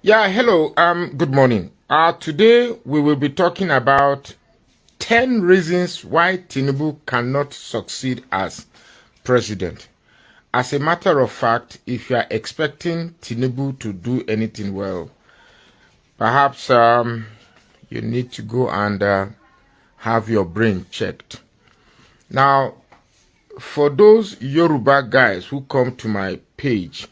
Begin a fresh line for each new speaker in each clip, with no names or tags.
Yeah, hello. Good morning. Today we will be talking about 10 reasons why Tinubu cannot succeed as president. As a matter of fact, if you are expecting Tinubu to do anything well, perhaps you need to go and have your brain checked. Now, for those Yoruba guys who come to my page,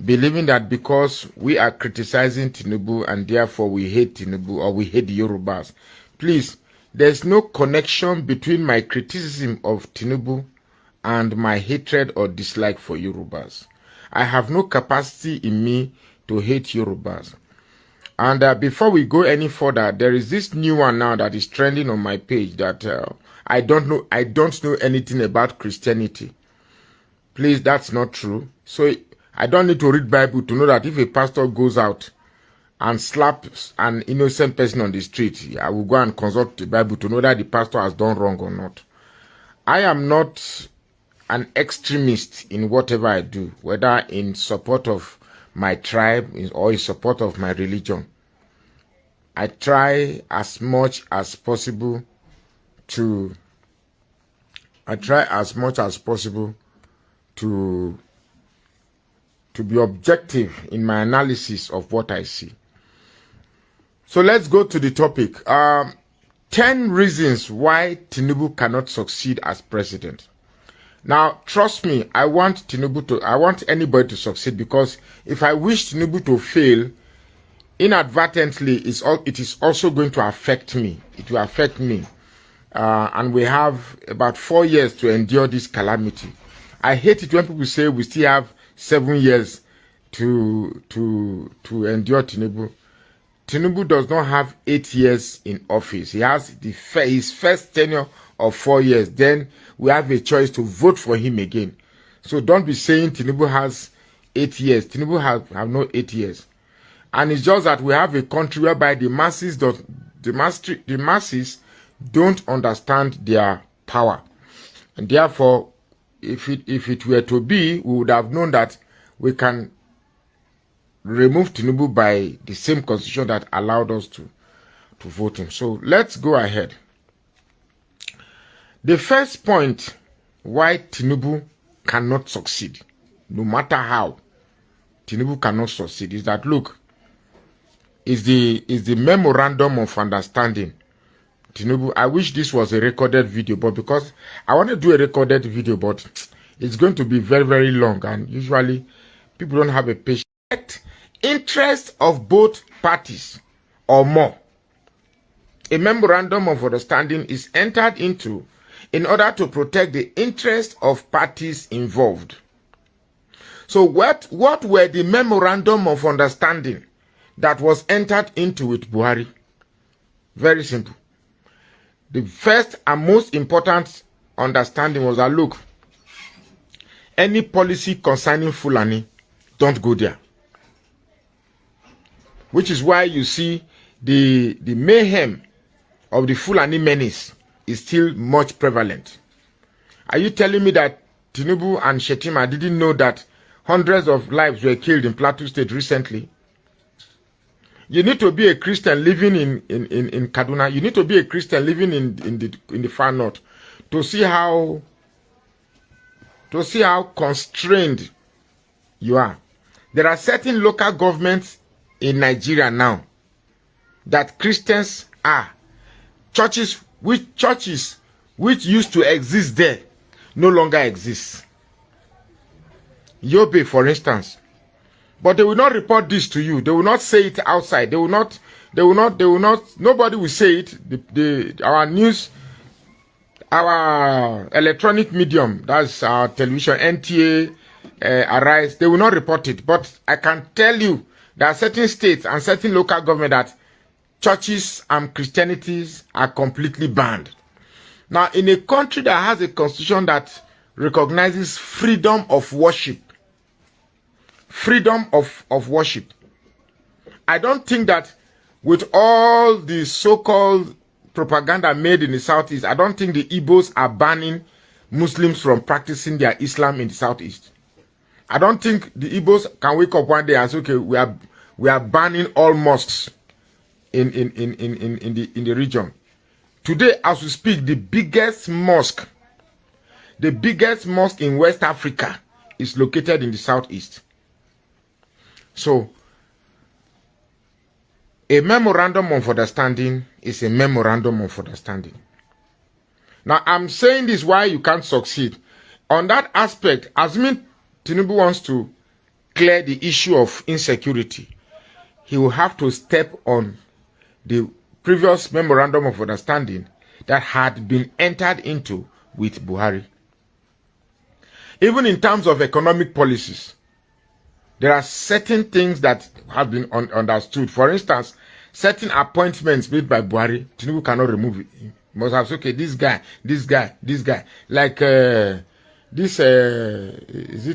believing that because we are criticizing Tinubu and therefore we hate Tinubu or we hate the Yorubas, please, there's no connection between my criticism of Tinubu and my hatred or dislike for Yorubas. I have no capacity in me to hate Yorubas. And before we go any further, there is this new one now that is trending on my page that I don't know anything about Christianity. Please, that's not true. So I don't need to read Bible to know that if a pastor goes out and slaps an innocent person on the street, I will go and consult the Bible to know that the pastor has done wrong or not. I am not an extremist in whatever I do, whether in support of my tribe or in support of my religion. I try as much as possible to be objective in my analysis of what I see. So let's go to the topic. 10 reasons why Tinubu cannot succeed as president. Now, trust me, I want anybody to succeed, because if I wish Tinubu to fail, inadvertently, it is also going to affect me. It will affect me. And we have about 4 years to endure this calamity. I hate it when people say we still have 7 years to endure Tinubu. Tinubu does not have 8 years in office. He has his first tenure of 4 years. Then we have a choice to vote for him again. So don't be saying Tinubu has 8 years. Tinubu have no 8 years. And it's just that we have a country whereby the masses don't understand their power. And therefore, if it were to be, we would have known that we can remove Tinubu by the same constitution that allowed us to vote him. So let's go ahead. The first point why Tinubu cannot succeed, no matter how Tinubu cannot succeed, is that, look, is the Memorandum of Understanding. Tinubu, I wish this was a recorded video, but because I want to do a recorded video, but it's going to be very, very long, and usually people don't have a patient interest of both parties or more. A memorandum of understanding is entered into in order to protect the interest of parties involved. So what were the memorandum of understanding that was entered into with Buhari? Very simple. The first and most important understanding was that, look, any policy concerning Fulani, don't go there. Which is why you see the mayhem of the Fulani menace is still much prevalent. Are you telling me that Tinubu and Shetima didn't know that hundreds of lives were killed in Plateau State recently? You need to be a Christian living in Kaduna. You need to be a Christian living in the far north to see how constrained you are. There are certain local governments in Nigeria now that Christians are. Churches which used to exist there no longer exist. Yobe, for instance. But they will not report this to you. They will not say it outside. Nobody will say it. Our news, our electronic medium, that's our television, NTA, Arise, they will not report it. But I can tell you, there are certain states and certain local government that churches and Christianities are completely banned. Now, in a country that has a constitution that recognizes freedom of worship, I don't think that with all the so-called propaganda made in the Southeast, I don't think the Igbos are banning Muslims from practicing their Islam in the Southeast. I don't think the Igbos can wake up one day and say, okay, we are banning all mosques in the region. Today, as we speak, the biggest mosque in West Africa is located in the southeast. So, a memorandum of understanding is a memorandum of understanding. Now, I'm saying this why you can't succeed. On that aspect, assuming Tinubu wants to clear the issue of insecurity, he will have to step on the previous memorandum of understanding that had been entered into with Buhari. Even in terms of economic policies, there are certain things that have been understood. For instance, certain appointments made by Buhari, Tinubu cannot remove it. He must have said, okay, this guy. Like this, is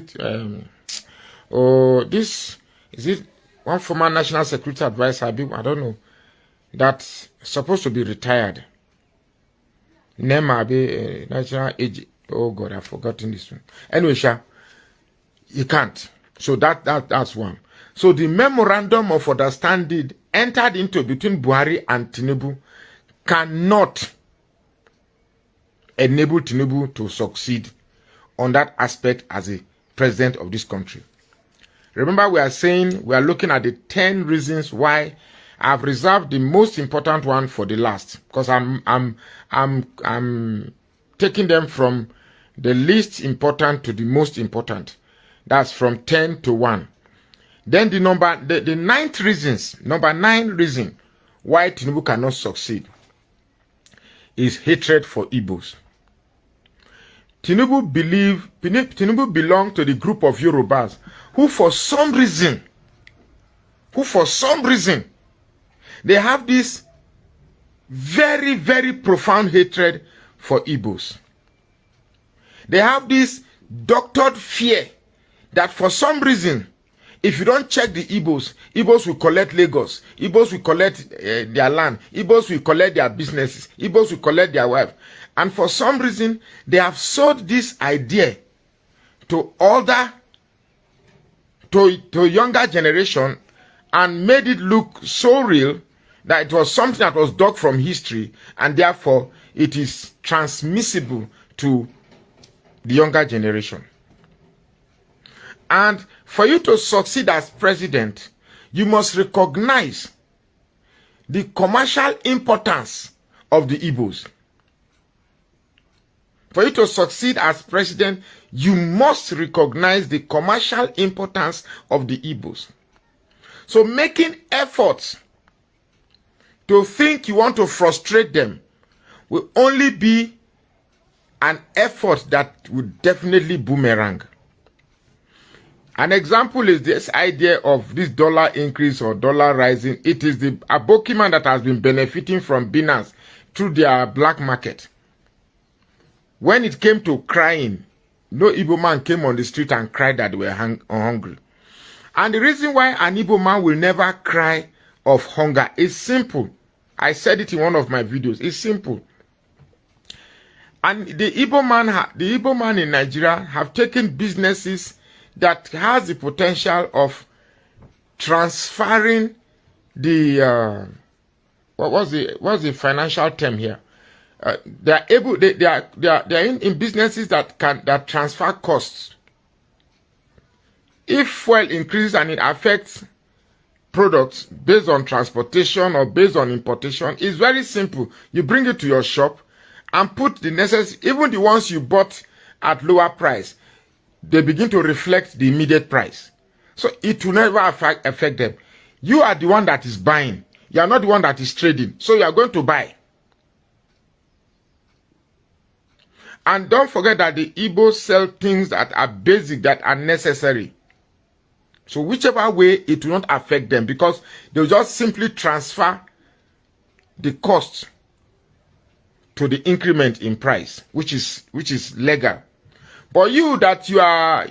it one former national security advisor, I don't know, that's supposed to be retired. Nema, national age. Oh God, I've forgotten this one. Anyway, you can't. So that's one. So the memorandum of understanding entered into between Buhari and Tinubu cannot enable Tinubu to succeed on that aspect as a president of this country. Remember, we are looking at the 10 reasons why I've reserved the most important one for the last, because I'm taking them from the least important to the most important. That's from 10 to 1. Then the ninth number 9 reason why Tinubu cannot succeed is hatred for Igbos. Tinubu belongs to the group of Yorubas who for some reason, they have this very, very profound hatred for Igbos. They have this doctored fear that for some reason, if you don't check the Igbos will collect Lagos, Igbos will collect their land, Igbos will collect their businesses, Igbos will collect their wife. And for some reason, they have sold this idea to younger generation and made it look so real that it was something that was dug from history, and therefore it is transmissible to the younger generation. And for you to succeed as president, you must recognize the commercial importance of the Igbos. For you to succeed as president, you must recognize the commercial importance of the Igbos. So making efforts to think you want to frustrate them will only be an effort that will definitely boomerang. An example is this idea of this dollar increase or dollar rising. It is the Abokiman that has been benefiting from Binance through their black market. When it came to crying, no Igbo man came on the street and cried that they were hungry. And the reason why an Igbo man will never cry of hunger is simple. I said it in one of my videos. It's simple. And the Igbo man in Nigeria have taken businesses that has the potential of transferring the what's the financial term here? They are in businesses that transfer costs. If fuel increases and it affects products based on transportation or based on importation, it's very simple. You bring it to your shop and put the necessary, even the ones you bought at lower price, they begin to reflect the immediate price. So it will never affect them. You are the one that is buying. You are not the one that is trading. So you are going to buy. And don't forget that the Igbos sell things that are basic, that are necessary. So whichever way, it will not affect them because they will just simply transfer the cost to the increment in price, which is legal. But you that you are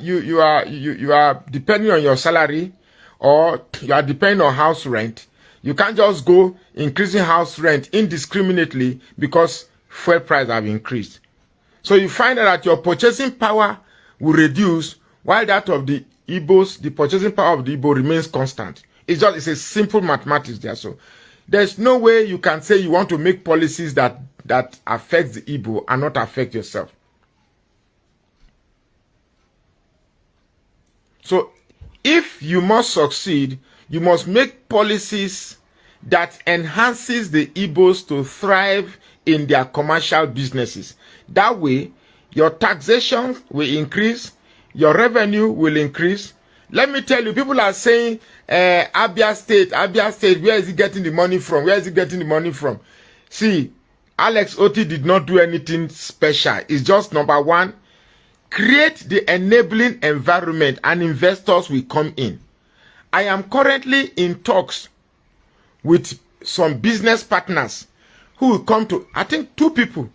depending on your salary or you are depending on house rent, you can't just go increasing house rent indiscriminately because fuel prices have increased. So you find that your purchasing power will reduce while that of the Igbos, the purchasing power of the Igbo remains constant. It's a simple mathematics there. So there's no way you can say you want to make policies that affect the Igbo and not affect yourself. So if you must succeed, you must make policies that enhances the Igbos to thrive in their commercial businesses. That way, your taxation will increase, your revenue will increase. Let me tell you, people are saying, Abia State, where is he getting the money from? Where is he getting the money from? See, Alex Otti did not do anything special. It's just number one, create the enabling environment and investors will come in. I am currently in talks with some business partners who will come to, I think two people,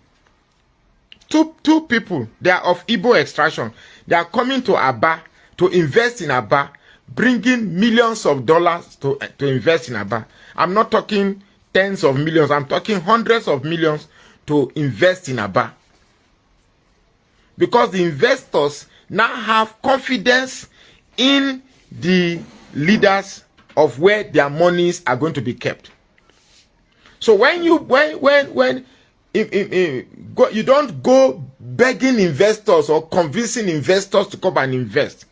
they are of Igbo extraction. They are coming to Aba to invest in Aba, bringing millions of dollars to invest in Aba. I'm not talking tens of millions, I'm talking hundreds of millions to invest in Aba. Because the investors now have confidence in the leaders of where their monies are going to be kept. So when you you don't go begging investors or convincing investors to come and invest.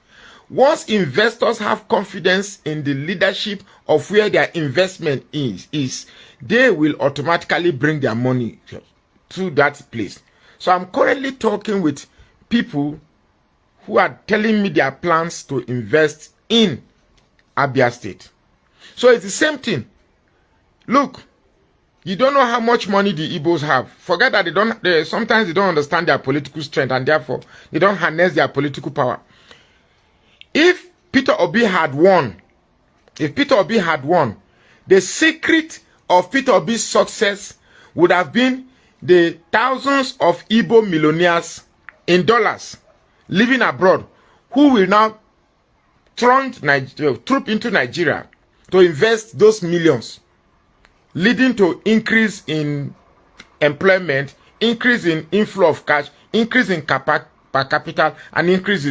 Once investors have confidence in the leadership of where their investment is, they will automatically bring their money to that place. So I'm currently talking with people who are telling me their plans to invest in Abia State. So it's the same thing. Look, you don't know how much money the Igbos have. Forget that sometimes they don't understand their political strength and therefore they don't harness their political power. If Peter Obi had won, the secret of Peter Obi's success would have been the thousands of Igbo millionaires in dollars living abroad who will now troop into Nigeria to invest those millions, leading to increase in employment, increase in inflow of cash, increase in per capita, and increase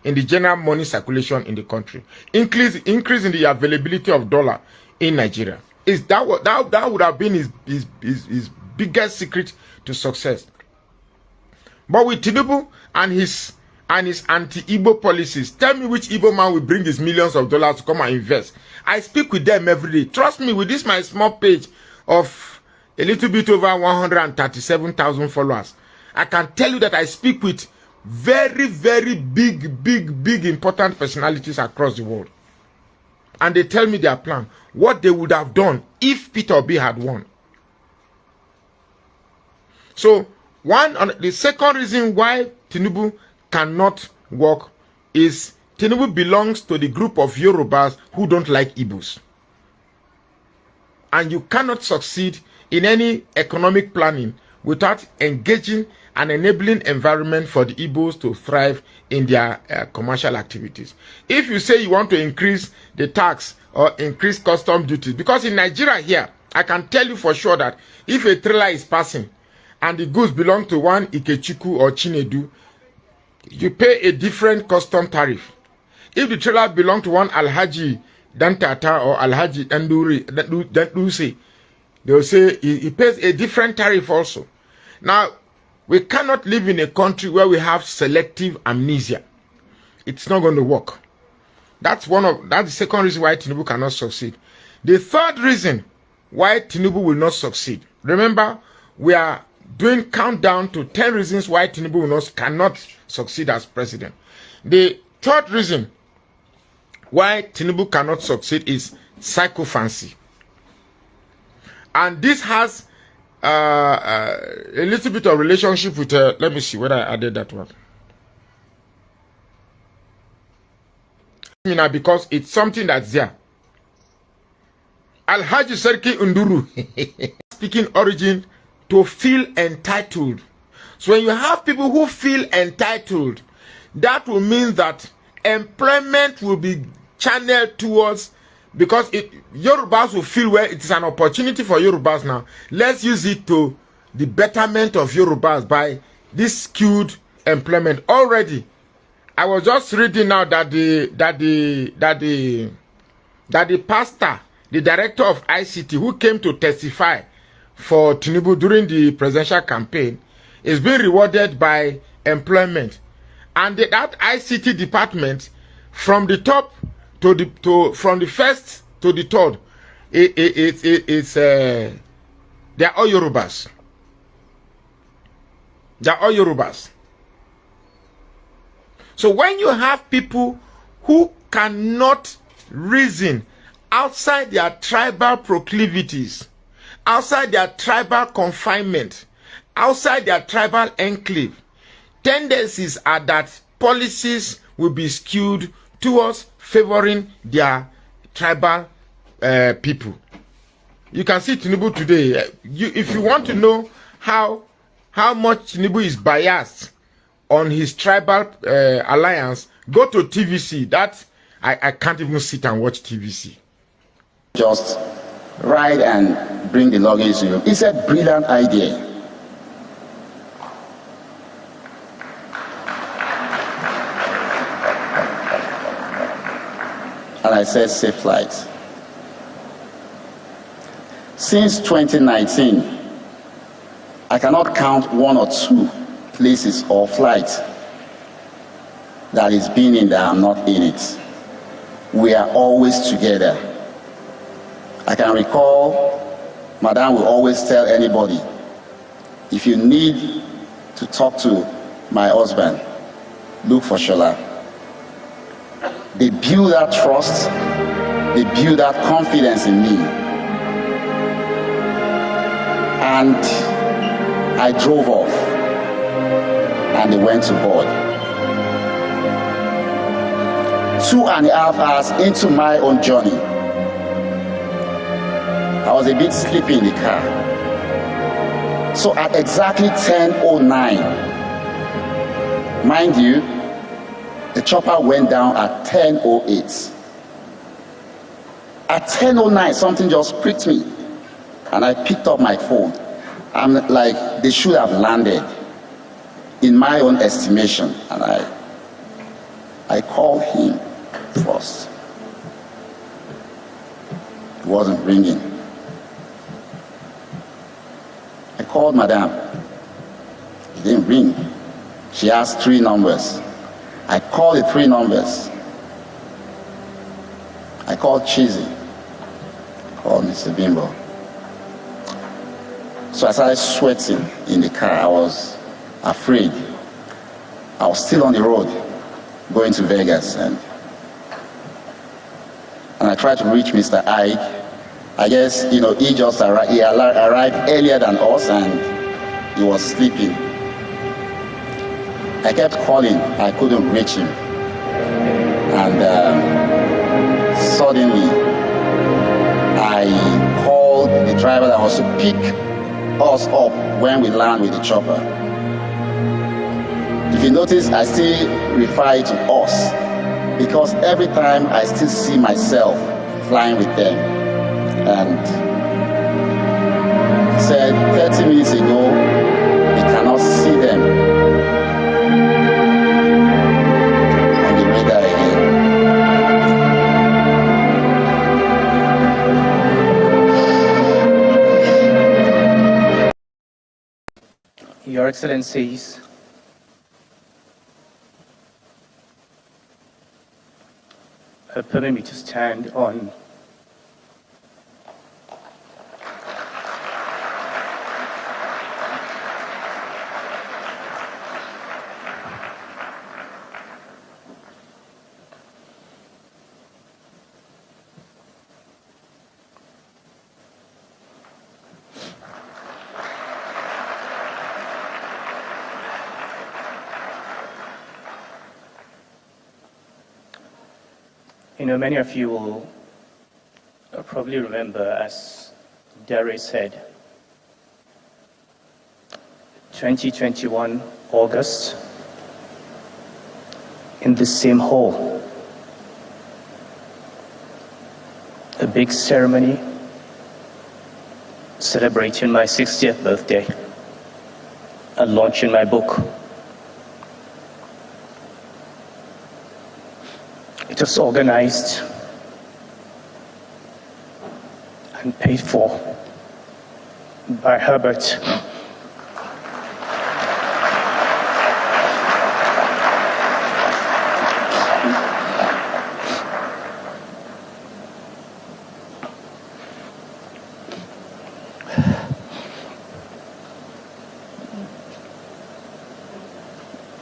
in the general money circulation in the country, increase in the availability of dollar in Nigeria. That would have been his biggest secret to success. But with Tinubu and his anti-Igbo policies, tell me which Igbo man will bring his millions of dollars to come and invest. I speak with them every day. Trust me, with this my small page of a little bit over 137,000 followers, I can tell you that I speak with very, very big, important personalities across the world. And they tell me their plan, what they would have done if Peter Obi had won. So, the second reason why Tinubu cannot work is Tinubu belongs to the group of Yorubas who don't like Igbos. And you cannot succeed in any economic planning without engaging an enabling environment for the Igbos to thrive in their commercial activities. If you say you want to increase the tax or increase custom duties, because in Nigeria here, I can tell you for sure that if a trailer is passing and the goods belong to one Ikechukwu or Chinedu, you pay a different custom tariff. If the trailer belongs to one Alhaji Dantata or Alhaji Danduse, they will say he pays a different tariff also. Now, we cannot live in a country where we have selective amnesia. It's not going to work. That's the second reason why Tinubu cannot succeed. The third reason why Tinubu will not succeed. Remember, we are doing countdown to 10 reasons why Tinubu cannot succeed as president. The third reason why Tinubu cannot succeed is sycophancy. And this has a little bit of relationship with, let me see whether I added that one. Because it's something that's there. Alhaji Serki Unduru, speaking origin, to feel entitled. So when you have people who feel entitled, that will mean that employment will be channeled towards, because Yorubas will feel where it is an opportunity for Yorubas now. Let's use it to the betterment of Yorubas by this skewed employment. Already, I was just reading now that the that the pastor, the director of ICT, who came to testify for Tinubu during the presidential campaign, is being rewarded by employment. And that ICT department, from the top from the first to the third, they're all Yorubas. They're all Yorubas. So when you have people who cannot reason outside their tribal proclivities, outside their tribal confinement, outside their tribal enclave, tendencies are that policies will be skewed towards favoring their tribal people. You can see Tinubu today. If you want to know how much Tinubu is biased on his tribal alliance, go to TVC. That I can't even sit and watch TVC.
Just ride and bring the luggage to you. It's a brilliant idea. And I said safe flight. Since 2019, I cannot count one or two places or flights that is being in that I'm not in it. We are always together. I can recall, Madam will always tell anybody, if you need to talk to my husband, look for Shola. They build that trust, they build that confidence in me. And I drove off, and they went to board. 2.5 hours into my own journey, I was a bit sleepy in the car. So at exactly 10:09, mind you, the chopper went down at 10:08. At 10:09, something just pricked me, and I picked up my phone. I'm like, they should have landed, in my own estimation, and I called him first. It wasn't ringing. I called Madam. It didn't ring. She asked 3 numbers. I called the 3 numbers. I called Cheesy. I called Mr. Bimbo. So I started sweating in the car. I was afraid. I was still on the road going to Vegas, and I tried to reach Mr. Ike. I guess, he just arrived. He arrived earlier than us, and he was sleeping. I kept calling. I couldn't reach him. And suddenly, I called the driver that was to pick us up when we land with the chopper. If you notice, I still refer to us, because every time I still see myself flying with them. And he said 30 minutes ago, we cannot see them on the radar again.
Your Excellencies, permit me to stand on many of you will probably remember, as Derry said, 2021 August, in the same hall, a big ceremony celebrating my 60th birthday and launching my book. It was organized and paid for by Herbert.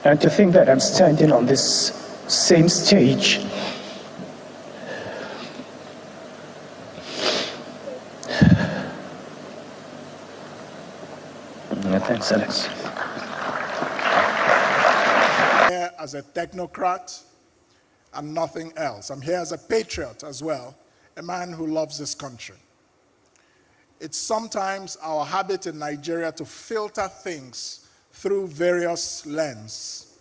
And to think that I'm standing on this same stage thanks, Alex.
Here as a technocrat and nothing else. I'm here as a patriot as well, a man who loves this country. It's sometimes our habit in Nigeria to filter things through various lenses.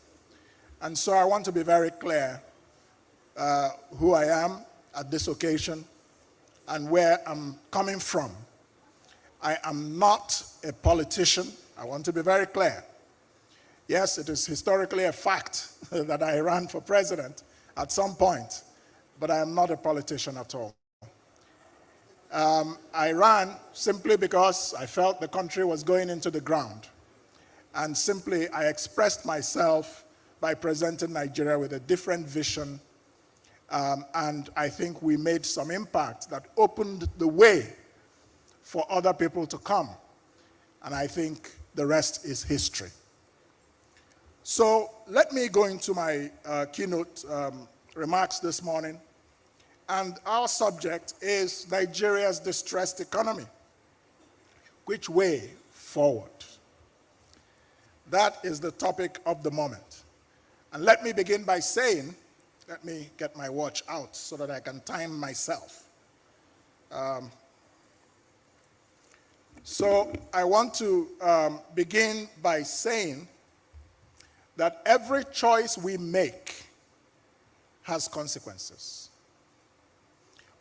And so I want to be very clear who I am at this occasion and where I'm coming from. I am not a politician. I want to be very clear. Yes, it is historically a fact that I ran for president at some point, but I am not a politician at all. I ran simply because I felt the country was going into the ground. And simply, I expressed myself by presenting Nigeria with a different vision. And I think we made some impact that opened the way for other people to come. And I think the rest is history. So let me go into my keynote remarks this morning. And our subject is Nigeria's distressed economy. Which way forward? That is the topic of the moment. And let me begin by saying, let me get my watch out so that I can time myself. So I want to begin by saying that every choice we make has consequences.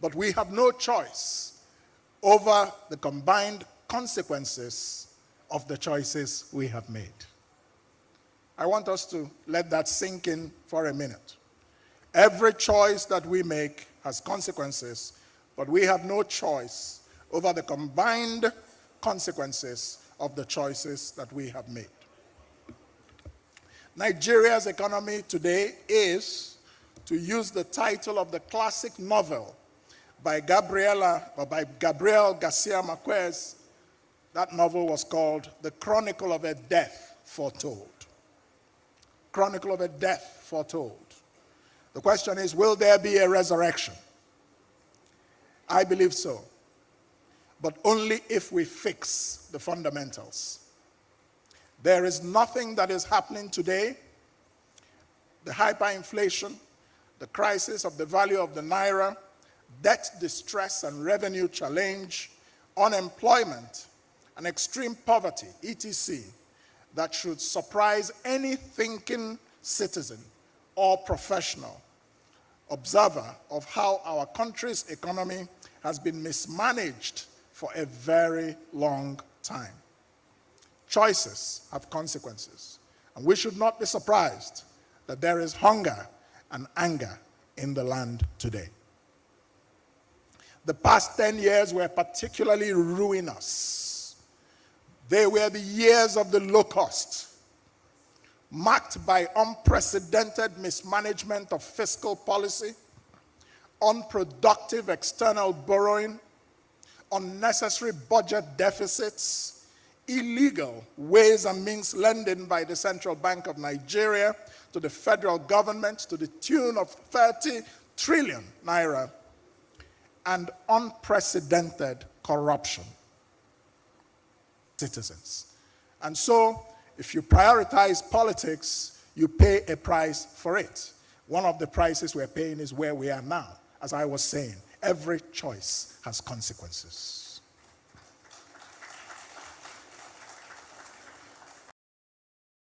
But we have no choice over the combined consequences of the choices we have made. I want us to let that sink in for a minute. Every choice that we make has consequences, but we have no choice over the combined consequences of the choices that we have made. Nigeria's economy today is, to use the title of the classic novel by Gabriel Garcia Marquez. That novel was called The Chronicle of a Death Foretold. Chronicle of a Death Foretold. The question is, will there be a resurrection? I believe so, but only if we fix the fundamentals. There is nothing that is happening today, the hyperinflation, the crisis of the value of the naira, debt distress and revenue challenge, unemployment, and extreme poverty, etc., that should surprise any thinking citizen or professional observer of how our country's economy has been mismanaged for a very long time. Choices have consequences, and we should not be surprised that there is hunger and anger in the land today. The past 10 years were particularly ruinous. They were the years of the locust, marked by unprecedented mismanagement of fiscal policy, unproductive external borrowing, unnecessary budget deficits, illegal ways and means lending by the Central Bank of Nigeria to the federal government to the tune of 30 trillion naira, and unprecedented corruption. Citizens. And so, if you prioritize politics, you pay a price for it. One of the prices we're paying is where we are now. As I was saying, every choice has consequences.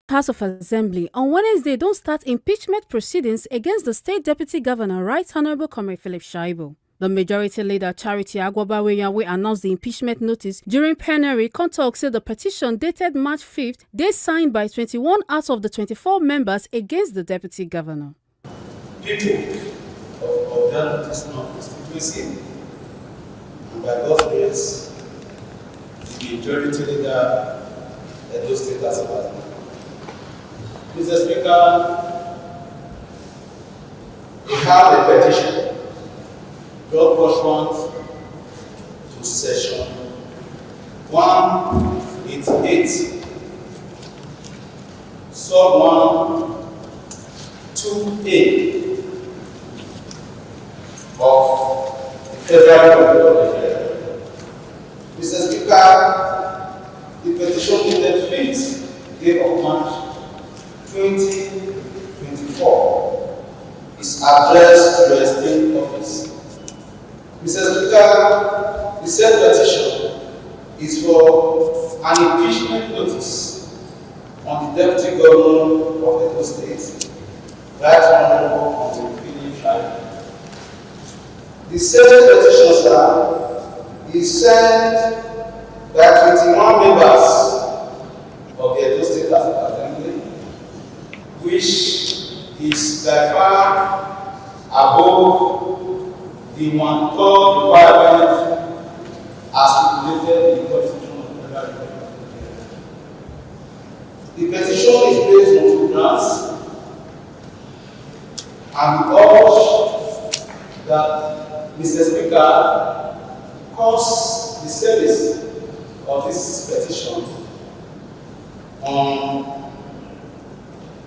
House of Assembly on Wednesday don't start impeachment proceedings against the State Deputy Governor, Right Honorable Comrade Philip Shaibu. The majority leader, Charity Agwabaweyanwe, announced the impeachment notice during plenary. Contalk said the petition dated March 5th, they signed by 21 out of the 24 members against the deputy governor.
People of that personal constituency And by God's grace, the majority leader Edo State has passed. Mr. Speaker, we have a petition brought pursuant to session 188, sub 1, 2A of the Federal Code of Nigeria. Mr. Speaker, the petition dated 5th day of March 2024 is addressed to the State Office. Mr. Speaker, the said petition is for an impeachment notice on the Deputy Governor of Edo State, Right Honorable Obaseki Shaibu. The said petition, sir, is sent by 21 members of the Edo State Assembly, which is by far above the 1/3 requirement as stipulated in the Constitution of the Federal Republic of Nigeria. The petition is based on two grounds, and we urge that Mr. Speaker cause the service of this petition on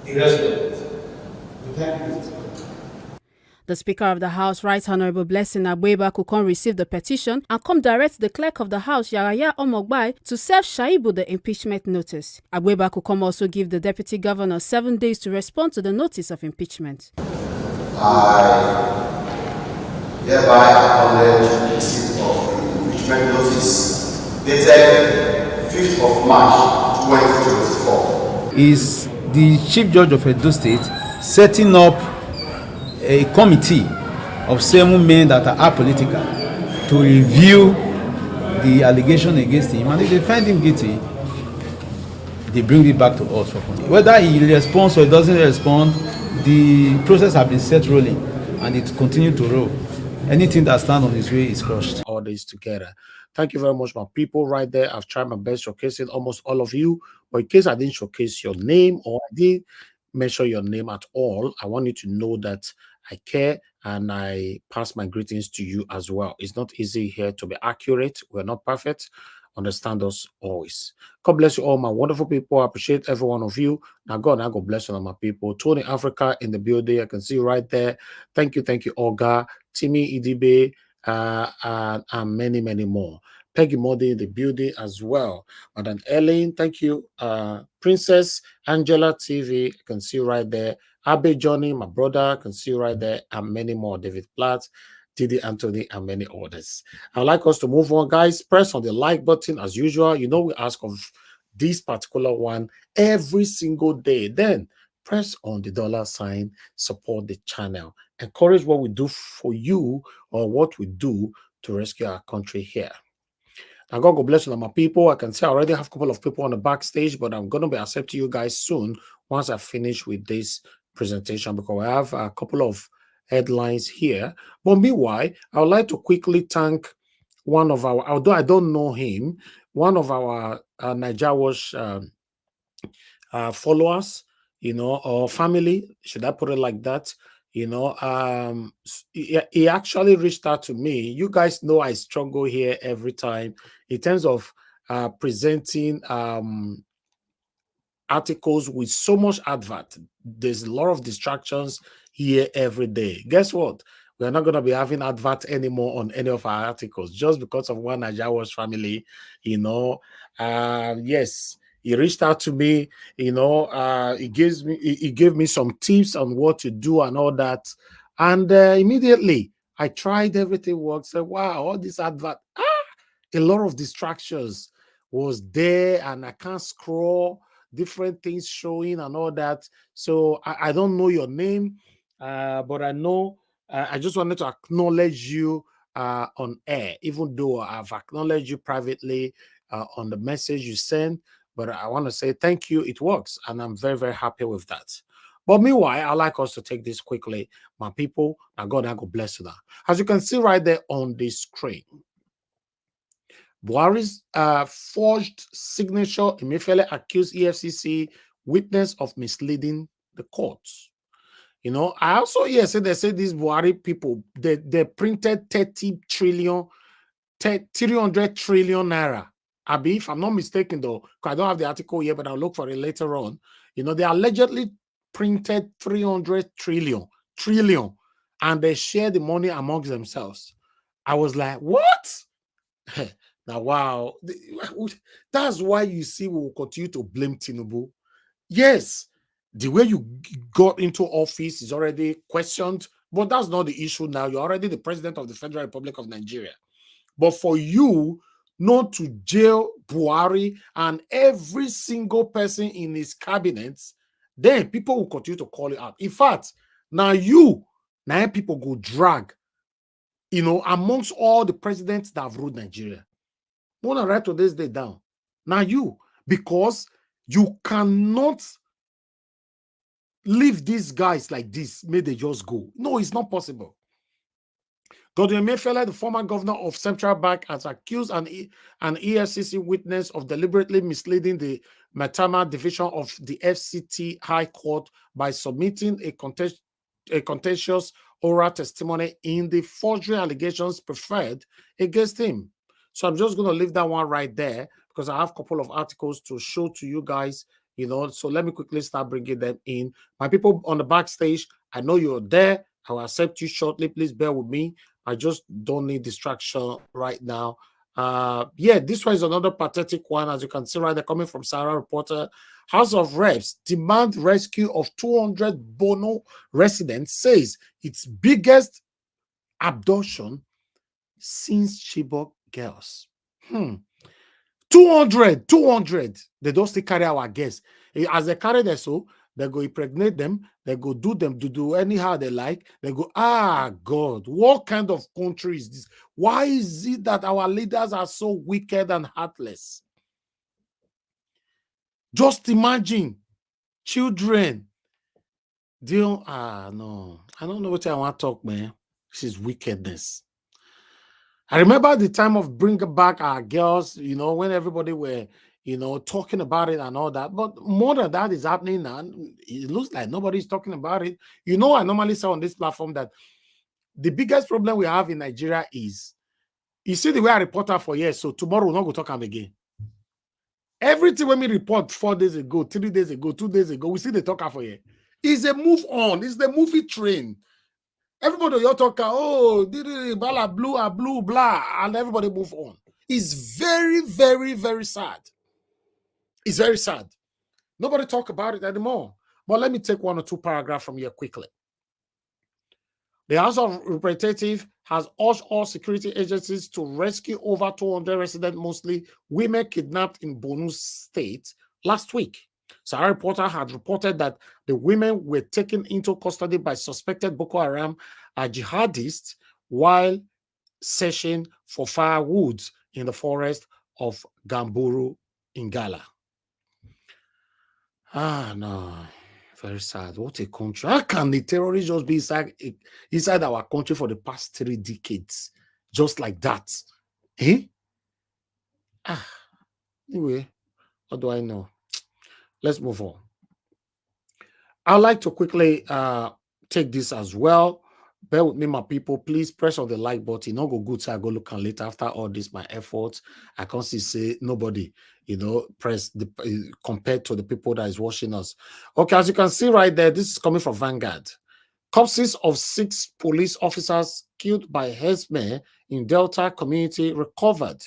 the resident. We thank you, Mr. Speaker.
The Speaker of the House, Right Honorable Blessing Agbeba, could come receive the petition and come direct the Clerk of the House, Yaraya Omogbai, to serve Shaibu the impeachment notice. Agbeba could come also give the Deputy Governor 7 days to respond to the notice of impeachment.
I hereby acknowledge the receipt of the impeachment notice dated 5th of March 2024.
Is the Chief Judge of Edo State setting up a committee of 7 men that are apolitical to review the allegation against him, and if they find him guilty, they bring it back to us for punishment. Whether he responds or he doesn't respond, the process has been set rolling and it continues to roll. Anything that stands on his way is crushed.
All this together. Thank you very much, my people. Right there, I've tried my best showcasing almost all of you, but in case I didn't showcase your name or I didn't mention your name at all, I want you to know that I care and I pass my greetings to you as well. It's not easy here to be accurate. We're not perfect. Understand us always. God bless you all, my wonderful people. I appreciate every one of you. Now, God bless all my people. Tony Africa in the building. I can see you right there. Thank you, Olga, Timmy Idibe, and many, many more. Peggy Modi in the building as well. Madam Ellen, thank you. Princess Angela TV, I can see right there. Abe Johnny, my brother, I can see right there, and many more. David Platt, Didi Anthony, and many others. I'd like us to move on, guys. Press on the like button as usual. You know, we ask of this particular one every single day. Then press on the $sign, support the channel. Encourage what we do for you or what we do to rescue our country here. Now, God bless you, my people. I can see I already have a couple of people on the backstage, but I'm going to be accepting you guys soon once I finish with this presentation, because I have a couple of headlines here. But meanwhile, I would like to quickly thank one of our, although I don't know him, one of our Nigeria followers, you know, or family, should I put it like that? You know, he actually reached out to me. You guys know I struggle here every time in terms of presenting articles with so much advert. There's a lot of distractions here every day. Guess what? We're not going to be having advert anymore on any of our articles just because of one Nigeria family, you know. Yes, he reached out to me, you know, he gave me some tips on what to do and all that. And immediately I tried, everything worked. Said, wow, all this advert, a lot of distractions was there, and I can't scroll, different things showing and all that. So I don't know your name, but I know, I just wanted to acknowledge you on air, even though I've acknowledged you privately on the message you sent. But I want to say thank you. It works, and I'm very, very happy with that. But meanwhile, I'd like us to take this quickly, my people. Now, God bless you now. As you can see right there on the screen,
Buhari's forged signature, Emefiele accused EFCC witness of misleading the courts. You know, I also hear say they say these Buhari people, they printed 300 trillion naira. Abi, if I'm not mistaken though, because I don't have the article here, but I'll look for it later on. You know, they allegedly printed 300 trillion, and they share the money amongst themselves. I was like, what? Now, wow. That's why you see we will continue to blame Tinubu. Yes, the way you got into office is already questioned, but that's not the issue now. You're already the president of the Federal Republic of Nigeria. But for you not to jail Buhari and every single person in his cabinet, then people will continue to call it out. In fact, now people go drag, you know, amongst all the presidents that have ruled Nigeria. I want to write today's day down. Now because you cannot leave these guys like this, may they just go. No, it's not possible. Godwin Emefiele, the former governor of Central Bank, has accused an EFCC witness of deliberately misleading the Maitama division of the FCT High Court by submitting a contentious oral testimony in the forgery allegations preferred against him. So I'm just going to leave that one right there because I have a couple of articles to show to you guys, you know. So let me quickly start bringing them in. My people on the backstage, I know you're there. I will accept you shortly. Please bear with me. I just don't need distraction right now. Yeah, this one is another pathetic one. As you can see right there, coming from Sarah Reporter. House of Reps demand rescue of 200 Bono residents, says its biggest abduction since Chibok girls. 200. They don't still carry our guests. As they carry them, so they go impregnate them, they go do them to do anyhow they like. They go, God, what kind of country is this? Why is it that our leaders are so wicked and heartless? Just imagine children. No, I don't know what I want to talk, man. This is wickedness. I remember the time of bringing back our girls, you know, when everybody were, you know, talking about it and all that. But more than that is happening now. It looks like nobody's talking about it. You know, I normally say on this platform that the biggest problem we have in Nigeria is, you see the way I reported for years, so tomorrow we're not going to talk again. Everything when we report 4 days ago, 3 days ago, 2 days ago, we see the talker for you. It's a move on. It's the movie train. Everybody you're talking, blah, blue, blah, and everybody move on. It's very, very, very sad. It's very sad. Nobody talk about it anymore. But let me take 1 or 2 paragraphs from here quickly. The House of Representatives has urged all security agencies to rescue over 200 residents, mostly women, kidnapped in Borno State last week. Sarah Reporter had reported that the women were taken into custody by suspected Boko Haram jihadists while searching for firewoods in the forest of Gamburu in Gala. No. Very sad. What a country. How can the terrorists just be inside our country for the past 3 decades? Just like that. Anyway, what do I know? Let's move on. I'd like to quickly take this as well. Bear with me, my people. Please press on the like button. Not go good, so I go look and later after all this, my efforts. I can't say nobody, you know, press the compared to the people that is watching us. Okay, as you can see right there, this is coming from Vanguard. Corpses of 6 police officers killed by herdsmen in Delta community recovered.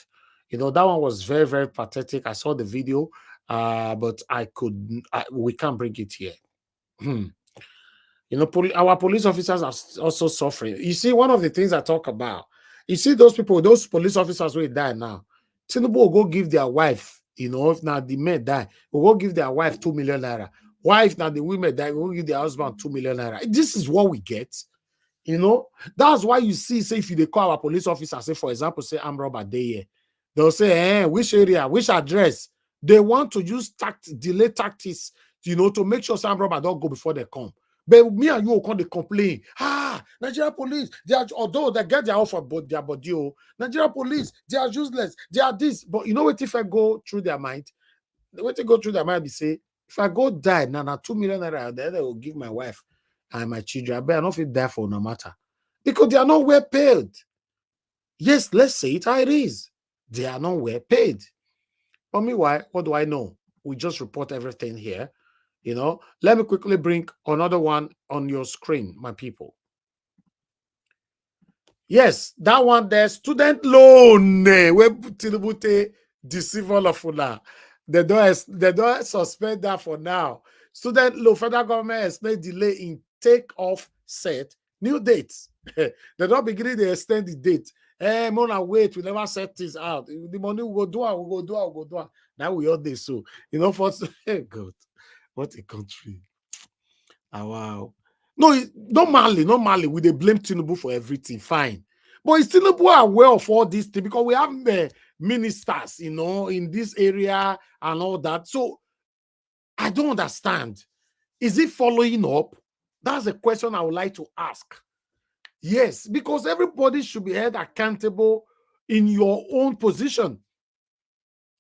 You know, that one was very, very pathetic. I saw the video, but we can't bring it here. You know, our police officers are also suffering. You see, one of the things I talk about, you see those people, those police officers will die now. Tinubu will go give their wife, you know, if not the men die, will go give their wife 2 million naira. Wife, now the women die, will give their husband 2 million naira. This is what we get. You know, that's why you see, say, if they call our police officer, say, for example, say, I'm Robert Day, they'll say, which area, which address? They want to use delay tactics, you know, to make sure some Robert don't go before they come. But me and you will come to complain. Nigeria police, they are, although they get their offer, but their body, Nigeria police, they are useless, they are this. But you know what, if I go through their mind, the way to go through their mind be say, if I go die, now 2 million naira, then they will give my wife and my children. I better not feel die for no matter. Because they are not well paid. Yes, let's say it how it is. They are not well paid. But meanwhile, what do I know? We just report everything here. You know, let me quickly bring another one on your screen, my people. Yes, that one there, student loan. We deceive all of una. They don't suspend that for now. Student loan, federal government explain delay in take-off set new dates. They don't beginning to extend the date. Mona wait, we never set this out. The money we go do it, we go do it, we go do it. Now we all this, so you know, for God, what a country. Oh, wow. No, normally we they blame Tinubu for everything, fine. But is Tinubu aware of all these things? Because we have ministers, you know, in this area and all that. So I don't understand. Is he following up? That's a question I would like to ask. Yes, because everybody should be held accountable in your own position.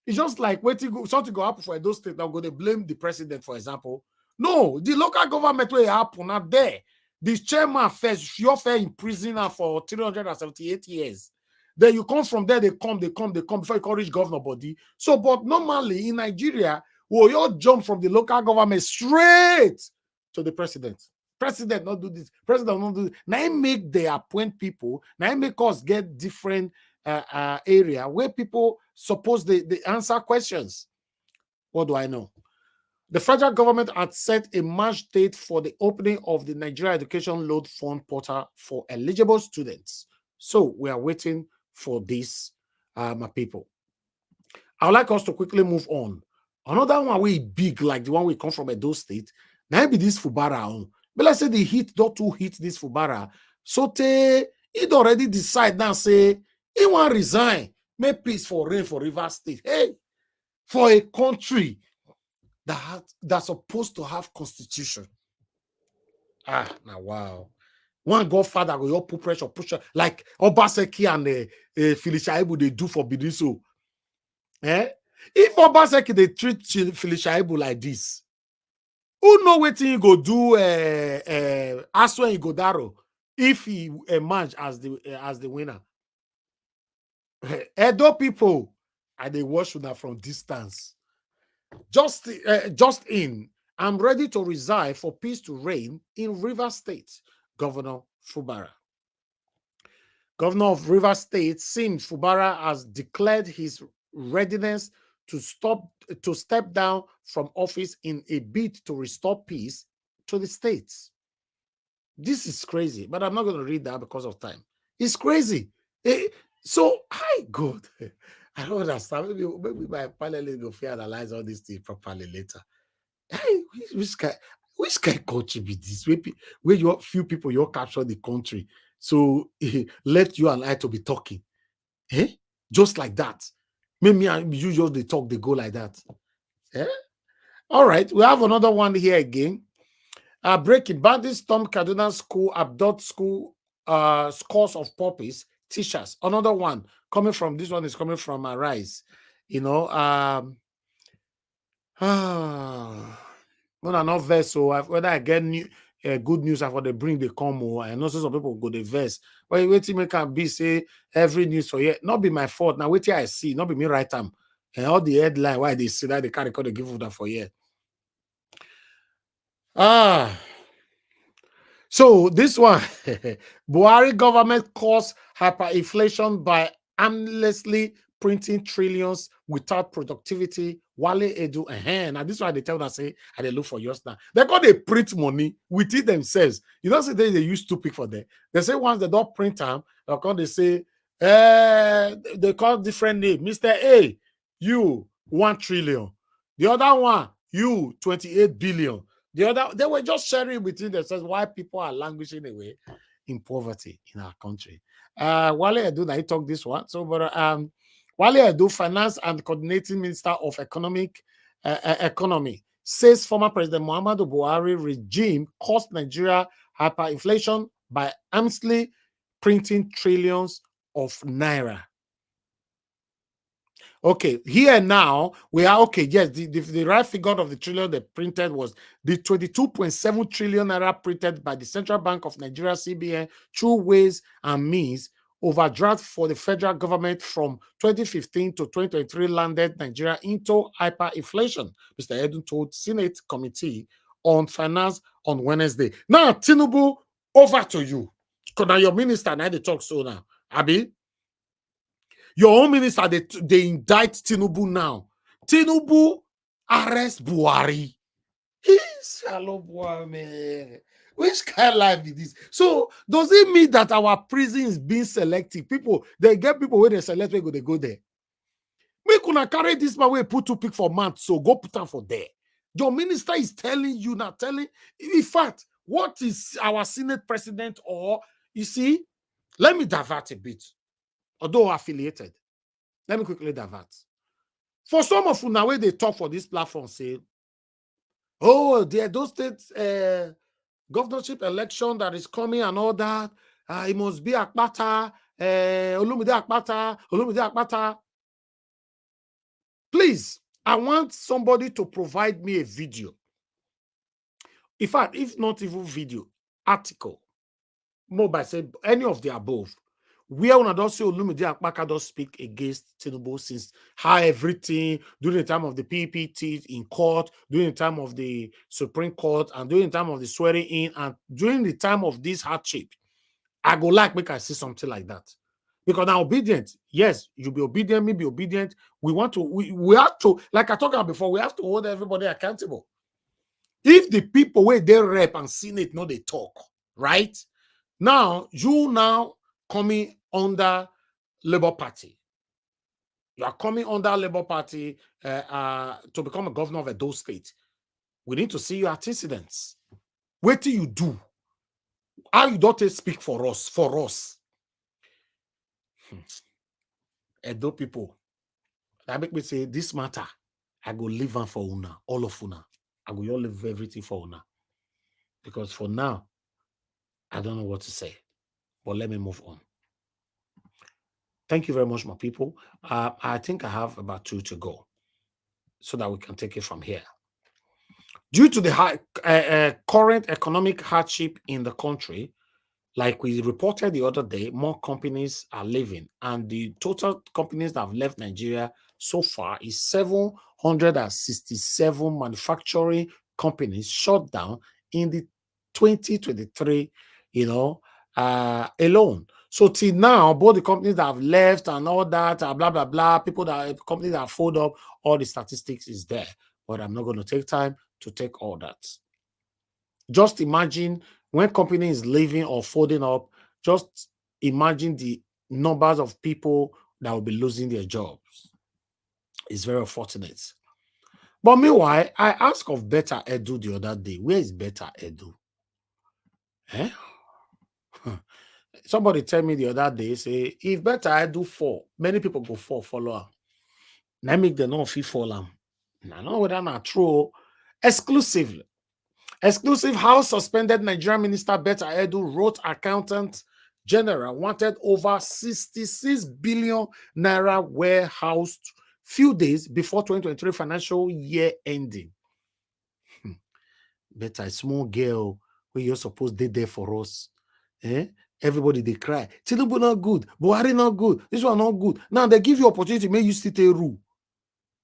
It's just like waiting, something go happen for those states that are going to blame the president, for example. No, the local government will happen not there. The chairman first, your fair in prison for 378 years. Then you come from there, they come before you can reach governor body. So, but normally in Nigeria, well, you jump from the local government straight to the president. President not do this. President not do this. Now it make they appoint people. Now it make us get different area where people suppose they answer questions. What do I know? The federal government had set a March date for the opening of the Nigeria Education Loan Fund portal for eligible students. So we are waiting for this, my people. I would like us to quickly move on. Another one we big, like the one we come from Edo State. Now be this Fubara. But let's say the heat don't too hit this Fubara. So it already decide now say he want resign. Make peace for rain for Rivers State. Hey, for a country that's supposed to have constitution. Now wow. One godfather will your put pressure, like Obaseki and Shaibu they do for Bidiso. If Obaseki they treat Shaibu like this, who know what he go do? Aswen Igodaro if he emerge as the winner. Edo people, and they watch that from distance. Just in, I'm ready to resign for peace to reign in Rivers State, Governor Fubara. Governor of Rivers State seems Fubara has declared his readiness to step down from office in a bid to restore peace to the states. This is crazy, but I'm not going to read that because of time. It's crazy. So, hi, God. I don't understand. Maybe my panel will analyze all these things properly later. Hey, which kind of country be this? Where you few people you capture the country, so left you and I to be talking, just like that. Maybe you just they talk, they go like that. All right, we have another one here again. Breaking bandits storm Kaduna school, abduct school, scores of puppies, teachers. Another one coming from this one is coming from Arise. You know, when I not verse, so whether I get good news after they bring the combo, I know some people go the verse. But wait till me can be say every news for yet, not be my fault. Now wait till I see, not be me right time. And all the headline why they see that they can't record the give that for yet. So this one, Buhari government caused hyperinflation by aimlessly printing trillions without productivity. Wale Edu, now this one they tell us say, and they look for yours now. They got they print money within themselves. You know, say they use to pick for them. They say once they don't print them, they say, they call different name. Mr. A, you 1 trillion. The other one, you 28 billion. The other, they were just sharing between themselves why people are languishing away in poverty in our country. Wale Edu, I talk this one. So, but Wale Edu, Finance and Coordinating Minister of Economy, says former President Muhammadu Buhari regime caused Nigeria hyperinflation by aimlessly printing trillions of naira. Okay, here now we are okay. Yes, the right figure of the trillion they printed was the 22.7 trillion naira printed by the Central Bank of Nigeria (CBN) through ways and means overdraft for the federal government from 2015 to 2023 landed Nigeria into hyperinflation. Mr. Edun told Senate Committee on Finance on Wednesday. Now, Tinubu, over to you. Because now your minister now they talk so now. Abi. Your own minister, they indict Tinubu now. Tinubu arrest Buhari. He's hello, boy, man. Which kind of life is this? So, does it mean that our prison is being selective? People, they get people where they select, where they go there. Make una carry this man where put 2 pick for month, so go put them for there. Your minister is telling you, not telling. In fact, what is our Senate president or, you see, let me divert a bit. Although affiliated. Let me quickly divert. For some of you now, where they talk for this platform, say, oh, those states governorship election that is coming and all that, it must be Akpata, Olumide Akpata. Please, I want somebody to provide me a video. In fact, if not even video, article, mobile, say any of the above, where one does say Olumide Akpaka does speak against Tinubu since how everything during the time of the PPT in court, during the time of the Supreme Court, and during the time of the swearing in, and during the time of this hardship, I go like make I see something like that. Because now obedient, yes, you be obedient, me be obedient. We want to, we have to, like I talked about before, we have to hold everybody accountable. If the people where they rep and Senate know they talk, right? Now, you now coming under Labour Party. You are coming under Labour Party to become a governor of Edo State. We need to see your antecedents. What do you do? How you don't speak for us? Edo people. That make me say, this matter, I go live on for una, all of una. I go all live everything for una. Because for now, I don't know what to say. But let me move on. Thank you very much, my people. I think I have about 2 to go so that we can take it from here. Due to the high, current economic hardship in the country, like we reported the other day, more companies are leaving, and the total companies that have left Nigeria so far is 767 manufacturing companies shut down in the 2023, alone. So till now, both the companies that have left and all that, blah, blah, blah, companies that have folded up, all the statistics is there. But I'm not going to take time to take all that. Just imagine when company is leaving or folding up, just imagine the numbers of people that will be losing their jobs. It's very unfortunate. But meanwhile, I asked of Better Edu the other day. Where is Better Edu? Eh? Somebody tell me the other day, say, if Better Edu fall, many people go follow her. Now make them not feel fall them. I don't know whether not true. Exclusive House suspended Nigerian Minister Better Edu wrote Accountant General wanted over 66 billion naira warehoused few days before 2023 financial year ending. Better a small girl where you're supposed to be there for us. Everybody they cry. Tinubu not good. Buhari not good. This one not good. Now they give you opportunity, make you still take rule.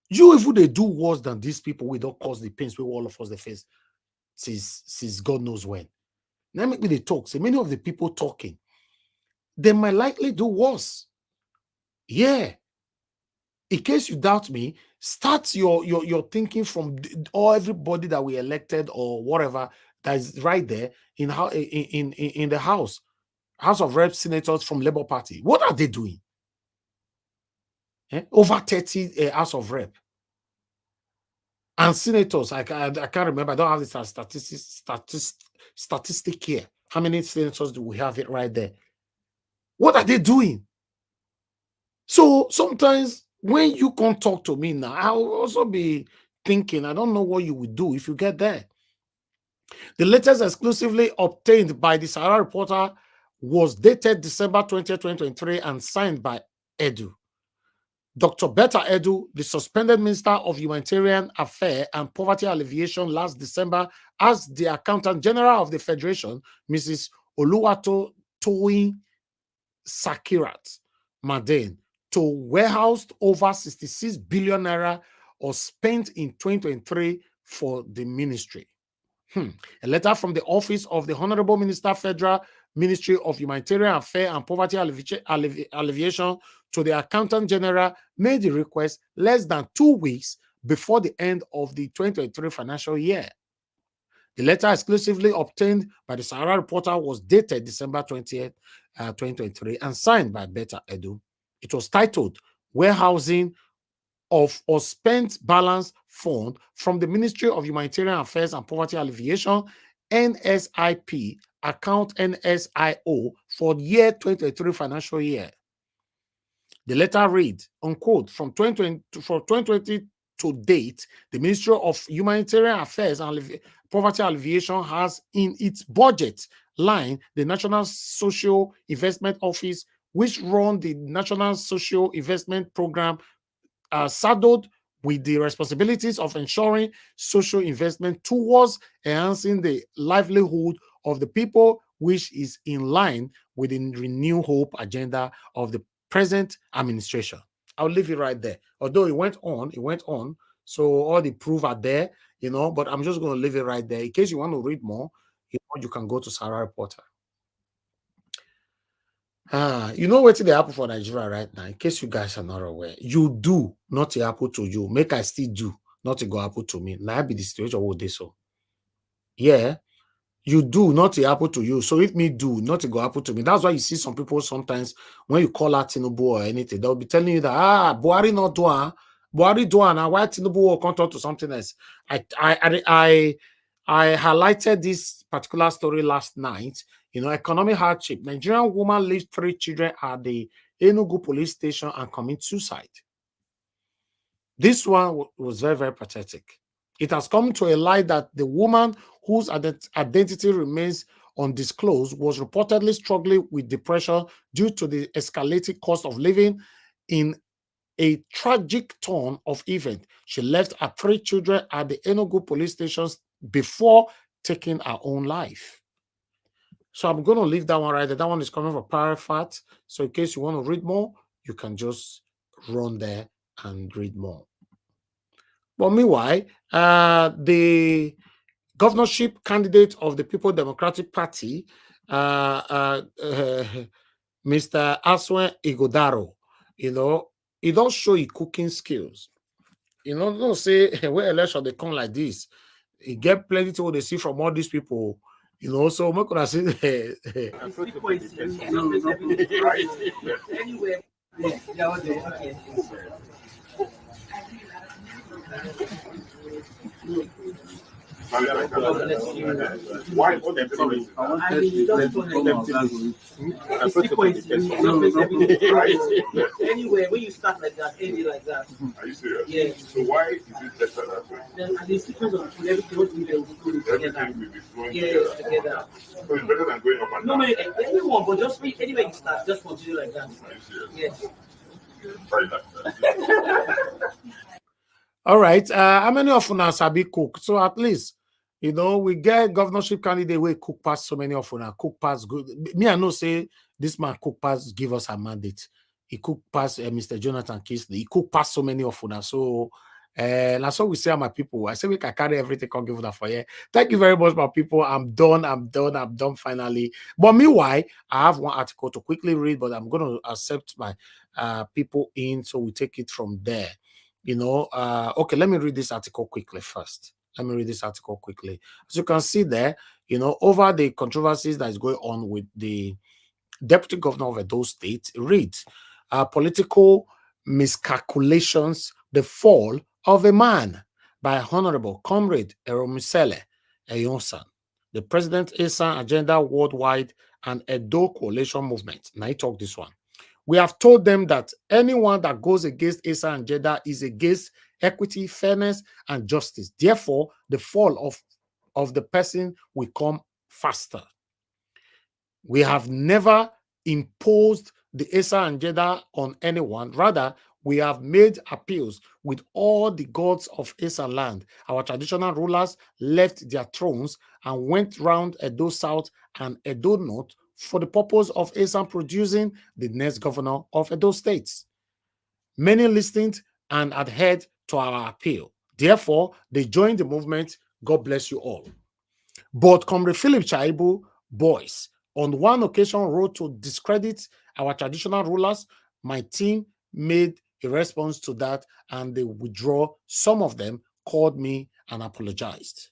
You if they do worse than these people, we don't cause the pains we all of us the face since God knows when. Now make me the talk. Say many of the people talking, they might likely do worse. Yeah. In case you doubt me, start your thinking from everybody that we elected or whatever that is right there in the House of Reps, senators from Labour Party. What are they doing? Over 30 House of Rep and senators. I can't remember. I don't have the statistic here. How many senators do we have it right there? What are they doing? So sometimes when you can't talk to me now, I'll also be thinking, I don't know what you would do if you get there. The latest exclusively obtained by the Sahara Reporter was dated December 20, 2023 and signed by Edu. Dr. Betta Edu, the suspended Minister of Humanitarian Affairs and Poverty Alleviation last December, asked the Accountant General of the Federation, Mrs. Oluwato Toyin Sakirat Madin, to warehouse over 66 billion naira or spent in 2023 for the ministry. A letter from the office of the Honorable Minister, Federal Ministry of Humanitarian Affairs and Poverty Alleviation to the Accountant General made the request less than 2 weeks before the end of the 2023 financial year. The letter exclusively obtained by the Sahara Reporter was dated December 20th, 2023 and signed by Betta Edu. It was titled Warehousing of or Spent Balance Fund from the Ministry of Humanitarian Affairs and Poverty Alleviation, NSIP, account NSIO for the year 2023 financial year. The letter reads, unquote, from 2020 to date, the Ministry of Humanitarian Affairs and Poverty Alleviation has in its budget line the National Social Investment Office, which run the National Social Investment Program, saddled with the responsibilities of ensuring social investment towards enhancing the livelihood of the people, which is in line with the Renew Hope agenda of the present administration. I'll leave it right there. Although it went on. So all the proof are there, but I'm just going to leave it right there. In case you want to read more, you can go to Sahara Reporter. You know what they happen for Nigeria right now, in case you guys are not aware. You do not happen to you. Make I still do not to go happen to me. Now be the situation what they so. Yeah. You do not happen to you. So if me do not to go happen to me. That's why you see some people sometimes when you call out Tinubu or anything, they'll be telling you that Buhari not do Buhari do now why Tinubu will come to something else. I highlighted this particular story last night. Economic hardship. Nigerian woman leaves 3 children at the Enugu police station and commits suicide. This one was very, very pathetic. It has come to a light that the woman whose identity remains undisclosed was reportedly struggling with depression due to the escalating cost of living. In a tragic turn of event, she left her 3 children at the Enugu police stations before taking her own life. So I'm going to leave that one right there. That one is coming from Parafat. So in case you want to read more, you can just run there and read more. But meanwhile, the governorship candidate of the People Democratic Party, Mr. Aswen Igodaro, he don't show his cooking skills. Don't say when election they come like this. He get plenty to what they see from all these people. So I'm gonna say
anyway.
Why?
Anyway, when you start like that, end it like that.
Are you serious?
Yeah.
So why is it better that way?
Then at least because of everything will be together.
Everything will be flowing
together.
So it's better than going up and
No,
down.
anyone, but just anyway you start, just continue like that.
Are you serious?
Yes.
Try that.
All right. How many of us have been cook? So at least, we get governorship candidate where cook pass so many of us. Cook pass good. Me, I know say this man cook pass give us a mandate. He cook pass Mr. Jonathan Kisley. He cook pass so many of us. So that's what we say, my people. I say we can carry everything. Can't give that for you. Thank you very much, my people. I'm done finally. But meanwhile, I have one article to quickly read, but I'm going to accept my people in, so we take it from there. Okay, let me read this article quickly first. As you can see there, over the controversies that is going on with the deputy governor of Edo State, reads, political miscalculations, the fall of a man by Honorable Comrade Eromisele Eyonsan, the President Esan Agenda Worldwide and Edo Coalition Movement. Now I talk this one. We have told them that anyone that goes against Asa and Jeddah is against equity, fairness, and justice. Therefore, the fall of of the person will come faster. We have never imposed the Esa and Jeddah on anyone. Rather, we have made appeals with all the gods of Esa land. Our traditional rulers left their thrones and went round Edo South and Edo North for the purpose of Esa producing the next governor of Edo States. Many listened and adhered to our appeal. Therefore, they joined the movement. God bless you all. But Comrade Philip Shaibu boys on one occasion wrote to discredit our traditional rulers. My team made a response to that and they withdrew. Some of them called me and apologized.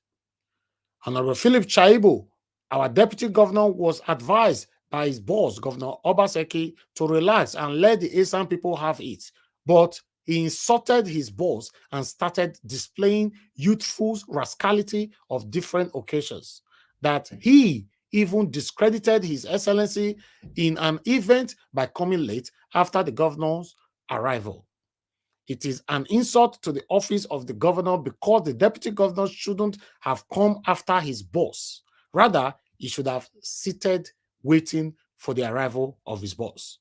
Honorable Philip Shaibu, our deputy governor, was advised by his boss, Governor Obaseki, to relax and let the Esan people have it. But he insulted his boss and started displaying youthful rascality of different occasions. That he even discredited His Excellency in an event by coming late after the governor's arrival. It is an insult to the office of the governor because the deputy governor shouldn't have come after his boss. Rather, he should have seated waiting for the arrival of his boss.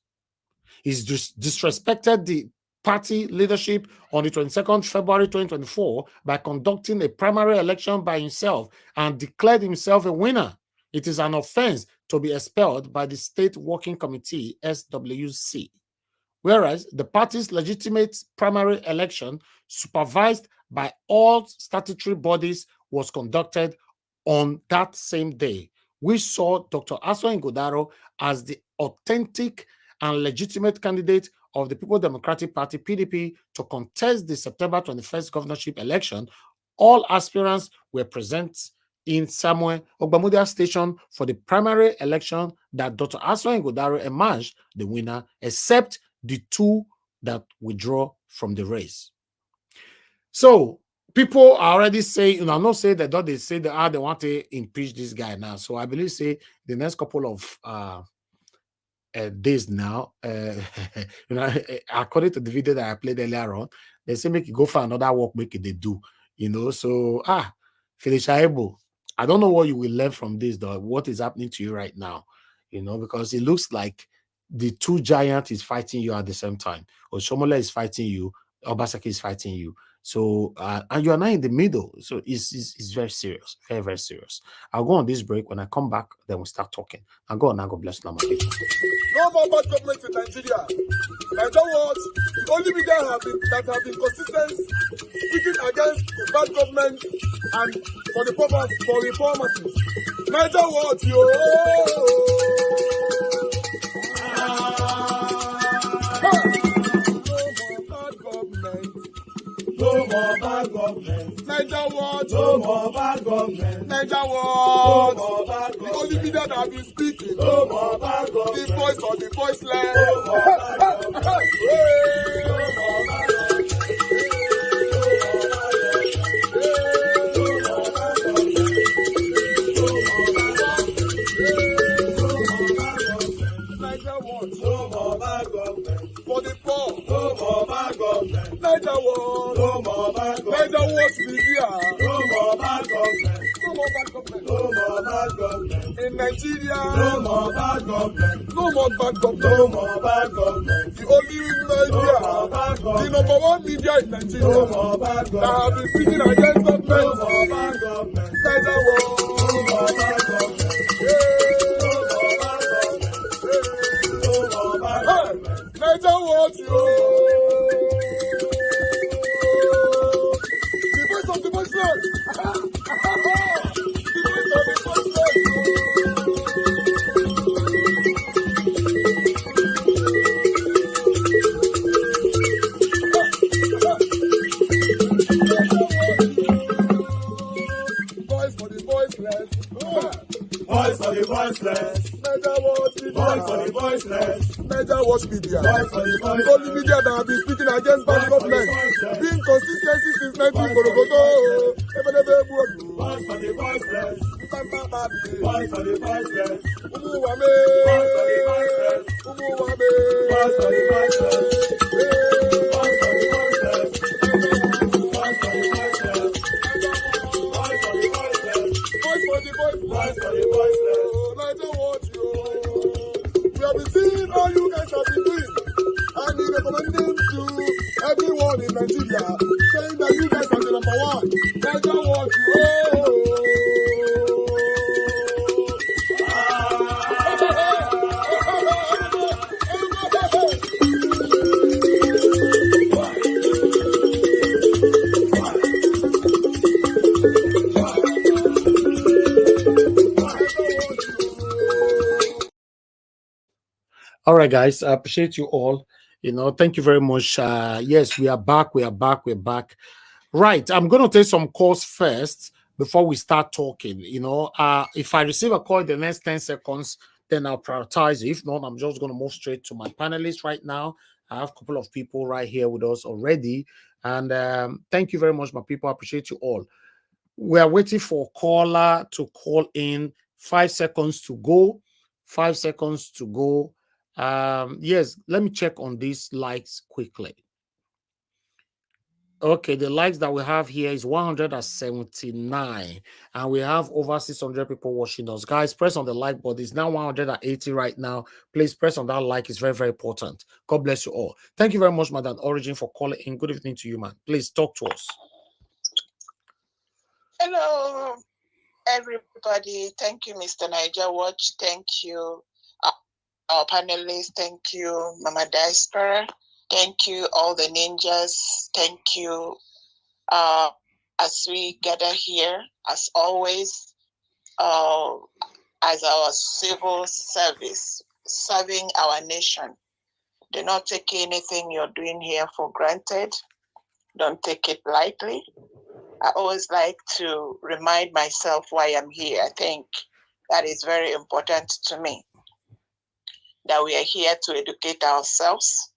He's disrespected the party leadership on the 22nd February 2024 by conducting a primary election by himself and declared himself a winner. It is an offense to be expelled by the State Working Committee, SWC. Whereas the party's legitimate primary election, supervised by all statutory bodies, was conducted on that same day. We saw Dr. Aswa Ngodaro as the authentic and legitimate candidate of the People Democratic Party, PDP, to contest the September 21st governorship election. All aspirants were present in Samuel Ogbamudia Station for the primary election that Dr. Aswa Ngodaro emerged the winner, except the two that withdraw from the race. So people are already saying, you know, I'm not saying that they say that they want to impeach this guy now. So I believe say the next couple of days now, you know, according to the video that I played earlier on, they say make you go for another walk, make it they do, you know. So Philip Shaibu, I don't know what you will learn from this, though. What is happening to you right now, you know, because it looks like the two giants is fighting you at the same time. Oshomola is fighting you, Obaseki is fighting you. So, and you are not in the middle. So it's very serious, very, very serious. I'll go on this break. When I come back, then we'll start talking. I'll go on now. God bless you.
No more bad government in Nigeria. Nigeria what? The only media that have been consistent speaking against the bad government and for the purpose for reformers. Nigeria what? No more bad government. Niger what? No more bad government. Niger what? No more bad government. The only media that have been speaking. No more bad government. The voice of the voiceless. No more bad government. No more bad for the poor. No more bad government. Niger what? No more bad government. Niger what media? No more bad government. No more bad government. No more bad government. In Nigeria. No more bad government. No more bad government. No more bad government. The only media. No more bad government. The number one media in Nigeria. No more bad government. That have been speaking against government. No more bad government. Niger what? No more bad government. Niger what you? The voice of the voiceless. The voice of the voiceless. Voice for the voiceless. Voice for the voiceless. Niger what? Voice for the voiceless. Niger watch media. The only media that have been speaking against bad government. Being consistency since 1944. Voice for the voiceless. Voice for the voiceless. Umuwame. Voice for the voiceless. Umuwame. Voice for the voiceless. Voice for the voiceless. Voice for the voiceless. Voice for the voiceless.
All right, guys. I appreciate you all. Thank you very much. Yes, we are back. We're back. Right. I'm going to take some calls first before we start talking. If I receive a call in the next 10 seconds, then I'll prioritize. If not, I'm just going to move straight to my panelists right now. I have a couple of people right here with us already. And thank you very much, my people. I appreciate you all. We are waiting for a caller to call in. 5 seconds to go. 5 seconds to go. Yes, let me check on these likes quickly. Okay, the likes that we have here is 179, and we have over 600 people watching us. Guys, press on the like button. It's now 180 right now. Please press on that like. It's very, very important. God bless you all. Thank you very much, Madam Origin, for calling in. Good evening to you, man. Please talk to us.
Hello, everybody. Thank you, Mr. Niger Watch. Thank you, our panelists. Thank you, Mama Diaspora. Thank you, all the ninjas. Thank you. As we gather here, as always, as our civil service, serving our nation. Do not take anything you're doing here for granted. Don't take it lightly. I always like to remind myself why I'm here. I think that is very important to me, that we are here to educate ourselves,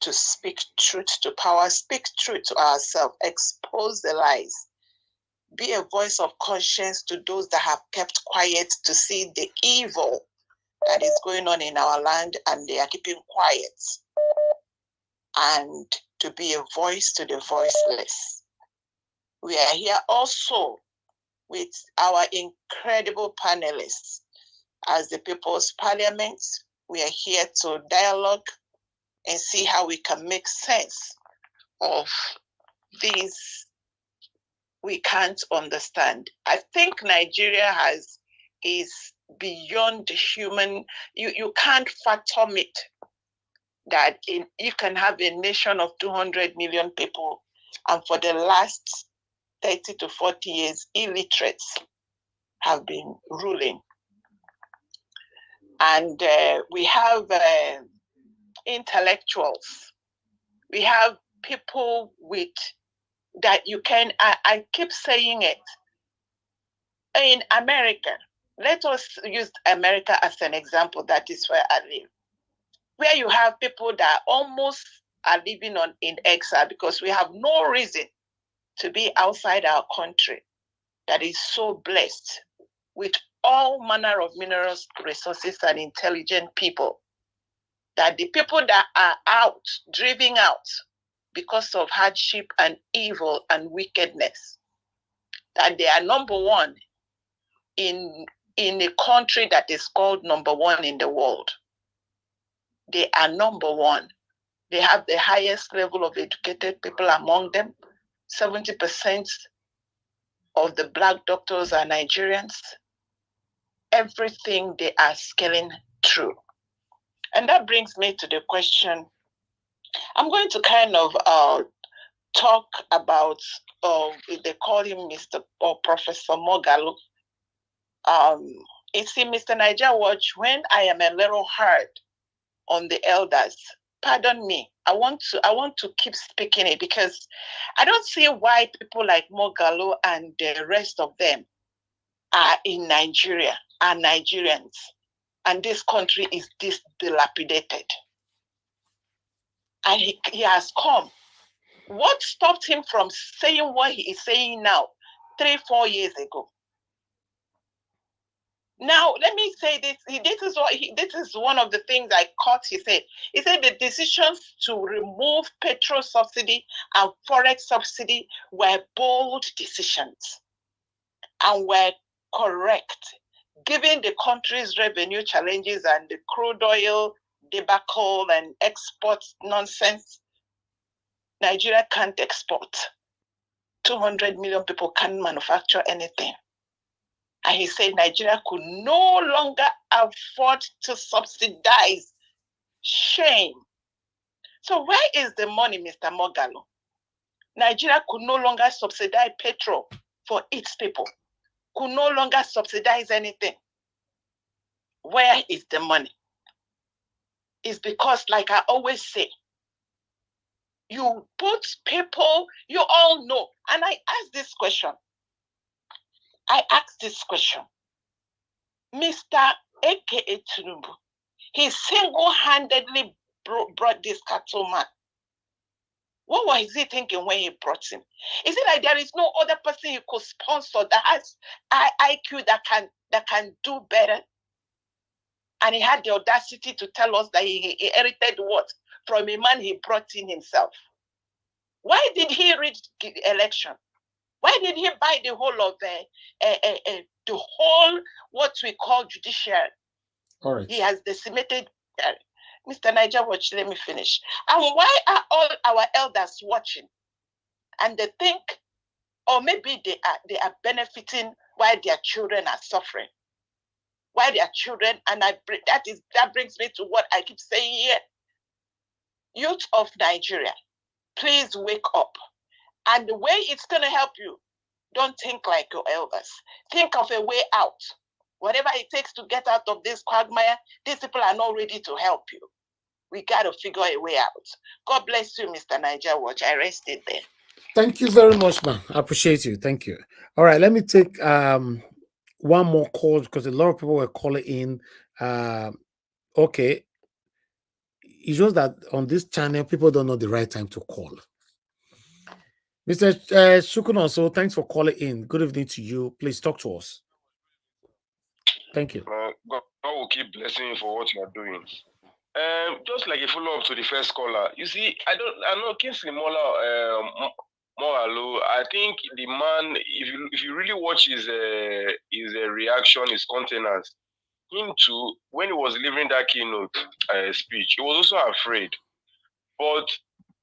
to speak truth to power, speak truth to ourselves, expose the lies, be a voice of conscience to those that have kept quiet to see the evil that is going on in our land and they are keeping quiet, and to be a voice to the voiceless. We are here also with our incredible panelists. As the People's Parliament, we are here to dialogue and see how we can make sense of these we can't understand. I think Nigeria is beyond human. You can't fathom it, that you can have a nation of 200 million people, and for the last 30 to 40 years, illiterates have been ruling. And we have intellectuals. We have people with that you can, I keep saying it. In America, let us use America as an example. That is where I live. Where you have people that almost are living in exile because we have no reason to be outside our country that is so blessed with all manner of minerals, resources, and intelligent people, that the people that are out, driven out because of hardship and evil and wickedness, that they are number one in a country that is called number one in the world. They are number one. They have the highest level of educated people among them. 70% of the Black doctors are Nigerians. Everything they are scaling through. And that brings me to the question. I'm going to kind of talk about, they call him Mr. or Professor Moghalu. You see, Mr. Niger Watch, when I am a little hard on the elders, pardon me, I want to keep speaking it, because I don't see why people like Moghalu and the rest of them are in Nigeria, are Nigerians, and this country is this dilapidated. And he has come. What stopped him from saying what he is saying now, 3-4 years ago? Now, let me say this. This is one of the things I caught. He said the decisions to remove petrol subsidy and forex subsidy were bold decisions and were correct, given the country's revenue challenges and the crude oil debacle and export nonsense. Nigeria can't export. 200 million people can't manufacture anything. And he said Nigeria could no longer afford to subsidize. Shame. So where is the money, Mr. Moghalu? Nigeria could no longer subsidize petrol for its people. Could no longer subsidize anything. Where is the money? is because, like I always say, you put people you all know. And I ask this question. Mr. AKA Tinubu, he single-handedly brought this cattle man. What was he thinking when he brought him? Is it like there is no other person he could sponsor that has IQ that can do better? And he had the audacity to tell us that he inherited what? From a man he brought in himself. Why did he rig the election? Why did he buy the whole of the whole what we call judiciary?
All right.
He has decimated. Mr. Niger Watch, let me finish. And why are all our elders watching? And they think, or maybe they are benefiting while their children are suffering. Why their children, and that brings me to what I keep saying here. Youth of Nigeria, please wake up. And the way it's going to help you, don't think like your elders. Think of a way out. Whatever it takes to get out of this quagmire, these people are not ready to help you. We got to figure a way out. God bless you, Mr. Niger Watch. I rest it there.
Thank you very much, man. I appreciate you. Thank you. All right, let me take one more call because a lot of people were calling in. Okay. It's just that on this channel, people don't know the right time to call. Mr. Shukun, also, thanks for calling in. Good evening to you. Please talk to us. Thank you.
God will keep blessing you for what you are doing. Just like a follow-up to the first caller, you see, I know Kingsley Moralo, I think the man, if you really watch his reaction, his countenance, him too, when he was delivering that keynote speech, he was also afraid. But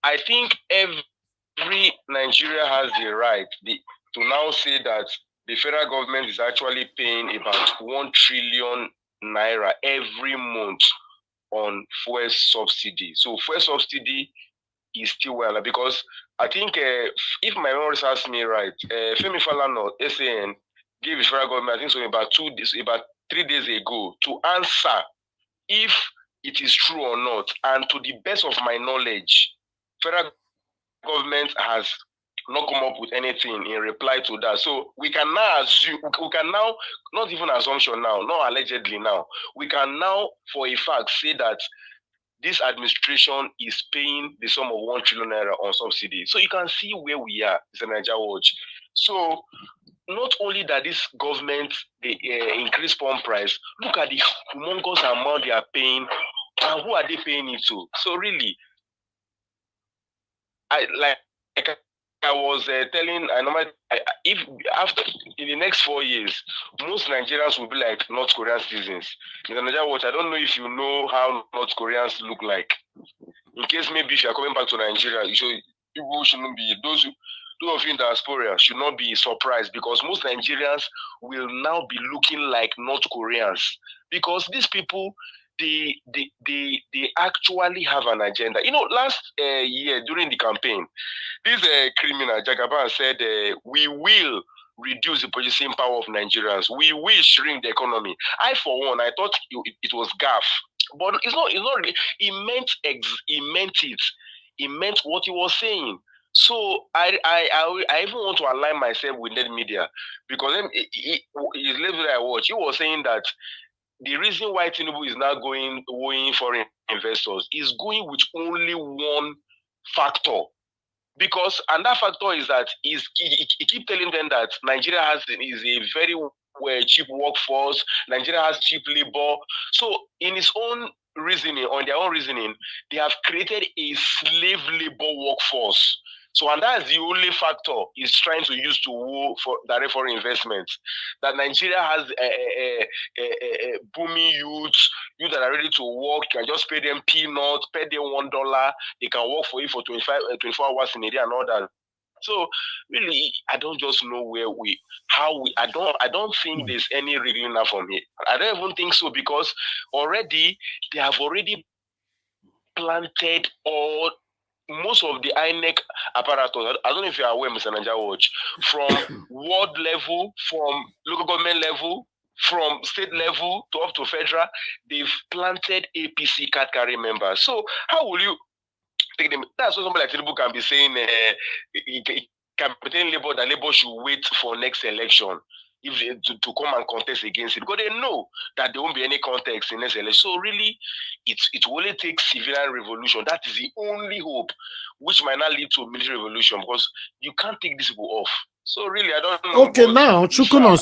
I think every Nigeria has the right to now say that the federal government is actually paying about 1 trillion naira every month on fuel subsidy. So fuel subsidy is still well, because I think if my memory serves me right, Femi Falana, SAN, gave the federal government, I think so about 3 days ago, to answer if it is true or not. And to the best of my knowledge, federal government has not come up with anything in reply to that. So we can now assume, not even assumption now, not allegedly now, we can now for a fact say that this administration is paying the sum of 1 trillion naira on subsidy. So you can see where we are, Mr. Niger Watch. So not only that this government they increase pump price, look at the humongous amount they are paying, and who are they paying it to? So really, I was telling, if after in the next 4 years, most Nigerians will be like North Korean citizens. Mr. Niger Watch, I don't know if you know how North Koreans look like. In case maybe if you are coming back to Nigeria, people shouldn't be, those of you in diaspora should not be surprised, because most Nigerians will now be looking like North Koreans, because these people, they actually have an agenda. You know, last year during the campaign, this criminal Jagaban said, we will reduce the purchasing power of Nigerians. We will shrink the economy. I, for one, I thought it was gaff, but it's not. He meant it. He meant what he was saying. So I even want to align myself with net media, because his level I watch, he was saying that the reason why Tinubu is now going foreign investors is going with only one factor. Because, and that factor is that he keep telling them that Nigeria is a very cheap workforce, Nigeria has cheap labor. So in his own reasoning, on their own reasoning, they have created a slave labor workforce. So, and that's the only factor he's trying to use to woo for direct foreign investments. That Nigeria has a booming youth that are ready to work. You can just pay them peanuts, pay them $1. They can work for you for 24 hours in a day and all that. So really, I don't just know I don't think there's any wriggling out from here. I don't even think so, because already they have already planted most of the INEC apparatus. I don't know if you are aware, Mr. Niger Watch, from ward level, from local government level, from state level to up to federal, they've planted APC card carrying members. So how will you take them? That's what somebody like Tinubu can be saying, can be telling Labour that Labour should wait for next election if they, to come and contest against it, because they know that there won't be any context in next election. So really, it will only take civilian revolution. That is the only hope, which might not lead to a military revolution, because you can't take these people off. So really, I don't know.
Okay, now Chukwuno,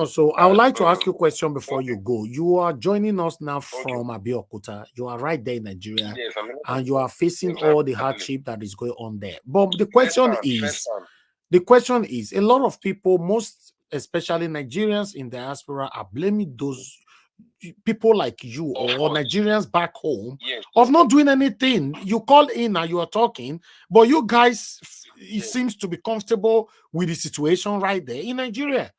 so I would like to ask you a question before you go. You are joining us now from Abeokuta. You are right there in Nigeria,
yes,
and you are facing all the hardship that is going on there. But the question is, a lot of people, most especially Nigerians in diaspora, are blaming those people like you or Nigerians back home of not doing anything. You call in and you are talking, but you guys, it seems to be comfortable with the situation right there in Nigeria.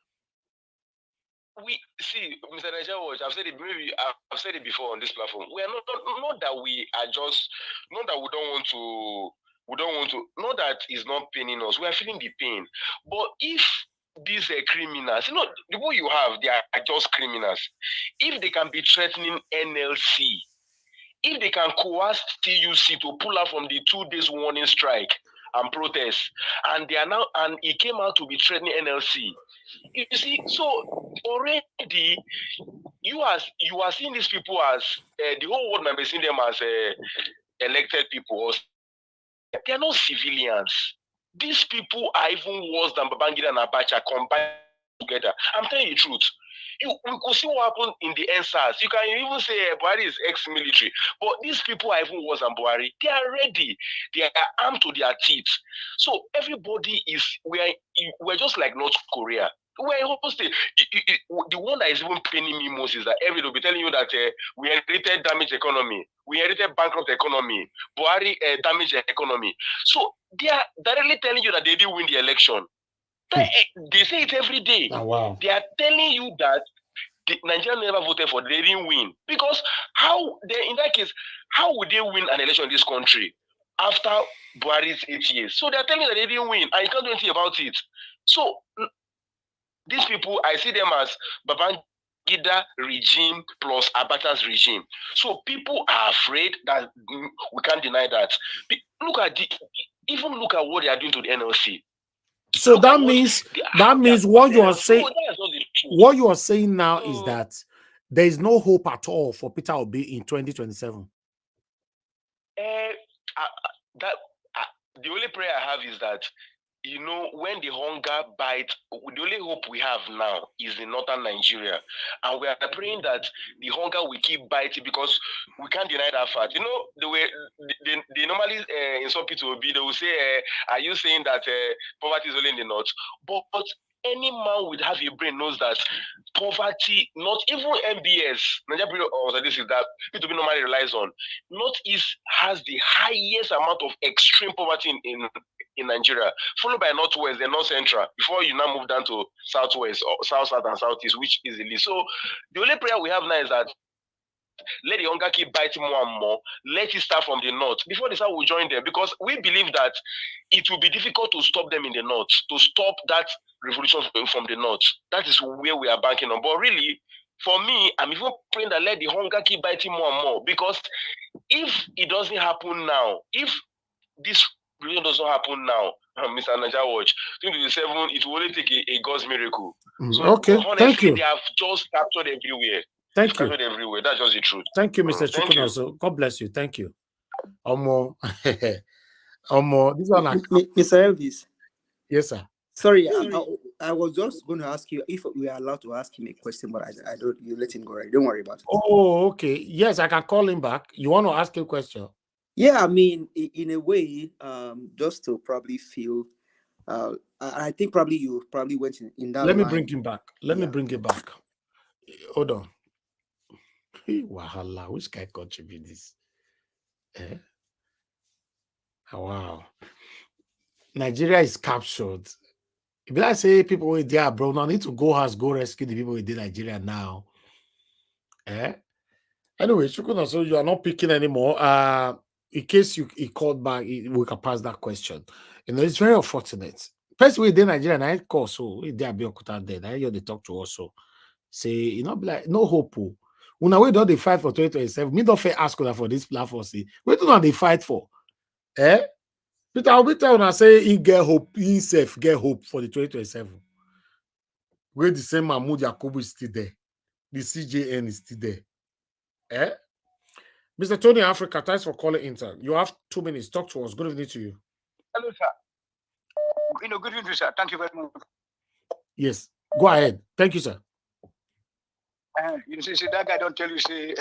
We see, Mr. Nigeria Watch, I've said it, maybe I've said it before on this platform. We are not that we are just, not that we don't want to, not that it's not paining us. We are feeling the pain. But if these criminals, the people you have, they are just criminals. If they can be threatening NLC, if they can coerce TUC to pull out from the 2 days warning strike and protest, and they are now, and it came out to be threatening NLC. You see, so already you are seeing these people as the whole world might be seeing them as elected people. Or they are not civilians. These people are even worse than Babangida and Abacha combined together. I'm telling you the truth. We could see what happened in the NSAS. You can even say Buhari is ex-military, but these people are even worse than Buhari. They are ready. They are armed to their teeth. So everybody is, we're just like North Korea. We're a whole state. The one that is even paining me most is that everybody will be telling you that we inherited damaged economy. We inherited bankrupt economy. Buhari damaged economy. So they are directly telling you that they didn't win the election. They say it every day.
Oh, wow.
They are telling you that the Nigerians never voted for, they didn't win. Because in that case, how would they win an election in this country after Buhari's 8 years? So they are telling you that they didn't win, and you can't do anything about it. So these people, I see them as Babangida regime plus Abacha's regime. So people are afraid that we can't deny that. Look at what they are doing to the NLC.
So that means what you are saying. What you are saying now is that there is no hope at all for Peter Obi in 2027.
The only prayer I have is that, when the hunger bites, the only hope we have now is in northern Nigeria. And we are praying that the hunger will keep biting, because we can't deny that fact. The way they normally insult Peter Obi, they will say, are you saying that poverty is only in the north? But any man would have a brain knows that poverty, not even MBS, Nigeria this is that Peter Obi normally relies on, Northeast has the highest amount of extreme poverty in Nigeria, followed by Northwest, then North Central, before you now move down to Southwest, or South, and Southeast, which is the least. So the only prayer we have now is that let the hunger keep biting more and more. Let it start from the north. Before the south will join them, because we believe that it will be difficult to stop them in the north, to stop that revolution from the north. That is where we are banking on. But really, for me, I'm even praying that let the hunger keep biting more and more, because if it doesn't happen now, if this revolution doesn't happen now, Mr. Nigeria Watch, 2027, it will only take a God's miracle. So
Okay,
honestly,
thank you.
They have just captured everywhere.
Thank you.
Everywhere. That's just the truth.
Thank you, Mr. Chukwuno. So God bless you. Thank you. Omo, this one.
Mr. Elvis.
Yes, sir.
Sorry, I was just going to ask you if we are allowed to ask him a question, but I don't. You let him go. Right? Don't worry about it.
Oh, okay. Yes, I can call him back. You want to ask a question?
Yeah, I mean, in a way, just to probably feel. I think probably you went in that.
Let me bring him back. Let me bring him back. Hold on. Wahala, which guy contribute this? Wow. Nigeria is captured. If I say people with there, bro, now need to go rescue the people with Nigeria now. Anyway, Chukwuno, so you are not picking anymore. In case he called back, we can pass that question. It's very unfortunate. First, we did Nigeria, and I call so they are Abeokuta there. Now they talk to us. So say, you know, like no hope. Una we don't they fight for 2027. Me don't fair ask for this platform. See, we do not they fight for. Eh? Peter, I'll be telling I say he get hope, he self get hope for the 2027. Where the same Mahmoud Yakubu is still there. The CJN is still there. Eh? Mr. Tony Africa, thanks for calling Inter. You have 2 minutes. Talk to us. Good evening to you.
Hello, sir. Good evening, sir. Thank you very much.
Yes. Go ahead. Thank you, sir.
You see, that guy don't tell you, say,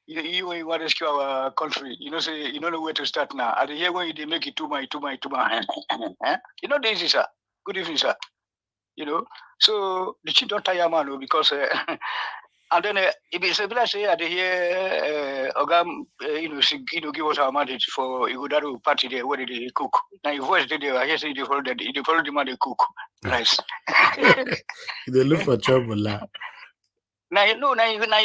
you want to rescue our country. You know, say, you don't know where to start now. At the year when they make it too much. You know, this is, sir. Good evening, sir. You know, so the chief don't tire man because, and then if it's a say at the year, give us our mandate for you go to party there where they cook. Now, your voice did I hear say they follow the man they cook rice.
They look for trouble, lah.
Now your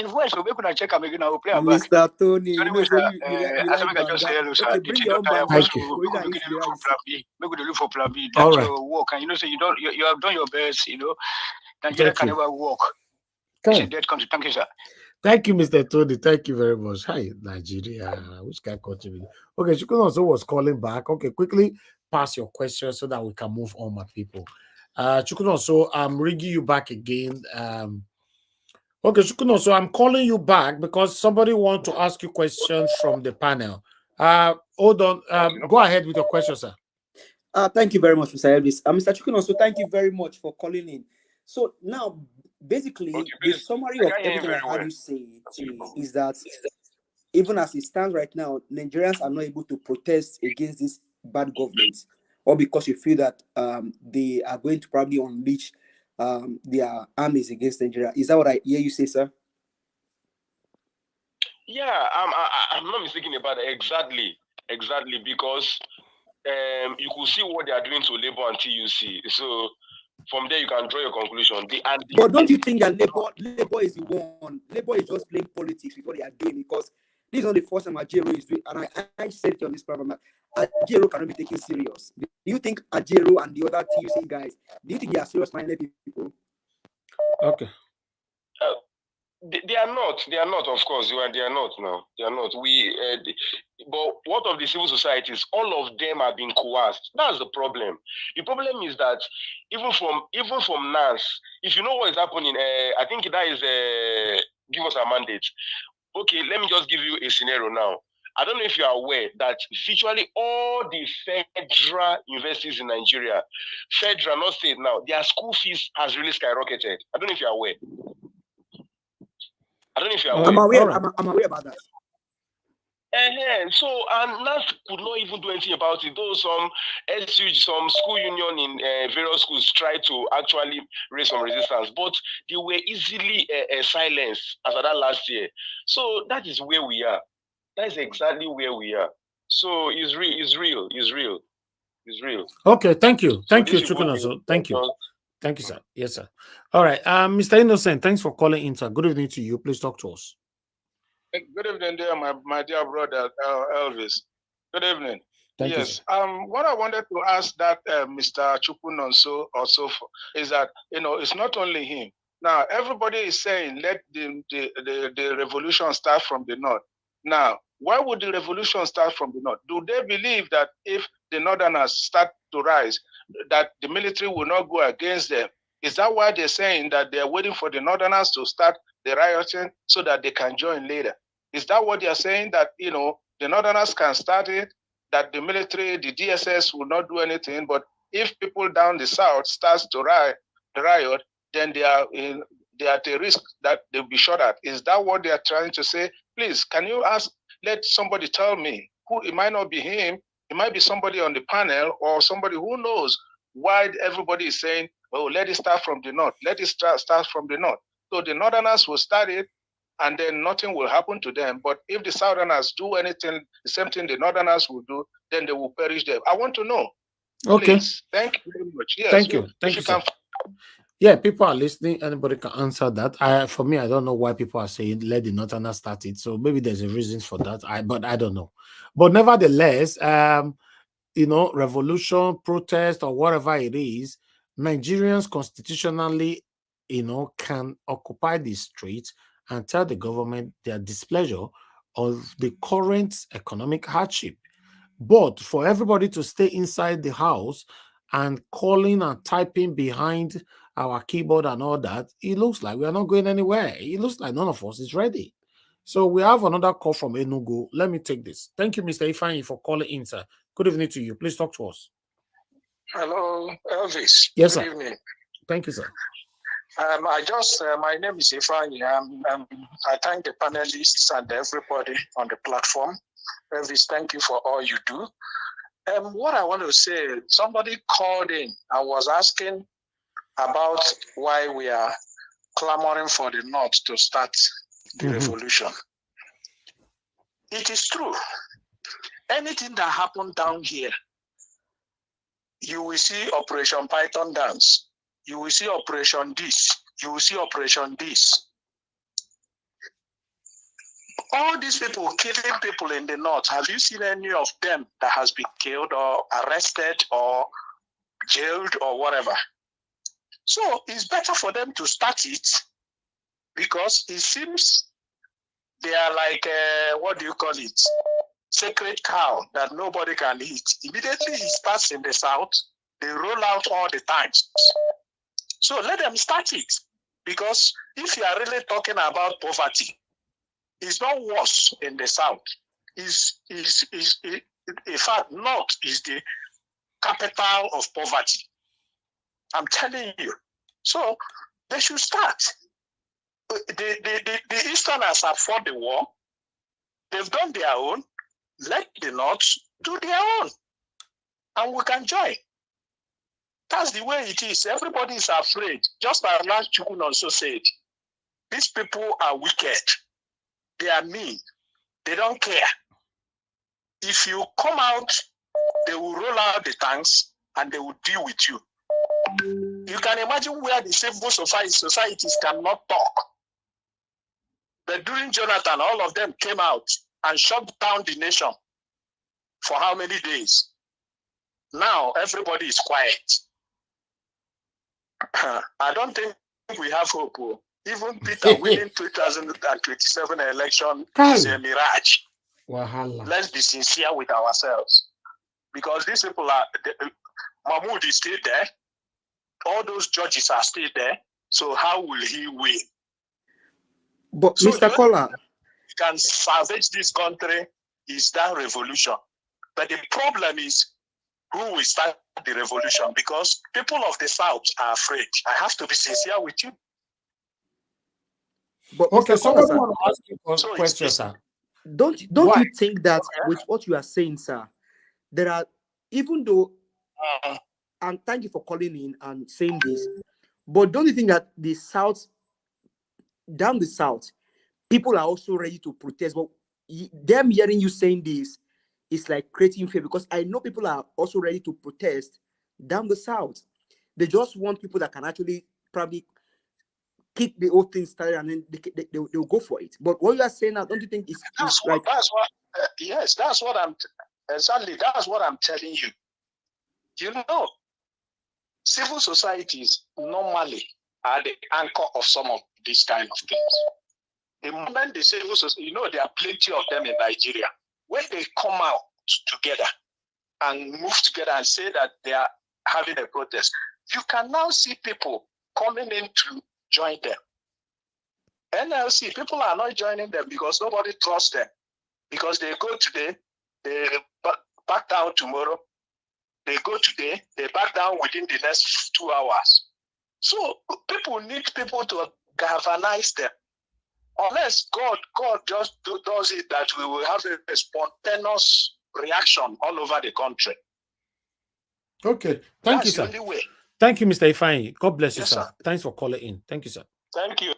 voice, so we could check and now play back.
Mr. Tony,
So
you know,
sir,
you like
I just say hello, sir.
Okay, bring your own banga.
Thank you.
We could look for plan B. That's your work, and you know, say you have done your best. You know, Nigeria can never work. It's a dead country. Thank you, sir.
Thank you, Mr. Tony. Thank you very much. Hi, Nigeria. Which guy contributed? Okay, Shukun also was calling back. Okay, quickly pass your question so that we can move on, my people. Shukun also, I'm ringing you back again. Okay, Shukun also, I'm calling you back because somebody wants to ask you questions from the panel. Hold on. Go ahead with your question, sir.
Thank you very much, Mr. Elvis. Mr. Chukun also, thank you very much for calling in. So now, basically, the summary of everything I heard you say is that even as it stands right now, Nigerians are not able to protest against this bad government, or because you feel that they are going to probably unleash their armies against Nigeria. Is that what I hear you say, sir?
Yeah, I'm not mistaken about it. Exactly, because you could see what they are doing to Labour and TUC. So from there, you can draw your conclusion.
But don't you think that Labour is the one? Labour is just playing politics with what they are doing, because this is not the first time Ajero is doing, and I said it on this program, Ajero cannot be taken serious. Do you think Ajero and the other TUC guys, do you think they are serious-minded people?
Okay.
They are not. They are not. Of course, they are not. No, they are not. But what of the civil societies? All of them are being coerced. That's the problem. The problem is that even from NAS, if you know what is happening, I think that is give us a mandate. Okay, let me just give you a scenario now. I don't know if you are aware that virtually all the federal universities in Nigeria, federal, not state now, their school fees has really skyrocketed. I don't know if you are aware.
I'm aware about that.
So, and NAS could not even do anything about it, though some school union in various schools tried to actually raise some resistance, but they were easily silenced as of that last year. So that is where we are. That is exactly where we are. So it's real.
Okay, thank you. Thank you, Chukwunoso. Thank you. Thank you, sir. Yes, sir. All right. Mr. Innocent, thanks for calling in, sir. Good evening to you. Please talk to us.
Good evening, dear, my dear brother, Elvis. Good evening.
Thank you,
sir. What I wanted to ask that Mr. Chukwunoso also is that, it's not only him. Now, everybody is saying, let the revolution start from the north. Now, why would the revolution start from the north? Do they believe that if the northerners start to rise, that the military will not go against them? Is that why they're saying that they're waiting for the northerners to start the rioting so that they can join later? Is that what they're saying, that, the northerners can start it, that the military, the DSS will not do anything, but if people down the south starts to riot, then they are at a risk that they'll be shot at? Is that what they are trying to say? Please, can you let somebody tell me who? It might not be him, it might be somebody on the panel or somebody who knows why everybody is saying, oh, let it start from the north. Let it start from the north. So the northerners will start it, and then nothing will happen to them. But if the southerners do anything, the same thing the northerners will do, then they will perish them. I want to know.
Okay.
Please. Thank you very much. Yes,
Thank you. Thank you, sir. Yeah, people are listening. Anybody can answer that. For me, I don't know why people are saying let the northerners start it. So maybe there's a reason for that. But I don't know. But nevertheless, revolution, protest, or whatever it is, Nigerians constitutionally can occupy the street and tell the government their displeasure of the current economic hardship. But for everybody to stay inside the house and calling and typing behind our keyboard and all that, it looks like we are not going anywhere. It looks like none of us is ready. So we have another call from Enugu. Let me take this. Thank you, Mr. Ifeanyi, for calling in, sir. Good evening to you. Please talk to us.
Hello, Elvis.
Yes,
Good
sir.
evening.
Thank you, sir.
My name is Ifeanyi. I thank the panelists and everybody on the platform. Elvis, thank you for all you do. What I want to say, somebody called in. I was asking about why we are clamoring for the North to start the revolution. It is true. Anything that happened down here, you will see Operation Python dance. You will see Operation this. You will see Operation this. All these people killing people in the North, have you seen any of them that has been killed or arrested or jailed or whatever? So it's better for them to start it because it seems they are like, what do you call it? Sacred cow that nobody can eat. Immediately it starts in the South, they roll out all the times. So let them start it. Because if you are really talking about poverty, it's not worse in the South. In fact, North is the capital of poverty. I'm telling you. So they should start. The Easterners have fought the war. They've done their own. Let the North do their own. And we can join. That's the way it is. Everybody is afraid. Just as last Chukun also said, these people are wicked. They are mean. They don't care. If you come out, they will roll out the tanks and they will deal with you. You can imagine where the civil societies cannot talk. But during Jonathan, all of them came out and shut down the nation for how many days? Now everybody is quiet. I don't think we have hope. Even Peter winning 2027 election is a mirage.
Wahala.
Let's be sincere with ourselves. Because these people are, Mahmoud is still there. All those judges are still there. So how will he win?
But
so
Mr. Kola,
can salvage this country is that revolution. But the problem is who will start the revolution, because people of the South are afraid. I have to be sincere with you.
But
okay,
Mr. Kola,
somebody want to ask you a question, sir.
Don't you think that with what you are saying, sir, there are, even though, and thank you for calling in and saying this, but don't you think that the South, down the South, people are also ready to protest? But them hearing you saying this is like creating fear, because I know people are also ready to protest down the South. They just want people that can actually probably kick the whole thing started and then they'll go for it. But what you are saying now, don't you think it's like...
Yes, that's what I'm telling you. You know, civil societies normally are the anchor of some of these kind of things. The moment the civil society, you know, there are plenty of them in Nigeria. When they come out together and move together and say that they are having a protest, you can now see people coming in to join them. NLC, people are not joining them because nobody trusts them. Because they go today, they back down tomorrow. They go today, they back down within the next 2 hours. So people need people to galvanize them. Unless God just does it, that we will have a spontaneous reaction all over the country.
Okay, thank you, sir.
That's the only way.
Thank you, Mr. Ifeanyi. God bless you,
Yes,
sir.
sir.
Thanks for calling in. Thank you, sir.
Thank you.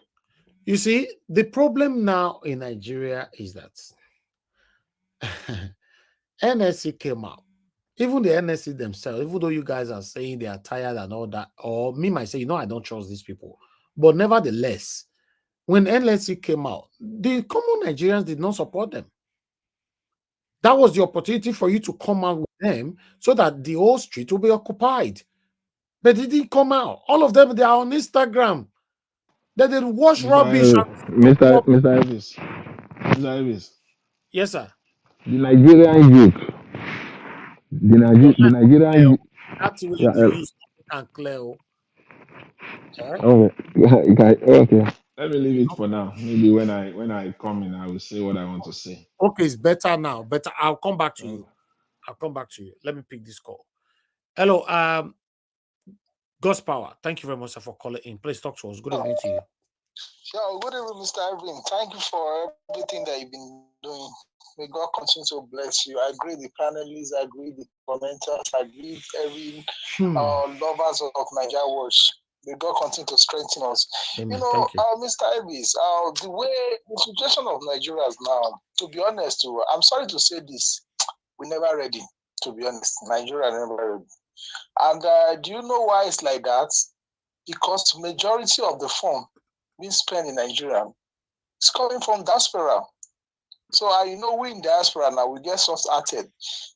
You see, the problem now in Nigeria is that NSC came out. Even the NSC themselves, even though you guys are saying they are tired and all that, or me might say, I don't trust these people. But nevertheless, when NSC came out, the common Nigerians did not support them. That was the opportunity for you to come out with them so that the whole street will be occupied. But they didn't come out. All of them, they are on Instagram. They did wash rubbish.
Mr. Elvis. Mr. Elvis.
Yes, sir.
The Nigerian youth. The Nigerian youth.
That's the way
Yeah,
you use and clear.
okay. Let me leave it for now. Maybe when I come in, I will say what I want to say.
Okay, it's better now. Better. I'll come back to you. I'll come back to you. Let me pick this call. Hello, God's Power. Thank you very much, sir, for calling in. Please talk to us. Good evening to you.
Sure, good evening, Mr. Irving. Thank you for everything that you've been doing. May God continue to bless you. I agree the panelists, I agree the commenters, I agree every lovers of Nigeria Watch. May God continue to strengthen us.
Amen.
Mr. Elvis, the way the situation of Nigeria is now, to be honest, I'm sorry to say this, we're never ready, to be honest. Nigeria never ready. And do you know why it's like that? Because the majority of the fund being spent in Nigeria is coming from diaspora. So we in diaspora now, we get soft-hearted.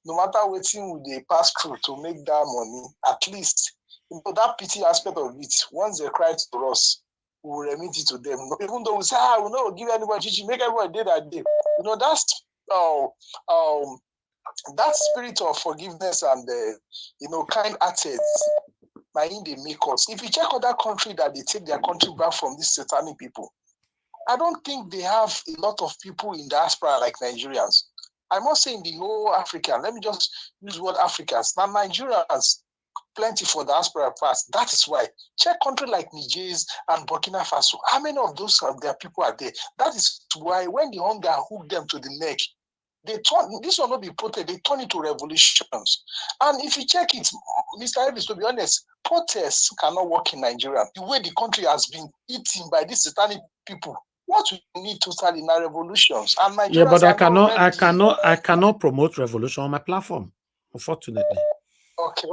No matter what thing they pass through to make that money, at least that pity aspect of it, once they cry to us, we will remit it to them. Even though we say, we don't give anybody chichi, make everybody do that day. That's that spirit of forgiveness and kind-hearted, they make us. If you check other country that they take their country back from these satanic people, I don't think they have a lot of people in diaspora like Nigerians. I must say in the whole Africa, let me just use the word Africans. Now Nigerians, plenty for diaspora past. That is why. Check country like Niger and Burkina Faso. How many of those of their people are there? That is why when the hunger hooked them to the neck, this will not be protest, they turn into revolutions. And if you check it, Mr. Elvis, to be honest, protests cannot work in Nigeria. The way the country has been eaten by these satanic people, what we need to start in our revolutions. And Nigerians,
yeah, but I cannot promote revolution on my platform, unfortunately.
Okay.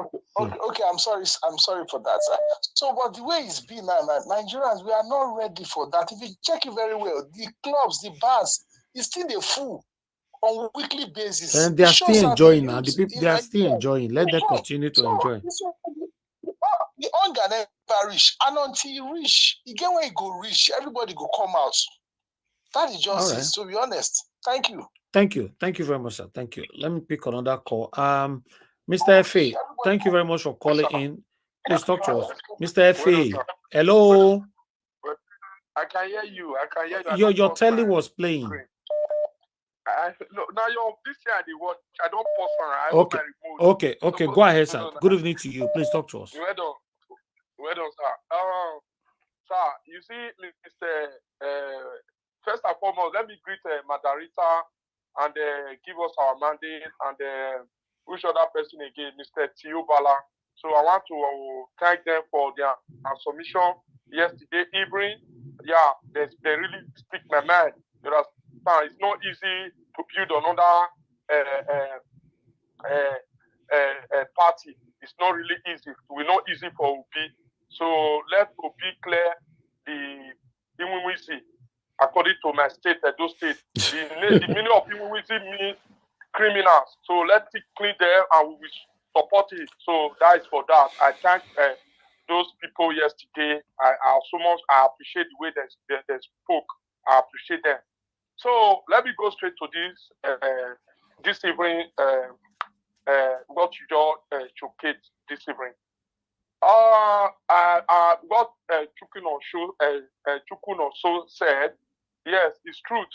I'm sorry for that, sir. So, but the way it's been now, Nigerians, we are not ready for that. If you check it very well, the clubs, the bars, it's still the full on a weekly basis.
And they are still enjoying now. The people, they are still enjoying. Let them continue to enjoy.
The hunger never reach, and until you reach, again when you go reach, everybody go come out. That is just it. To be honest, thank you.
Thank you very much, sir. Thank you. Let me pick another call. Mr. F.A., thank you very much for calling in. Please talk to us. Mr. F.A., hello.
I can hear you. I can hear you.
Your telly was playing.
No, now this year the watch. I don't pause for I have my remote.
Okay. Go ahead, sir. Good evening to you. Please talk to us.
Well done, sir. Sir, you see, Mr. First and foremost, let me greet Madarita and give us our mandate and which other person again, Mr. Tiobala. So I want to thank them for their submission yesterday evening. Yeah, they really speak my mind. It's not easy to build another party. It's not really easy. It's not easy for Obi. So let Obi clear the Imuwisi. According to my state, Edo State, the meaning of Imuwisi means criminals. So let it clean them and we will support it. So that is for that. I thank those people yesterday. I appreciate the way they spoke. I appreciate them. So let me go straight to this evening. What you just showcased this evening. What Chukwuno said, yes, it's truth.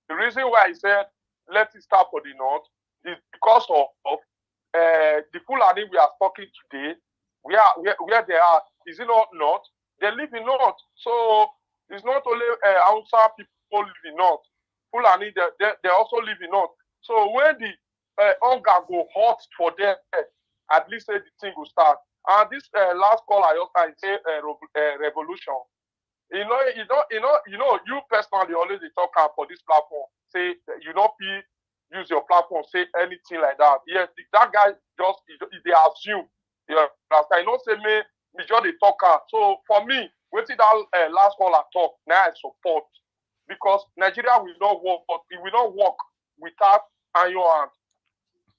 The reason why he said let it start for the north is because of the Fulani we are talking today. Where they are, is it not north? They live in north. So it's not only Hausa people live in north. Fulani, they also live in north. So when the hunger go hot for them, at least the thing will start. And this last call I say revolution. You personally always talk for this platform. Say you don't use your platform, say anything like that. Yes, that guy just they assume. Yeah, I don't say me just talk. So for me, waiting that last call I talk, now I support. Because Nigeria will not work, it will not work without iron hand.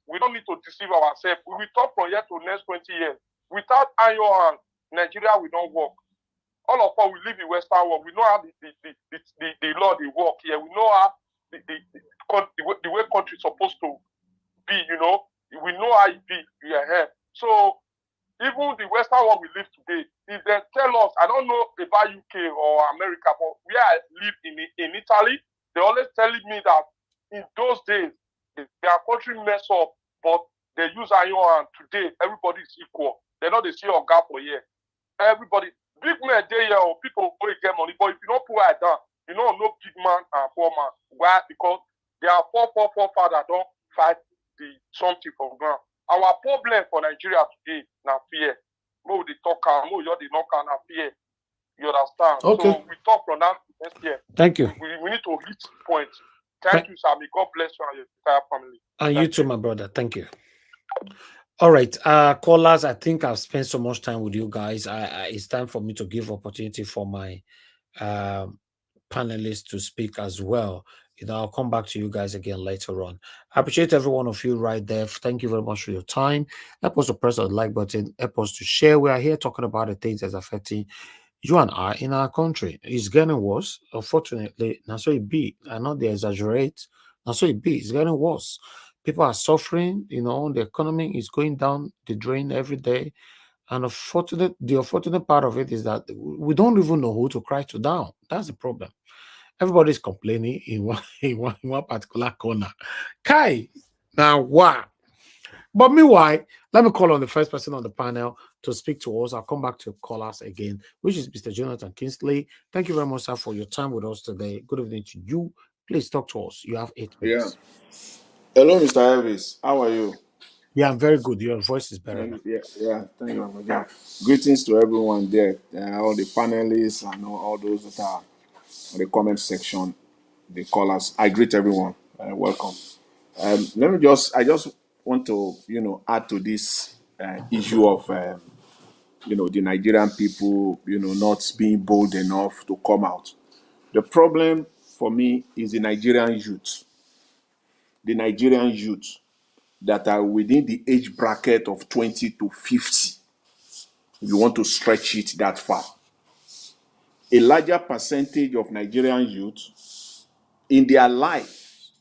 We don't need to deceive ourselves. We will talk from here to next 20 years. Without iron hand, Nigeria will not work. all of us, we live in Western world. We know how the law they work here. We know how the way country is supposed to be, you know. We know how it be. Yeah. So even the Western world we live today, if they tell us, I don't know about UK or America, but where I live in Italy, they always telling me that in those days, their country mess up, but they use iron, and today everybody is equal. They know they see a gap for here. Everybody, big man there, or people go get money, but if you don't put it down, you know, no big man and poor man. Why? Because there are four fathers don't fight the something for ground. Our problem for Nigeria today now fear. No, they talk, no, you're the knock and fear. You understand?
Okay.
So we talk from that next year.
Thank you.
We need to reach the point. Thank you, Sir. May God bless you and your entire family.
And you too, my brother. Thank you. All right, callers, I think I've spent so much time with you guys. It's time for me to give opportunity for my panelists to speak as well. You know, I'll come back to you guys again later on. I appreciate every one of you right there. Thank you very much for your time. Help us to press the like button. Help us to share. We are here talking about the things that's affecting you and I in our country. It's getting worse. Unfortunately, now so it be. I know they exaggerate. Now so it be. It's getting worse. People are suffering. You know, the economy is going down the drain every day. And the unfortunate part of it is that we don't even know who to cry to down. That's the problem. Everybody's complaining in one particular corner. Kai, now what? But meanwhile, let me call on the first person on the panel to speak to us. I'll come back to call us again, which is Mr. Jonathan Kingsley. Thank you very much, sir, for your time with us today. Good evening to you. Please talk to us. You have 8 minutes.
Yeah. Hello, Mr. Elvis. How are you?
Yeah, I'm very good. Your voice is better now.
Yeah. Thank you, my God. Greetings to everyone there, all the panelists and all those that are in the comment section, the callers. I greet everyone. Welcome. I just want to, add to this issue of, the Nigerian people, not being bold enough to come out. The problem for me is the Nigerian youth. The Nigerian youth that are within the age bracket of 20 to 50. If you want to stretch it that far. A larger percentage of Nigerian youth, in their life,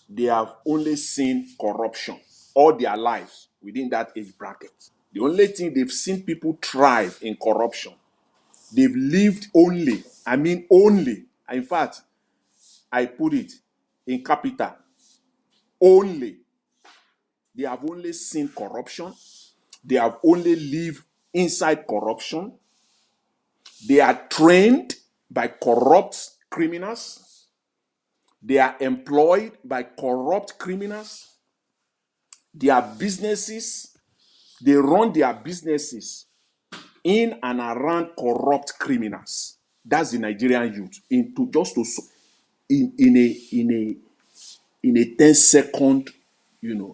they have only seen corruption all their lives within that age bracket. The only thing they've seen people thrive in corruption. They've lived only, in fact, I put it in capital, only. They have only seen corruption. They have only lived inside corruption. They are trained by corrupt criminals. They are employed by corrupt criminals. Their businesses, they run their businesses in and around corrupt criminals. That's the Nigerian youth. In a 10-second,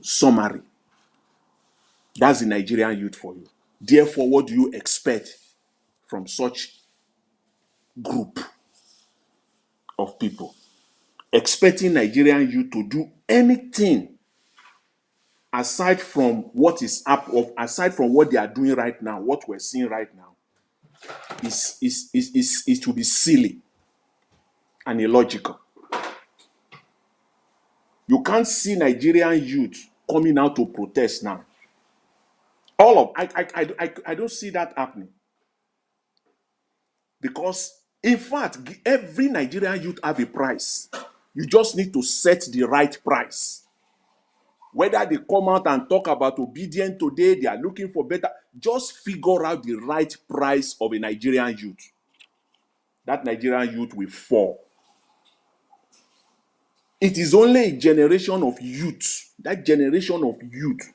summary. That's the Nigerian youth for you. Therefore, what do you expect from such group of people? Expecting Nigerian youth to do anything aside from what they are doing right now, what we're seeing right now, is to be silly and illogical. You can't see Nigerian youth coming out to protest now. I don't see that happening. Because, in fact, every Nigerian youth have a price. You just need to set the right price. Whether they come out and talk about obedience today, they are looking for better. Just figure out the right price of a Nigerian youth. That Nigerian youth will fall. It is only a generation of youth, that generation of youth,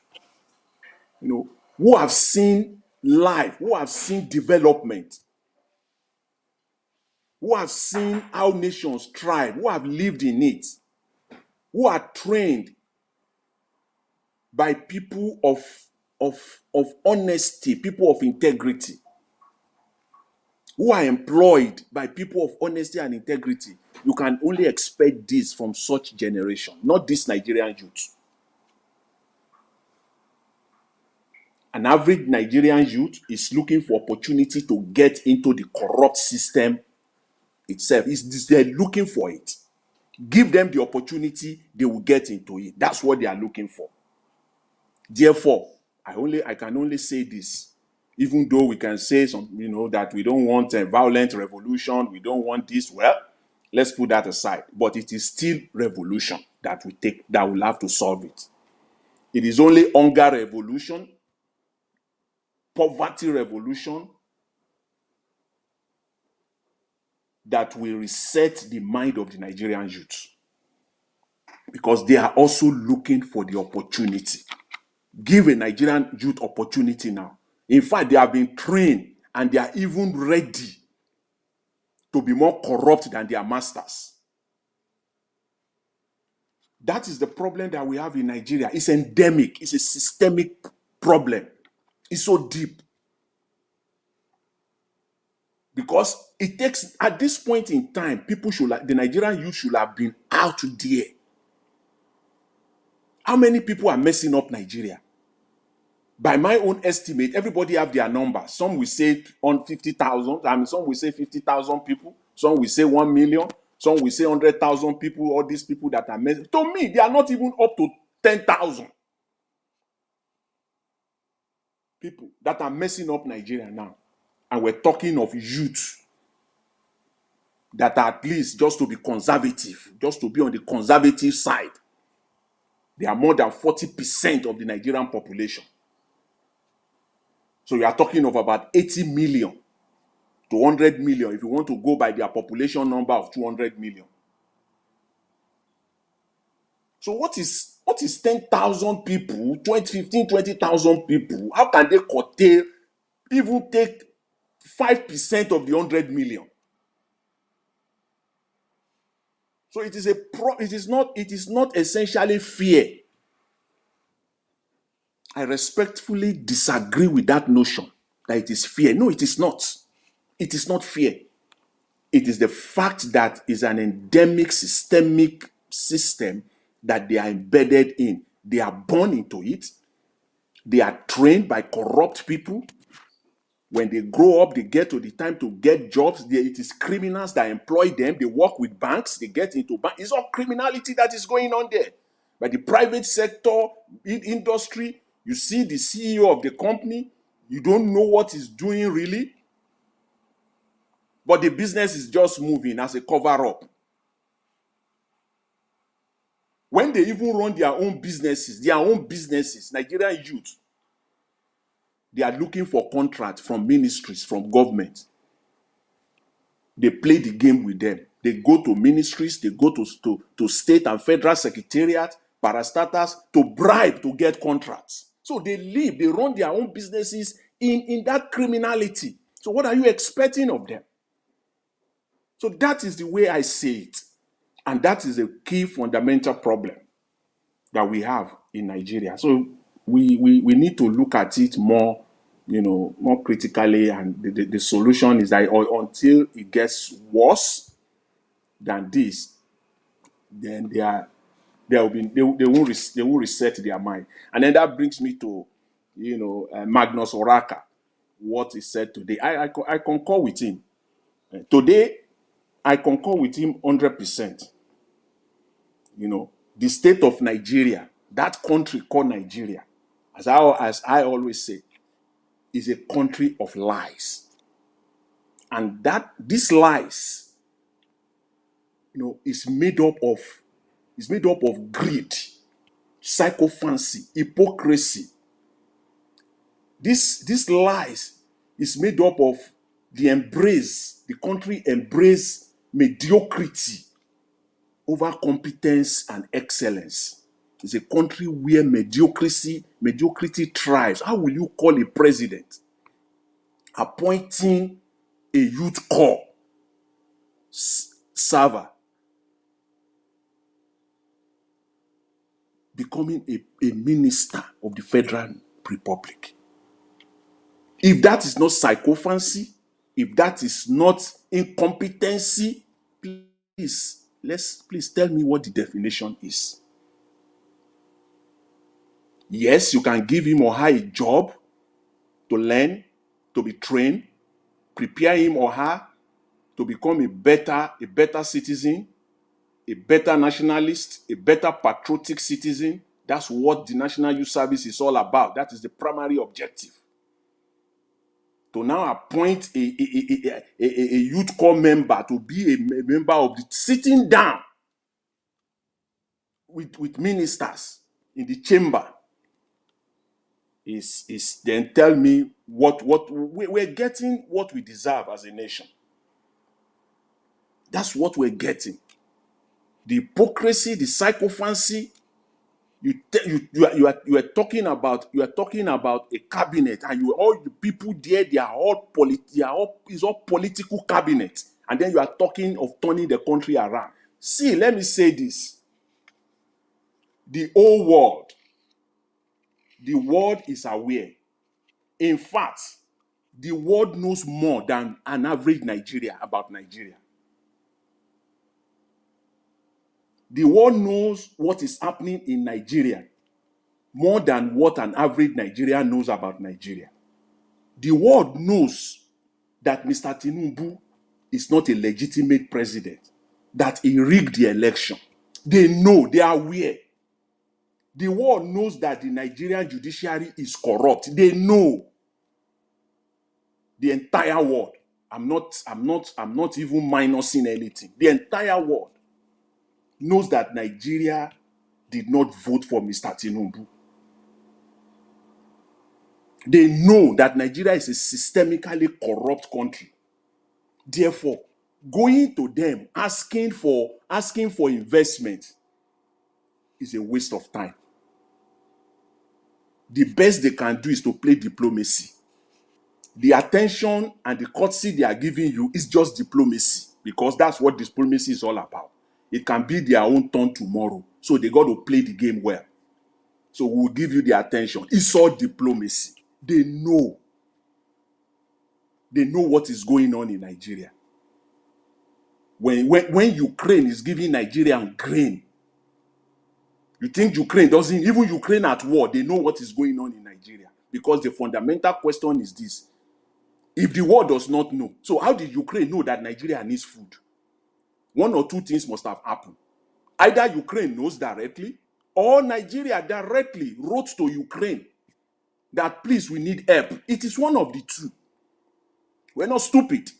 who have seen life, who have seen development, who have seen how nations thrive, who have lived in it, who are trained by people of honesty, people of integrity, who are employed by people of honesty and integrity. You can only expect this from such generation, not this Nigerian youth. An average Nigerian youth is looking for opportunity to get into the corrupt system itself. They're looking for it. Give them the opportunity, they will get into it. That's what they are looking for. Therefore, I can only say this, even though we can say that we don't want a violent revolution, we don't want this. Well, let's put that aside. But it is still revolution that will have to solve it. It is only hunger revolution, poverty revolution that will reset the mind of the Nigerian youth, because they are also looking for the opportunity. Give a Nigerian youth opportunity now. In fact, they have been trained and they are even ready to be more corrupt than their masters. That is the problem that we have in Nigeria. It's endemic. It's a systemic problem. It's so deep. Because it takes, at this point in time, the Nigerian youth should have been out there. How many people are messing up Nigeria? By my own estimate, everybody have their number. Some will say on 50,000. Some will say 50,000 people. Some will say 1 million. Some will say 100,000 people. All these people that are messing. To me, they are not even up to 10,000 people that are messing up Nigeria now. And we're talking of youth that are at least just to be conservative, just to be on the conservative side. They are more than 40% of the Nigerian population. So you are talking of about 80 million to 100 million if you want to go by their population number of 200 million. So what is 10,000 people, 20,000 people? How can they curtail, even take 5% of the 100 million? So it is not essentially fear. I respectfully disagree with that notion that it is fear. No, it is not. It is not fear. It is the fact that it's an endemic, systemic system that they are embedded in. They are born into it. They are trained by corrupt people. When they grow up, they get to the time to get jobs. It is criminals that employ them. They work with banks. They get into banks. It's all criminality that is going on there. But the private sector, industry, you see the CEO of the company, you don't know what he's doing really. But the business is just moving as a cover-up. When they even run their own businesses, Nigerian youth, they are looking for contracts from ministries, from government. They play the game with them. They go to ministries, they go to state and federal secretariat, parastatals, to bribe to get contracts. So they run their own businesses in that criminality. So what are you expecting of them? So that is the way I see it. And that is a key fundamental problem that we have in Nigeria. So we need to look at it more, more critically. And the solution is that until it gets worse than this, then they won't reset their mind. And then that brings me to, Magnus Oraka, what he said today. I concur with him. Today, I concur with him 100%. The state of Nigeria, that country called Nigeria, as I always say, is a country of lies. And these lies, is made up of greed, sycophancy, hypocrisy. These lies is made up of the country embrace mediocrity over competence and excellence. It's a country where mediocrity thrives. How will you call a president appointing a youth corps server, becoming a minister of the Federal Republic? If that is not sycophancy, if that is not incompetency, please tell me what the definition is. Yes, you can give him or her a job, to learn, to be trained, prepare him or her to become a better citizen, a better nationalist, a better patriotic citizen. That's what the National Youth Service is all about. That is the primary objective. To now appoint a youth corps member to be a member of the sitting down with ministers in the chamber is then tell me what we're getting, what we deserve as a nation. That's what we're getting. The hypocrisy, the sycophancy. You are talking about a cabinet, and all the people there, it's all political cabinet, and then you are talking of turning the country around. See, let me say this: the whole world is aware. In fact, the world knows more than an average Nigeria about Nigeria. The world knows what is happening in Nigeria more than what an average Nigerian knows about Nigeria. The world knows that Mr. Tinubu is not a legitimate president, that he rigged the election. They know, they are aware. The world knows that the Nigerian judiciary is corrupt. They know. The entire world. I'm not even minusing anything. The entire world knows that Nigeria did not vote for Mr. Tinubu. They know that Nigeria is a systemically corrupt country. Therefore, going to them asking for investment is a waste of time. The best they can do is to play diplomacy. The attention and the courtesy they are giving you is just diplomacy, because that's what diplomacy is all about. It can be their own turn tomorrow, so they got to play the game well. So we'll give you the attention. It's all diplomacy. They know what is going on in Nigeria. When Ukraine is giving Nigerian grain, you think Ukraine doesn't, even Ukraine at war, they know what is going on in Nigeria. Because the fundamental question is this: if the world does not know, so how did Ukraine know that Nigeria needs food? One or two things must have happened. Either Ukraine knows directly, or Nigeria directly wrote to Ukraine that, please, we need help. It is one of the two. We're not stupid.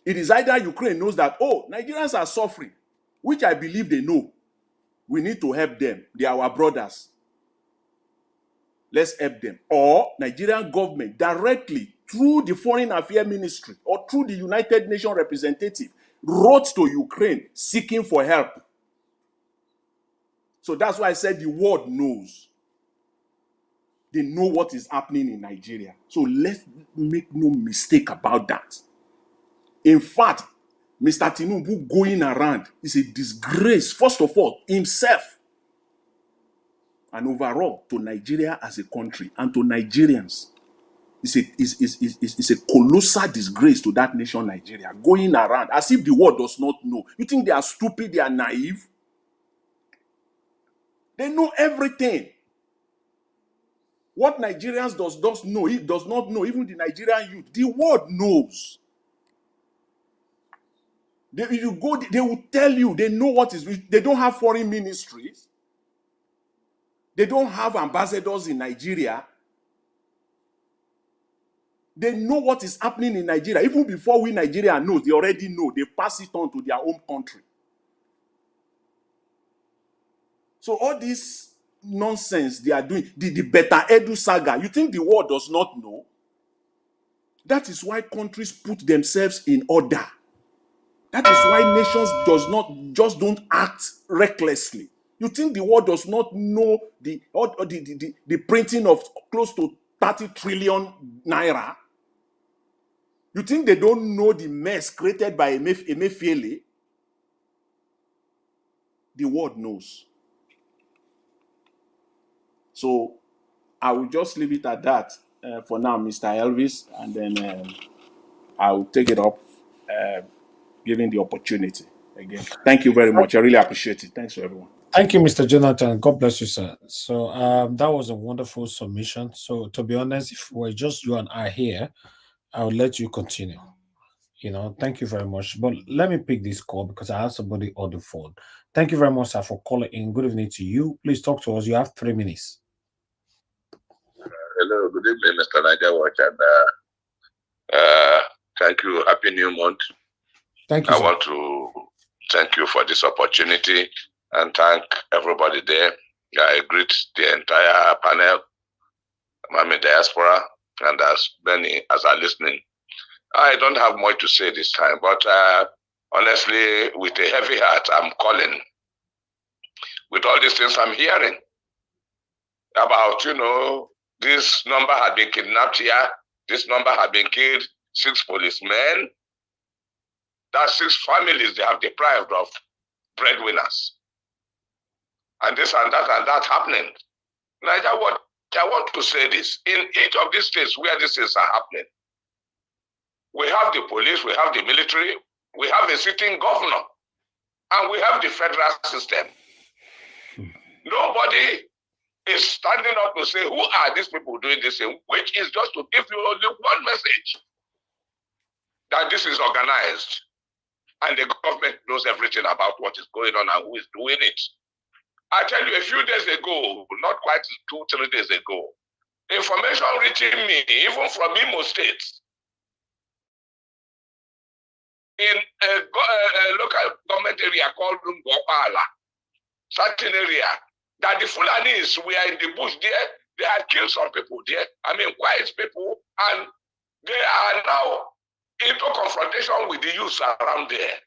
It is either Ukraine knows that, oh, Nigerians are suffering, which I believe they know. We need to help them. They are our brothers. Let's help them. Or Nigerian government directly, through the Foreign Affairs Ministry or through the United Nations representative, wrote to Ukraine seeking for help. So that's why I said the world knows. They know what is happening in Nigeria. So let's make no mistake about that. In fact, Mr. Tinubu going around is a disgrace, first of all, himself, and overall to Nigeria as a country and to Nigerians. It's a colossal disgrace to that nation, Nigeria, going around as if the world does not know. You think they are stupid, they are naive? They know everything. What Nigerians does not know, even the Nigerian youth. The world knows. If you go, they will tell you, they know what is. They don't have foreign ministries. They don't have ambassadors in Nigeria. They know what is happening in Nigeria. Even before we Nigeria know, they already know. They pass it on to their own country. So all this nonsense they are doing, the Beta Edu saga, you think the world does not know? That is why countries put themselves in order. That is why nations don't act recklessly. You think the world does not know the printing of close to 30 trillion naira? You think they don't know the mess created by Emefiele? The world knows. So I will just leave it at that for now, Mr. Elvis, and then I will take it up, given the opportunity again. Thank you very much. I really appreciate it. Thanks to everyone.
Thank you, Mr. Jonathan. God bless you, sir. So that was a wonderful submission. So to be honest, if we're just you and I here, I'll let you continue. Thank you very much. But let me pick this call because I have somebody on the phone. Thank you very much, sir, for calling in. Good evening to you. Please talk to us. You have 3 minutes.
Hello, good evening, Mr. Niger Watch, and thank you. Happy New Month.
Thank you,
I
sir.
want to thank you for this opportunity and thank everybody there. I greet the entire panel, Mami Diaspora, and as many as are listening. I don't have much to say this time, but honestly, with a heavy heart, I'm calling. With all these things I'm hearing about, this number had been kidnapped here, this number had been killed, 6 policemen, that's 6 families they have deprived of breadwinners. And this and that happening. Niger, what I want to say this, in each of these states where these things are happening, we have the police, we have the military, we have a sitting governor, and we have the federal system. Nobody is standing up to say, who are these people doing this thing? Which is just to give you only one message, that this is organized, and the government knows everything about what is going on and who is doing it. I tell you, a few days ago, not quite 2-3 days ago, information reaching me, even from Imo State, in a local government area called Ngopala, certain area, that the Fulanis were in the bush there, they had killed some people there, quiet people, and they are now into confrontation with the youth around there.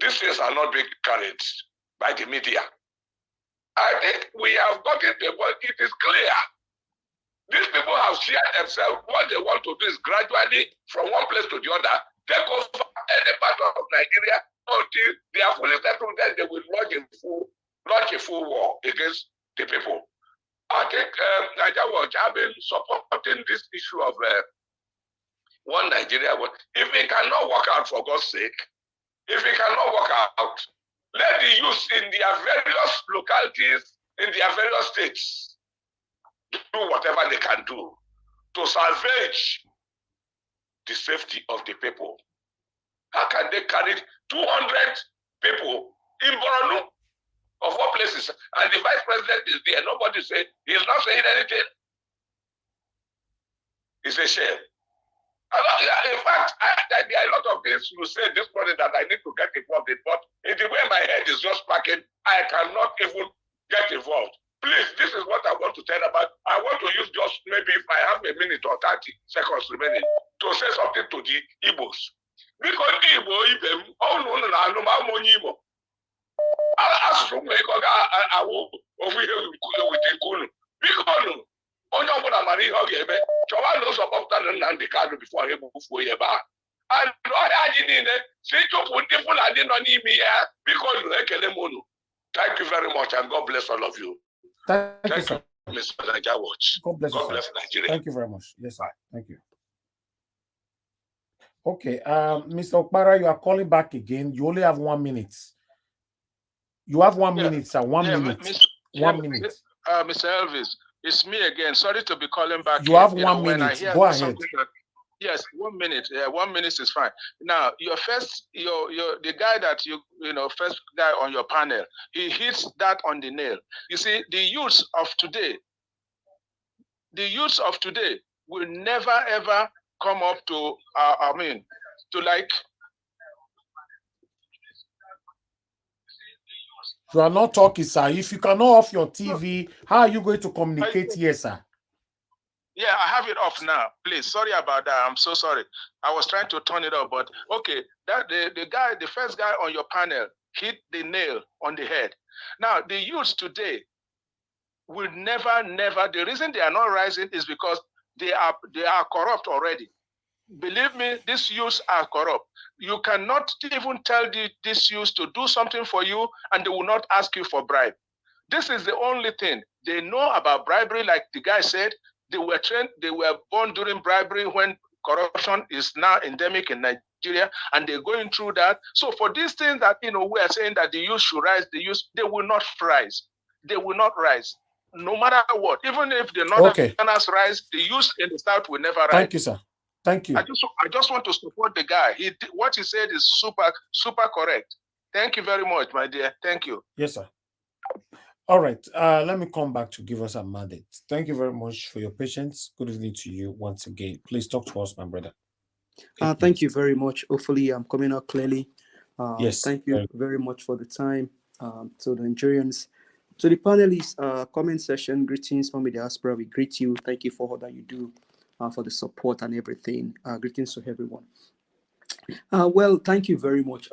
These things are not being carried by the media. I think we have gotten to a point, it is clear. These people have shared themselves. What they want to do is gradually, from one place to the other, take over any part of Nigeria until they are fully settled, then they will launch a full war against the people. I think Niger Watch have been supporting this issue of one Nigeria. If it cannot work out, for God's sake, if it cannot work out, let the youth in their various localities, in their various states, do whatever they can do to salvage the safety of the people. How can they carry 200 people in Borno, of all places, and the vice president is there? Nobody say he's not saying anything. It's a shame. In fact, there are a lot of things you say this morning that I need to get involved in, but in the way my head is just packing, I cannot even get involved. Please, this is what I want to tell about. I want to use just maybe if I have a minute or 30 seconds remaining to say something to the Igbos. Because the Igbo, onye ọbụla mara ihe ọ ga-eme, chọwa na ụzọ kpọpụta Nnamdi Kanu bifo ha egbufuo ya ebe a. Ọhịa anyị niile si chụpụ ndị Fulani nọ n'ime ya, biko nụ ekele m unu. Thank you very much and God bless all of you.
Thank you, sir.
Mr. Niger Watch.
God bless you,
God bless Nigeria.
Thank you very much. Yes, sir. Thank you. Okay, Mr. Okpara, you are calling back again. You only have 1 minute. You have 1 minute, sir. 1 minute. 1 minute.
Mr. Elvis, it's me again. Sorry to be calling back.
You have 1 minute. Go ahead.
Yes, 1 minute. 1 minute is fine. Now, the guy that first guy on your panel, he hits that on the nail. You see, the youths of today will never ever come up to
You are not talking, sir. If you cannot off your TV, how are you going to communicate here, sir?
Yeah, I have it off now. Please, sorry about that. I'm so sorry. I was trying to turn it off, but okay. That the first guy on your panel hit the nail on the head. Now, the youths today will never. The reason they are not rising is because they are corrupt already. Believe me, these youths are corrupt. You cannot even tell these youths to do something for you, and they will not ask you for bribe. This is the only thing they know about bribery. Like the guy said, they were trained, they were born during bribery when corruption is now endemic in Nigeria. Nigeria, and they're going through that. So for these things that, we are saying that the youth should rise, they will not rise. They will not rise, no matter what. Even if the Northerners rise, the youth in the South will never rise.
Thank you, sir. Thank you.
I just want to support the guy. What he said is super, super correct. Thank you very much, my dear. Thank you.
Yes, sir. All right. Let me come back to give us a mandate. Thank you very much for your patience. Good evening to you once again. Please talk to us, my brother.
Thank you very much. Hopefully, I'm coming out clearly.
Yes.
Thank you very much for the time. To the Nigerians, to the panelists, comment session, greetings from the diaspora. We greet you. Thank you for all that you do, for the support and everything. Greetings to everyone. Well, thank you very much,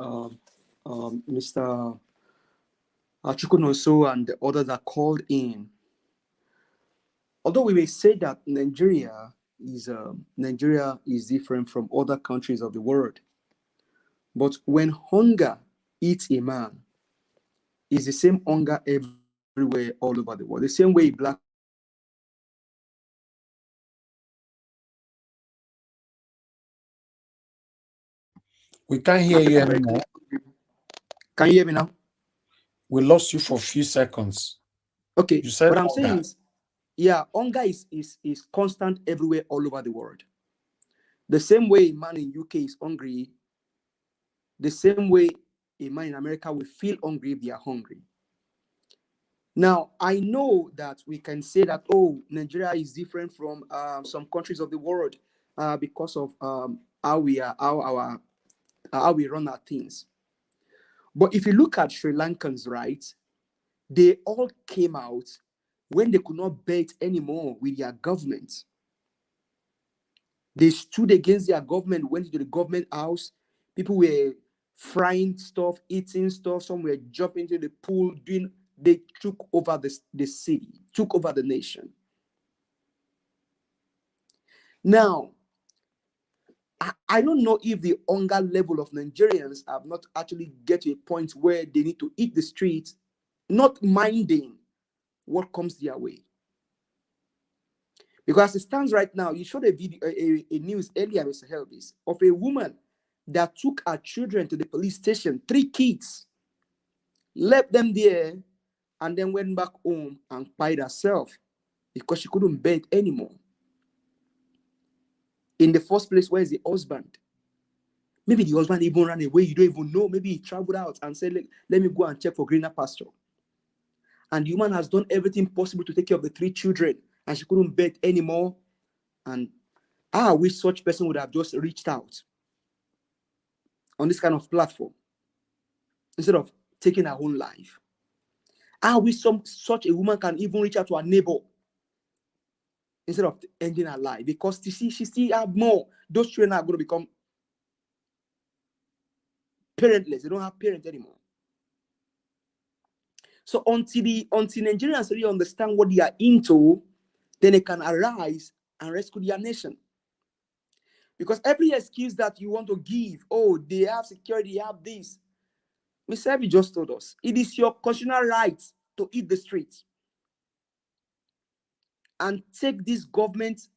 Mr. Chukwunoso and the others that called in. Although we may say that Nigeria is different from other countries of the world, but when hunger eats a man, it's the same hunger everywhere all over the world. The same way black.
We can't hear you anymore.
Can you hear me now?
We lost you for a few seconds.
Okay,
you said
what I'm saying is, yeah, hunger is constant everywhere all over the world. The same way a man in UK is hungry, the same way a man in America will feel hungry if they are hungry. Now, I know that we can say that, oh, Nigeria is different from some countries of the world because of how we run our things. But if you look at Sri Lankans, right, they all came out when they could not bear it anymore with their government. They stood against their government, went to the government house. People were frying stuff, eating stuff. Some were jumping into the pool, they took over the city, took over the nation. Now, I don't know if the hunger level of Nigerians have not actually get to a point where they need to eat the streets, not minding what comes their way. Because as it stands right now, you showed a video, a news earlier, Mr. Helvis, of a woman that took her children to the police station, 3 kids, left them there, and then went back home and pied herself because she couldn't bear it anymore. In the first place, where is the husband? Maybe the husband even ran away. You don't even know. Maybe he traveled out and said, let me go and check for greener pasture. And the woman has done everything possible to take care of the 3 children, and she couldn't bear it anymore. And I wish such person would have just reached out on this kind of platform instead of taking her own life. I wish such a woman can even reach out to her neighbor instead of ending her life, because she still have more. Those children are going to become parentless. They don't have parents anymore. So until Nigerians really understand what they are into, then they can arise and rescue their nation. Because every excuse that you want to give, oh, they have security, they have this. Mr. Ebi just told us, it is your constitutional right to eat the streets and take this government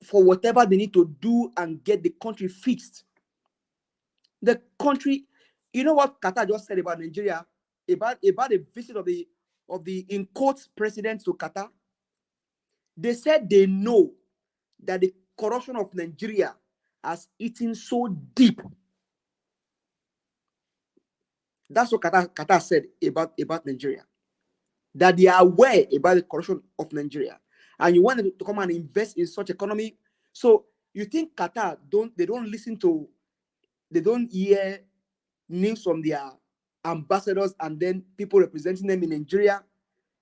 for whatever they need to do and get the country fixed. The country, you know what Qatar just said about Nigeria, about the visit of the in quotes president to Qatar? They said they know that the corruption of Nigeria has eaten so deep. That's what Qatar said about Nigeria. That they are aware about the corruption of Nigeria. And you want them to come and invest in such economy. So you think Qatar they don't hear news from their ambassadors and then people representing them in Nigeria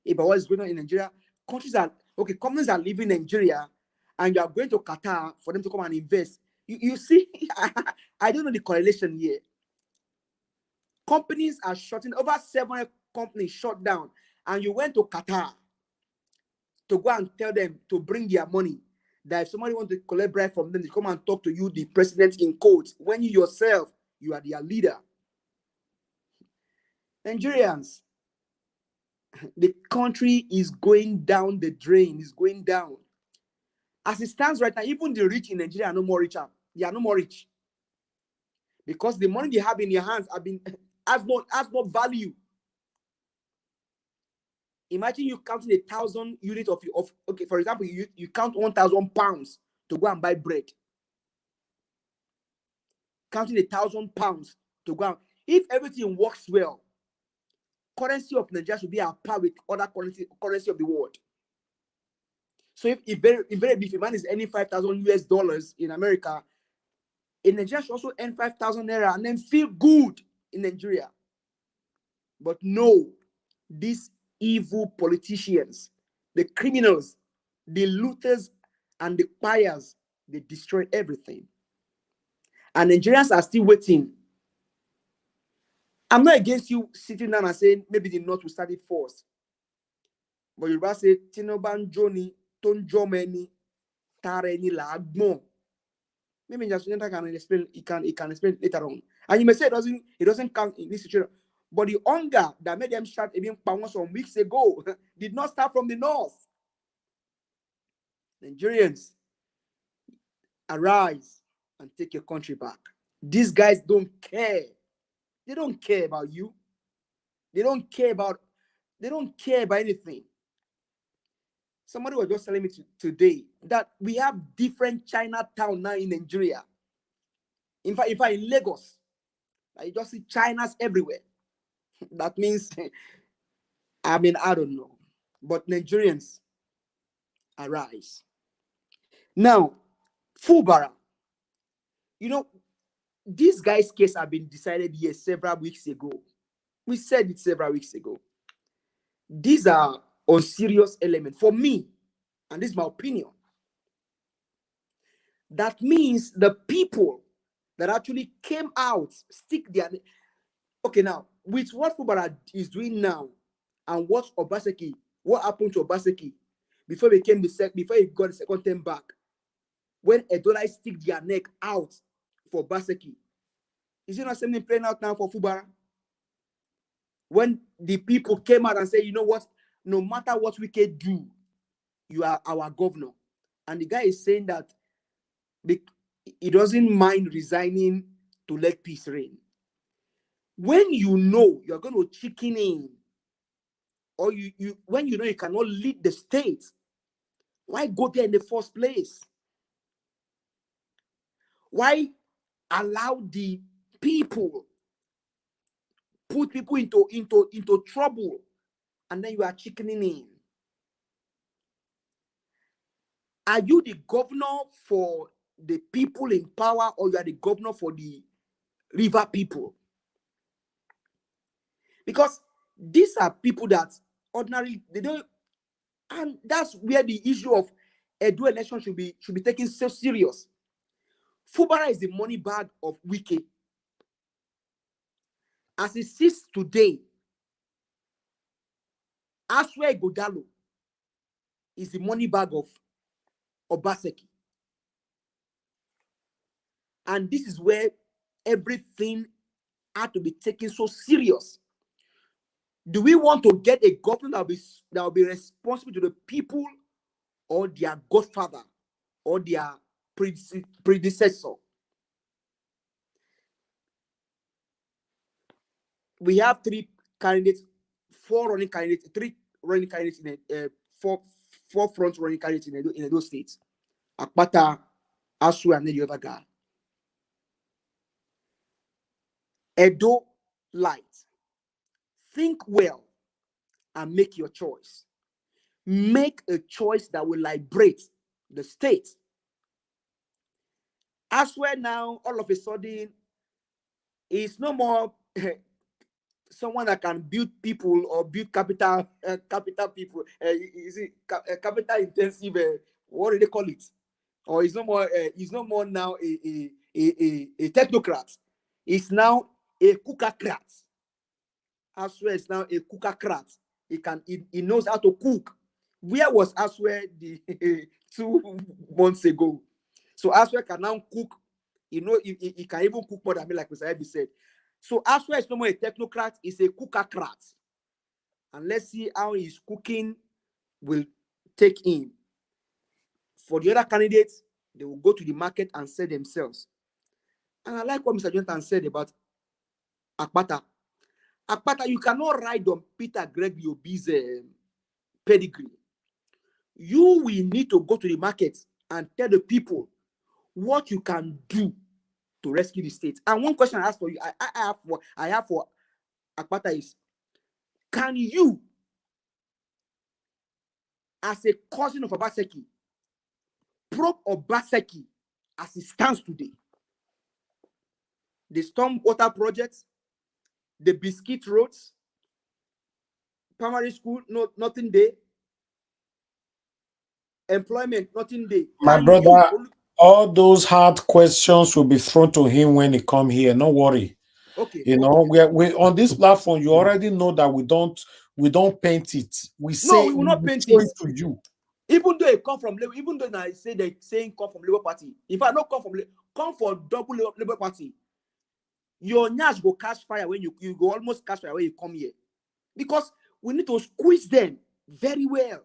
about what is going on in Nigeria. Companies are leaving Nigeria and you are going to Qatar for them to come and invest. You see, I don't know the correlation here. Companies are shutting, over 700 companies shut down, and you went to Qatar to go and tell them to bring their money. That if somebody wants to collect bribe from them, they come and talk to you, the president in quotes, when you yourself, you are their leader. Nigerians, the country is going down the drain, is going down. As it stands right now, even the rich in Nigeria are no more richer They are no more rich. Because the money they have in their hands has no value. Imagine you counting 1,000 units of okay, for example, you count 1,000 pounds to go and buy bread. Counting 1,000 pounds to go and, if everything works well, currency of Nigeria should be at par with other currency of the world. So if a man is earning $5,000 in America, in Nigeria should also earn 5,000 naira and then feel good in Nigeria. But no, these evil politicians, the criminals, the looters, and the buyers, they destroy everything. And Nigerians are still waiting. I'm not against you sitting down and saying maybe the North will start it first. But you say Tinoban Johnny, Ton Jomeni, Tareni Lagmo. Maybe just can explain, he can explain later on. And you may say it doesn't count in this situation. But the hunger that made them start even power some weeks ago did not start from the North. Nigerians, arise and take your country back. These guys don't care. They don't care about you. They don't care about anything. Somebody was just telling me today that we have different Chinatown now in Nigeria. In fact, in Lagos, you just see Chinas everywhere. That means, I don't know. But Nigerians, arise. Now, Fubara, this guy's case had been decided here several weeks ago. We said it several weeks ago. These are unserious elements for me, and this is my opinion. That means the people that actually came out stick their... Okay, now, with what Fubara is doing now, and what happened to Obaseki before he got the second term back, when Edola stick their neck out for Obaseki, is it not something playing out now for Fubara? When the people came out and said, you know what, no matter what we can do, you are our governor. And the guy is saying that he doesn't mind resigning to let peace reign. When you know you're going to chicken in, or when you know you cannot lead the state, why go there in the first place? Why allow the people, put people into trouble, and then you are chickening in? Are you the governor for the people in power, or you are the governor for the river people? Because these are people that ordinarily they don't, and that's where the issue of Edo election should be taken so serious. Fubara is the money bag of Wike. As it sits today, Aswe Godalo is the money bag of Obaseki. And this is where everything had to be taken so serious. Do we want to get a government that will be responsible to the people, or their godfather, or their predecessor? We have three running candidates in four front running candidates in those states. Akpata, Asu, and then the other guy. Edo Light. Think well and make your choice. Make a choice that will liberate the state. Aswe now, all of a sudden, is no more someone that can build people or build capital people. Is it capital intensive? What do they call it? Or is no more now a technocrat. It's now a cookacrat. Aswe is now a cookacrat. He knows how to cook. Where was Aswe 2 months ago? So Aswe can now cook. He can even cook more than me, like Mr. Ebi said. So Aswe is no more a technocrat, it's a cookacrat. And let's see how his cooking will take in. For the other candidates, They will go to the market and sell themselves. And I like what Mr. Jonathan said about Akpata. Akpata, you cannot ride on Peter Gregory Obi's pedigree. You will need to go to the market and tell the people what you can do to rescue the state. And one question I ask for you, I have for Akpata is, can you, as a cousin of Obaseki, probe Obaseki as it stands today? The stormwater projects, the biscuit roads, primary school, nothing there. Employment, nothing there.
My brother, all those hard questions will be thrown to him when he come here. No worry.
Okay.
You know, we on this platform, you already know that we don't paint it. We say
no, we will not paint it
to you.
Even though it come from Labour, even though I say they saying come from Labour Party. If I not come from come for double Labour Party, your nyash go catch fire when you go almost catch fire when you come here. Because we need to squeeze them very well.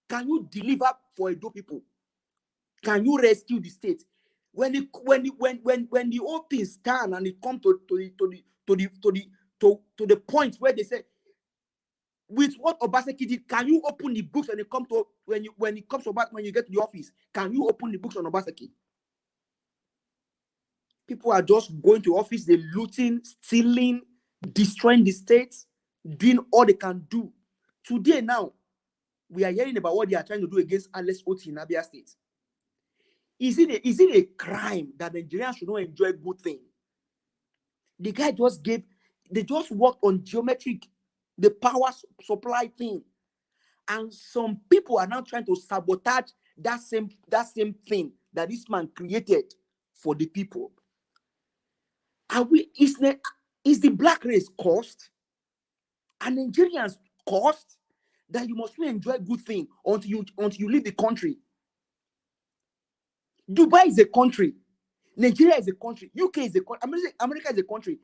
Can you deliver for Edo people? Can you rescue the state? When the whole thing stand and it come to the point where they say, with what Obaseki did, can you open the books when it comes to when you get to the office? Can you open the books on Obaseki? People are just going to office, they're looting, stealing, destroying the state, doing all they can do. Today now, we are hearing about what they are trying to do against Alex Oti in Abia State. Is it a crime that Nigerians should not enjoy good thing? The guy they just worked on geometric, the power supply thing. And some people are now trying to sabotage that same thing that this man created for the people. Is the black race cost? And Nigerians cost that you must not enjoy good thing until you leave the country? Dubai is a country. Nigeria is a country. UK is a country. America is a country.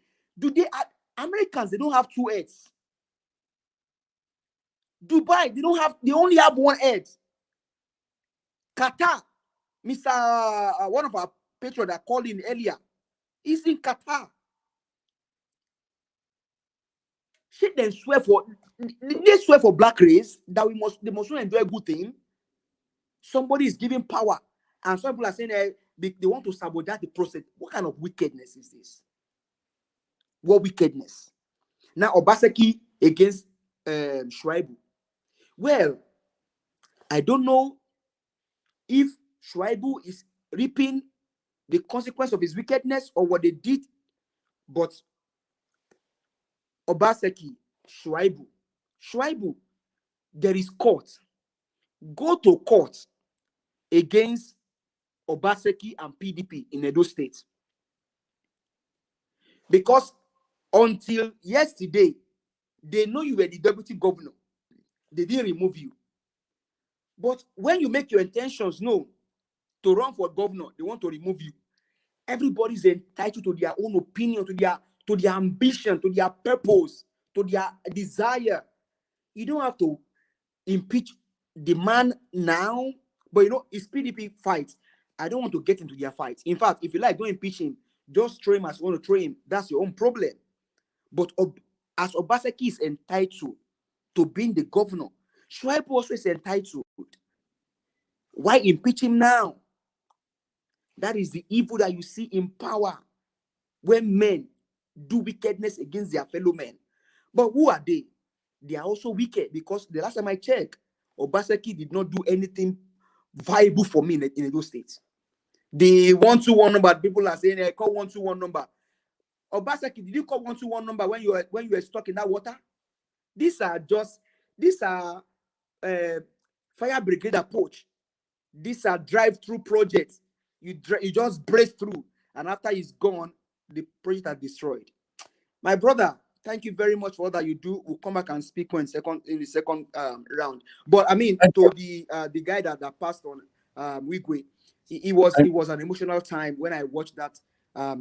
Americans, they don't have two heads. Dubai, they only have one head. Qatar, Mr. One of our patrons that called in earlier, is in Qatar. Shit, they swear for black race that they must not enjoy a good thing. Somebody is giving power, and some people are saying they want to sabotage the process. What kind of wickedness is this? What wickedness? Now Obaseki against Shaibu. Well, I don't know if Shaibu is reaping the consequence of his wickedness or what they did, but Obaseki, Shaibu, there is court. Go to court against Obaseki and PDP in Edo State. Because until yesterday, they know you were the deputy governor. They didn't remove you. But when you make your intentions known to run for governor, they want to remove you. Everybody's entitled to their own opinion, to their ambition, to their purpose, to their desire. You don't have to impeach the man now, but it's PDP fight. I don't want to get into their fight. In fact, if you like, don't impeach him. Just throw him as you want to throw him. That's your own problem. But as Obaseki is entitled to being the governor, Shaibu also is entitled. Why impeach him now? That is the evil that you see in power when men do wickedness against their fellow men. But who are they? They are also wicked because the last time I checked, Obaseki did not do anything viable for me in those states. The 121 number, people are saying, call 121 number. Obaseki, did you call 121 number when you were stuck in that water? These are fire brigade approach. These are drive-through projects. You just brace through, and after he's gone, the project are destroyed. My brother, thank you very much for all that you do. We'll come back and speak in the second round. But I mean, the guy that passed on, Wigwe, it was an emotional time when I watched that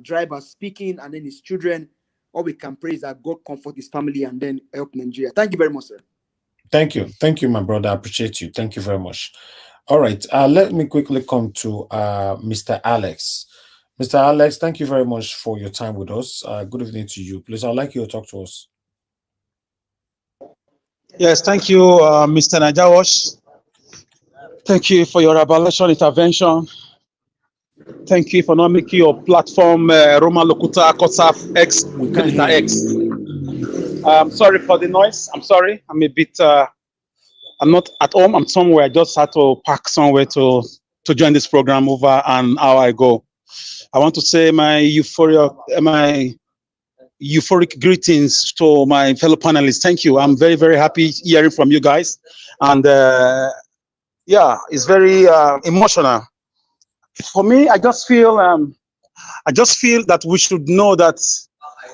driver speaking, and then his children. All we can pray is that God comfort his family and then help Nigeria. Thank you very much, sir.
Thank you, my brother. I appreciate you. Thank you very much. All right. Let me quickly come to Mr. Alex. Mr. Alex, thank you very much for your time with us. Good evening to you. Please, I'd like you to talk to us.
Yes, thank you, Mr. Najawash. Thank you for your revelation intervention. Thank you for not making your platform Roman Locuta Kotaf X Capital X. Sorry for the noise. I'm sorry. I'm a bit. I'm not at home. I'm somewhere. I just had to park somewhere to join this program over an hour ago. I want to say my euphoric greetings to my fellow panelists. Thank you. I'm very, very happy hearing from you guys. And yeah, it's very emotional. For me, I just feel that we should know that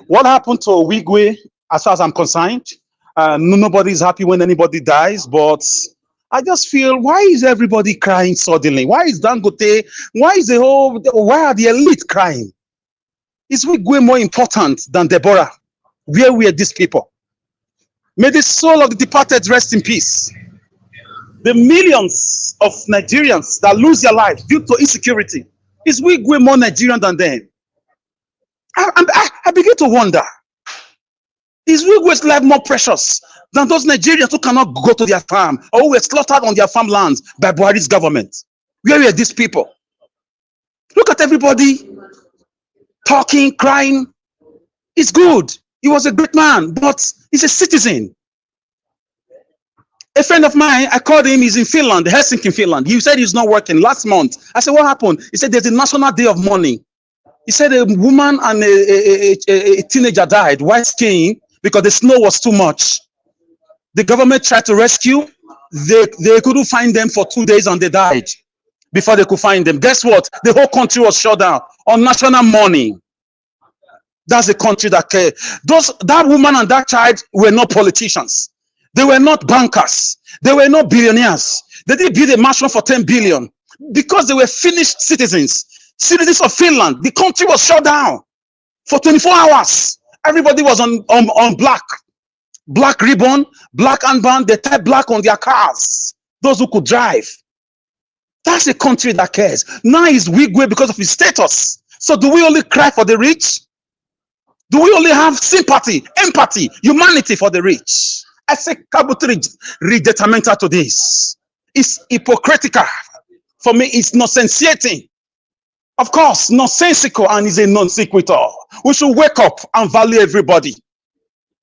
what happened to Wigwe, as far as I'm concerned, nobody is happy when anybody dies, but I just feel, why is everybody crying suddenly? Why is Dangote, why are the elite crying? Is Wigwe more important than Deborah? Where were these people? May the soul of the departed rest in peace. The millions of Nigerians that lose their lives due to insecurity, is Wigwe more Nigerian than them? I begin to wonder, is Wigwe's life more precious than those Nigerians who cannot go to their farm or who were slaughtered on their farmlands by Buhari's government? Where were these people? Look at everybody talking, crying. It's good. He was a great man, but he's a citizen. A friend of mine, I called him, he's in Finland, Helsinki, Finland. He said he's not working last month. I said, what happened? He said, there's a national day of mourning. He said a woman and a teenager died, white skin, because the snow was too much. The government tried to rescue. They couldn't find them for 2 days and they died before they could find them. Guess what? The whole country was shut down on national mourning. That's the country that cared. That woman and that child were not politicians. They were not bankers. They were not billionaires. They didn't build a mansion for 10 billion because they were Finnish citizens of Finland. The country was shut down for 24 hours. Everybody was on black ribbon, black armband. They tied black on their cars. Those who could drive. That's a country that cares. Now he's Wigwe because of his status. So do we only cry for the rich? Do we only have sympathy, empathy, humanity for the rich? I say Kabuto redetermined to this. It's hypocritical. For me, it's nonsensiating. Of course, nonsensical and is a non sequitur. We should wake up and value everybody.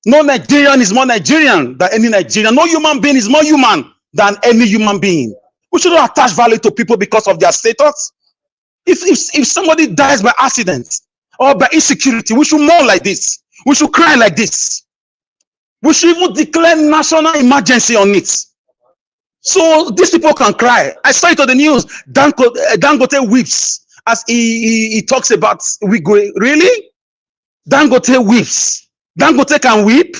No Nigerian is more Nigerian than any Nigerian. No human being is more human than any human being. We shouldn't attach value to people because of their status. If somebody dies by accident or by insecurity, we should mourn like this. We should cry like this. We should even declare national emergency on it. So these people can cry. I saw it on the news. Dangote weeps as he talks about Wigwe. Really? Dangote weeps. Dangote can weep.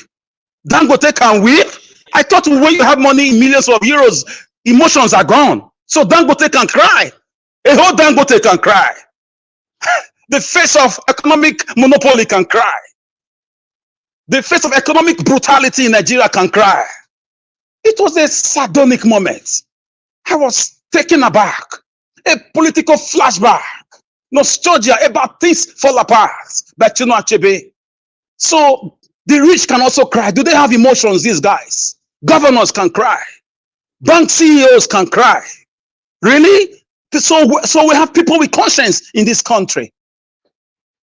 Dangote can weep. I thought when you have money in millions of euros, emotions are gone. So Dangote can cry. A whole Dangote can cry. The face of economic monopoly can cry. The face of economic brutality in Nigeria can cry. It was a sardonic moment. I was taken aback. A political flashback. Nostalgia about things fall apart by Chino Achebe. So the rich can also cry. Do they have emotions, these guys? Governors can cry. Bank CEOs can cry. Really? So we have people with conscience in this country.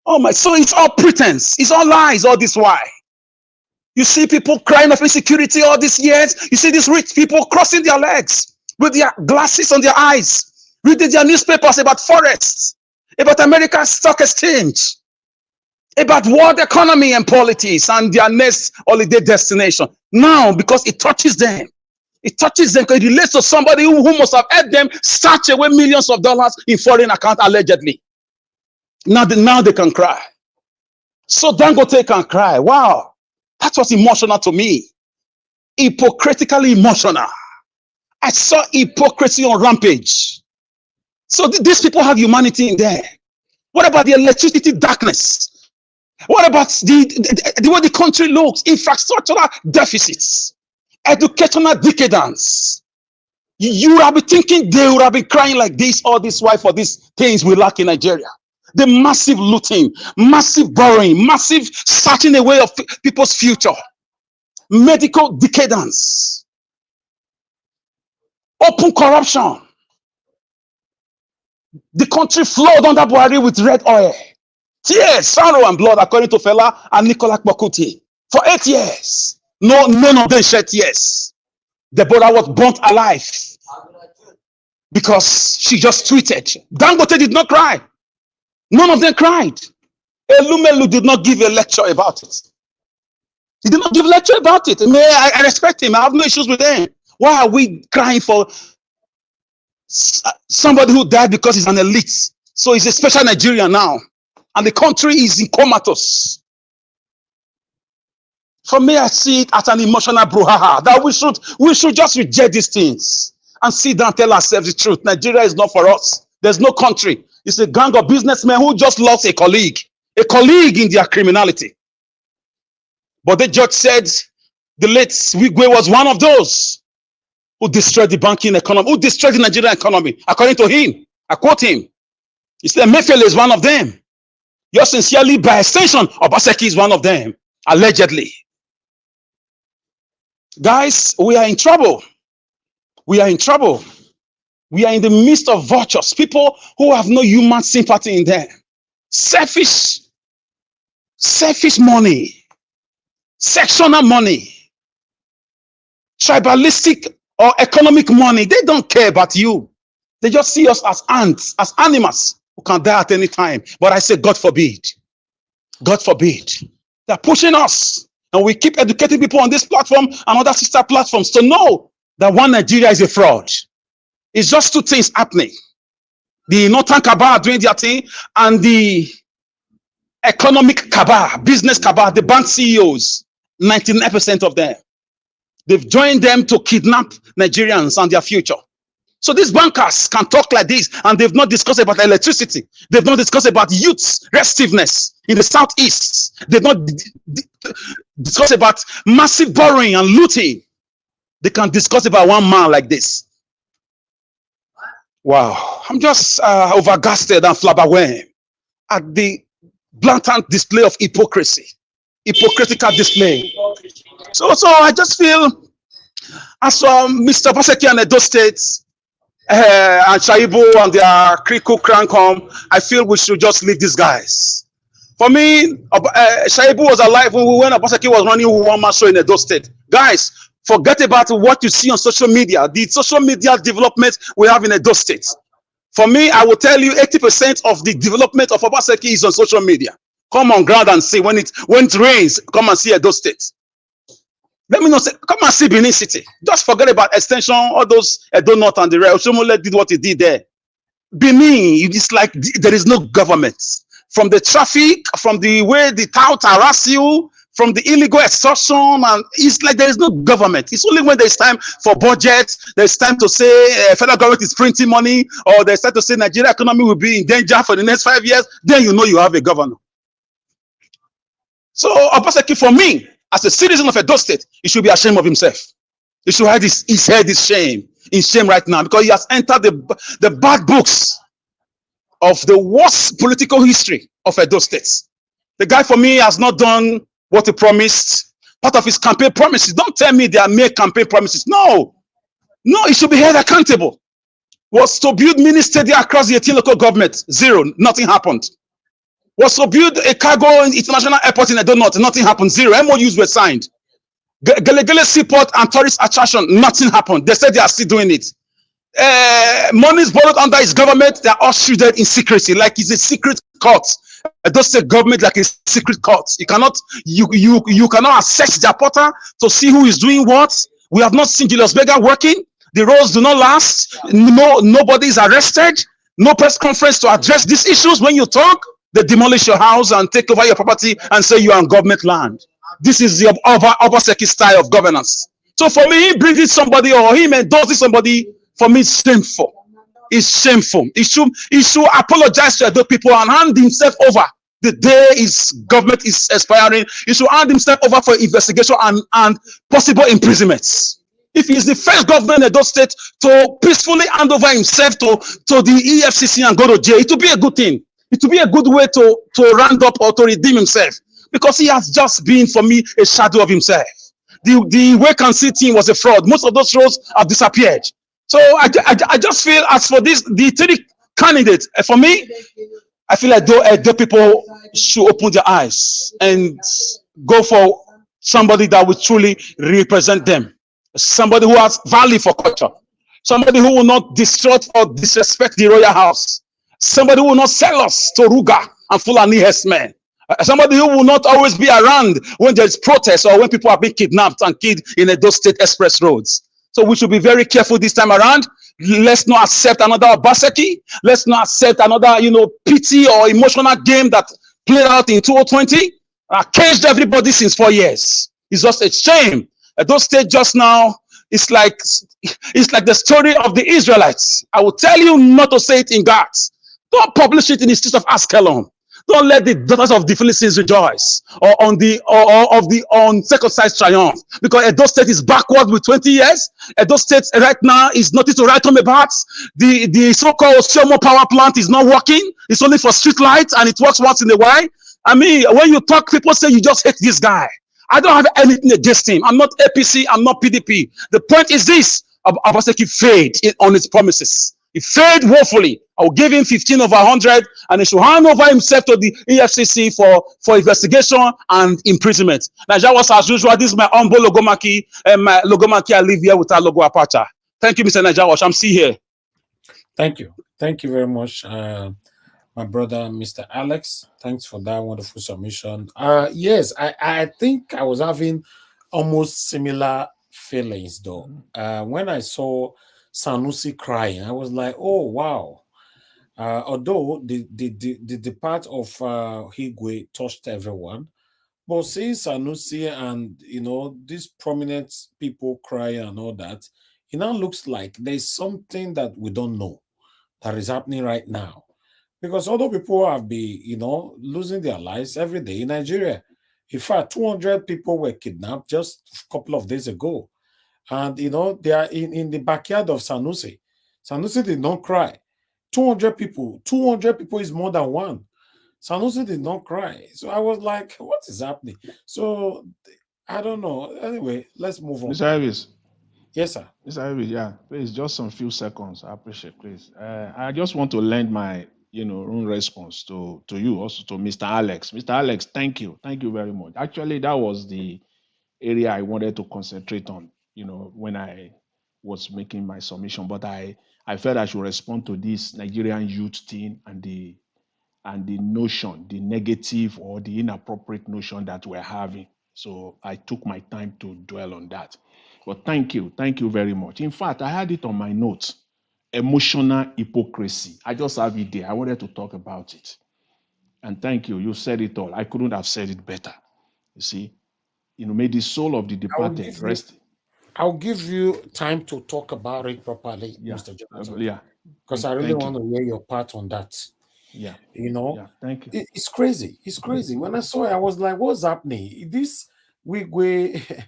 Oh my, so it's all pretense. It's all lies, all this why. You see people crying of insecurity all these years. You see these rich people crossing their legs with their glasses on their eyes, reading their newspapers about forests, about America's stock exchange, about world economy and politics and their next holiday destination. Now, because it touches them. It touches them because it relates to somebody who must have helped them stash away millions of dollars in foreign account allegedly. Now they can cry. So Dangote can cry. Wow. That was emotional to me. Hypocritically emotional. I saw hypocrisy on rampage. So these people have humanity in there. What about the electricity darkness? What about the way the country looks? Infrastructural deficits. Educational decadence. You would have been thinking they would have been crying like this, all this, why for these things we lack in Nigeria. The massive looting, massive borrowing, massive starting away of people's future, medical decadence, open corruption. The country flowed under Buhari with red oil. Tears, sorrow, and blood, according to Fela and Nicola Kbakuti. For 8 years. No, none of them shed tears. Deborah was burnt alive because she just tweeted. Dangote did not cry. None of them cried. Elumelu did not give a lecture about it. He did not give a lecture about it. I respect him. I have no issues with him. Why are we crying for somebody who died because he's an elite? So he's a special Nigerian now. And the country is in comatose. For me, I see it as an emotional brouhaha that we should just reject these things and sit down and tell ourselves the truth. Nigeria is not for us. There's no country. It's a gang of businessmen who just lost a colleague in their criminality. But the judge said the late Wigwe was one of those who destroyed the banking economy, who destroyed the Nigerian economy. According to him, I quote him. He said Mayfield is one of them. Yours sincerely, by extension, Obaseki is one of them, allegedly. Guys, we are in trouble. We are in trouble. We are in the midst of vultures, people who have no human sympathy in them. Selfish money, sectional money, tribalistic or economic money. They don't care about you. They just see us as ants, as animals who can die at any time. But I say, God forbid. God forbid. They're pushing us. And we keep educating people on this platform and other sister platforms to know that one Nigeria is a fraud. It's just two things happening. The Northern cabal doing their thing and the economic cabal, business cabal, the bank CEOs, 99% of them. They've joined them to kidnap Nigerians and their future. So these bankers can talk like this and they've not discussed about electricity. They've not discussed about youth's restiveness in the southeast. They've not discussed about massive borrowing and looting. They can discuss about one man like this. Wow, I'm just overgasted and flabbergasted at the blatant display of hypocrisy, hypocritical display. So I just feel, as Mr. Obaseki and Edo State and Shaibu and their critical crank home, I feel we should just leave these guys. For me, Shaibu was alive when Obaseki was running one man show in Edo State. Guys, forget about what you see on social media, the social media development we have in Edo State. For me, I will tell you 80% of the development of Obaseki is on social media. Come on ground and see when it rains, come and see Edo State. Let me not say, come and see Benin City. Just forget about extension, all those Edo North and the rest. Oshomole did what he did there. Benin, it's like there is no government. From the traffic, from the way the tout harass you, from the illegal extortion, and it's like there is no government. It's only when there's time for budget, there's time to say federal government is printing money, or there's time to say Nigeria economy will be in danger for the next 5 years, then you know you have a governor. So Obaseki, for me, as a citizen of Edo State, he should be ashamed of himself. He should have his head is in shame right now, because he has entered the bad books of the worst political history of Edo State. The guy, for me, has not done what he promised. Part of his campaign promises. Don't tell me they are mere campaign promises. No, he should be held accountable. Was to build mini stadia across the 18 local government. Zero, nothing happened. Was to build a cargo international airport in Edo North, nothing happened. Zero, MOUs were signed. Gelegele Seaport and tourist attraction, nothing happened. They said they are still doing it. Monies borrowed under his government, they are all shielded in secrecy, like it's a secret court. Edo State government like a secret court. You cannot access their portal to see who is doing what. We have not seen Julius Berger working. The roads do not last. Nobody is arrested. No press conference to address these issues. When you talk, they demolish your house and take over your property and say you are on government land. This is the Obaseki style of governance. So for me, he brings somebody or him endorses somebody, for me, it's shameful. It's shameful. He should apologize to the people and hand himself over. The day his government is expiring, he should hand himself over for investigation and possible imprisonments. If he's the first governor in Edo State to peacefully hand over himself to the EFCC and go to jail, it will be a good thing. It will be a good way to round up or to redeem himself, because he has just been, for me, a shadow of himself. The wake and see team was a fraud. Most of those roles have disappeared. So I just feel, as for this, the three candidates, for me, I feel like the people should open their eyes and go for somebody that will truly represent them. Somebody who has value for culture. Somebody who will not distort or disrespect the royal house. Somebody who will not sell us to Ruga and Fulani herdsmen. Somebody who will not always be around when there's protest or when people are being kidnapped and killed in those state express roads. So we should be very careful this time around. Let's not accept another Obaseki. Let's not accept another, pity or emotional game that played out in 2020. Caged everybody since 4 years. It's just a shame. Those states just now, it's like the story of the Israelites. I will tell you not to say it in Gath. Don't publish it in the streets of Askelon. Don't let the daughters of the Philistines rejoice, or of the uncircumcised triumph, because Edo State is backward with 20 years. Edo State right now is nothing to write home about. The so-called Oshomo power plant is not working. It's only for street lights, and it works once in a while. I mean, when you talk, people say you just hate this guy. I don't have anything against him. I'm not APC. I'm not PDP. The point is this: Obaseki failed on his promises. He failed woefully. I will give him 15 over 100, and he should hand over himself to the EFCC for investigation and imprisonment. Nigeria was, as usual. This is my humble Logomaki, and my Logomaki I live here with our logo Apache. Thank you, Mr. Nigeria. I'm still here.
Thank you. Thank you very much, my brother, Mr. Alex. Thanks for that wonderful submission. Yes, I think I was having almost similar feelings, though. When I saw Sanusi crying, I was like, oh, wow. Although the part of Higwe touched everyone, but seeing Sanusi and, these prominent people crying and all that, it now looks like there's something that we don't know that is happening right now. Because other people have been, losing their lives every day in Nigeria. In fact, 200 people were kidnapped just a couple of days ago. And, they are in the backyard of Sanusi. Sanusi did not cry. 200 people is more than one. Sanusi did not cry. So I was like, what is happening? So I don't know. Anyway, let's move on.
Mr. Harris.
Yes, sir.
Mr. Harris, yeah, please, just some few seconds. I appreciate, please. I just want to lend my, own response to you, also to Mr. Alex. Mr. Alex, thank you. Thank you very much. Actually, that was the area I wanted to concentrate on, when I was making my submission. But I felt I should respond to this Nigerian youth thing and the notion, the negative or the inappropriate notion that we're having. So I took my time to dwell on that. But thank you very much. In fact, I had it on my notes. Emotional hypocrisy. I just have it there. I wanted to talk about it. And thank you. You said it all. I couldn't have said it better. You see, may the soul of the departed rest.
I'll give you time to talk about it properly, Mr. Jonathan.
Yeah.
Because I really want to hear your part on that.
Yeah.
Yeah,
thank you.
It's crazy. It's crazy. When I saw it, I was like, what's happening? This Wigwe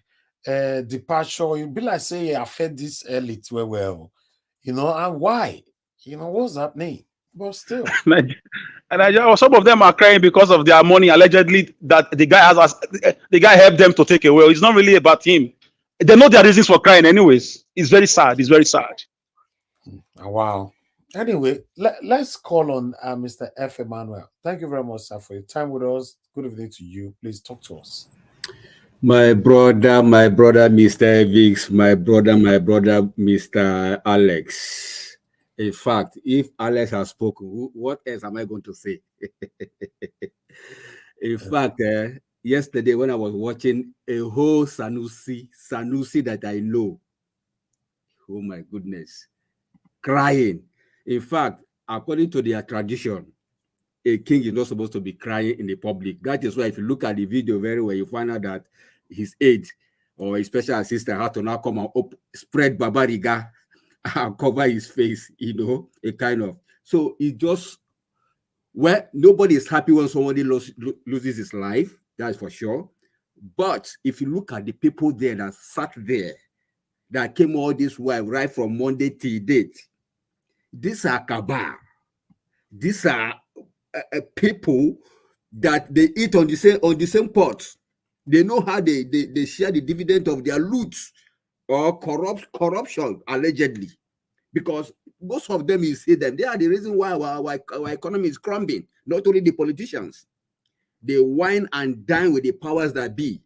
departure, you'd be like, say, I fed this elite well, and why? What's happening? But still.
And some of them are crying because of their money allegedly that the guy helped them to take away. It's not really about him. They know their reasons for crying anyways. It's very sad. It's very sad.
Wow. Anyway, let's call on Mr. F. Emmanuel. Thank you very much, sir, for your time with us. Good evening to you. Please talk to us.
My brother, Mr. Evix, my brother, Mr. Alex. In fact, if Alex has spoken, what else am I going to say? In fact, yesterday when I was watching a whole Sanusi that I know, oh my goodness, crying. In fact, according to their tradition, a king is not supposed to be crying in the public. That is why if you look at the video very well, you find out that his aide or his special assistant had to now come and spread Babariga and cover his face, a kind of. So it just, nobody is happy when somebody loses his life, that's for sure. But if you look at the people there that sat there, that came all this way, right from Monday till date. These are cabal. These are people that they eat on the same pot. They know how they share the dividend of their loot or corruption, allegedly. Because most of them, you see them, they are the reason why our economy is crumbling, not only the politicians. They wine and dine with the powers that be.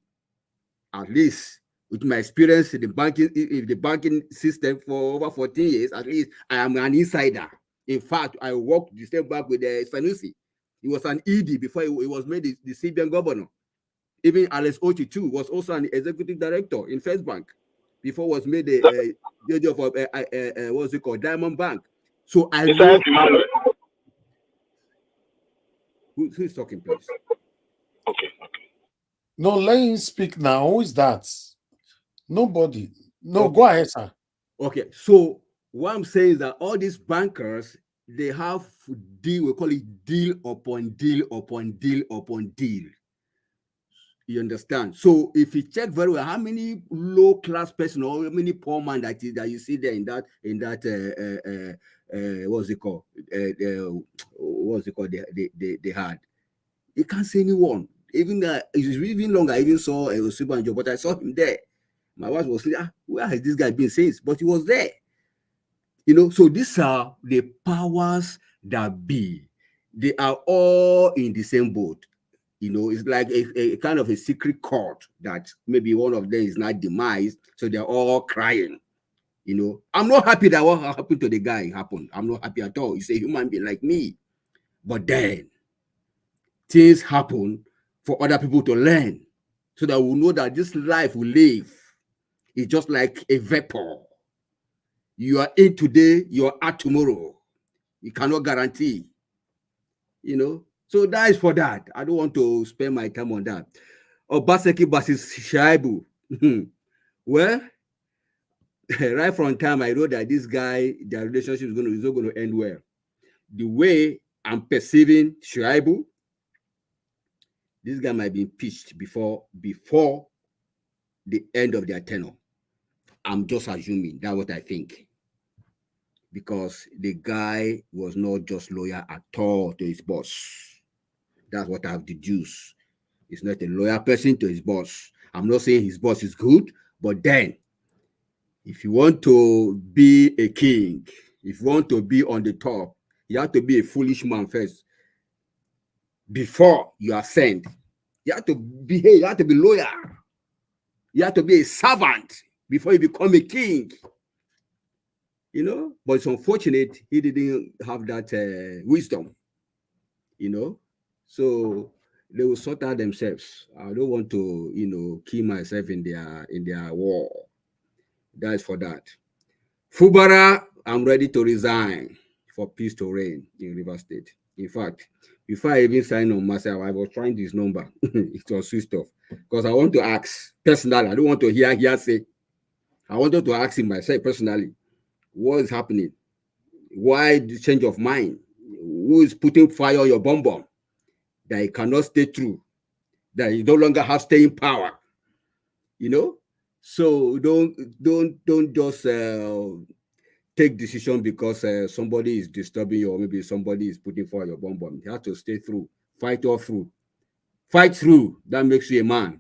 At least with my experience in the banking system for over 14 years, at least I am an insider. In fact, I worked the same back with Sanusi. He was an ED before he was made the CBN governor. Even Alex Ochi too was also an executive director in First Bank before was made the what's it called, Diamond Bank. So I know. Who's talking, please?
Okay. No, let him speak now. Who is that? Nobody. No,
okay.
Go ahead, sir.
Okay, so what I'm saying is that all these bankers, they have deal, we call it deal upon deal upon deal upon deal. You understand? So if you check very well, how many low class person or how many poor man that you see there in that what's it called? What's it called? They had. You can't see anyone. Even even longer. I even saw Osibanjo, but I saw him there. My wife was saying, where has this guy been since? But he was there. You know, so these are the powers that be. They are all in the same boat. You know, it's like a kind of a secret court that maybe one of them is not demised, so they're all crying. You know, I'm not happy that what happened to the guy happened. I'm not happy at all. He's a human being like me. But then things happen for other people to learn, so that we know that this life we live is just like a vapor. You are in today, you are out tomorrow. You cannot guarantee. You know, so that is for that. I don't want to spend my time on that. Obaseki versus Shaibu. Well, right from time I know that this guy, their relationship is not going to end well. The way I'm perceiving Shaibu, this guy might be impeached before the end of their tenure. I'm just assuming that's what I think. Because the guy was not just loyal at all to his boss. That's what I've deduced. He's not a loyal person to his boss. I'm not saying his boss is good, but then, if you want to be a king, if you want to be on the top, you have to be a foolish man first. Before you ascend, you have to behave, you have to be loyal. You have to be a servant before you become a king. You know, but it's unfortunate he didn't have that wisdom. You know, so they will sort out themselves. I don't want to, you know, kill myself in their war. That is for that. Fubara, I'm ready to resign for peace to reign in Rivers State. In fact, before I even signed on myself, I was trying this number. It was switched off because I want to ask personally. I don't want to hear say. I wanted to ask him myself personally, what is happening? Why the change of mind? Who is putting fire on your bomb? That you cannot stay true, that you no longer have staying power, you know. So don't just take decision because somebody is disturbing you or maybe somebody is putting fire on your bomb. You have to stay through, fight all through, fight through. That makes you a man.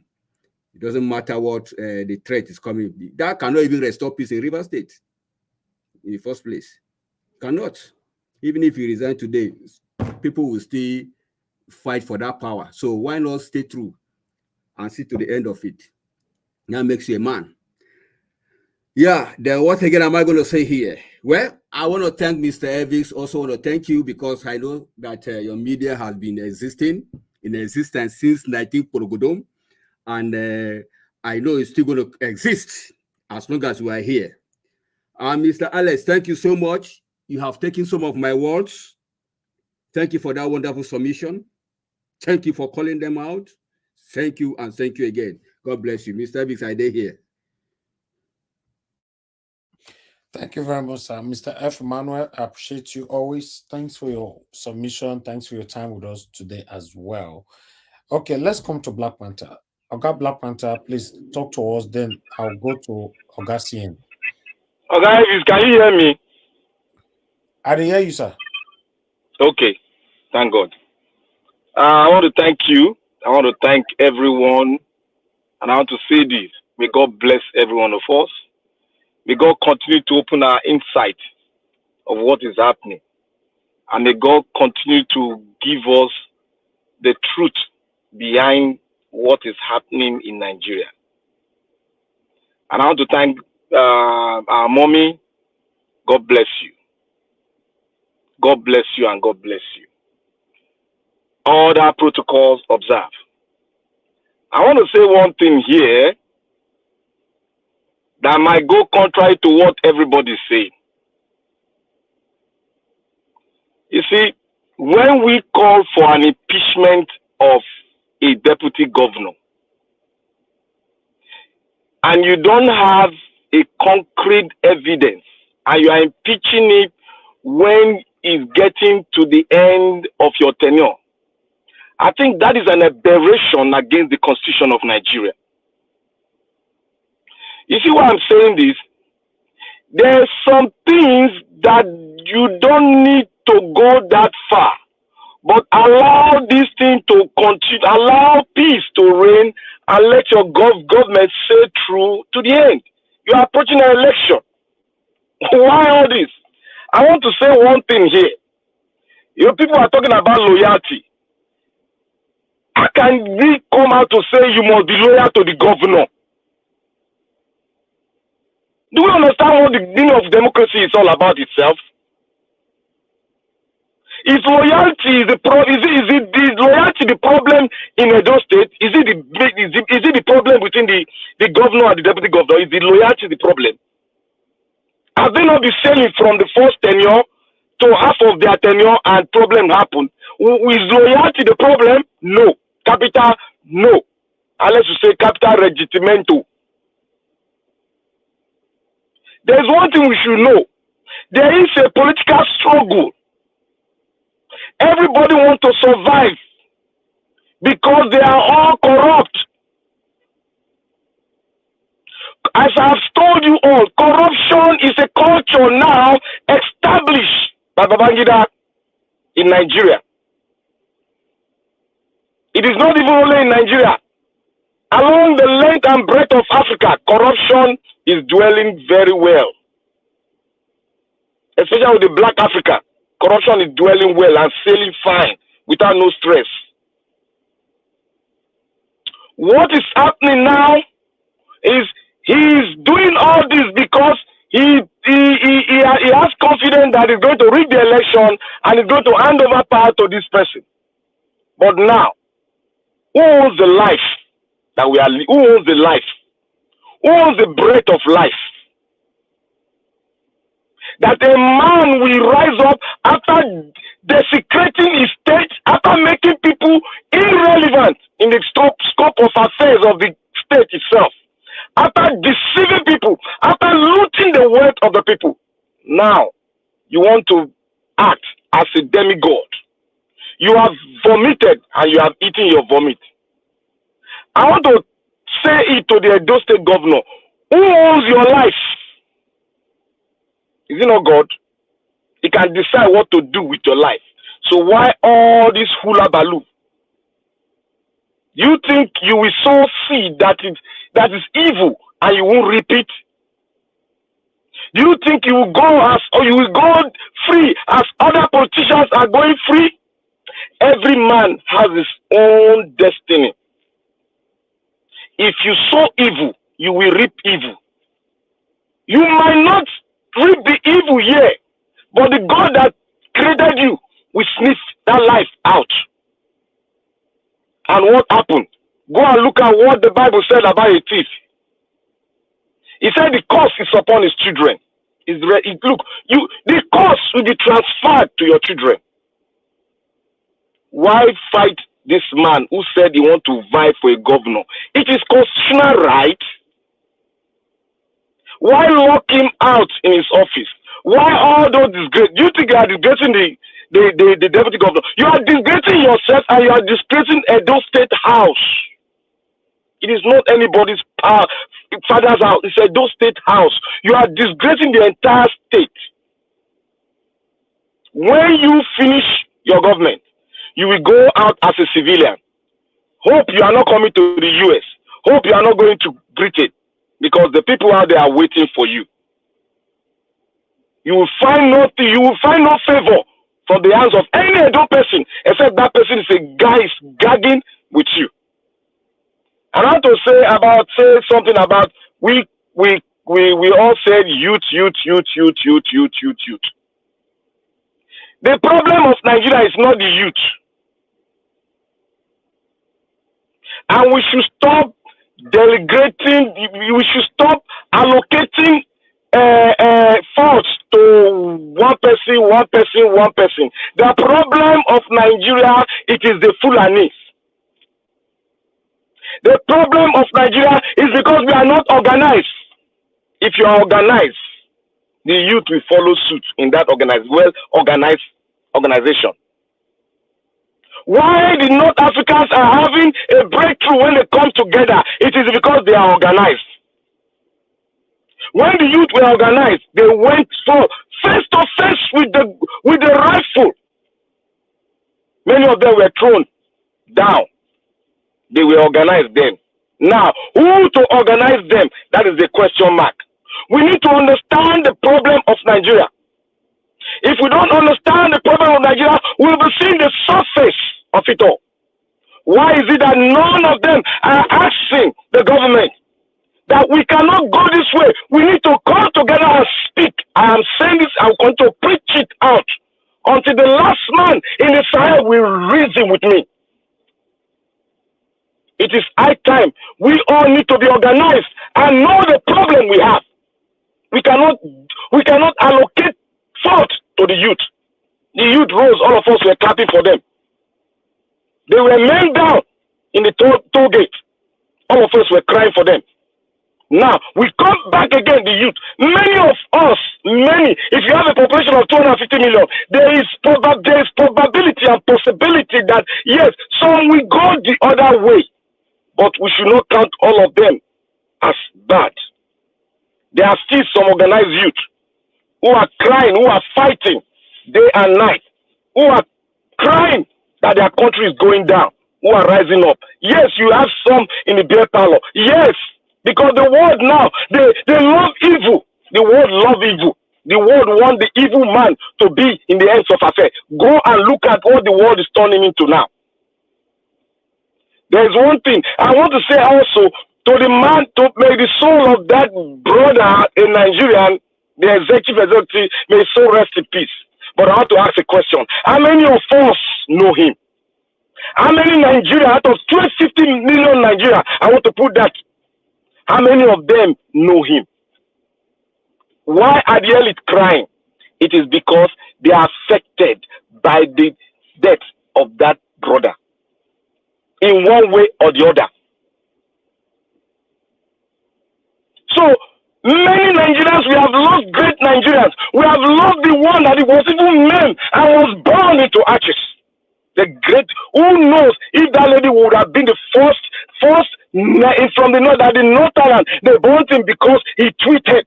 It doesn't matter what the threat is coming. That cannot even restore peace in Rivers State in the first place. Cannot. Even if you resign today, people will still fight for that power. So why not stay true and see to the end of it? That makes you a man. Yeah, then what again am I going to say here? Well, I want to thank Mr. Evans. Also want to thank you because I know that your media has been in existence since 19 Porogodom, and I know it's still going to exist as long as we are here. Mr. Alex, thank you so much. You have taken some of my words. Thank you for that wonderful submission. Thank you for calling them out. Thank you and thank you again. God bless you. Mr. Evans, I did here.
Thank you very much, sir. Mr. F. Emmanuel, I appreciate you always. Thanks for your submission. Thanks for your time with us today as well. Okay, let's come to Black Panther. Oga Black Panther, please talk to us, then I'll go to Oga CN.
Okay, can you hear me?
I didn't hear you, sir.
Okay, thank God. I want to thank you. I want to thank everyone. And I want to say this. May God bless every one of us. May God continue to open our insight of what is happening. And may God continue to give us the truth behind what is happening in Nigeria. And I want to thank our mommy. God bless you. God bless you and God bless you. All the protocols observed. I want to say one thing here that might go contrary to what everybody is saying. You see, when we call for an impeachment of a deputy governor, and you don't have a concrete evidence, and you are impeaching it when it's getting to the end of your tenure, I think that is an aberration against the Constitution of Nigeria. You see why I'm saying this? There are some things that you don't need to go that far, but allow this thing to continue, allow peace to reign, and let your government stay true to the end. You are approaching an election. Why all this? I want to say one thing here. You people are talking about loyalty. How can we come out to say you must be loyal to the governor? Do we understand what the meaning of democracy is all about itself? Is loyalty the problem? Is loyalty the problem in Edo State? Is it the problem between the governor and the deputy governor? Is the loyalty the problem? Have they not been selling from the first tenure to half of their tenure and problem happened? Is loyalty the problem? No. Capital? No. Unless you say capital regitimento. There is one thing we should know. There is a political struggle. Everybody wants to survive because they are all corrupt. As I've told you all, corruption is a culture now established by Babangida in Nigeria. It is not even only in Nigeria. Along the length and breadth of Africa, corruption is dwelling very well. Especially with the Black Africa, corruption is dwelling well and sailing fine without no stress. What is happening now is he is doing all this because he has confidence that he's going to rig the election and he's going to hand over power to this person. But now, who owns the life that we are? Who owns the life? Who owns the breath of life? That a man will rise up after desecrating his state, after making people irrelevant in the scope of affairs of the state itself, after deceiving people, after looting the wealth of the people. Now, you want to act as a demigod. You have vomited and you have eaten your vomit. I want to say it to the Edo State governor. Who owns your life? Is it not God? He can decide what to do with your life. So why all this hula baloo? You think you will sow seed that is evil and you won't reap it? Do you think you will go free as other politicians are going free? Every man has his own destiny. If you sow evil, you will reap evil. You might not reap the evil here, but the God that created you will sniff that life out. And what happened? Go and look at what the Bible said about a thief. He said the curse is upon his children. The curse will be transferred to your children. Why fight this man who said he wants to vie for a governor? It is constitutional right. Why lock him out in his office? Why all those disgrace? Do you think you are disgracing the deputy governor? You are disgracing yourself and you are disgracing Edo State House. It is not anybody's father's house. It's a Edo State house. You are disgracing the entire state. When you finish your government, you will go out as a civilian. Hope you are not coming to the US. Hope you are not going to Britain, because the people out there are waiting for you. You will find nothing. You will find no favor from the hands of any Edo person, except that person is a guy is gagging with you. And I want to say something about we all said youth. The problem of Nigeria is not the youth. And we should stop delegating, we should stop allocating faults to one person. The problem of Nigeria, it is the Fulanis. The problem of Nigeria is because we are not organized. If you are organized, the youth will follow suit in that organized organization. Why the North Africans are having a breakthrough when they come together? It is because they are organized. When the youth were organized, they went face to face with the rifle. Many of them were thrown down. They were organized then. Now, who to organize them? That is the question mark. We need to understand the problem of Nigeria. If we don't understand the problem of Nigeria, we'll be seeing the surface of it all. Why is it that none of them are asking the government that we cannot go this way? We need to come together and speak. I am saying this, I'm going to preach it out until the last man in the Sahel will reason with me. It is high time. We all need to be organized and know the problem we have. We cannot allocate fault to the youth. The youth rose, all of us were clapping for them. They were men down in the toll gate. All of us were crying for them. Now, we come back again, the youth. Many of us, if you have a population of 250 million, there is probability and possibility that, yes, some will go the other way. But we should not count all of them as bad. There are still some organized youth who are crying, who are fighting day and night, who are crying that their country is going down, who are rising up. Yes, you have some in the beer parlor. Yes, because the world now, they love evil. The world love evil. The world want the evil man to be in the ends of affairs. Go and look at what the world is turning into now. There's one thing I want to say also to the man, to may the soul of that brother in Nigerian, the executive, may his soul rest in peace. But I want to ask a question. How many of us know him? How many Nigerians, out of 250 million Nigeria, I want to put that, how many of them know him? Why are the elite crying? It is because they are affected by the death of that brother in one way or the other. So many Nigerians, we have lost great Nigerians. We have lost the one that it was even men and was born into ashes. The great, who knows if that lady would have been the first from the north, that the Northern, they burnt him because he tweeted.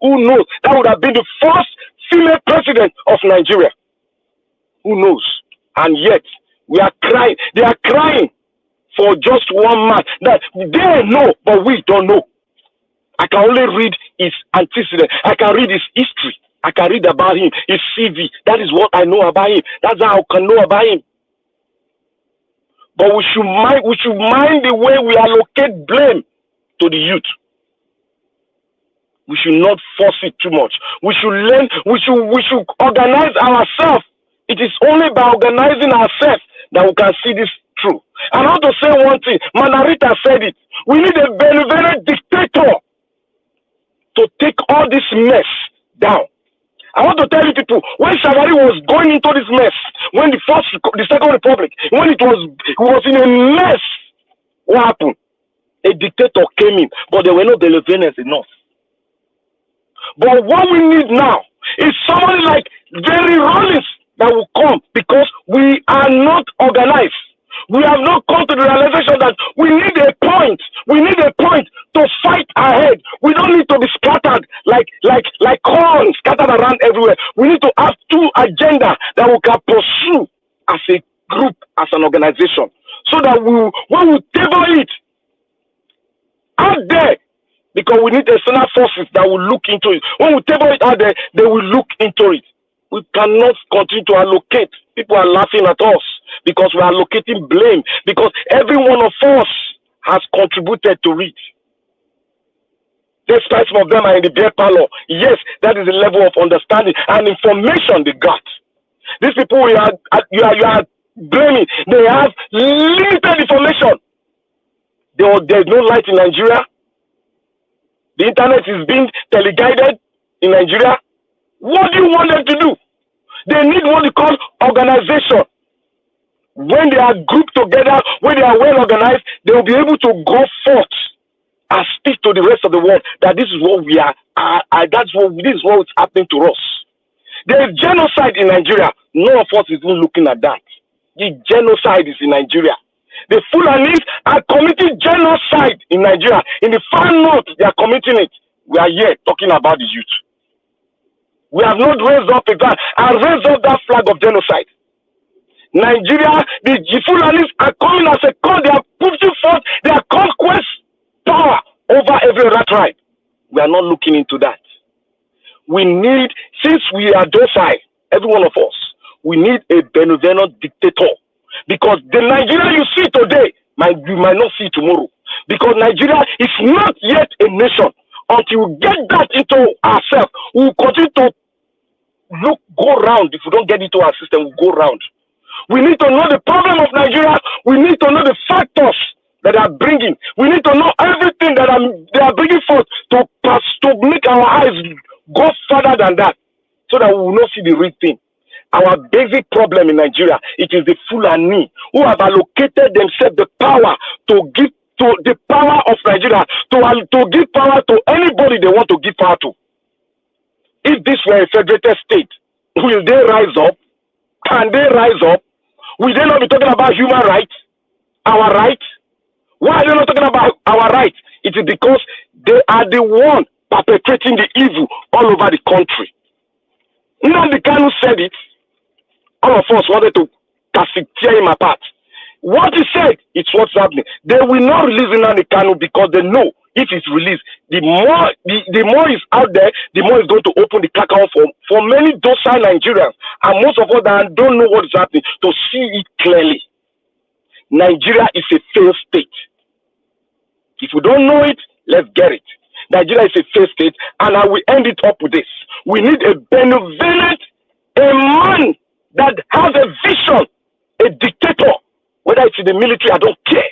Who knows? That would have been the first female president of Nigeria. Who knows? And yet, we are crying. They are crying for just one man that they know, but we don't know. I can only read his antecedents. I can read his history. I can read about him, his CV. That is what I know about him. That's how I can know about him. But we should mind the way we allocate blame to the youth. We should not force it too much. We should learn, we should organize ourselves. It is only by organizing ourselves that we can see this through. And I want to say one thing. Manarita said it. We need a benevolent dictator to take all this mess down. I want to tell you people, when Shawari was going into this mess, when the Second Republic, when it was in a mess, what happened? A dictator came in, but there were no Bolivians enough. But what we need now is somebody like Jerry Rollins that will come, because we are not organized. We have not come to the realization that we need a point. We need a point to fight ahead. We don't need to be scattered like corn scattered around everywhere. We need to have two agendas that we can pursue as a group, as an organization, so that when we table it out there, because we need external forces that will look into it. When we table it out there, they will look into it. We cannot continue to allocate. People are laughing at us because we are allocating blame, because every one of us has contributed to it. Despite some of them are in the beer parlor. Yes, that is the level of understanding and information they got. These people you are blaming, they have limited information. There's no light in Nigeria. The internet is being teleguided in Nigeria. What do you want them to do? They need what they call organization. When they are grouped together, when they are well organized, they will be able to go forth and speak to the rest of the world that this is what we are. This is what is happening to us. There is genocide in Nigeria. None of us is even looking at that. The genocide is in Nigeria. The Fulanis are committing genocide in Nigeria. In the far north, they are committing it. We are here talking about the youth. We have not raised up a flag and raised up that flag of genocide. Nigeria, the Fulanis are coming as a call. They are pushing forth their conquest power over every other tribe. We are not looking into that. We need, since we are docile, every one of us, we need a benevolent dictator. Because the Nigeria you see today, you might not see tomorrow. Because Nigeria is not yet a nation. Until we get that into ourselves, we will continue to go round. If we don't get into our system, we'll go round. We need to know the problem of Nigeria. We need to know the factors that are bringing. We need to know everything that they are bringing forth to make our eyes go further than that, so that we will not see the real thing. Our basic problem in Nigeria, it is the Fulani who have allocated themselves the power to give to the power of Nigeria, to give power to anybody they want to give power to. If this were a federated state, will they rise up? Can they rise up? Will they not be talking about human rights? Our rights? Why are they not talking about our rights? It is because they are the one perpetrating the evil all over the country. Nnamdi Kanu said it. All of us wanted to tear him apart. What he said, it's what's happening. They will not release Nnamdi Kanu because they know if it's released, the more is out there, the more it's going to open the cracker for many docile Nigerians and most of us that don't know what is happening to see it clearly. Nigeria is a failed state. If we don't know it, let's get it. Nigeria is a failed state, and I will end it up with this. We need a benevolent, a man that has a vision, a dictator, whether it's in the military, I don't care.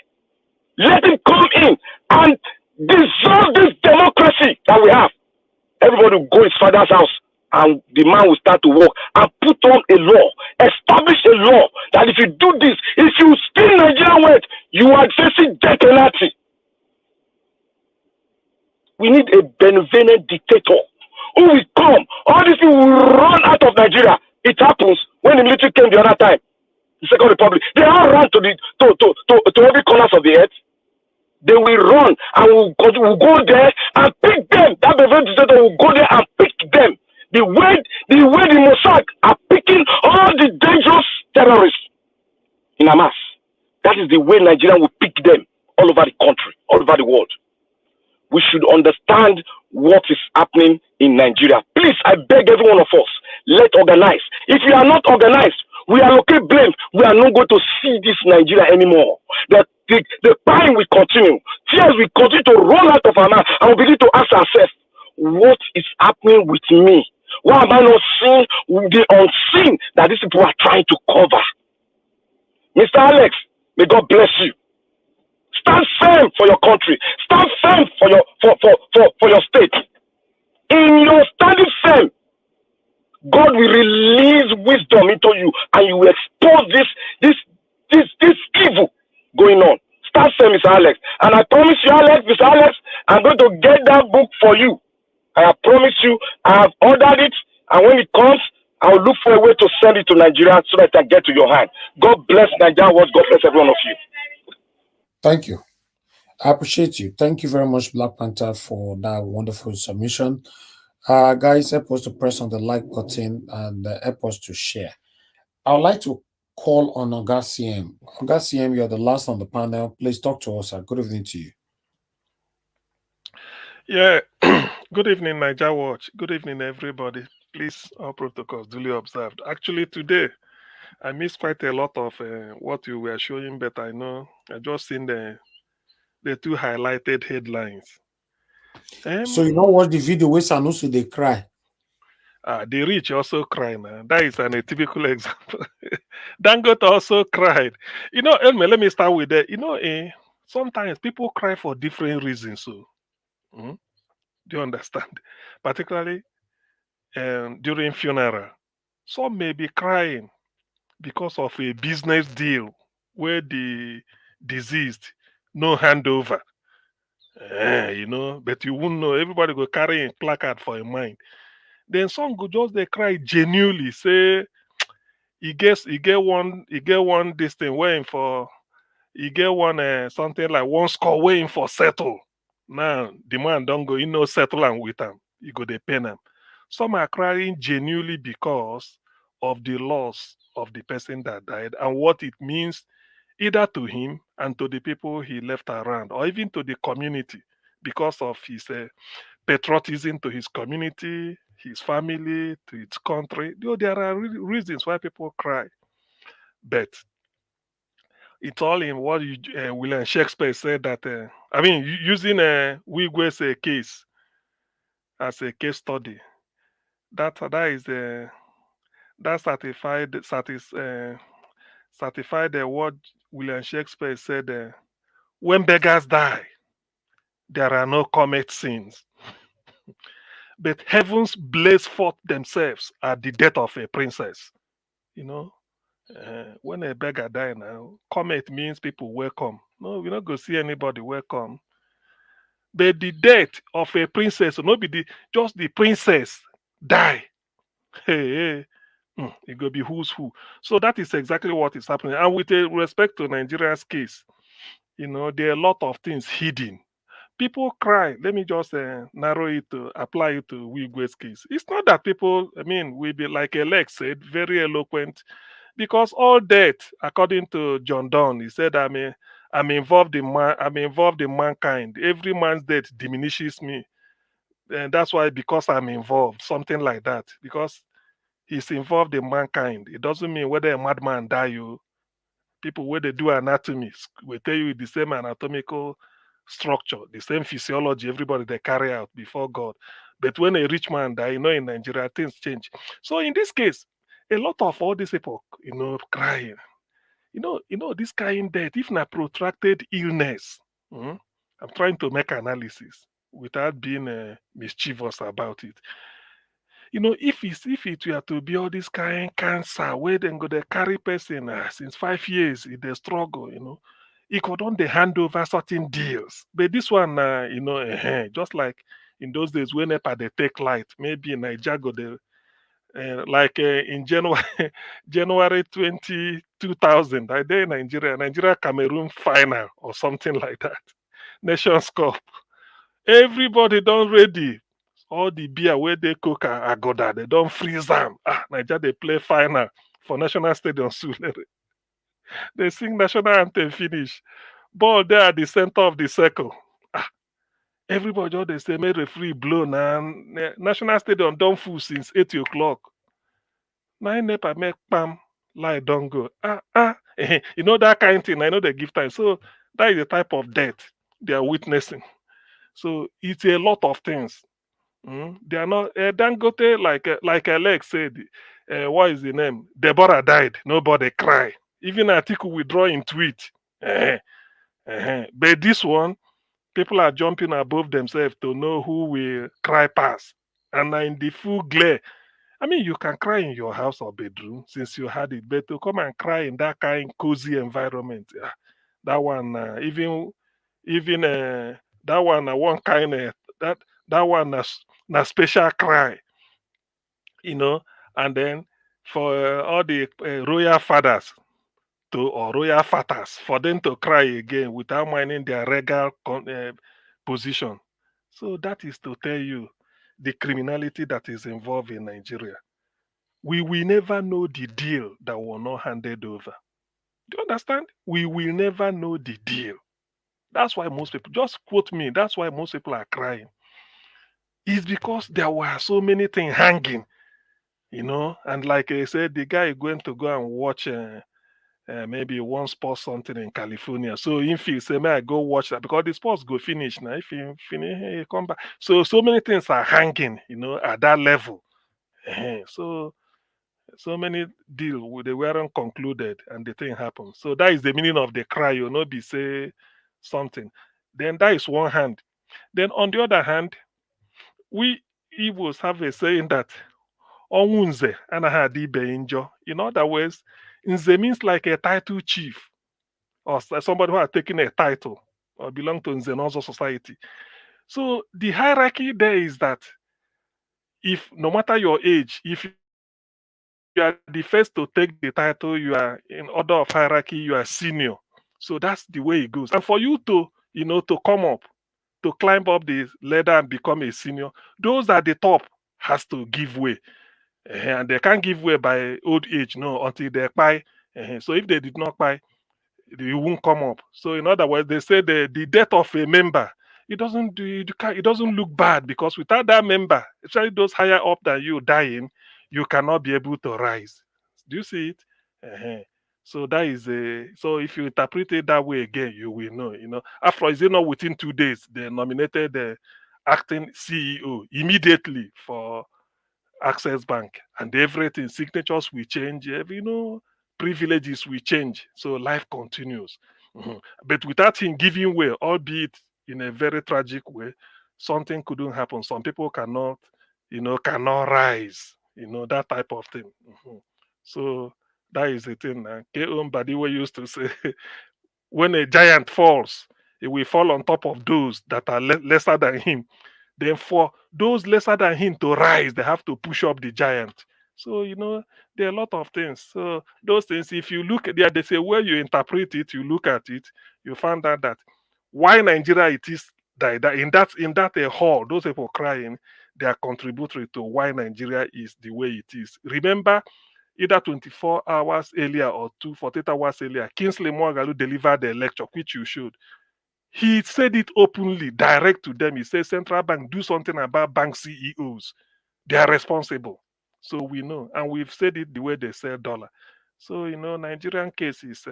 Let him come in and dissolve this democracy that we have. Everybody will go to his father's house and the man will start to work and put on a law, establish a law that if you do this, if you spin Nigerian weight, you are facing death penalty. We need a benevolent dictator who will come. All these people will run out of Nigeria. It happens when the military came the other time, the Second Republic. They all ran to every corner of the earth. They will run and we'll go there and pick them. That benevolent dictator will go there and pick them. The way the Mossad are picking all the dangerous terrorists in Hamas. That is the way Nigeria will pick them all over the country, all over the world. We should understand what is happening in Nigeria. Please, I beg every one of us, let's organize. If we are not organized, we allocate blame. We are not going to see this Nigeria anymore. The pain will continue. Tears will continue to roll out of our mouth, and we begin to ask ourselves, what is happening with me? Why am I not seeing the unseen that these people are trying to cover? Mr. Alex, may God bless you. Stand firm for your country. Stand firm for your state. In your standing firm, God will release wisdom into you, and you will expose this evil going on. Stand firm, Mr. Alex. And I promise you, Alex, Mr. Alex, I'm going to get that book for you. I promise you, I have ordered it, and when it comes, I'll look for a way to send it to Nigeria so that I get to your hand. God bless Nigeria. God bless every one of you.
Thank you. I appreciate you. Thank you very much, Black Panther, for that wonderful submission. Guys, help us to press on the like button and help us to share. I would like to call on Oga CM. Oga CM, you're the last on the panel. Please talk to us, sir. Good evening to you.
Yeah, good evening, Niger Watch. Good evening, everybody. Please, all protocols duly observed. Actually, today, I missed quite a lot of what you were showing, but I know I just seen the two highlighted headlines.
So you don't watch the video where Sanusi they cry.
The rich also cry now. That is a typical example. Dangote also cried. You know, Elmer, let me start with that. You know, sometimes people cry for different reasons. So, do you understand? Particularly during funeral. Some may be crying because of a business deal where the deceased no handover. You know, but you won't know. Everybody go carry a placard for a mind. Then some go just they cry genuinely, say he get one this thing waiting for he get one something like one score waiting for settle. Now the man don't go, settle and with him. You go they pay them. Some are crying genuinely because of the loss of the person that died and what it means either to him and to the people he left around, or even to the community because of his patriotism to his community, his family, to its country. There are reasons why people cry, but it's all in what William Shakespeare said that, using Wigwe's case as a case study, that is that certified what William Shakespeare said, when beggars die, there are no comet scenes. But heavens blaze forth themselves at the death of a princess. You know, when a beggar die now, comet means people welcome. No, we not go see anybody welcome. But the death of a princess, no be just the princess die. Hey, it go be who's who. So that is exactly what is happening. And with respect to Nigeria's case, there are a lot of things hidden. People cry. Let me just narrow it to apply it to Wigwe's case. It's not that people, we be like Alex said, very eloquent, because all death, according to John Donne, he said, I'm involved in mankind. Every man's death diminishes me, and that's why because I'm involved, something like that. Because he's involved in mankind, it doesn't mean whether a madman die. People where they do anatomy will tell you the same anatomical structure, the same physiology, everybody they carry out before God. But when a rich man die, in Nigeria, things change. So in this case, a lot of all these people, crying. This kind of death, if not protracted illness, I'm trying to make analysis without being mischievous about it. If it were to be all this kind cancer where then go they carry person since 5 years, if they struggle, it could on the hand over certain deals. But this one, just like in those days when they take light, maybe in Nigeria go they in January January 2000, I did Nigeria Cameroon final or something like that. Nations Cup. Everybody done ready. All the beer where they cook agoda, they don't freeze them. Nigeria they play final for National Stadium Sulere. They sing national anthem finish. Ball there at the center of the circle. Everybody just they say make referee blow now. National Stadium don't full since 8 o'clock. 9 NEPA make pam light don't go. That kind of thing. I know they give time. So that is the type of death they are witnessing. So it's a lot of things. They are not Dangote, like Alex said. What is the name? Deborah died. Nobody cry. Even Atiku withdraw in tweet. But this one, people are jumping above themselves to know who will cry pass. And in the full glare, you can cry in your house or bedroom since you had it, but to come and cry in that kind cozy environment, that one, even that one, one kind of that one, na special cry, and then for all the royal fathers or royal fathers for them to cry again without minding their regal position. So that is to tell you the criminality that is involved in Nigeria. We will never know the deal that was not handed over. Do you understand? We will never know the deal. That's why most people, just quote me, that's why most people are crying. It's because there were so many things hanging, and like I said, the guy is going to go and watch maybe one sports something in California. So if he say, may I go watch that because the sports go finish now. If he finish, he come back. So many things are hanging, at that level. So many deals they weren't concluded and the thing happened. So that is the meaning of the cry, be say something. Then that is one hand. Then on the other hand, we Igbos have a saying that Onwunze anaghị ibe injo. In other words, Nze means like a title chief or somebody who has taken a title or belong to Nze society. So the hierarchy there is that if no matter your age, if you are the first to take the title, you are in order of hierarchy, you are senior. So that's the way it goes. And for you to, to come up, to climb up the ladder and become a senior, those at the top has to give way. And they can't give way by old age, no, until they buy. So if they did not buy, you won't come up. So in other words, they say the death of a member, it doesn't look bad because without that member, especially those higher up than you dying, you cannot be able to rise. Do you see it? So that is so if you interpret it that way again, you will know. After all, is it not within 2 days they nominated the acting CEO immediately for Access Bank, and everything, signatures will change, privileges will change. So life continues. But without him giving way, albeit in a very tragic way, something couldn't happen. Some people cannot rise, that type of thing. So that is the thing. K.O. Mbadiwe used to say, when a giant falls, it will fall on top of those that are lesser than him. Then for those lesser than him to rise, they have to push up the giant. So, there are a lot of things. So those things, if you look at there, they say where you interpret it, you look at it, you find out that why Nigeria it is that in that hall, those people crying, they are contributory to why Nigeria is the way it is. Remember, either 24 hours earlier or 48 hours earlier, Kingsley Mwagalu delivered a lecture, which you should. He said it openly, direct to them. He said, Central Bank, do something about bank CEOs. They are responsible. So we know. And we've said it the way they sell dollar. So, Nigerian case is,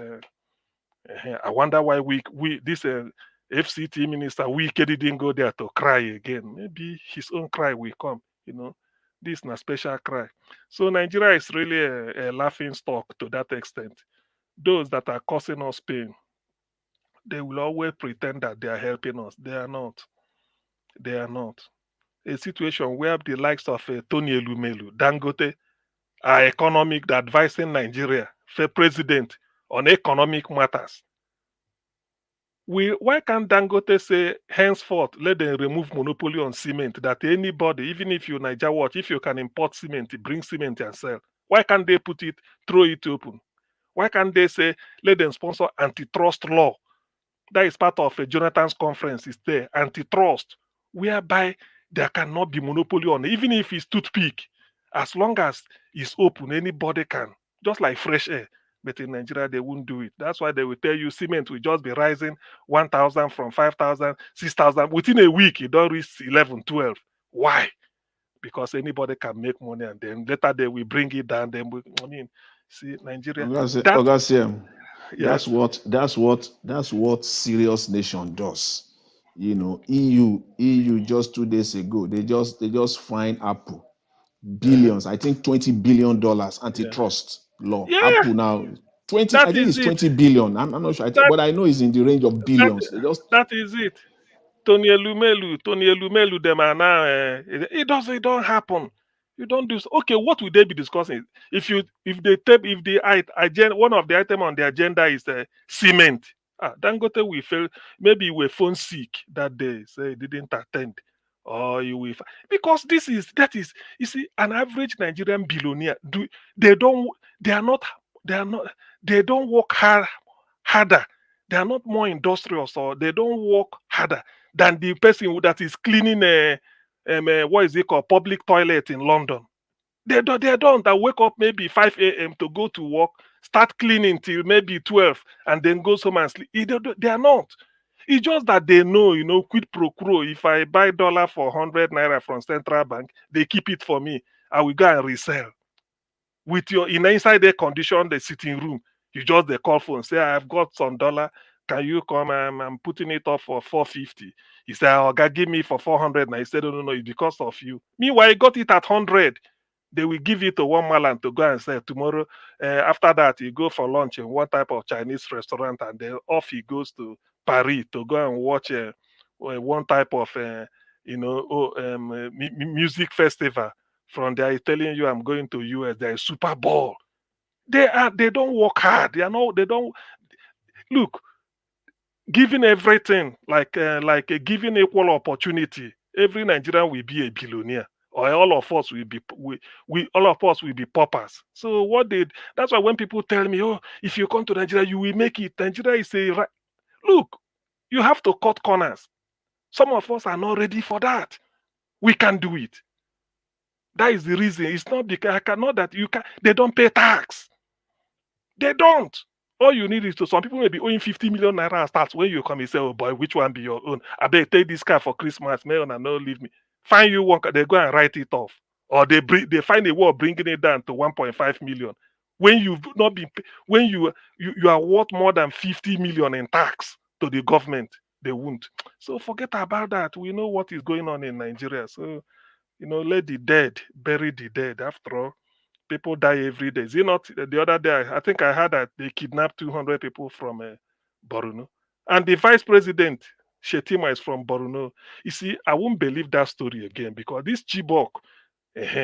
I wonder why this FCT minister, Wike didn't go there to cry again. Maybe his own cry will come, This is not special cry. So Nigeria is really a laughing stock to that extent. Those that are causing us pain, they will always pretend that they are helping us. They are not. They are not. A situation where the likes of Tony Elumelu, Dangote, are economic advising Nigeria for president on economic matters. Why can't Dangote say henceforth let them remove monopoly on cement, that anybody, even if you Niger watch, if you can import cement, bring cement and sell? Why can't they throw it open? Why can't they say let them sponsor antitrust law? That is part of Jonathan's conference is there, antitrust, whereby there cannot be monopoly on it, even if it's toothpick. As long as it's open, anybody can, just like fresh air. But in Nigeria, they won't do it. That's why they will tell you cement will just be rising 1,000 from 5,000, 6,000. Within a week, it don't reach 11, 12. Why? Because anybody can make money, and then later they will bring it down. See, Nigeria.
That's what serious nation does. EU just 2 days ago, they just fined Apple billions. I think $20 billion antitrust law.
Yeah.
Apple now 20.
That
I think
is
it's
it.
20 billion. I'm not sure, but I know it's in the range of billions.
That is it. Tony Elumelu, them are now. It don't happen. You don't do so. Okay. What would they be discussing? If the agenda, one of the item on the agenda is cement. Dangote will fail. Maybe we phone sick that day, say he didn't attend, or you will because that is you see an average Nigerian billionaire they don't they don't work harder. They are not more industrious or they don't work harder than the person that is cleaning what is it called public toilet in London. They don't. They wake up maybe 5 a.m. to go to work, start cleaning till maybe 12, and then go home and sleep. They are not. It's just that they know, quid pro quo. If I buy dollar for 100 naira from central bank, they keep it for me. I will go and resell. With your inside their condition, the sitting room, you just the call phone, say I've got some dollar. Can you come? I'm putting it up for 450. He said, "Oh, God, give me for 400." And I said, no, it's because of you. Meanwhile, I got it at 100. They will give it to one Malan to go and say tomorrow. After that, you go for lunch in one type of Chinese restaurant, and then off he goes to Paris to go and watch one type of music festival. From there, he's telling you, I'm going to US. There is Super Bowl. They don't work hard. They don't look. Giving everything like giving equal opportunity, every Nigerian will be a billionaire, or all of us will be all of us will be paupers. So that's why when people tell me, oh, if you come to Nigeria, you will make it. Nigeria is a right. Look, you have to cut corners. Some of us are not ready for that. We can do it. That is the reason. It's not because I cannot that you can. They don't pay tax. They don't. All you need is to. Some people may be owing 50 million naira and start when you come and say, "Oh boy, which one be your own? I beg take this car for Christmas, may and no leave me." Find you one. They go and write it off, or they find a way of bringing it down to 1.5 million. When you've not been, when you are worth more than 50 million in tax to the government, they won't. So forget about that. We know what is going on in Nigeria. So let the dead bury the dead. After all, people die every day. Is it not the other day? I think I heard that they kidnapped 200 people from Borno, and the vice president Shetima is from Borno. You see, I won't believe that story again because this Chibok,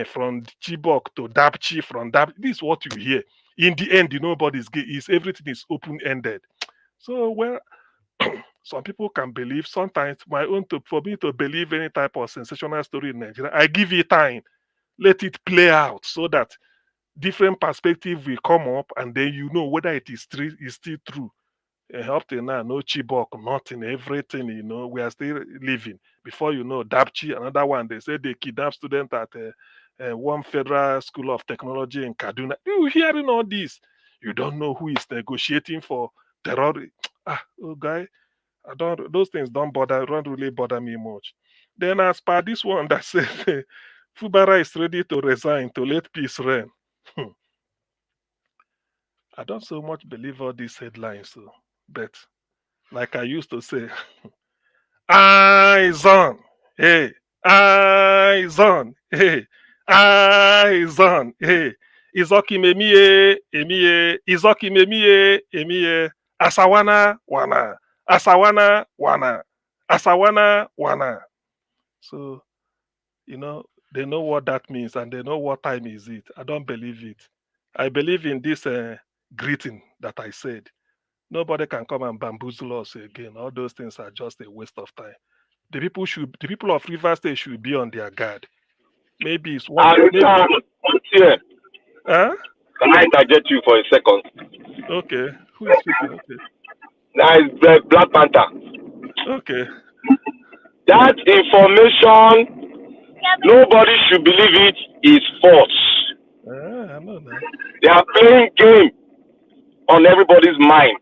from Chibok to Dapchi, from Dap, this is what you hear. In the end, nobody's is everything is open ended. So some people can believe. Sometimes for me to believe any type of sensational story in Nigeria, I give it time, let it play out, so that different perspective will come up, and then whether it is still true. Up till now, no Chibok, nothing, everything. We are still living. Before Dapchi, another one. They say they kidnap students at one federal school of technology in Kaduna. You hearing all this? You don't know who is negotiating for terror. Oh, guy. Those things don't really bother me much. Then as per this one that says Fubara is ready to resign to let peace reign. I don't so much believe all these headlines, so, but like I used to say, eyes on, hey, eyes on, hey, eyes on, hey. Izoki memie, emie, Izoki memie, emie, Asawana, wana. Asawana wana. Asawana wana. So, they know what that means and they know what time is it. I don't believe it. I believe in this greeting that I said. Nobody can come and bamboozle us again. All those things are just a waste of time. The people of Rivers State should be on their guard. Maybe it's one.
Here.
Huh?
Can I interject you for a second?
Okay. Who is speaking? Okay.
That is Black Panther.
Okay.
That information, nobody should believe it is false.
I know that.
They are playing game on everybody's mind.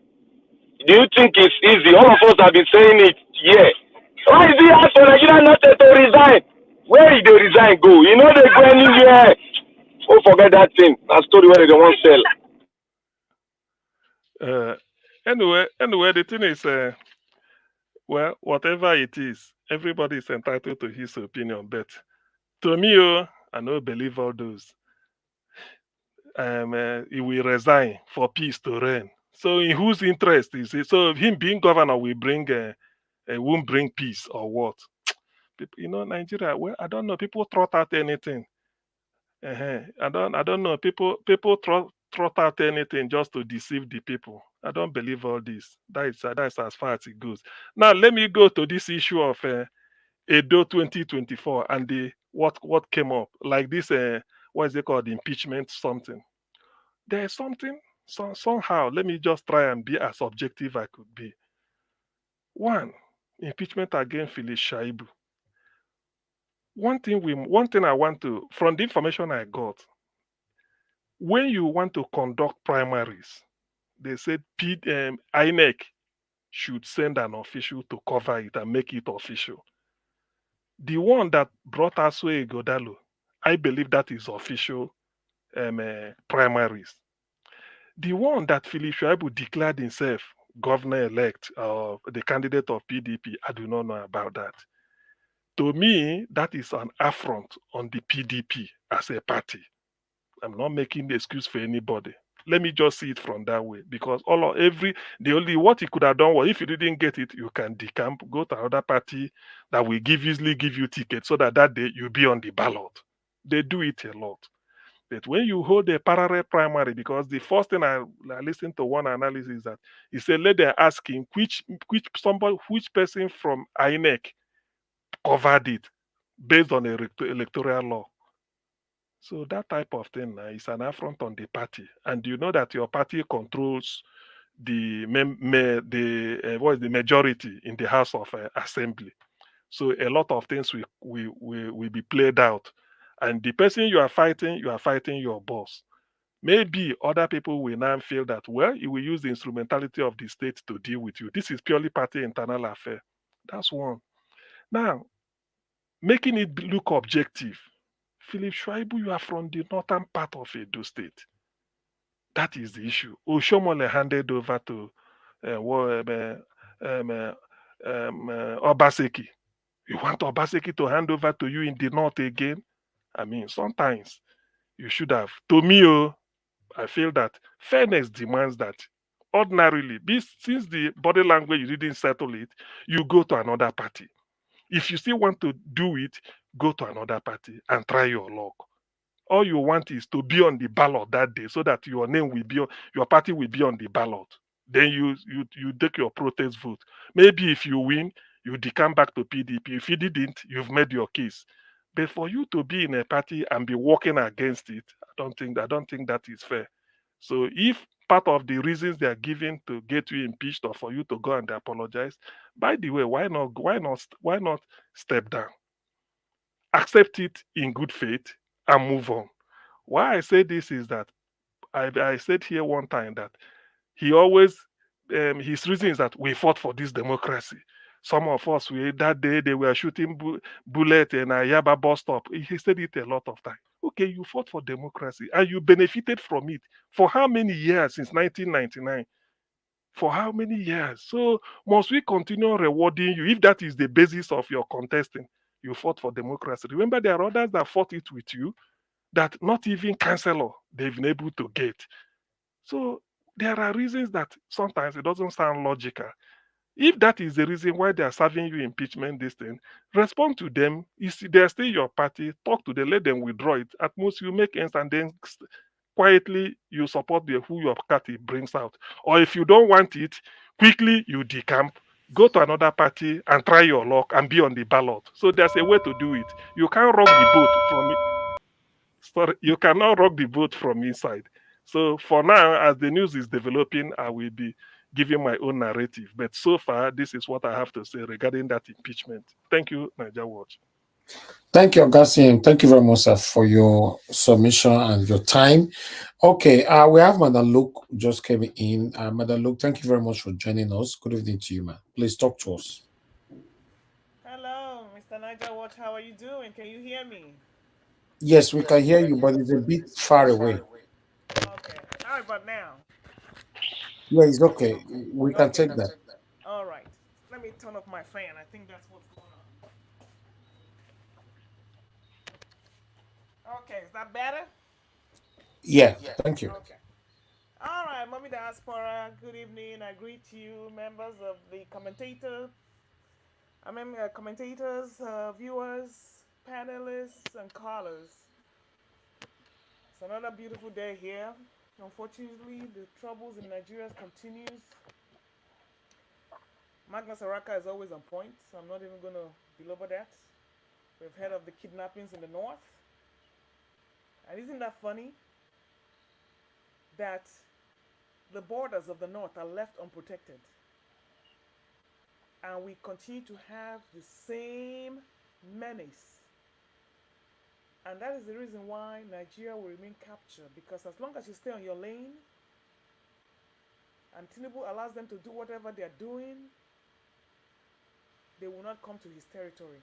Do you think it's easy? All of us have been saying it. Yeah. Why is it hard for Nigeria not to resign? Where did they resign go? They go anywhere. Oh, forget that thing. That story where they don't sell.
Anyway, the thing is, well, whatever it is, everybody is entitled to his opinion. But to me, I don't believe all those. He will resign for peace to reign. So, in whose interest is it? So, him being governor will won't bring peace or what? People, Nigeria. Well, I don't know. People trot out anything. I don't know. People trot out anything just to deceive the people. I don't believe all this. That's as far as it goes. Now let me go to this issue of Edo 2024 and the what came up like this what is it called, impeachment something. There is something somehow. Let me just try and be as objective I could be. One, impeachment against Phyllis Shaibu. One thing I want to, from the information I got, when you want to conduct primaries, they said INEC should send an official to cover it and make it official. The one that brought Asue Godalo, I believe that is official primaries. The one that Philip Shaibu declared himself governor-elect or the candidate of PDP, I do not know about that. To me, that is an affront on the PDP as a party. I'm not making the excuse for anybody. Let me just see it from that way, because the only what he could have done was, if you didn't get it, you can decamp, go to another party that will easily give you tickets, so that day you'll be on the ballot. They do it a lot. But when you hold a parallel primary, because the first thing I listened to one analysis is that he said, let them ask him which person from INEC covered it based on a electoral law. So that type of thing is an affront on the party, and you know that your party controls the majority in the House of Assembly. So a lot of things will be played out, and the person you are fighting your boss. Maybe other people will now feel that, well, you will use the instrumentality of the state to deal with you. This is purely party internal affair. That's one. Now, making it look objective. Philip Shaibu, you are from the northern part of Edo State. That is the issue. Oshomole handed over to Obaseki. You want Obaseki to hand over to you in the north again? I mean, sometimes you should have. To me, I feel that fairness demands that ordinarily, since the body language you didn't settle it, you go to another party. If you still want to do it, go to another party and try your luck. All you want is to be on the ballot that day, so that your name will be your party will be on the ballot. Then you take your protest vote. Maybe if you win, you decamp back to PDP. If you didn't, you've made your case. But for you to be in a party and be working against it, I don't think that is fair. So if part of the reasons they are giving to get you impeached or for you to go and apologize, by the way, why not step down? Accept it in good faith and move on. Why I say this is that I said here one time that he always his reason is that we fought for this democracy. Some of us, that day they were shooting bullet in a Yaba bus stop. He said it a lot of time. Okay, you fought for democracy and you benefited from it for how many years since 1999? For how many years? So must we continue rewarding you if that is the basis of your contesting? You fought for democracy. Remember, there are others that fought it with you that not even councillor they've been able to get. So there are reasons that sometimes it doesn't sound logical. If that is the reason why they are serving you impeachment, this thing, respond to them. If they're still your party, talk to them, let them withdraw it. At most, you make ends and then quietly you support who your party brings out. Or if you don't want it, quickly you decamp, go to another party and try your luck and be on the ballot. So there's a way to do it. You can't rock the boat from it. Sorry, you cannot rock the boat from inside. So for now, as the news is developing, I will be giving my own narrative. But so far, this is what I have to say regarding that impeachment. Thank you, Niger Watch.
Thank you, Augustine. Thank you very much, sir, for your submission and your time. Okay, we have Madam Luke just came in. Madam Luke, thank you very much for joining us. Good evening to you, man. Please talk to us.
Hello, Mr. Niger Watch. How are you doing? Can you hear me?
Yes, we can hear you, but it's a bit far away.
Okay. How about now?
Yeah, it's okay. We can take that.
All right. Let me turn off my fan. I think that's what's going on. Okay, is that better?
Yeah, thank you.
Okay. All right, Mommy Diaspora, good evening. I greet you, members of the commentators, viewers, panelists, and callers. It's another beautiful day here. Unfortunately, the troubles in Nigeria continues. Magna Saraka is always on point, so I'm not even going to below that. We've heard of the kidnappings in the north. And isn't that funny that the borders of the north are left unprotected? And we continue to have the same menace. And that is the reason why Nigeria will remain captured, because as long as you stay on your lane and Tinubu allows them to do whatever they are doing, they will not come to his territory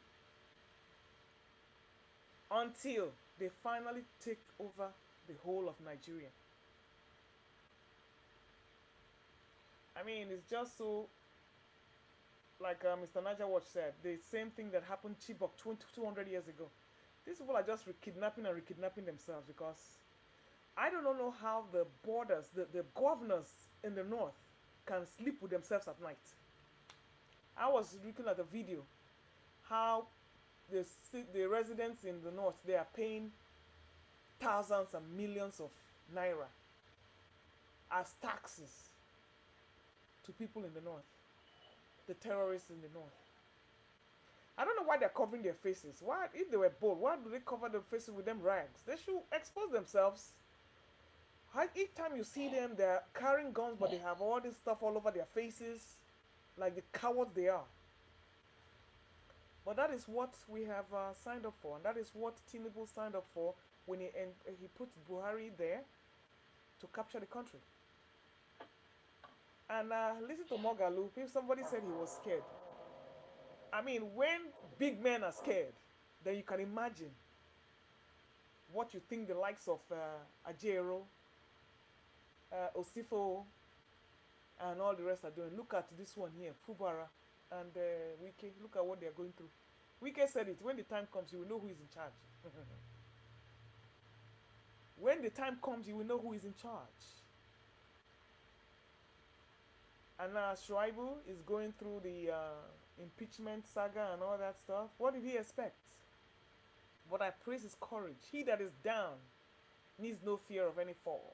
until they finally take over the whole of Nigeria. I mean, it's just so, like Mr. Naja Watch said, the same thing that happened Chibok 200 years ago. These people are just kidnapping and re-kidnapping themselves, because I do not know how the borders, the governors in the north can sleep with themselves at night. I was looking at a video how the residents in the north, they are paying thousands and millions of naira as taxes to people in the north, the terrorists in the north. I don't know why they're covering their faces. Why, if they were bold, why do they cover their faces with them rags? They should expose themselves. Each time you see them, they're carrying guns, but they have all this stuff all over their faces, like the cowards they are. But that is what we have signed up for, and that is what Tinubu signed up for when he put Buhari there to capture the country. And listen to Mogalu. If somebody said he was scared, I mean, when big men are scared, then you can imagine what you think the likes of Ajero, Osifo, and all the rest are doing. Look at this one here, Fubara and Wike. Look at what they are going through. Wike said it, when the time comes, you will know who is in charge. When the time comes, you will know who is in charge. And now Shaibu is going through the impeachment saga and all that stuff. What did he expect? But I praise his courage. He that is down needs no fear of any fall.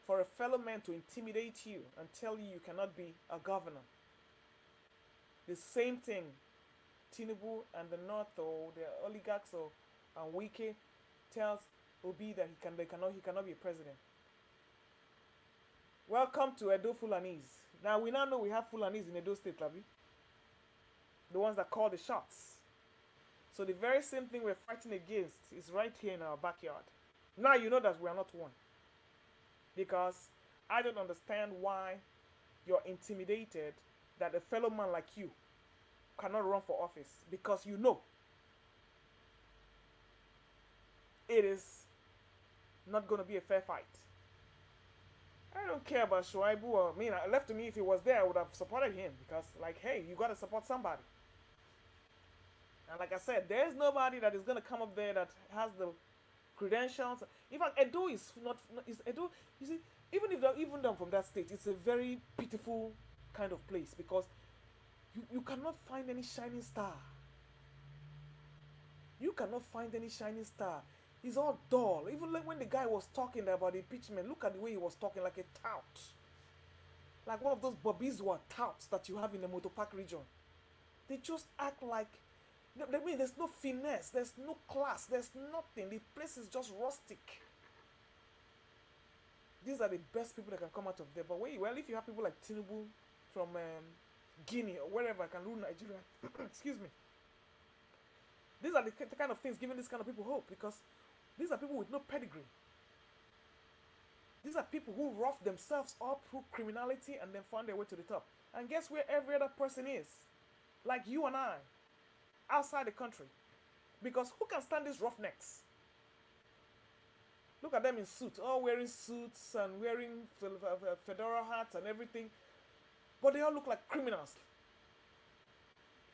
For a fellow man to intimidate you and tell you cannot be a governor. The same thing Tinubu and the North, or the oligarchs, or Wike tells Obi that he cannot be a president. Welcome to Edo Fulanis. Now we now know we have Fulanis in Edo State, Labi. The ones that call the shots. So the very same thing we're fighting against is right here in our backyard. Now you know that we are not one. Because I don't understand why you're intimidated that a fellow man like you cannot run for office. Because you know it is not going to be a fair fight. I don't care about Shaibu. I mean, left to me, if he was there, I would have supported him. Because, like, hey, you got to support somebody. And like I said, there's nobody that is going to come up there that has the credentials. In fact, Edo is not, Edo, you see, even though from that state, it's a very pitiful kind of place, because you cannot find any shining star. You cannot find any shining star. It's all dull. Even like when the guy was talking about impeachment, look at the way he was talking, like a tout. Like one of those Bobizwa touts that you have in the Motor Park region. They just act like, I mean, there's no finesse, there's no class, there's nothing. The place is just rustic. These are the best people that can come out of there. But wait, well, if you have people like Tinubu from Guinea or wherever can rule Nigeria, excuse me. These are the kind of things giving this kind of people hope, because these are people with no pedigree. These are people who rough themselves up through criminality and then found their way to the top. And guess where every other person is? Like you and I, outside the country. Because who can stand these roughnecks? Look at them in suits, all wearing suits and wearing fedora hats and everything. But they all look like criminals.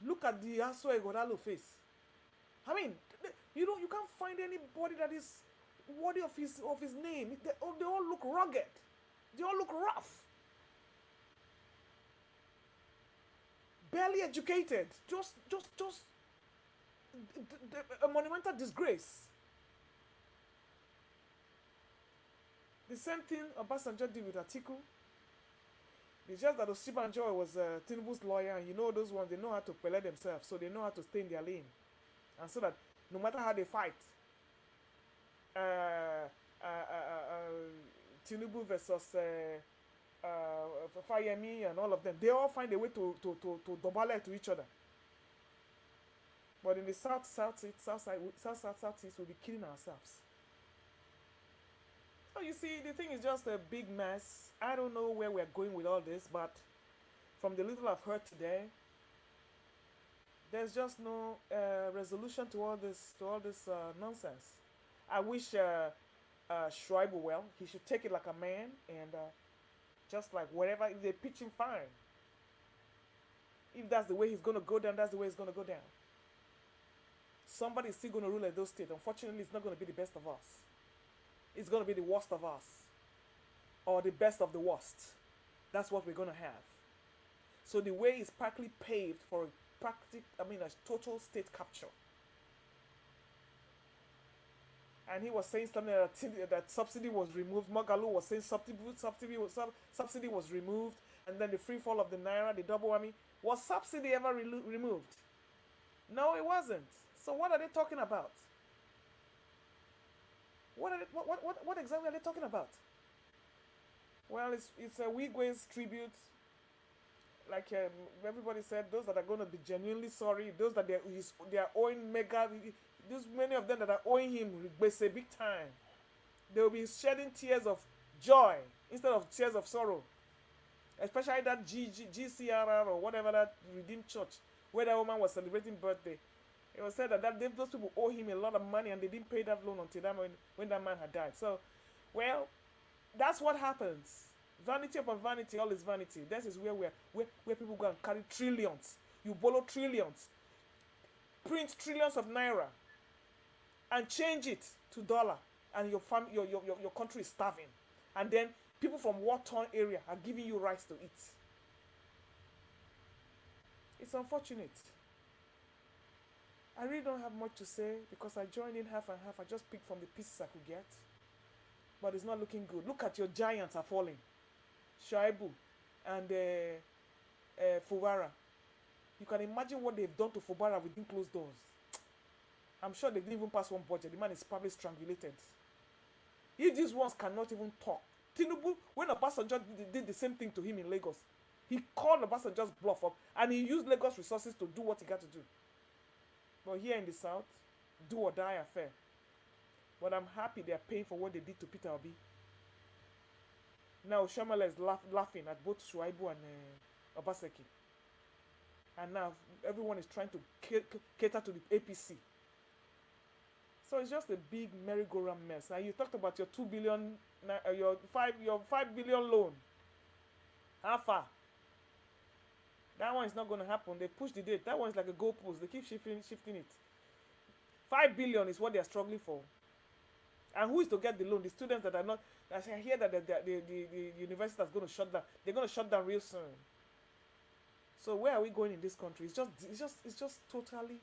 Look at the Aswa Egodalo face. I mean, you can't find anybody that is worthy of his name. They all look rugged. They all look rough. Barely educated. Just a monumental disgrace. The same thing Obasanjo did with Atiku. It's just that Osibanjo was Tinubu's lawyer, and you know those ones, they know how to play themselves, so they know how to stay in their lane. And so that no matter how they fight, uh, Tinubu versus Fayemi and all of them, they all find a way to double to each other. But in the southeast, we'll be killing ourselves. So you see, the thing is just a big mess. I don't know where we're going with all this, but from the little I've heard today, there's just no resolution to all this nonsense. I wish Shaibu well. He should take it like a man and just like whatever. If they pitch him, fine. If that's the way he's gonna go down, that's the way he's gonna go down. Somebody's still gonna rule Edo State. Unfortunately, it's not gonna be the best of us. It's gonna be the worst of us, or the best of the worst. That's what we're gonna have. So the way is partly paved for a total state capture. And he was saying something that subsidy was removed. Magalu was saying subsidy was removed, and then the free fall of the naira, the double whammy. Was subsidy ever removed? No, it wasn't. So what are they talking about? What exactly are they talking about? Well, it's a Wigwe's tribute. Like everybody said, those that are going to be genuinely sorry, those that they are owing mega, many of them that are owing him big time. They will be shedding tears of joy instead of tears of sorrow. Especially that GCRR or whatever, that Redeemed Church, where that woman was celebrating birthday. It was said that those people owe him a lot of money and they didn't pay that loan until when that man had died. So, well, that's what happens. Vanity upon vanity, all is vanity. This is where people go and carry trillions. You borrow trillions, print trillions of naira, and change it to dollar, and your country is starving. And then people from war-torn area are giving you rice to eat. It's unfortunate. I really don't have much to say because I joined in half and half. I just picked from the pieces I could get. But it's not looking good. Look at your giants are falling. Shaibu and Fubara. You can imagine what they've done to Fubara within closed doors. I'm sure they didn't even pass one budget. The man is probably strangulated. If these ones cannot even talk. Tinubu, when Obasanjo did the same thing to him in Lagos, he called Obasanjo's bluff up and he used Lagos resources to do what he got to do. But here in the south, do or die affair. But I'm happy they are paying for what they did to Peter Obi. Now Shamala is laughing at both Shaibu and Obaseki. And now everyone is trying to cater to the APC. So it's just a big merry-go-round mess. Now you talked about your 2 billion, your 5 billion loan. How far? That one is not going to happen. They push the date. That one is like a goalpost. They keep shifting it. 5 billion is what they are struggling for. And who is to get the loan? The students that are not. I hear that the university is going to shut down. They're going to shut down real soon. So where are we going in this country? It's just totally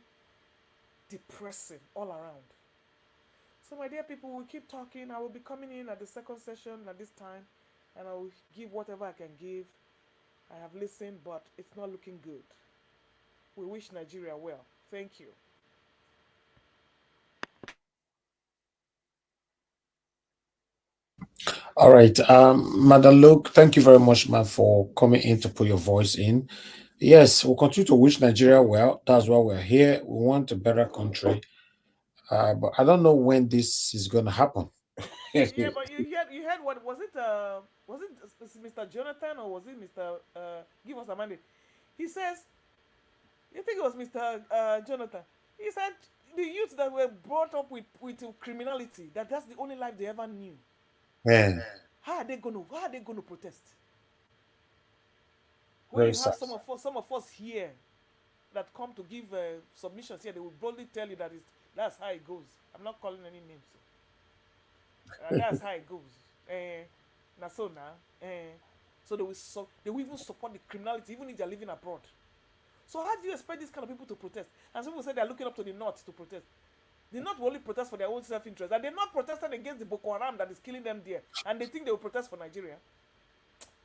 depressing all around. So my dear people, we'll keep talking. I will be coming in at the second session at this time, and I will give whatever I can give. I have listened, but it's not looking good. We wish Nigeria well. Thank you.
All right. Madam Luke, thank you very much, man, for coming in to put your voice in. Yes, we'll continue to wish Nigeria well. That's why we're here. We want a better country. But I don't know when this is going to happen.
Yeah, but you heard what was it? Was it Mr. Jonathan or was it Mr. Give us a mandate? He says, you think it was Mr. Jonathan? He said the youth that were brought up with criminality, that's the only life they ever knew.
Yeah.
How are they gonna protest?
Very
When you have
sad.
some of us here that come to give submissions here, they will boldly tell you that's how it goes. I'm not calling any names. That's how it goes. So they will even support the criminality, even if they're living abroad. So how do you expect these kind of people to protest? And some people say they're looking up to the North to protest. The North will only protest for their own self-interest. And they're not protesting against the Boko Haram that is killing them there. And they think they will protest for Nigeria.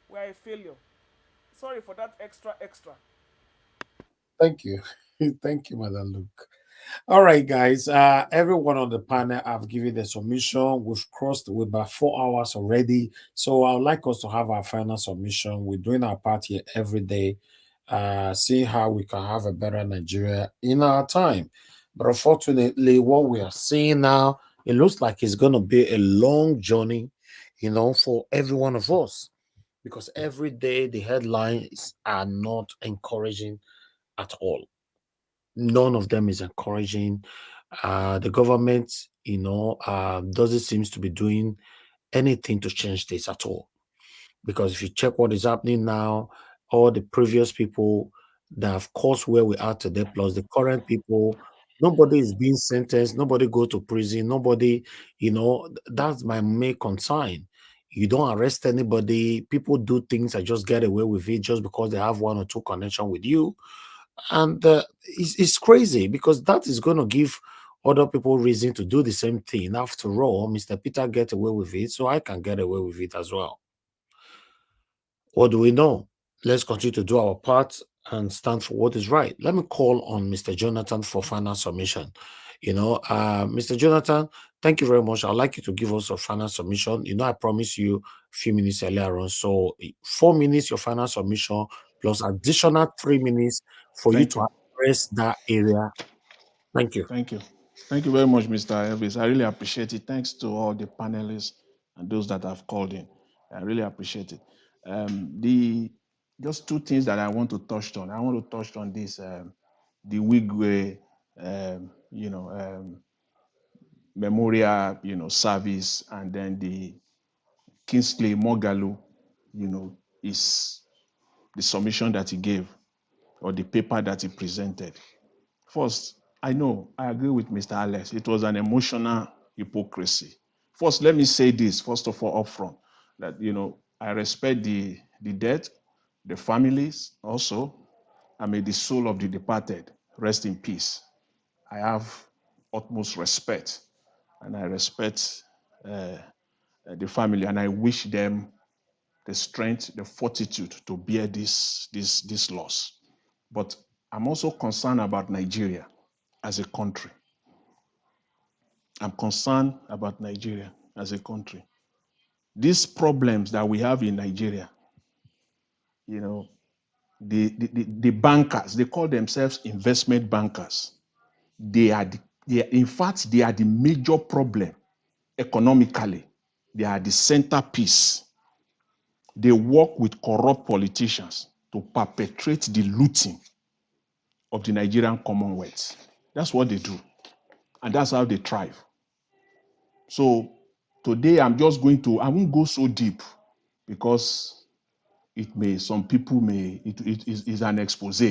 We are a failure. Sorry for that extra.
Thank you. Thank you, Madam Luke. All right, guys. Everyone on the panel, I've given the submission. We've crossed with about 4 hours already. So I would like us to have our final submission. We're doing our part here every day, seeing how we can have a better Nigeria in our time. But unfortunately, what we are seeing now, it looks like it's going to be a long journey, for every one of us. Because every day the headlines are not encouraging at all. None of them is encouraging. The government, doesn't seem to be doing anything to change this at all. Because if you check what is happening now, all the previous people that have caused where we are today, plus the current people, nobody is being sentenced, nobody go to prison, nobody, that's my main concern. You don't arrest anybody. People do things and just get away with it just because they have one or two connection with you. And it's crazy because that is going to give other people reason to do the same thing. After all, Mr. Peter get away with it, so I can get away with it as well. What do we know? Let's continue to do our part and stand for what is right. Let me call on Mr. Jonathan for final submission. Mr. Jonathan, thank you very much. I'd like you to give us a final submission. I promised you a few minutes earlier on. So 4 minutes, your final submission, plus additional 3 minutes for you to address that area. Thank you.
Thank you. Thank you very much, Mr. Elvis. I really appreciate it. Thanks to all the panelists and those that have called in. I really appreciate it. Just two things that I want to touch on. I want to touch on this, the Wigwe, memorial, service, and then the Kingsley Mogalu, is the submission that he gave or the paper that he presented. First, I agree with Mr. Alex. It was an emotional hypocrisy. First, let me say this, first of all, upfront, that, I respect the dead, the families also. I may the soul of the departed rest in peace. I have utmost respect, and I respect the family, and I wish them the strength, the fortitude to bear this loss. But I'm also concerned about Nigeria as a country. I'm concerned about Nigeria as a country. These problems that we have in Nigeria, the bankers, they call themselves investment bankers. In fact, they are the major problem economically. They are the centerpiece. They work with corrupt politicians to perpetrate the looting of the Nigerian Commonwealth. That's what they do. And that's how they thrive. So today I won't go so deep because some people may, it is an expose.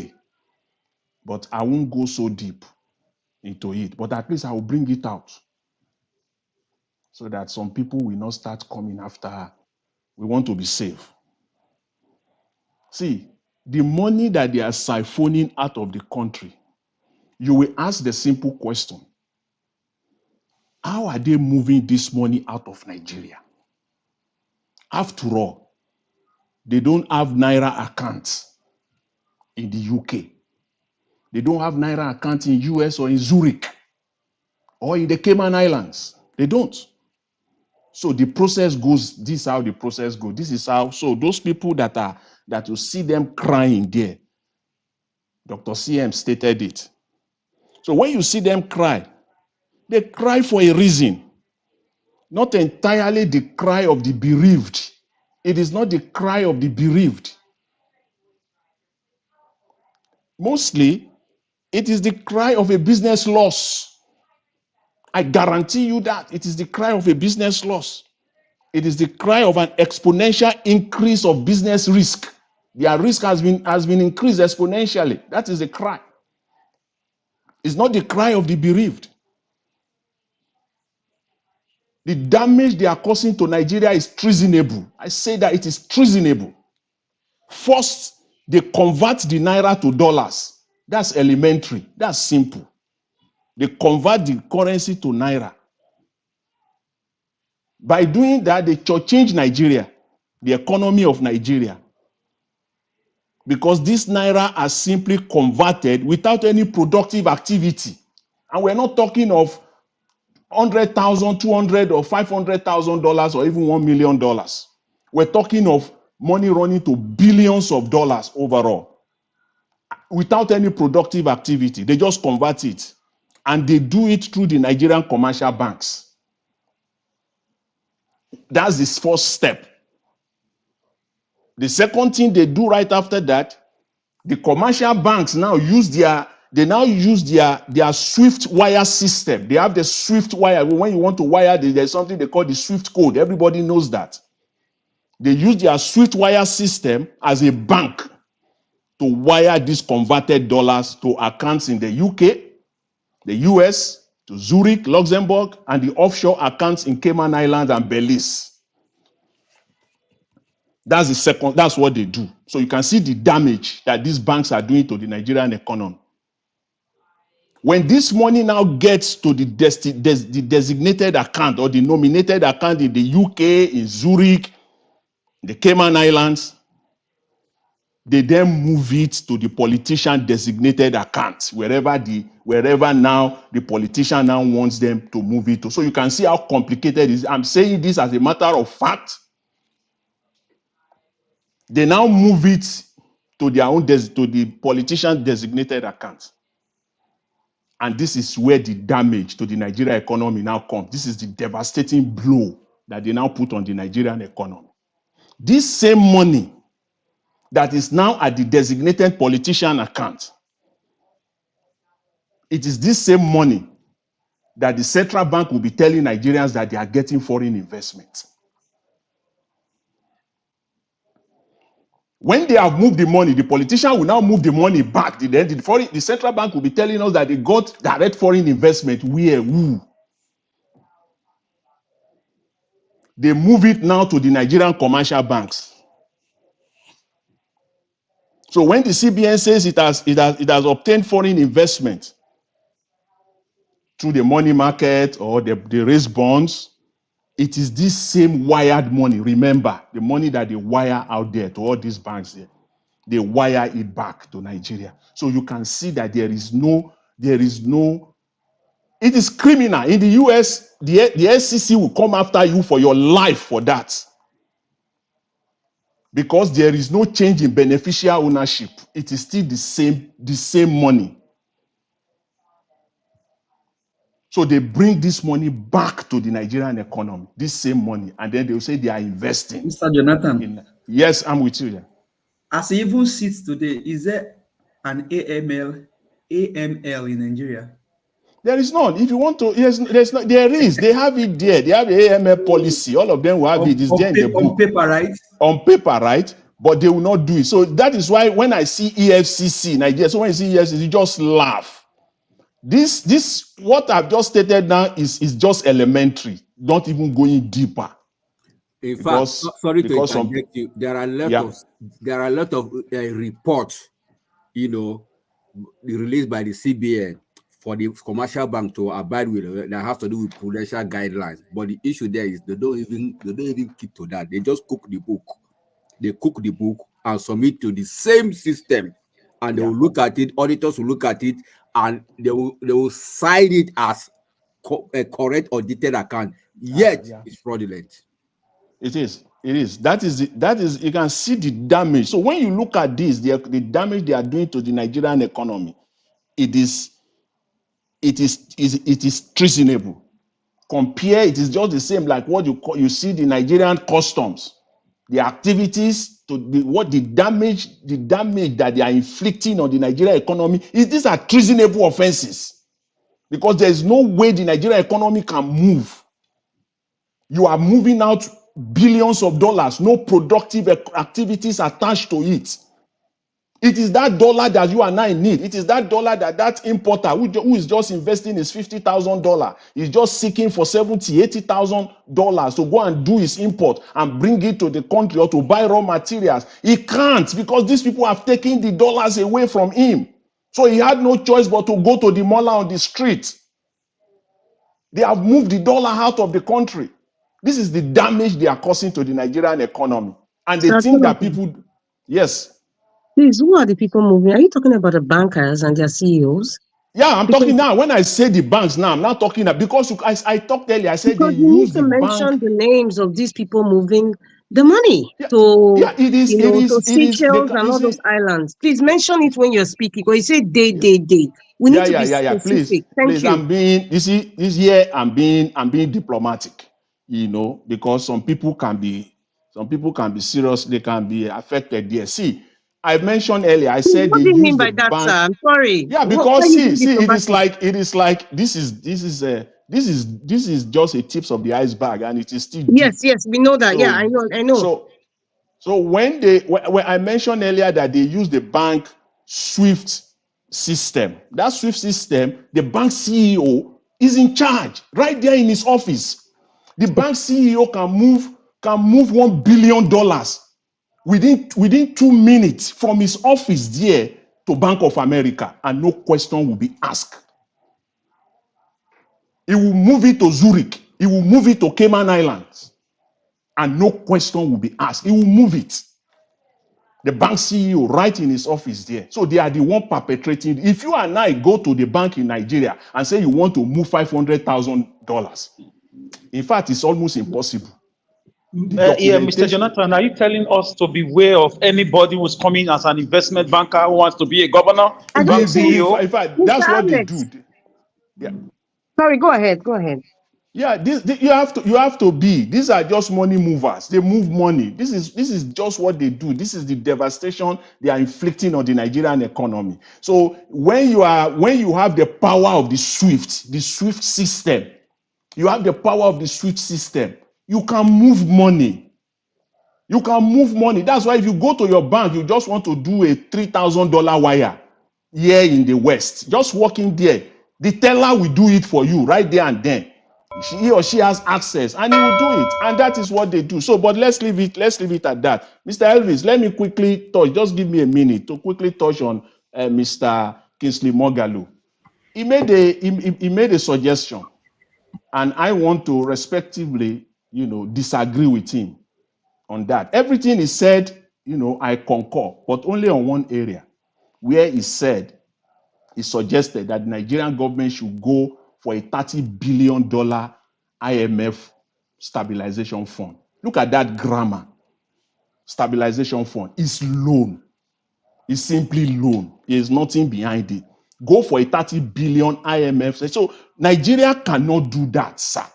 But I won't go so deep into it. But at least I will bring it out so that some people will not start coming after. We want to be safe. See, the money that they are siphoning out of the country, you will ask the simple question: how are they moving this money out of Nigeria? After all, they don't have Naira accounts in the UK. They don't have Naira accounts in US or in Zurich or in the Cayman Islands. They don't. So the process goes, this is how the process goes. This is how, so those people that you see them crying there, Dr. CM stated it. So when you see them cry, they cry for a reason. Not entirely the cry of the bereaved. It is not the cry of the bereaved. Mostly, it is the cry of a business loss. I guarantee you that it is the cry of a business loss. It is the cry of an exponential increase of business risk. Their risk has been increased exponentially. That is the cry. It's not the cry of the bereaved. The damage they are causing to Nigeria is treasonable. I say that it is treasonable. First, they convert the naira to dollars. That's elementary. That's simple. They convert the currency to naira. By doing that, they change Nigeria, the economy of Nigeria. because this naira are simply converted without any productive activity. And we're not talking of $100,000, $200,000 or $500,000 or even $1 million. We're talking of money running to billions of dollars overall without any productive activity. They just convert it, and they do it through the Nigerian commercial banks. That's the first step. The second thing they do right after that, the commercial banks now use their Swift wire system. They have the Swift wire. When you want to wire, there's something they call the Swift code. Everybody knows that. They use their Swift wire system as a bank to wire these converted dollars to accounts in the UK, the US, to Zurich, Luxembourg, and the offshore accounts in Cayman Islands and Belize. That's the second, that's what they do. So you can see the damage that these banks are doing to the Nigerian economy. When this money now gets to the designated account or the nominated account in the UK, in Zurich, the Cayman Islands, they then move it to the politician designated account, wherever now the politician now wants them to move it to. So you can see how complicated it is. I'm saying this as a matter of fact. They now move it to their own to the politician designated account. And this is where the damage to the Nigerian economy now comes. This is the devastating blow that they now put on the Nigerian economy. This same money that is now at the designated politician account, it is this same money that the central bank will be telling Nigerians that they are getting foreign investment. When they have moved the money, the politician will now move the money back. The central bank will be telling us that they got direct foreign investment. Who? They move it now to the Nigerian commercial banks. So when the CBN says it has obtained foreign investment through the money market or the raised bonds, it is this same wired money. Remember, the money that they wire out there to all these banks there, they wire it back to Nigeria. So you can see that it is criminal. In the US, the SEC will come after you for your life for that. Because there is no change in beneficial ownership. It is still the same money. So they bring this money back to the Nigerian economy, this same money, and then they will say they are investing.
Mr. Jonathan.
Yes, I'm with you. Yeah.
As it even sits today, is there an AML in Nigeria?
There is none. If you want to, there's not. There is. They have it there. They have the AML policy. All of them will have it. It's there in the book.
On paper, right?
On paper, right? But they will not do it. So that is why when I see EFCC Nigeria, so when you see EFCC, you just laugh. This what I've just stated now is just elementary, not even going deeper.
In fact, sorry to interject you. There are a lot of reports, released by the CBN for the commercial bank to abide with that has to do with prudential guidelines. But the issue there is they don't even keep to that. They just cook the book. They cook the book and submit to the same system, and they will look at it. Auditors will look at it, and they will cite it as a correct audited account. Yet it's fraudulent.
It is. That is. You can see the damage. So when you look at this, the damage they are doing to the Nigerian economy, it is treasonable. Compare, it is just the same like what you see the Nigerian customs. The activities the damage that they are inflicting on the Nigerian economy these are treasonable offenses, because there is no way the Nigerian economy can move. You are moving out billions of dollars, no productive activities attached to it. It is that dollar that you and I need. It is that dollar that importer who is just investing his $50,000 is just seeking for $70,000, $80,000 to go and do his import and bring it to the country or to buy raw materials. He can't, because these people have taken the dollars away from him. So he had no choice but to go to the mullah on the street. They have moved the dollar out of the country. This is the damage they are causing to the Nigerian economy. And they think that people... Yes.
Please, who are the people moving? Are you talking about the bankers and their CEOs?
Yeah, I'm talking now. When I say the banks now, I'm not talking that because I talked earlier. I said they
Because you need
use
to
the bank.
mention the names of these people moving the money
Yeah,
to,
it is.
you
It
know, to
is. It is.
Seychelles and
You
all those
see.
islands. Please mention it when you're speaking. Because you say day. We need to be
Please,
specific. Thank
please.
you.
I'm being. You see, this year I'm being diplomatic. You know, because some people can be serious. They can be affected there. See, I mentioned earlier. I said
What
they
do you
use
mean
the
by that, sir?
bank.
I'm sorry.
Yeah,
Why
because
are you being
see, it is
diplomatic?
like this is just a tips of the iceberg, and it is still deep.
Yes, we know that. Yeah,
So
I know.
So when I mentioned earlier that they use the bank Swift system, that Swift system, the bank CEO is in charge right there in his office. The bank CEO can move $1 billion within 2 minutes from his office there to Bank of America, and no question will be asked. He will move it to Zurich. He will move it to Cayman Islands, and no question will be asked. He will move it. The bank CEO right in his office there. So they are the one perpetrating. If you and I go to the bank in Nigeria and say you want to move $500,000, in fact, it's almost impossible.
Yeah, Mr. Jonathan, are you telling us to beware of anybody who's coming as an investment banker who wants to be a governor, a bank CEO?
In fact,
Mr.
that's what they
Alex.
do. Yeah.
Sorry, go ahead.
Yeah, you have to be. These are just money movers. They move money. This is just what they do. This is the devastation they are inflicting on the Nigerian economy. So when you have the power of the SWIFT system, you have the power of the SWIFT system. You can move money. You can move money. That's why if you go to your bank, you just want to do a $3,000 wire here in the West. Just walk in there. The teller will do it for you right there and then. He or she has access and he will do it, and that is what they do. So, but let's leave it at that. Mr. Elvis, let me quickly touch. Just give me a minute to quickly touch on Mr. Kingsley Moghalu. He made a suggestion, and I want to respectively, disagree with him on that. Everything he said, I concur, but only on one area where he suggested that the Nigerian government should go for a $30 billion IMF stabilization fund. Look at that grammar. Stabilization fund is loan. It's simply loan. There's nothing behind it. Go for a 30 billion IMF. So Nigeria cannot do that, sir.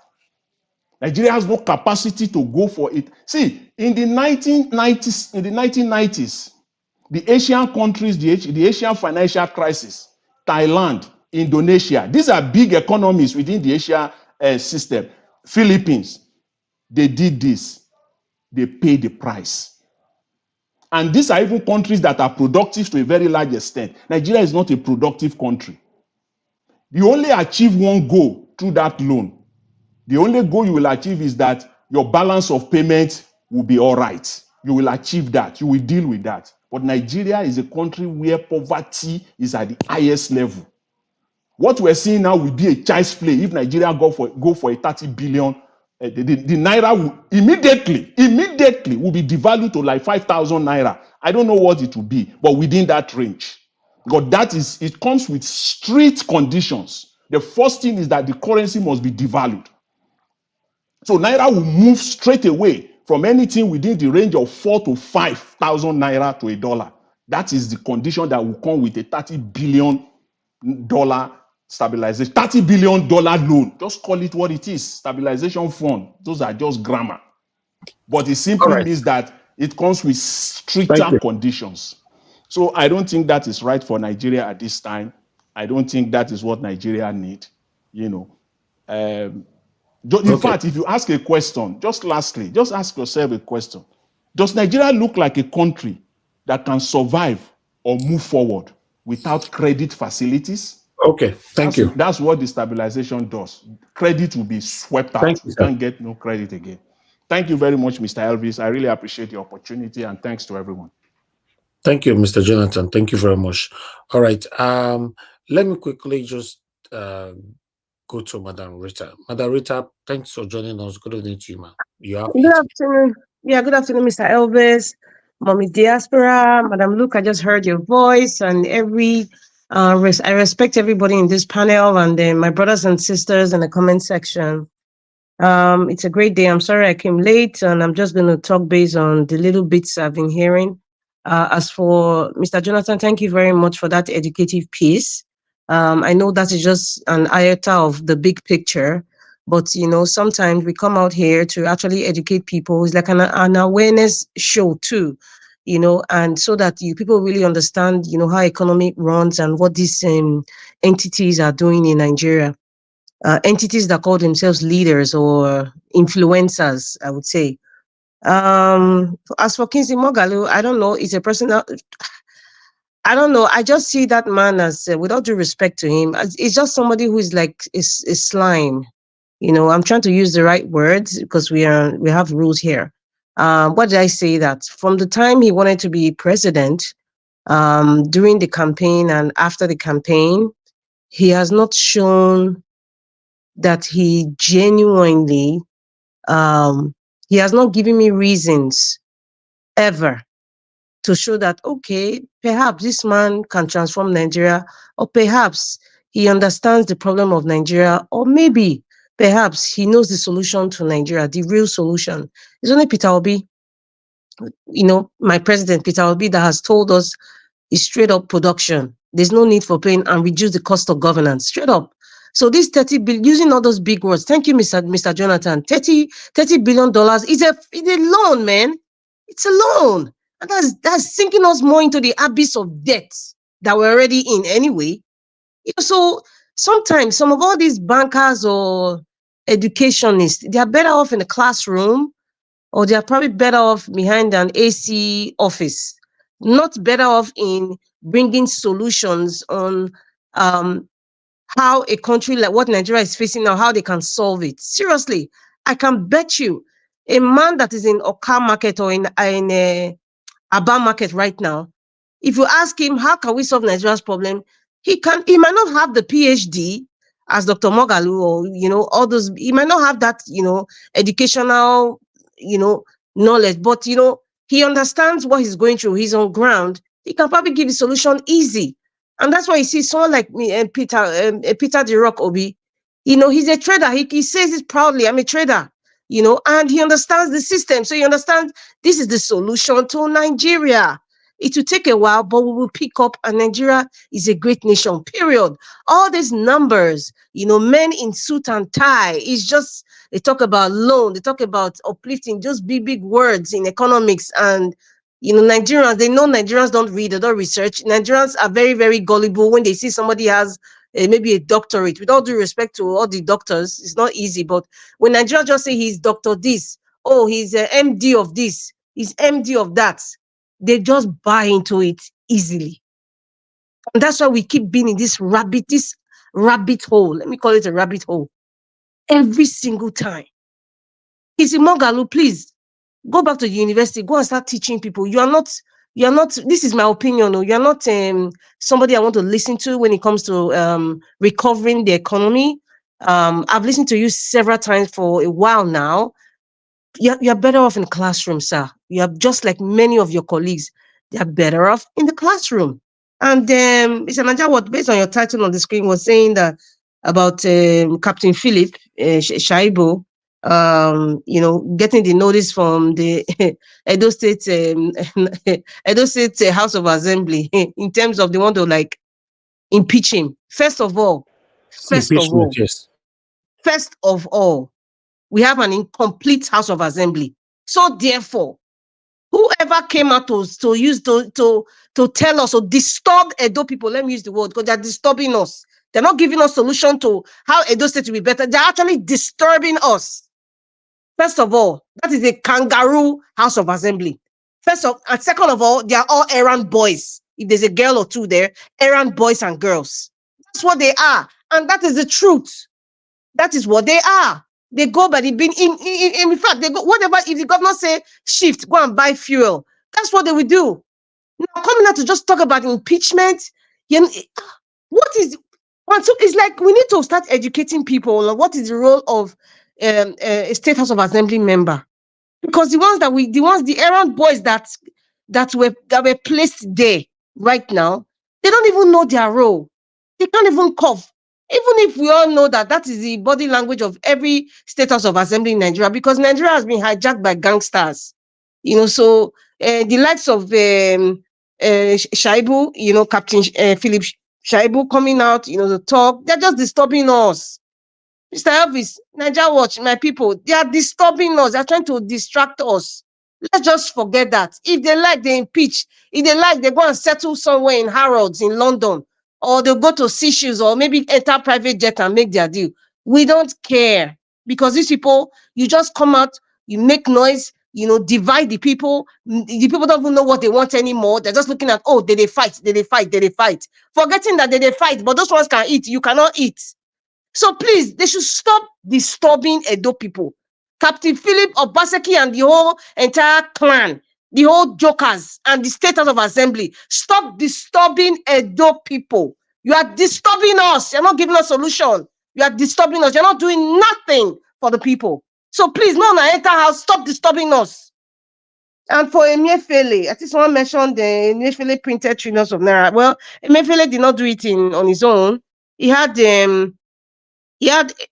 Nigeria has no capacity to go for it. See, in the 1990s, the Asian countries, the Asian financial crisis, Thailand, Indonesia, these are big economies within the Asia system. Philippines, they did this. They paid the price. And these are even countries that are productive to a very large extent. Nigeria is not a productive country. You only achieve one goal through that loan. The only goal you will achieve is that your balance of payment will be all right. You will achieve that. You will deal with that. But Nigeria is a country where poverty is at the highest level. What we're seeing now will be a child's play if Nigeria go for a 30 billion. The naira will immediately will be devalued to like 5,000 naira. I don't know what it will be, but within that range. Because it comes with strict conditions. The first thing is that the currency must be devalued. So naira will move straight away from anything within the range of 4,000 to 5,000 naira to a dollar. That is the condition that will come with a $30 billion stabilization, $30 billion loan. Just call it what it is, stabilization fund. Those are just grammar. But it simply means that it comes with stricter conditions. So I don't think that is right for Nigeria at this time. I don't think that is what Nigeria need. In fact, if you ask a question, just lastly, just ask yourself a question. Does Nigeria look like a country that can survive or move forward without credit facilities?
Okay, thank you.
That's what the stabilization does. Credit will be swept out. You can't get no credit again. Thank you very much, Mr. Elvis. I really appreciate the opportunity, and thanks to everyone.
Thank you, Mr. Jonathan. Thank you very much. All right. Let me quickly just go to Madam Rita. Madam Rita, thanks for joining us. Good evening to you, ma'am.
Good afternoon. Yeah, good afternoon, Mr. Elvis. Mommy Diaspora, Madam Luke, I just heard your voice, and I respect everybody in this panel, and then my brothers and sisters in the comment section. It's a great day. I'm sorry I came late, and I'm just going to talk based on the little bits I've been hearing. As for Mr. Jonathan, thank you very much for that educative piece. I know that is just an iota of the big picture, but you know, sometimes we come out here to actually educate people. It's like an awareness show too, you know, and so that people really understand, you know, how economy runs and what these entities are doing in Nigeria. Entities that call themselves leaders or influencers, I would say. As for Kingsley Moghalu, I don't know. It's a person that, I don't know. I just see that man as, with all due respect to him, it's just somebody who is like a slime. You know, I'm trying to use the right words because we have rules here. What did I say? That from the time he wanted to be president, during the campaign and after the campaign, he has not shown that he genuinely, he has not given me reasons ever to show that, okay, perhaps this man can transform Nigeria, or perhaps he understands the problem of Nigeria, or maybe, perhaps he knows the solution to Nigeria, the real solution. It's only Peter Obi, you know, my president, Peter Obi, that has told us it's straight up production. There's no need for paying and reduce the cost of governance, straight up. So this 30 billion, using all those big words, thank you, Mr. Jonathan, $30 billion is a loan, man. It's a loan. And that's sinking us more into the abyss of debt that we're already in anyway. You know, so sometimes some of all these bankers or educationists, they are better off in the classroom, or they are probably better off behind an AC office, not better off in bringing solutions on how a country like what Nigeria is facing now, how they can solve it. Seriously, I can bet you a man that is in Oka market or in a Aba market right now, if you ask him, how can we solve Nigeria's problem? He might not have the PhD as Dr. Moghalu or, you know, all those, he might not have that, you know, educational, you know, knowledge, but, you know, he understands what he's going through. He's on ground. He can probably give a solution easy. And that's why you see someone like me and Peter the Rock Obi, you know, he's a trader. He says it proudly, I'm a trader, you know, and he understands the system. So he understands this is the solution to Nigeria. It will take a while, but we will pick up, and Nigeria is a great nation, period. All these numbers, you know, men in suit and tie, it's just, they talk about loan, they talk about uplifting, just big words in economics. And, you know, Nigerians, they know Nigerians don't read, they don't research. Nigerians are very, very gullible when they see somebody has maybe a doctorate. With all due respect to all the doctors, it's not easy, but when Nigerians just say he's Dr. this, oh, he's an MD of this, he's MD of that, they just buy into it easily. And that's why we keep being in this rabbit hole. Let me call it a rabbit hole. Every single time. Kingsley Moghalu, please go back to the university, go and start teaching people. You are not, this is my opinion, you are not somebody I want to listen to when it comes to recovering the economy. I've listened to you several times for a while now. You're better off in the classroom, sir. You are just like many of your colleagues. They are better off in the classroom. And Mr. Najawat, based on your title on the screen, was saying that about Captain Philip Shaibu, you know, getting the notice from the Edo State House of Assembly in terms of they want to like impeach him. First of all, we have an incomplete House of Assembly. So therefore, whoever came out to tell us or disturb Edo people, let me use the word, because they're disturbing us. They're not giving us solution to how Edo State will be better. They're actually disturbing us. First of all, that is a kangaroo House of Assembly. And second of all, they are all errand boys. If there's a girl or two there, errand boys and girls. That's what they are. And that is the truth. That is what they are. They go by the bin. In fact, they go whatever. If the governor say shift, go and buy fuel. That's what they will do. Now coming out to just talk about impeachment. What is? It's like we need to start educating people on what is the role of a State House of Assembly member, because the errand boys that that were placed there right now, they don't even know their role. They can't even cough. Even if we all know that is the body language of every status of assembly in Nigeria, because Nigeria has been hijacked by gangsters. So the likes of Shaibu, Captain Philip Shaibu coming out, to talk, they're just disturbing us. Mr. Elvis, Nigeria Watch, my people, they are disturbing us. They're trying to distract us. Let's just forget that. If they like, they impeach. If they like, they go and settle somewhere in Harrods in London, or they'll go to Seychelles, or maybe enter private jet and make their deal. We don't care, because these people, you just come out, you make noise, divide the people. The people don't even know what they want anymore. They're just looking at, oh, they fight, forgetting that they fight, but those ones can eat. You cannot eat. So please, they should stop disturbing Edo people. Captain Philip, Obaseki, and the whole entire clan, the whole jokers, and the status of assembly. Stop disturbing Edo people. You are disturbing us. You're not giving us solution. You are disturbing us. You're not doing nothing for the people. So please, no, enter house, stop disturbing us. And for Emefiele, I think someone mentioned the Emefiele printed trillions of naira. Well, Emefiele did not do it on his own. He had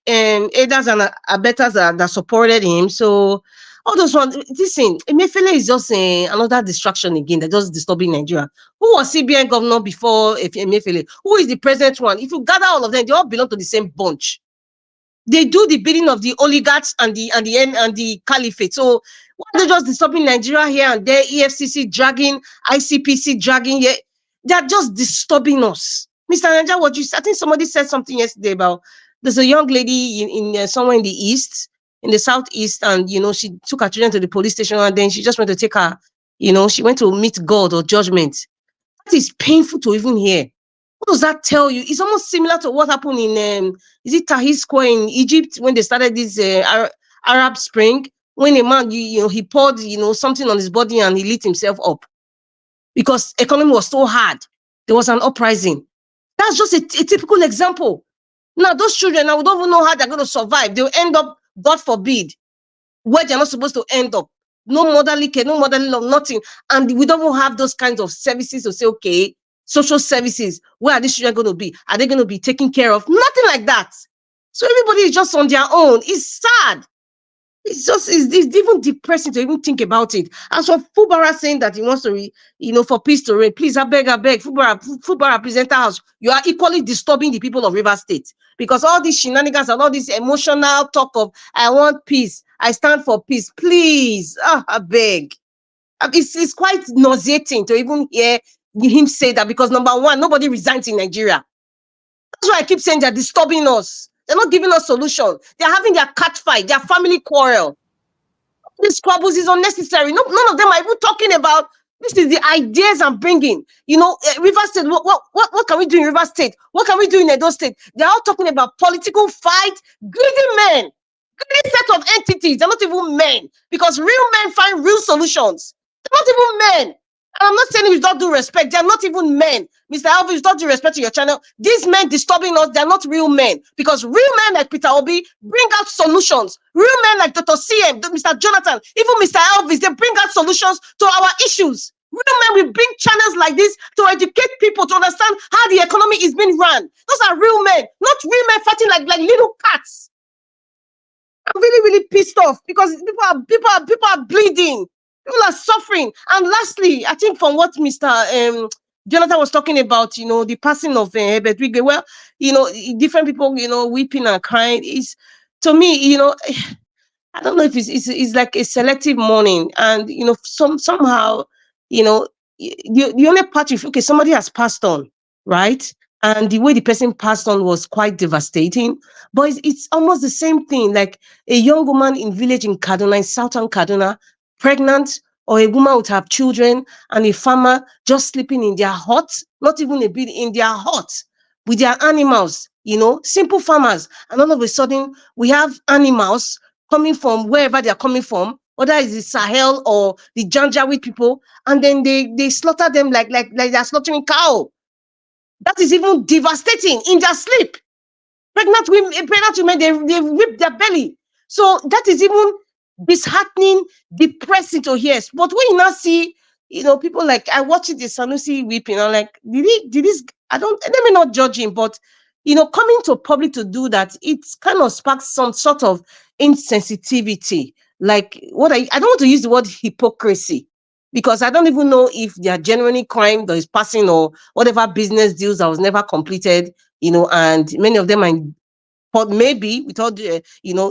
aiders and abettors that supported him. So all those ones, listen, Emefiele is just another distraction again. They're just disturbing Nigeria. Who was CBN governor before Emefiele? Who is the present one? If you gather all of them, they all belong to the same bunch. They do the bidding of the oligarchs and the caliphate. So why are they just disturbing Nigeria here and there? EFCC dragging, ICPC dragging here. They're just disturbing us. Mr. Nigeria, I think somebody said something yesterday about there's a young lady in somewhere in the east, in the southeast, and she took her children to the police station, and then she just went to take her, she went to meet God or judgment. That is painful to even hear. What does that tell you? It's almost similar to what happened in is it Tahrir Square in Egypt when they started this Arab Spring, when a man he poured something on his body and he lit himself up because economy was so hard. There was an uprising. That's just a typical example. Now, those children, we don't even know how they're going to survive. They'll end up, God forbid, where they're not supposed to end up. No motherly care, no motherly love, nothing. And we don't even have those kinds of services to say, okay, social services, where are these children going to be? Are they going to be taken care of? Nothing like that. So everybody is just on their own. It's sad. It's even depressing to even think about it. As for Fubara saying that he wants to, for peace to reign, please, I beg, Fubara presenter house, you are equally disturbing the people of Rivers State, because all these shenanigans and all this emotional talk of, I want peace, I stand for peace, please, I beg. It's quite nauseating to even hear him say that, because number one, nobody resigns in Nigeria. That's why I keep saying they're disturbing us. They're not giving us solution. They're having their cat fight, their family quarrel. These squabbles is unnecessary. None of them are even talking about, this is the ideas I'm bringing. Rivers State, what can we do in Rivers State? What can we do in Edo State? They're all talking about political fight, greedy men, greedy set of entities. They're not even men, because real men find real solutions. They're not even men. And I'm not saying it with all due respect. They're not even men. Mr. Elvis, with all due respect to your channel, these men disturbing us, they're not real men. Because real men like Peter Obi bring out solutions. Real men like Dr. CM, Mr. Jonathan, even Mr. Elvis, they bring out solutions to our issues. Real men will bring channels like this to educate people to understand how the economy is being run. Those are real men, not real men fighting like little cats. I'm really, really pissed off because people are bleeding. People are suffering. And lastly, I think from what Mr. Jonathan was talking about, the passing of Herbert Wigwe, well, different people, weeping and crying. Is to me, I don't know if it's like a selective mourning, and somehow, the only part if okay, somebody has passed on, right? And the way the person passed on was quite devastating. But it's almost the same thing, like a young woman in village in Kaduna, in southern Kaduna, pregnant, or a woman would have children, and a farmer just sleeping in their hut, not even a bit in their hut, with their animals, simple farmers. And all of a sudden, we have animals coming from wherever they are coming from, whether it's the Sahel or the Janjaweed people, and then they slaughter them like they're slaughtering cow. That is even devastating in their sleep. Pregnant women, they rip their belly. So that is even disheartening, depressing to hear. But when you now see people like, I watched the Sanusi weeping. I'm like, did this, let me not judge him, but, coming to public to do that, it kind of sparks some sort of insensitivity. Like, I don't want to use the word hypocrisy, because I don't even know if they are genuinely crime that is passing or whatever business deals that was never completed, and many of them are but maybe without,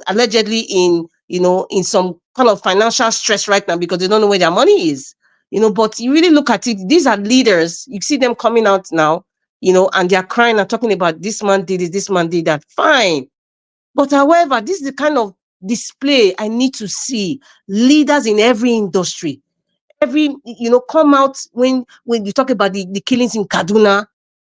allegedly in some kind of financial stress right now because they don't know where their money is, but you really look at it, these are leaders. You see them coming out now, and they're crying and talking about this man did it, this man did that. Fine. But however, this is the kind of display I need to see leaders in every industry, come out when you talk about the killings in Kaduna,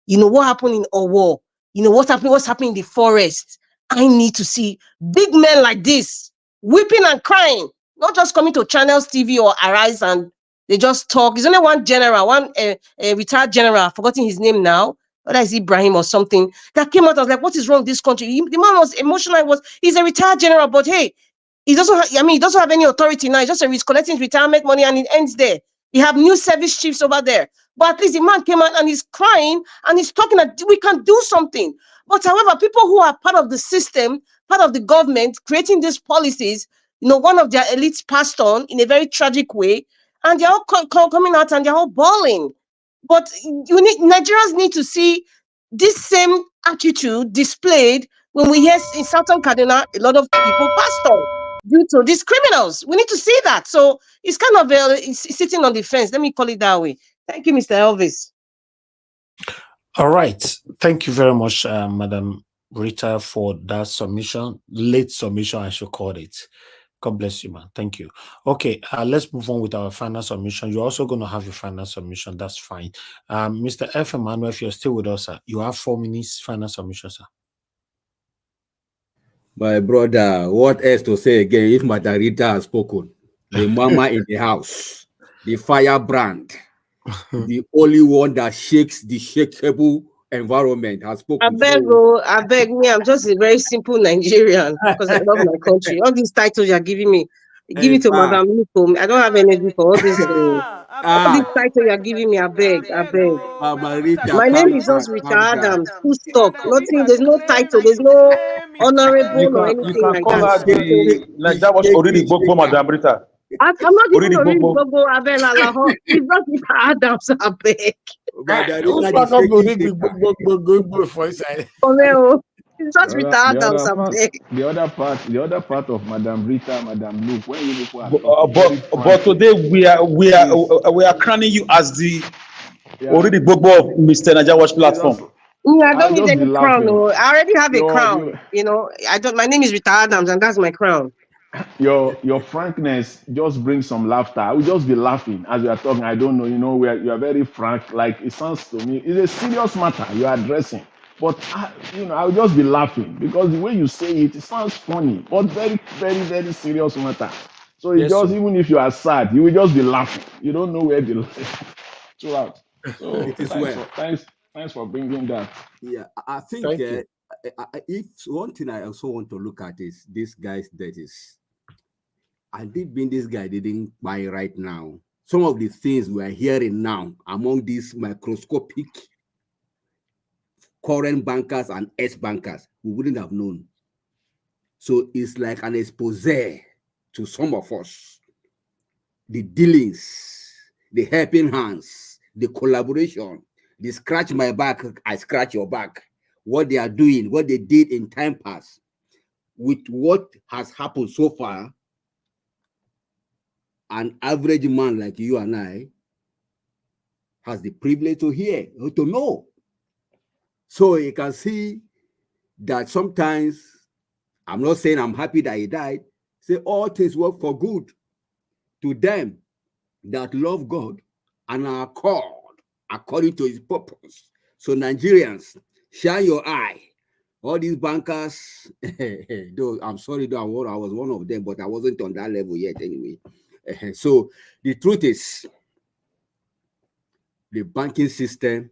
what happened in Owo, what's happening in the forest. I need to see big men like this weeping and crying, not just coming to Channels TV or Arise and they just talk. There's only one general, one retired general, I've forgotten his name now, whether it's Ibrahim or something, that came out. I was like, what is wrong with this country? The man was emotional. He's a retired general, but hey, he doesn't have any authority now. He's collecting retirement money and it ends there. You have new service chiefs over there. But at least the man came out and he's crying and he's talking that we can do something. But however, people who are part of the system, part of the government, creating these policies, one of their elites passed on in a very tragic way, and they're all coming out and they're all bawling. But Nigerians need to see this same attitude displayed when we hear in Southern Kaduna, a lot of people passed on due to these criminals. We need to see that. So it's kind of it's sitting on the fence. Let me call it that way. Thank you, Mr. Elvis.
All right. Thank you very much, Madam Rita, for that submission. Late submission, I should call it. God bless you, man. Thank you. Okay, let's move on with our final submission. You're also going to have your final submission. That's fine. Mr. F. Emmanuel, if you're still with us, sir, you have 4 minutes final submission, sir.
My brother, what else to say again if Madam Rita has spoken? The mama in the house, the firebrand, the only one that shakes the shakeable environment has spoken.
I beg me, I'm just a very simple Nigerian because I love my country. All these titles you're giving me, give it to Madam Luko. I don't have energy for all this. All these titles you're giving me, I beg. My name is just Rita Adams. Full stop. Nothing. There's no title. There's no honorable or anything like that.
Madam Rita.
I'm not even reading Bobo Abel Alaho. It's not Rita Adams, I beg.
Who's not going to read the for inside?
It's just Rita Adams, I beg.
The other part of Madam Rita, Madam Luke, when you people are
but today we are crowning you as the already Bobo of Mr. Naija Watch platform.
I don't need any crown. I already have a crown. I don't. My name is Rita Adams, and that's my crown.
Your frankness just brings some laughter. I will just be laughing as we are talking. I don't know. You are very frank. Like it sounds to me, it's a serious matter you are addressing. But I will just be laughing because the way you say it sounds funny, but very, very, very serious matter. So even if you are sad, you will just be laughing. You don't know where the throughout. So thanks for bringing that.
Yeah, I think if one thing I also want to look at is this guy's death is. I did mean this guy didn't buy right now. Some of the things we are hearing now among these microscopic current bankers and ex-bankers, we wouldn't have known. So it's like an expose to some of us. The dealings, the helping hands, the collaboration, the scratch my back, I scratch your back. What they are doing, what they did in time past, with what has happened so far, an average man like you and I has the privilege to hear or to know. So you can see that sometimes, I'm not saying I'm happy that he died, say all things work for good to them that love God and are called according to his purpose. So Nigerians, shine your eye. All these bankers, though I'm sorry, though I was one of them, but I wasn't on that level yet anyway. So the truth is, the banking system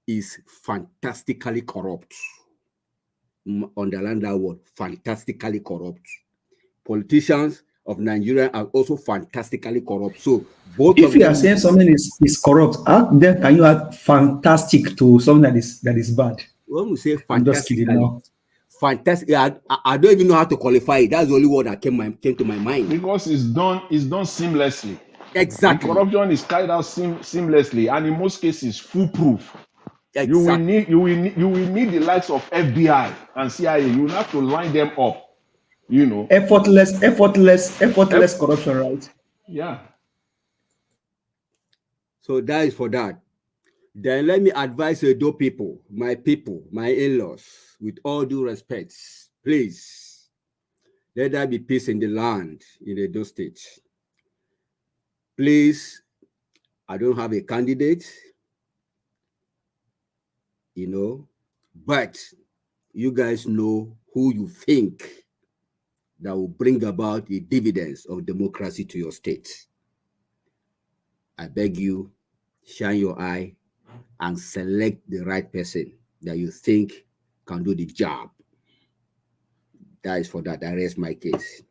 is fantastically corrupt. Underline that word, fantastically corrupt. Politicians of Nigeria are also fantastically corrupt. So both
if
of
you
them
are saying something is corrupt, how then can you add fantastic to something that is bad?
when we say
I'm just kidding
fantastically,
now.
fantastic, I don't even know how to qualify it. That's the only word that came to my mind.
Because it's done seamlessly. The
Exactly.
corruption is carried out seamlessly, and in most cases, foolproof.
Exactly.
You will need the likes of FBI and CIA. You will have to line them up. You know,
Effortless corruption, right?
Yeah.
So that is for that. Then let me advise Edo people, my in-laws, with all due respect, please, let there be peace in the land in Edo State. Please, I don't have a candidate, you know, but you guys know who you think that will bring about the dividends of democracy to your state. I beg you, shine your eye and select the right person that you think can do the job. That is for that. I rest my case.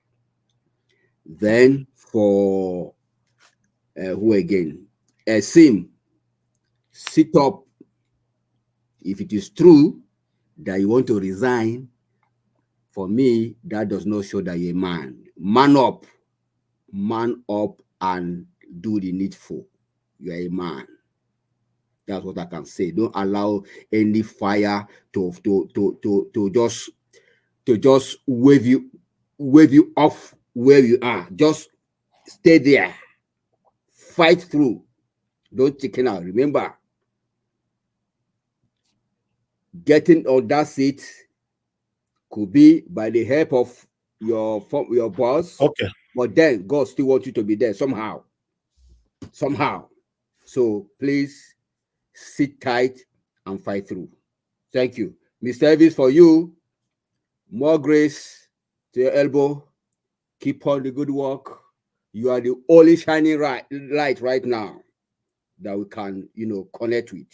Then for who again? Sim, sit up. If it is true that you want to resign, for me, that does not show that you're a man. Man up and do the needful. You are a man. That's what I can say. Don't allow any fire to just wave you off where you are. Just stay there. Fight through. Don't chicken out. Remember, getting on that seat could be by the help of your boss.
Okay.
But then God still wants you to be there somehow. So please sit tight and fight through. Thank you. Mr. Elvis, for you, more grace to your elbow. Keep on the good work. You are the only shining light right now that we can, connect with.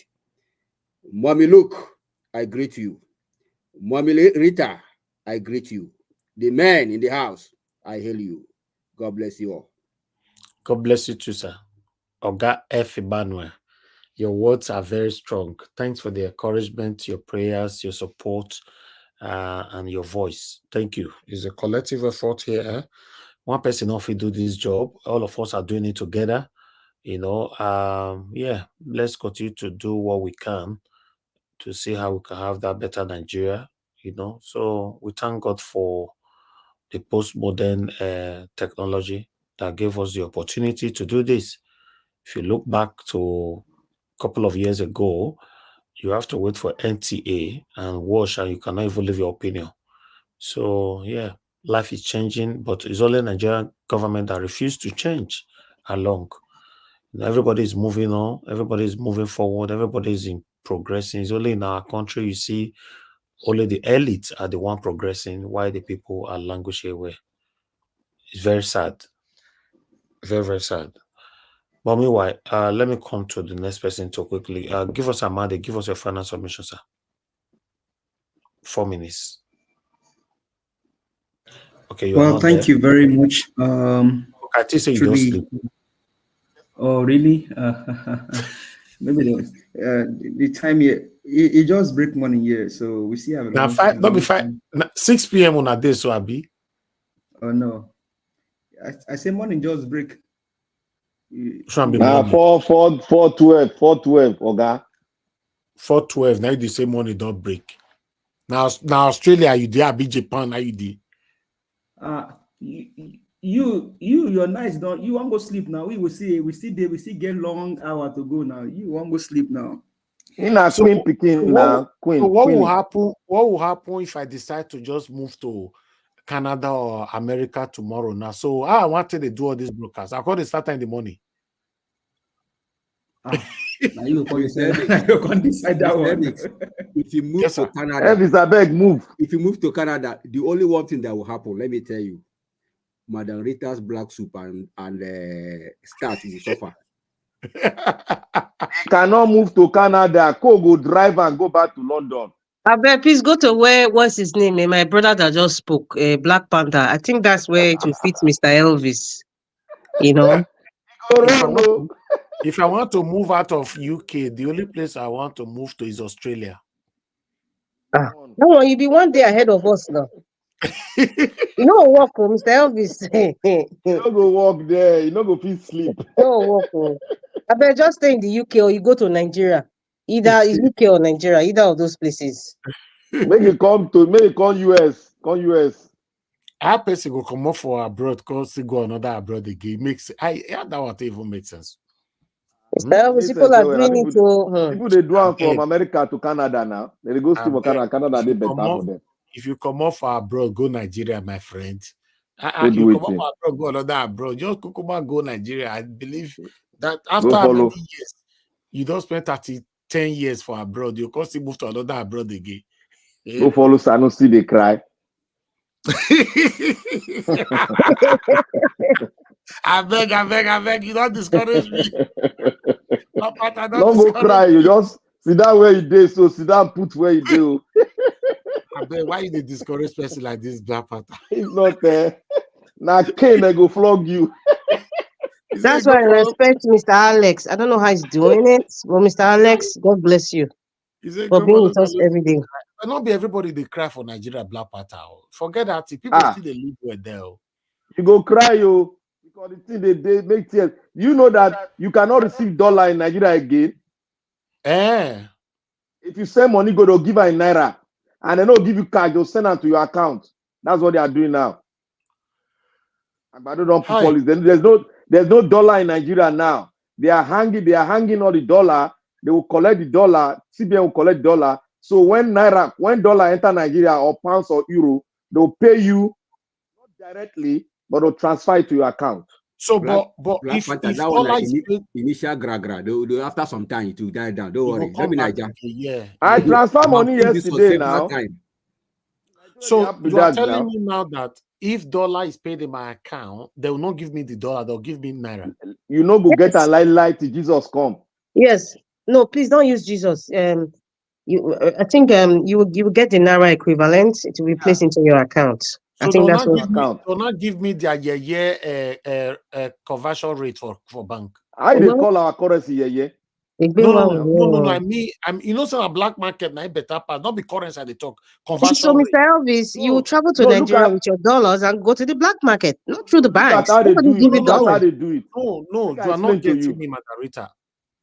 Mommy Luke, I greet you. Mommy Rita, I greet you. The men in the house, I hail you. God bless you all.
God bless you too, sir. Oga F. Emmanuel, your words are very strong. Thanks for the encouragement, your prayers, your support, and your voice. Thank you. It's a collective effort here. One person off will do this job. All of us are doing it together. Let's continue to do what we can to see how we can have that better Nigeria. So we thank God for the postmodern technology that gave us the opportunity to do this. If you look back to a couple of years ago, you have to wait for NTA and watch, and you cannot even leave your opinion. So, life is changing, but it's only the Nigerian government that refused to change along. Everybody is moving on. Everybody is moving forward. Everybody is progressing. It's only in our country you see only the elites are the one progressing, while the people are languishing away. It's very sad. Very, very sad. But meanwhile, let me come to the next person to quickly. Give us Amade, give us your final submission, sir. 4 minutes. Okay, you are not
Thank you very much.
I think so you don't sleep.
Oh, really? Maybe the time here, it just break morning here, so we see have
now 5, not be 5, 6 p.m. on a day, so Abi.
Oh no, I say morning just break.
4:12, Oga.
4:12. Now you say morning don't break. Now Australia, you there? Be Japan, now you there?
Your nights don't. You won't go sleep now. We still get long hour to go now. You won't go sleep now.
Queen picking now. Queen.
So what will happen? What will happen if I decide to just move to Canada or America tomorrow? Now, so I wanted to do all these broadcasts. I got to start in the morning.
Now you can't decide that one.
If you move to Canada,
If
you move to Canada, the only one thing that will happen, let me tell you, Madam Rita's black soup and starch will suffer.
Cannot move to Canada. Go drive and go back to London.
I bet please go to what's his name? My brother that just spoke, Black Panther. I think that's where it will fit Mr. Elvis. You know,
if I want to move out of UK, the only place I want to move to is Australia.
No, you be one day ahead of us now. You know, walk, Mr. Elvis.
You don't go walk there. You don't go feel sleep.
No walk. I bet just stay in the UK or you go to Nigeria. Either is UK or Nigeria, either of those places.
Make it come US. Come US.
I person go come off for abroad because go another abroad again. That what even makes sense.
People are doing it to
people they do it from America to Canada now. They go to Canada. Canada they better for them.
If you come off for abroad, go Nigeria, my friend.
You
come off for abroad, go another abroad. Just go Nigeria. I believe that after many years, you don't spend 10 years for abroad, you can still move to another abroad again.
Go follow Sanusi, they cry.
I beg, you don't discourage me. Papa,
don't go cry, you just sit down where you did, so sit down, put where you do.
I beg, why you dey discourage person like this, Black Panther?
It's not there. Now Kane, they go flog you.
That's why I respect Mr. Alex. I don't know how he's doing it, but Mr. Alex, God bless you for being with us every day.
But not be everybody they cry for Nigeria Black Panther. Forget that. People still they live with there.
You go cry, you because the thing they make tears. You know that you cannot receive dollar in Nigeria again. If you send money, go to give her in naira, and they don't give you cash, they'll send them to your account. That's what they are doing now. But don't put police. There's no dollar in Nigeria now. They are hanging all the dollar. They will collect the dollar. CBN will collect dollar. So when dollar enter Nigeria or pounds or euro, they'll pay you not directly, but they'll transfer it to your account.
So, but if dollar like is initial gra, they after some time it will die down. Don't worry. Let me
I transfer money yesterday now.
So you are telling me now that if dollar is paid in my account, they will not give me the dollar, they'll give me naira.
You know, go get a light till Jesus come.
Yes. No, please don't use Jesus. I think you will get the naira equivalent. It will be placed into your account.
So
I think that's what
they'll not give me their conversion rate for bank.
I they call our currency
No. I mean, you know, a black market now better part. Not be currency they talk. Conversion
so,
rate.
Mr. Elvis, you travel to Nigeria with your dollars and go to the black market, not through the banks. Nobody give you dollars.
No, you are not getting me, Margarita.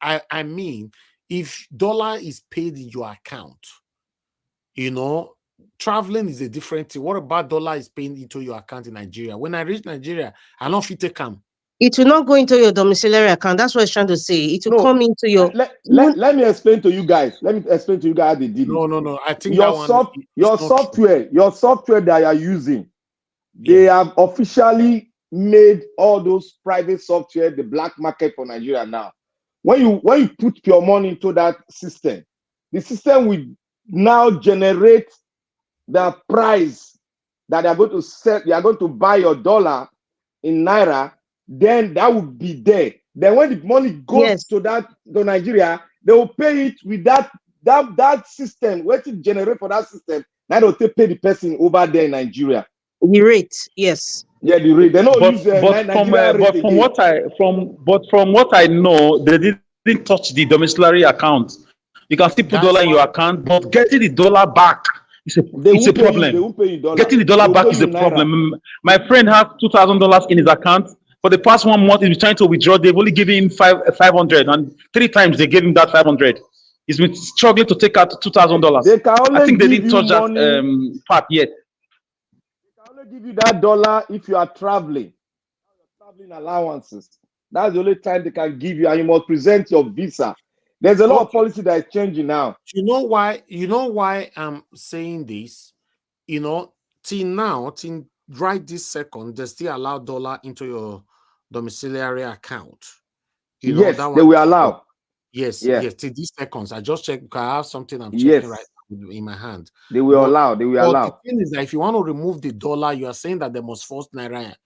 I mean, if dollar is paid in your account, you know, traveling is a different thing. What about dollar is paid into your account in Nigeria? When I reach Nigeria, I don't fit take come.
It will not go into your domiciliary account. That's what I'm trying to say. It will come into your.
Let me explain to you guys. Let me explain to you guys how they did it.
No. I think
your software that you are using, they have officially made all those private software the black market for Nigeria now. When you put your money into that system, the system will now generate the price that they are going to sell. They are going to buy your dollar in naira. Then that will be there. Then when the money goes to Nigeria, they will pay it with that system. What it generate for that system, now they'll pay the person over there in Nigeria.
The rate, yes.
Yeah, the rate. They don't use
from what I know, they didn't touch the domiciliary account. You can still put dollar in your account, but getting the dollar back it's a problem. Getting the dollar back is a problem. My friend has $2,000 in his account. For the past 1 month, he's been trying to withdraw. They've only given him 500, and 3 times they gave him that 500. He's been struggling to take out $2,000. I think they didn't touch that part yet.
They can only give you that dollar if you are traveling. Traveling allowances. That's the only time they can give you, and you must present your visa. There's a lot of policy that is changing now.
You know why I'm saying this? You know, till right this second, they still allow dollar into your domiciliary account. You know,
yes, they will allow.
Yes, till these seconds. I just checked. I have something I'm checking right now in my hand.
They will allow. They will allow.
The thing is that if you want to remove the dollar, you are saying that they must force naira.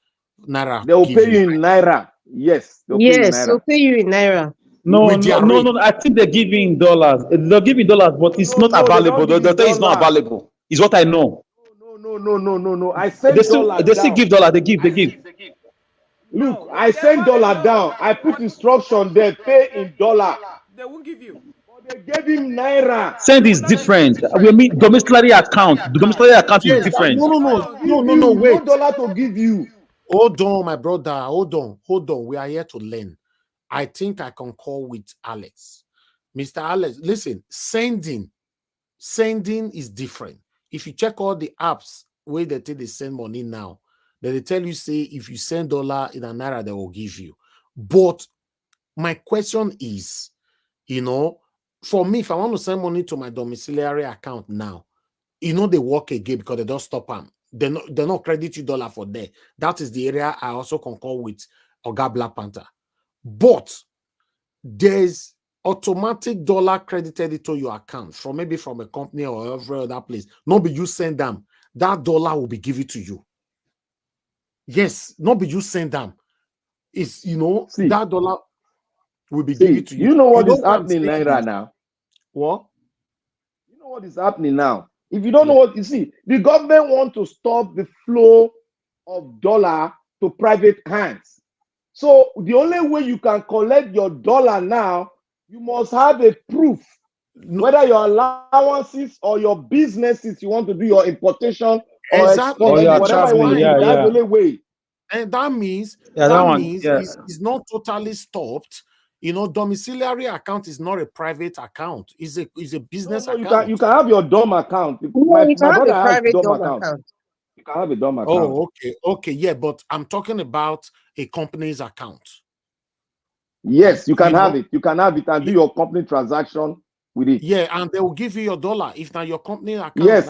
They will pay you in naira. Yes.
They'll pay you in naira.
No, I think they give you in dollars. They'll give you dollars, but it's not available. They'll tell you it's not available. Is what I know.
No. I send
They still give dollar. They give.
Look, I send dollar down. I put instruction there. Pay in dollar.
They won't give you.
But they gave him naira.
Send is different. We mean domiciliary account. The domiciliary account is different.
No, wait.
No dollar to give you.
Hold on, my brother. Hold on. We are here to learn. I think I can call with Alex. Mr. Alex, listen, sending is different. If you check all the apps where they take they send money now, they tell you, say, if you send dollar in a naira, they will give you. But my question is, for me, if I want to send money to my domiciliary account now, they work again because they don't stop them. They not credit you dollar for there. That is the area I also concur with Oga Black Panther. But there's automatic dollar credited into your account from maybe from a company or every other place. Not be you send them. That dollar will be given to you. Yes, not be you send them. It's, that dollar will be given to you.
You know what is happening naira now?
What?
You know what is happening now? If you don't know what you see, the government want to stop the flow of dollar to private hands. So the only way you can collect your dollar now, you must have a proof. Whether your allowances or your businesses, you want to do your importation or export, whatever you want to do, that's the only way.
And that means it's not totally stopped. Domiciliary account is not a private account. It's a business account.
You can have your DOM account. My brother has DOM account. You can have a DOM account.
Oh, okay, yeah, but I'm talking about a company's account.
Yes, you can have it. You can have it and do your company transaction with it.
Yeah, and they will give you your dollar if not your company account.
Yes,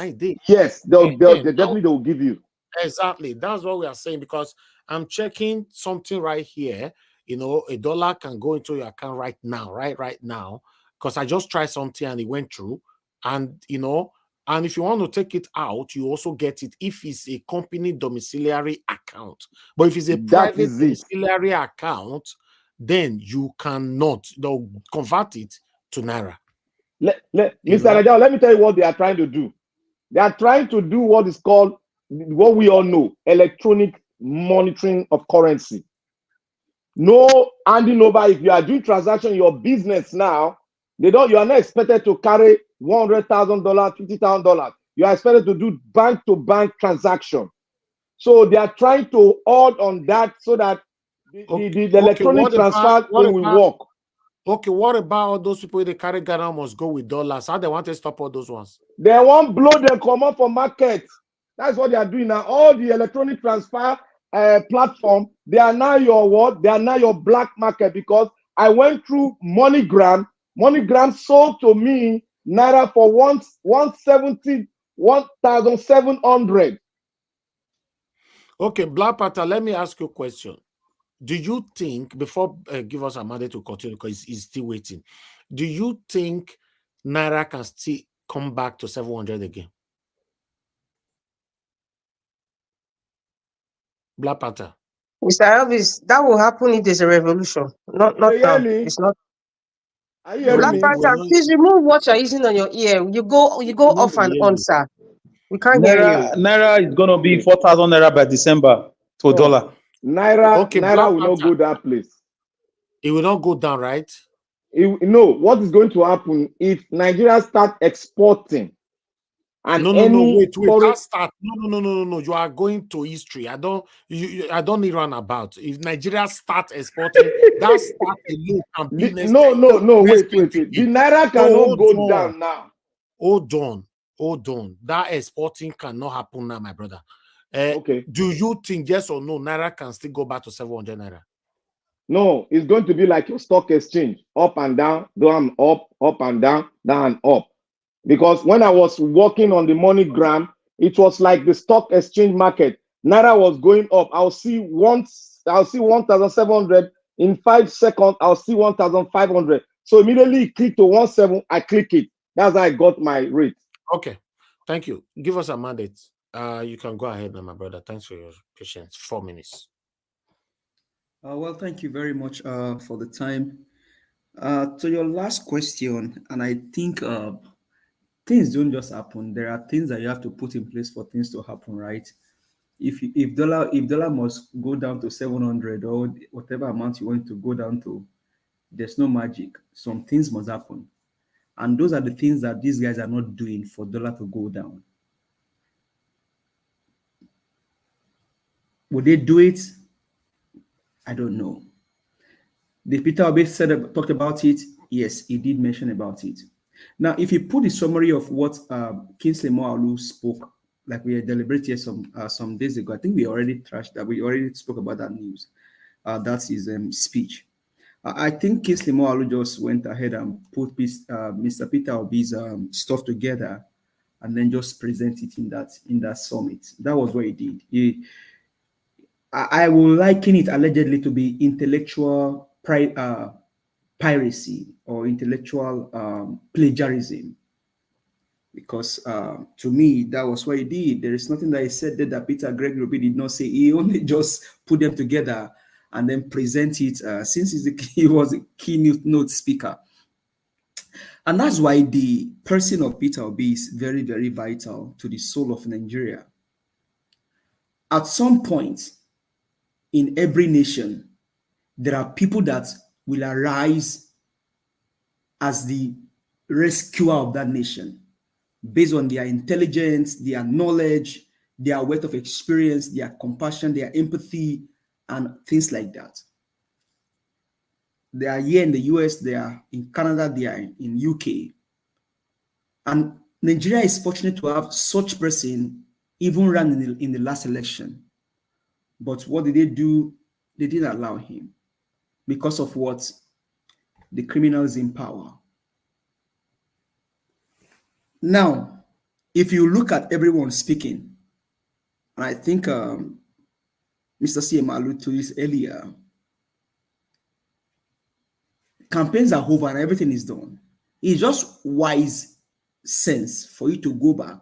they definitely will give you.
Exactly. That's what we are saying, because I'm checking something right here. A dollar can go into your account right now, because I just tried something and it went through. And, and if you want to take it out, you also get it if it's a company domiciliary account. But if it's a private domiciliary account, then you cannot. They'll convert it to naira.
Mr. Najao, let me tell you what they are trying to do. They are trying to do what is called, what we all know, electronic monitoring of currency. No handing over. If you are doing transaction in your business now, you are not expected to carry $100,000, $50,000. You are expected to do bank-to-bank transaction. So they are trying to hold on that so that the electronic transfer thing will work.
Okay, what about all those people they carry Ghana must go with dollars? How they want to stop all those ones?
They won't blow them come up for market. That's what they are doing now. All the electronic transfer platform, they are now your what? They are now your black market, because I went through MoneyGram. MoneyGram sold to me naira for 1,700.
Okay, Black Panther, let me ask you a question. Do you think, before give us a mandate to continue because he's still waiting, do you think naira can still come back to 700 again? Black Panther.
Mr. Elvis, that will happen if there's a revolution. Not now. It's not. Black Panther, please remove what you're using on your ear. You go off and on, sir. We can't hear you.
Naira is gonna be 4,000 naira by December to dollar.
Naira will not go that place.
It will not go down, right?
No, what is going to happen if Nigeria start exporting? And
wait. That start. No. You are going to history. I don't need run about. If Nigeria start exporting, that start alone can be
No. Wait. The naira cannot go down now.
Hold on. That exporting cannot happen now, my brother.
Okay.
Do you think yes or no, naira can still go back to 700 naira?
No, it's going to be like your stock exchange, up and down, down, up and down, down, up. Because when I was working on the MoneyGram, it was like the stock exchange market. Naira was going up. I'll see 1,700 in 5 seconds. I'll see 1,500. So immediately click to 17. I click it. That's how I got my rate.
Okay, thank you. Give us a mandate. You can go ahead now, my brother. Thanks for your patience. 4 minutes.
Well, thank you very much for the time. To your last question, and I think things don't just happen. There are things that you have to put in place for things to happen, right? If dollar must go down to 700 or whatever amount you want to go down to, there's no magic. Some things must happen, and those are the things that these guys are not doing for dollar to go down. Would they do it? I don't know. Did Peter Obi talked about it? Yes, he did mention about it. Now, if you put the summary of what Kingsley Moalu spoke, like we had deliberated here some days ago, I think we already trashed that. We already spoke about that news. That's his speech. I think Kingsley Moalu just went ahead and put Mr. Peter Obi's stuff together, and then just present it in that summit. That was what he did. I will liken it allegedly to be intellectual piracy or intellectual plagiarism, because to me that was what he did. There is nothing that he said that Peter Gregory did not say. He only just put them together and then present it since he was a keynote speaker. And that's why the person of Peter Obi is very, very vital to the soul of Nigeria. At some point in every nation, there are people that will arise as the rescuer of that nation based on their intelligence, their knowledge, their wealth of experience, their compassion, their empathy, and things like that. They are here in the US, they are in Canada, they are in UK. And Nigeria is fortunate to have such person even ran in the last election. But what did they do? They didn't allow him because of what? The criminals in power. Now, if you look at everyone speaking, and I think Mr. CM alluded to this earlier, campaigns are over and everything is done. It's just wise sense for you to go back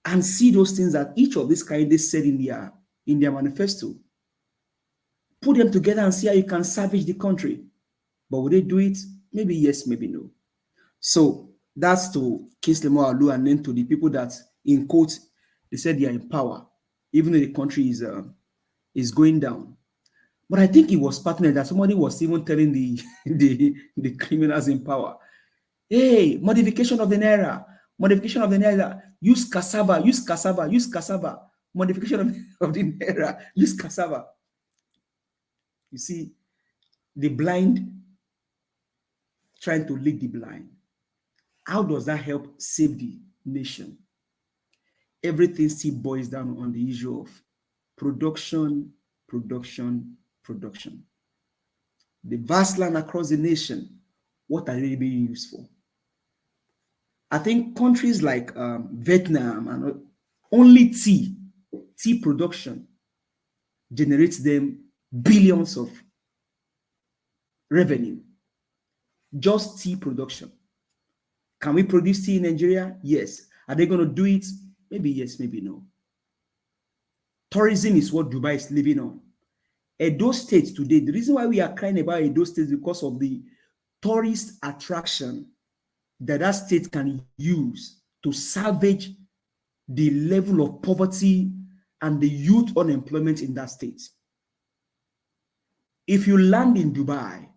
and see those things that each of these candidates said in their manifesto. Put them together and see how you can salvage the country. But would they do it? Maybe yes, maybe no. So that's to Kingsley Moalu, and then to the people that, in quote, they said they are in power, even though the country is going down. But I think it was partnered that somebody was even telling the criminals in power, hey, modification of the naira, use cassava, modification of the naira, use cassava. You see, the blind trying to lead the blind. How does that help save the nation? Everything still boils down on the issue of production. The vast land across the nation, what are they being used for? I think countries like Vietnam and only tea production generates them billions of revenue. Just tea production. Can we produce tea in Nigeria? Yes. Are they going to do it? Maybe yes, maybe no. Tourism is what Dubai is living on. Edo State today, the reason why we are crying about Edo State is because of the tourist attraction that state can use to salvage the level of poverty and the youth unemployment in that state. If you land in Dubai,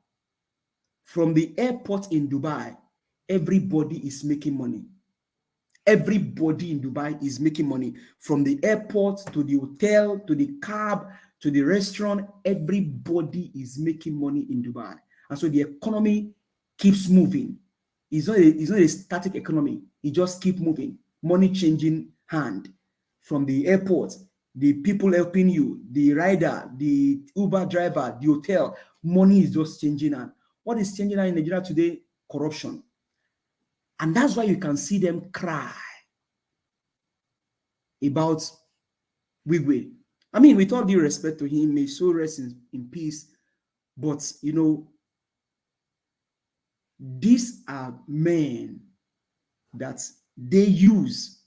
from the airport in Dubai, everybody is making money. Everybody in Dubai is making money. From the airport to the hotel, to the cab, to the restaurant, everybody is making money in Dubai. And so the economy keeps moving. It's not a static economy. It just keeps moving. Money changing hand. From the airport, the people helping you, the rider, the Uber driver, the hotel, money is just changing hand. What is changing hand in Nigeria today? Corruption. And that's why you can see them cry about Wigwe. I mean, with all due respect to him, may so rest in peace. But, you know, these are men that they use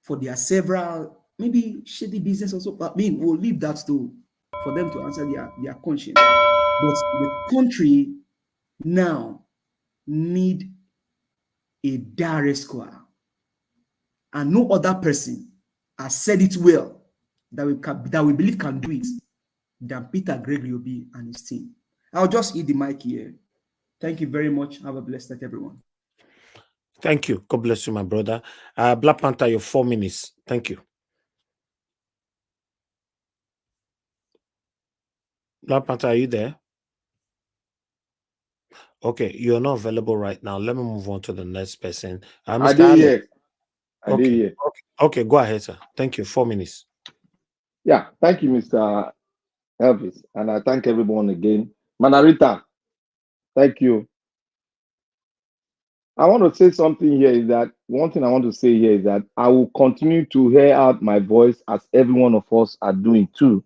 for their several, maybe shady business also. I mean, we'll leave that for them to answer their conscience. But the country now need a direct square. And no other person has said it well that we believe can do it than Peter Gregory Obi and his team. I'll just eat the mic here. Thank you very much. Have a blessed night, everyone.
Thank you. God bless you, my brother. Black Panther, your 4 minutes. Thank you. Black Panther, are you there? Okay, you're not available right now. Let me move on to the next person. Mr. Alex. Okay, go ahead, sir. Thank you. 4 minutes.
Yeah, thank you, Mr. Elvis. And I thank everyone again. Manarita, thank you. I want to say something here is that one thing I want to say here is that I will continue to hear out my voice as every one of us are doing too.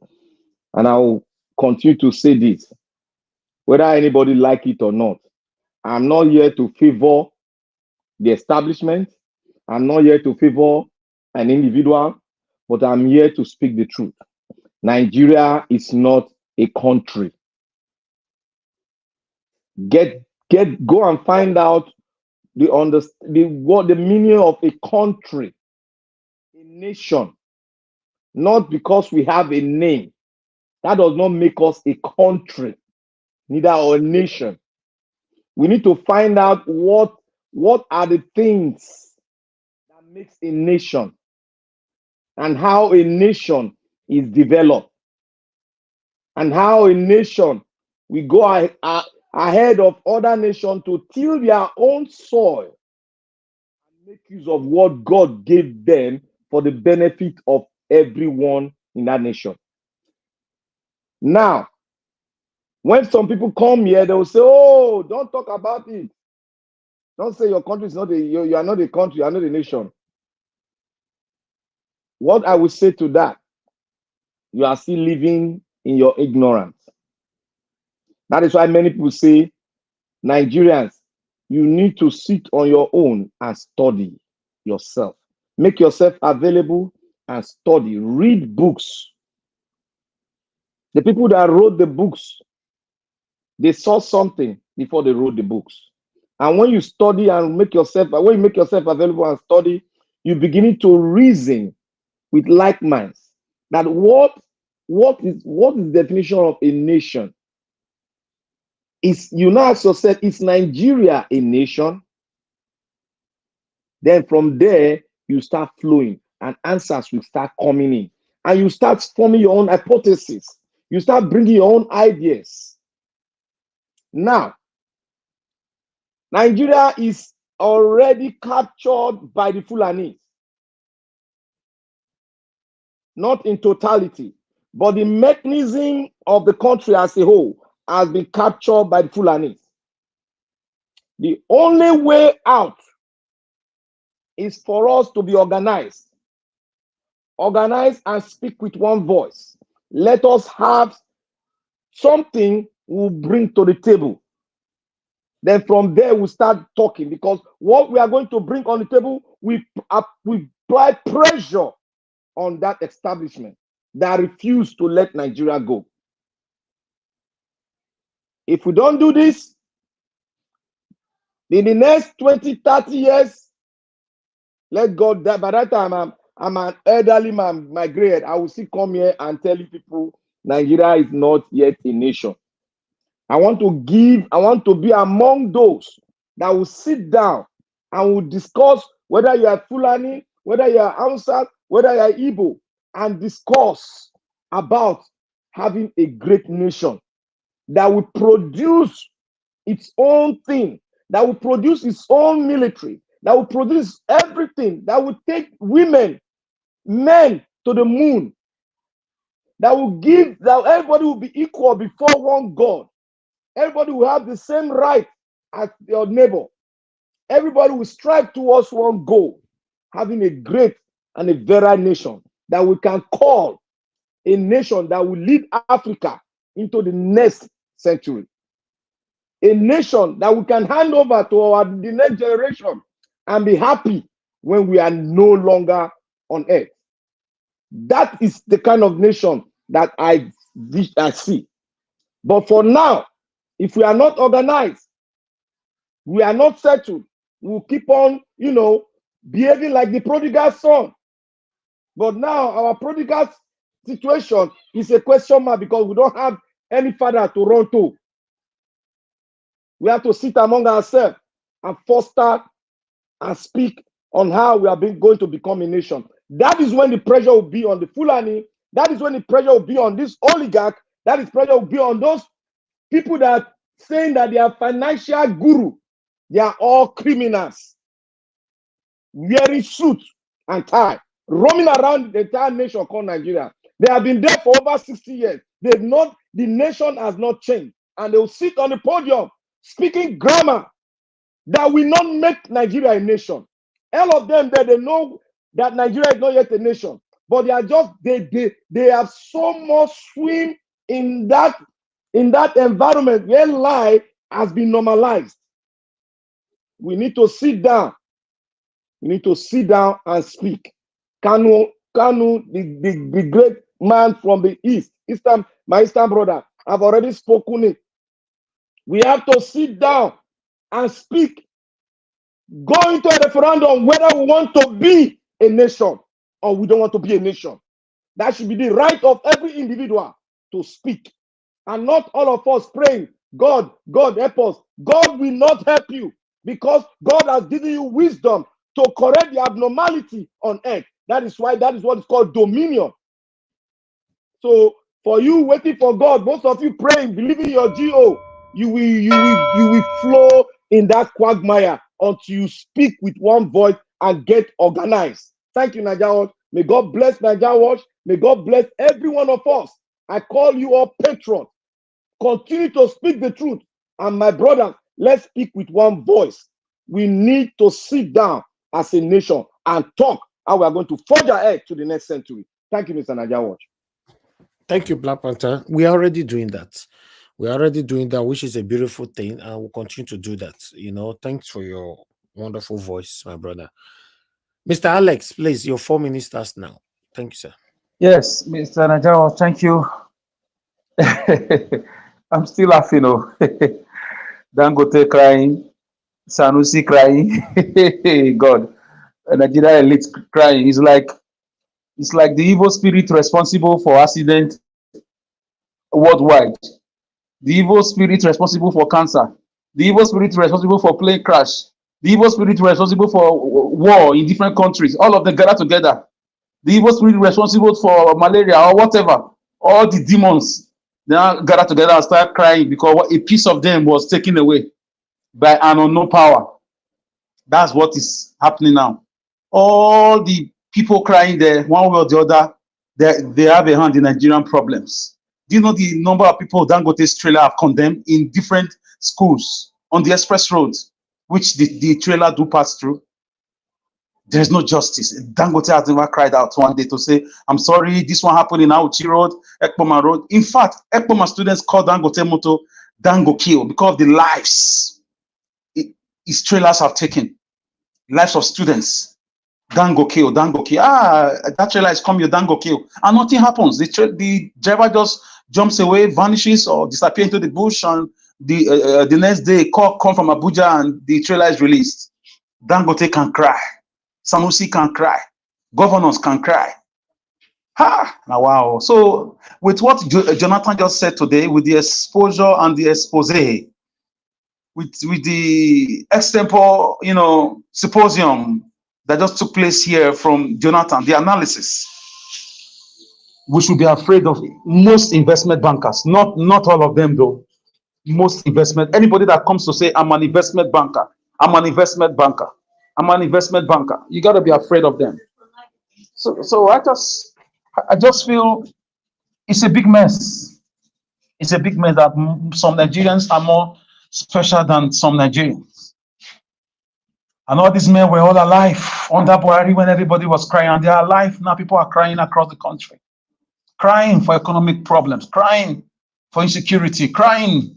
And I will continue to say this, whether anybody like it or not. I'm not here to favor the establishment. I'm not here to favor an individual, but I'm here to speak the truth. Nigeria is not a country. Go and find out the meaning of a country, a nation. Not because we have a name. That does not make us a country, neither a nation. We need to find out what are the things that makes a nation and how a nation is developed and how a nation will go ahead of other nations to till their own soil and make use of what God gave them for the benefit of everyone in that nation. Now, when some people come here, they will say, oh, don't talk about it. Don't say your country is not you are not a country, you are not a nation. What I will say to that, you are still living in your ignorance. That is why many people say, Nigerians, you need to sit on your own and study yourself. Make yourself available and study. Read books. The people that wrote the books, they saw something before they wrote the books. And when you study and when you make yourself available and study, you begin to reason with like minds. That what is the definition of a nation? You now ask yourself, is Nigeria a nation? Then from there, you start flowing and answers will start coming in. And you start forming your own hypothesis. You start bringing your own ideas. Now, Nigeria is already captured by the Fulanis. Not in totality, but the mechanism of the country as a whole has been captured by the Fulanis. The only way out is for us to be organized. Organize and speak with one voice. Let us have something we'll bring to the table. Then from there, we'll start talking, because what we are going to bring on the table, we apply pressure on that establishment that refuse to let Nigeria go. If we don't do this, in the next 20, 30 years, let God die. By that time, I'm an elderly man, my gray head. I will still come here and tell you people, Nigeria is not yet a nation. I want to be among those that will sit down and will discuss whether you are Fulani, whether you are Hausa, whether you are Igbo, and discuss about having a great nation that will produce its own thing, that will produce its own military, that will produce everything, that will take women, men to the moon, that everybody will be equal before one God. Everybody will have the same right as your neighbor. Everybody will strive towards one goal, having a great and a very nation that we can call a nation that will lead Africa into the next century. A nation that we can hand over to the next generation and be happy when we are no longer on earth. That is the kind of nation that I see. But for now, if we are not organized, We are not settled. We'll keep on, behaving like the prodigal son. But now our prodigal situation is a question mark because we don't have any father to run to. We have to sit among ourselves and foster and speak on how we are going to become a nation. That is when the pressure will be on the Fulani. That is when the pressure will be on this oligarch. That is pressure will be on those people that are saying that they are financial guru. They are all criminals, wearing suits and tie, roaming around the entire nation called Nigeria. They have been there for over 60 years. The nation has not changed. And they will sit on the podium speaking grammar that will not make Nigeria a nation. All of them, they know that Nigeria is not yet a nation. But they are just, they have so much swim in that environment where lie has been normalized. We need to sit down. We need to sit down and speak. Kanu, the great man from the East, my Eastern brother, I've already spoken it. We have to sit down and speak. Go into a referendum whether we want to be a nation or we don't want to be a nation. That should be the right of every individual to speak. And not all of us praying, God, help us. God will not help you because God has given you wisdom to correct the abnormality on earth. That is what is called dominion. So for you waiting for God, most of you praying, believing your GO, you will flow in that quagmire until you speak with one voice and get organized. Thank you, Naija Watch. May God bless Naija Watch. May God bless every one of us. I call you all patrons. Continue to speak the truth. And my brother, let's speak with one voice. We need to sit down as a nation and talk how we are going to forge ahead to the next century. Thank you, Mr. Naija Watch.
Thank you, Black Panther. We are already doing that. We are already doing that, which is a beautiful thing, and we'll continue to do that. Thanks for your wonderful voice, my brother. Mr. Alex, please, your 4 minutes starts now. Thank you, sir.
Yes, Mr. Najao, thank you. I'm still laughing. Dangote crying, Sanusi crying. God, Nigeria elite crying. It's like the evil spirit responsible for accident worldwide. The evil spirit responsible for cancer. The evil spirit responsible for plane crash. The evil spirit responsible for war in different countries. All of them gather together. The evil spirit responsible for malaria or whatever. All the demons now gather together and start crying because a piece of them was taken away by an unknown power. That's what is happening now. All the people crying there, one way or the other, they have a hand in Nigerian problems. Do you know the number of people Dangote's trailer have condemned in different schools on the express roads, which the trailer do pass through? There's no justice. Dangote has never cried out one day to say, I'm sorry, this one happened in Auchi Road, Ekpoma Road. In fact, Ekpoma students call Dangote Moto Dango Kill because of the lives his trailers have taken. Lives of students. Dango Kill, Dango Kill. That trailer is coming, Dango Kill. And nothing happens. The driver just jumps away, vanishes, or disappears into the bush, and the next day, call come from Abuja and the trailer is released. Dangote can cry. Sanusi can cry. Governors can cry. Now, wow. So, with what Jonathan just said today, with the exposure and the expose, with the extempore, symposium that just took place here from Jonathan, the analysis, we should be afraid of most investment bankers. Not all of them, though. Most investment, anybody that comes to say, I'm an investment banker, I'm an investment banker, I'm an investment banker, you got to be afraid of them. So I just feel it's a big mess. It's a big mess that some Nigerians are more special than some Nigerians. And all these men were all alive under Buhari when everybody was crying, and they are alive now. People are crying across the country, crying for economic problems, crying for insecurity, crying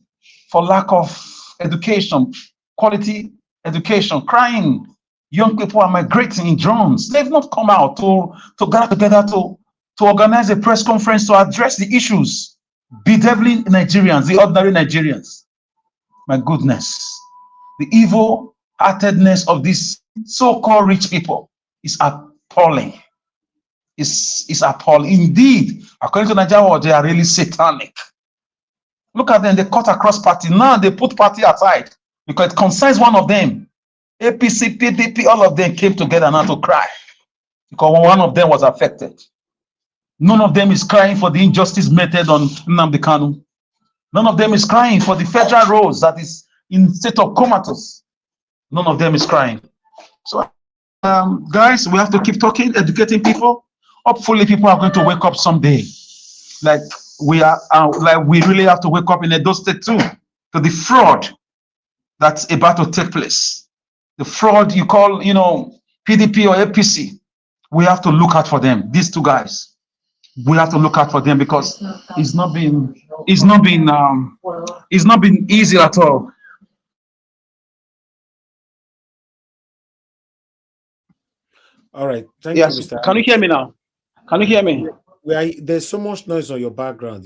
for lack of education, quality education, crying. Young people are migrating in drones. They've not come out to gather together to organize a press conference to address the issues bedeviling Nigerians, the ordinary Nigerians. My goodness.
The evil-heartedness of these so-called rich people is appalling. It's appalling. Indeed, according to Nigeria, they are really satanic. Look at them, they cut across party. Now they put party aside because it concerns one of them. APC, PDP, all of them came together now to cry because one of them was affected. None of them is crying for the injustice meted on Nnamdi Kanu. None of them is crying for the federal roads that is in state of comatose. None of them is crying. So, guys, we have to keep talking, educating people. Hopefully, people are going to wake up someday. Like we are, like we really have to wake up in Edo State too to the fraud that's about to take place. The fraud you call, PDP or APC. We have to look out for them. These two guys. We have to look out for them because it's not been easy at all.
All right, thank
Yes.
you, Mr.
Can you hear me now? Can you hear me?
There's so much noise on your background,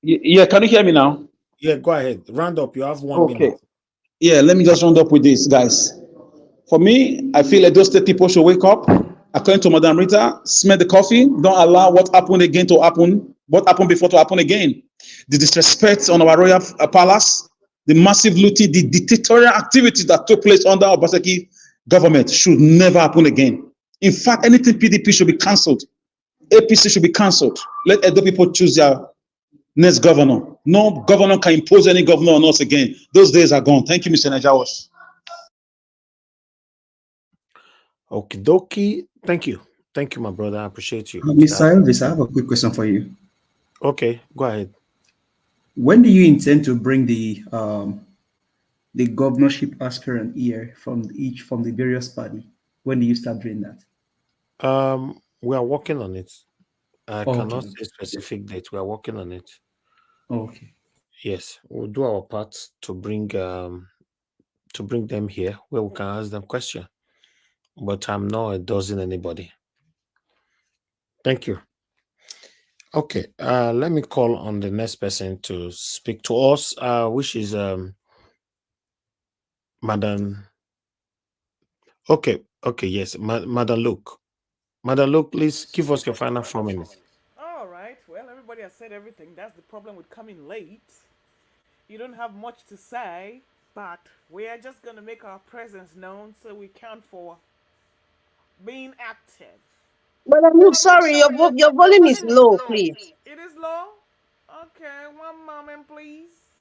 Yeah, can you hear me now?
Yeah, go ahead. Round up. You have 1 minute.
Yeah, let me just round up with this, guys. For me, I feel like those state people should wake up. According to Madam Rita, smell the coffee. Don't allow what happened again to happen. What happened before to happen again. The disrespect on our royal palace, the massive looting, the dictatorial activity that took place under Obaseki government should never happen again. In fact, anything PDP should be cancelled. APC should be cancelled. Let Edo people choose their next governor. No governor can impose any governor on us again. Those days are gone. Thank you, Mr. Najawas.
Okie dokie. Thank you. Thank you, my brother. I appreciate you.
Mr. Elvis, I have a quick question for you.
Okay, go ahead.
When do you intend to bring the governorship aspirant here from the various party? When do you start doing that?
We are working on it. I cannot
Okay.
say specific date. We are working on it.
Okay.
Yes, we'll do our part to bring them here where we can ask them questions. But I'm not endorsing anybody. Thank you. Okay, let me call on the next person to speak to us, which is Madam. Okay, yes, Madam Luke. Madam Luke, please give us your final 4 minutes.
All right. Well, everybody has said everything. That's the problem with coming late. You don't have much to say, but we are just going to make our presence known so we count for being active.
But I'm sorry, your volume is low, please.
It is low? Okay, one moment, please.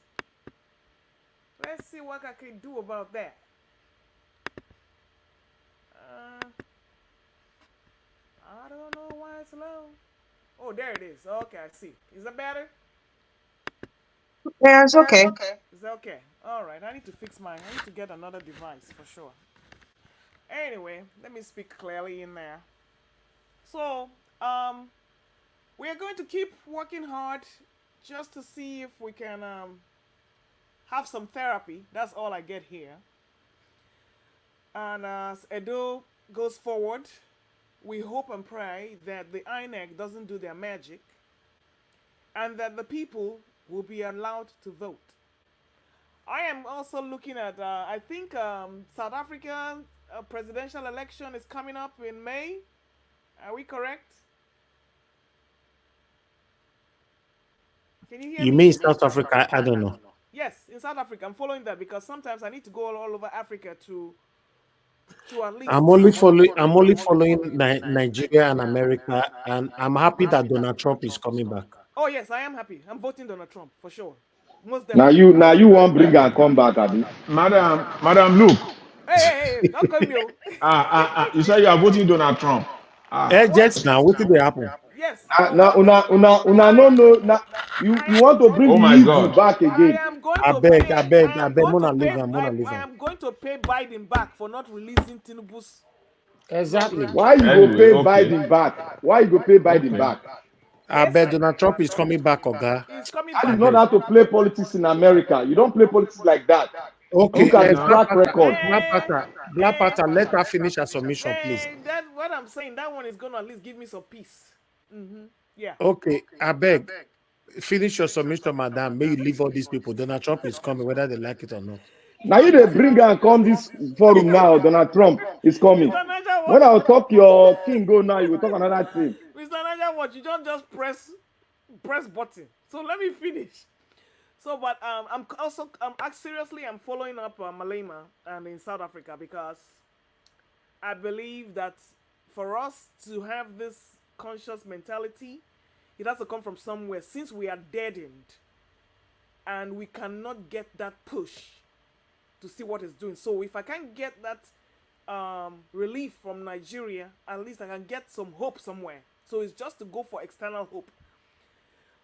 Let's see what I can do about that. I don't know why it's low. Oh, there it is. Okay, I see. Is that better?
Yeah, it's okay.
Is that okay? All right, I need to fix mine. I need to get another device for sure. Anyway, let me speak clearly in there. So, we are going to keep working hard just to see if we can have some therapy. That's all I get here. And as Edo goes forward, we hope and pray that the INEC doesn't do their magic and that the people will be allowed to vote. I am also looking at, I think South African presidential election is coming up in May. Are we correct? Can you hear me?
You mean South Africa? I don't know.
Yes, in South Africa. I'm following that because sometimes I need to go all over Africa to at least.
I'm only following Nigeria and America, and I'm happy that Donald Trump is coming back.
Oh yes, I am happy. I'm voting Donald Trump for sure. Most definitely.
Now you won't bring and come back, Abi.
Madam Luke.
Hey, don't come me.
You say you are voting Donald Trump.
Just now, what did they happen?
Yes.
Now, no. You want to bring the easy back again.
I am going
I
to
beg,
pay,
Mona leave him.
I am going to pay Biden back for not releasing Tinubu's.
Exactly.
Why you go pay Biden back? Why you go pay Biden back?
I bet Donald Trump is coming back, Oga.
He's coming
That
back.
is not how to play politics in America. You don't play politics like that.
Okay,
look at his track record.
Black Panther, let her finish her submission, please.
That's what I'm saying. That one is going to at least give me some peace. Yeah.
Okay, I beg. Finish your submission, madam. May you leave all these people. Donald Trump is coming, whether they like it or not.
Now you they bring and come this forum now. Donald Trump is coming. When I'll talk your king go now, you will talk another thing.
Mr. Niger, what you don't just press button. So let me finish. So, but I'm also seriously I'm following up Malema and in South Africa because I believe that for us to have this conscious mentality, it has to come from somewhere. Since we are deadened, and we cannot get that push to see what it's doing. So if I can't get that relief from Nigeria, at least I can get some hope somewhere. So it's just to go for external hope.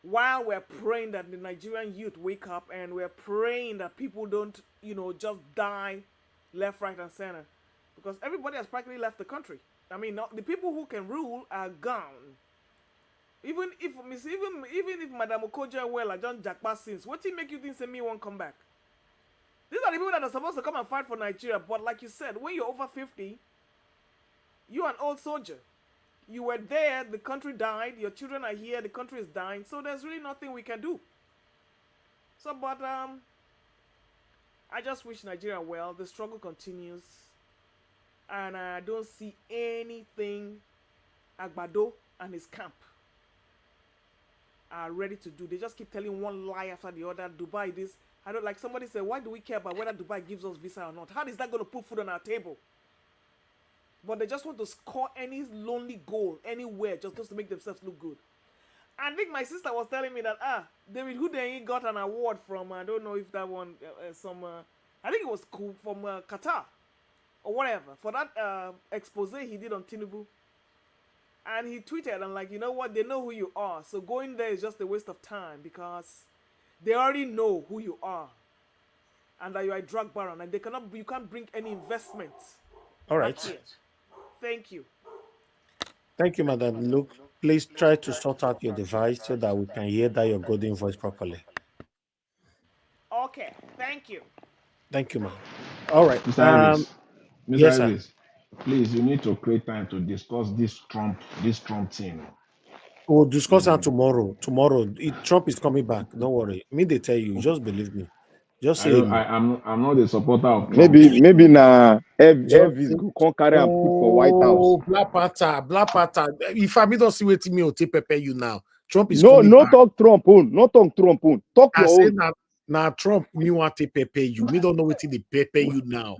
While we're praying that the Nigerian youth wake up, and we're praying that people don't, just die left, right, and center. Because everybody has practically left the country. I mean, the people who can rule are gone. Even if Madam Okoja well, John Jackpa since, what did make you think me won't come back? These are the people that are supposed to come and fight for Nigeria. But like you said, when you're over 50, you're an old soldier. You were there, the country died, your children are here, the country is dying, so there's really nothing we can do. So, but I just wish Nigeria well. The struggle continues, and I don't see anything Agbado and his camp are ready to do. They just keep telling one lie after the other. Dubai this. I don't like somebody said, why do we care about whether Dubai gives us visa or not? How is that going to put food on our table? But they just want to score any lonely goal anywhere just to make themselves look good. I think my sister was telling me that David Hudeyin got an award from I don't know if that one I think it was cool from Qatar or whatever for that expose he did on Tinubu. And he tweeted, I'm like, you know what? They know who you are. So going there is just a waste of time because they already know who you are. And that you are a drug baron. And you can't bring any investment.
All right.
Here. Thank you.
Thank you, Madam Luke. Please try to sort out your device so that we can hear that your golden voice properly.
Okay. Thank you.
Thank you, ma'am. All right.
Mr.
Yes,
Harris,
sir.
Please, you need to create time to discuss this Trump thing.
We'll discuss that tomorrow. Trump is coming back. Don't worry. Me, they tell you. Just believe me. Just say
I'm not a supporter of Trump.
Maybe na Elvis go come carry and put for White House.
Black Panther. If I don't see what me will take prepare you now. Trump is coming back.
Talk Trump own. No talk Trump own. Talk your own.
Now Trump me want to prepare you. Me don't know what they prepare you now.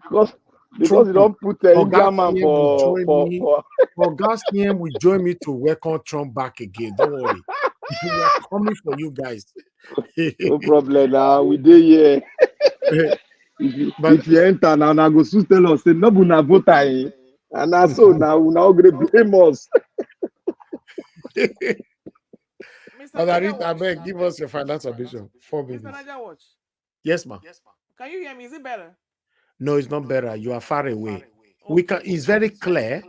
Because you don't put India man
for gas name will join me to welcome Trump back again. Don't worry. We are coming for you guys.
No problem now. We dey here. If you enter now, I go soon tell us say no be na voter and na so now we now go blame us.
I beg, give us your final submission. 4 minutes.
Mr. Naja Watch.
Yes, ma'am.
Can you hear me? Is it better?
No, it's not better. You are far away. We can. It's very clear.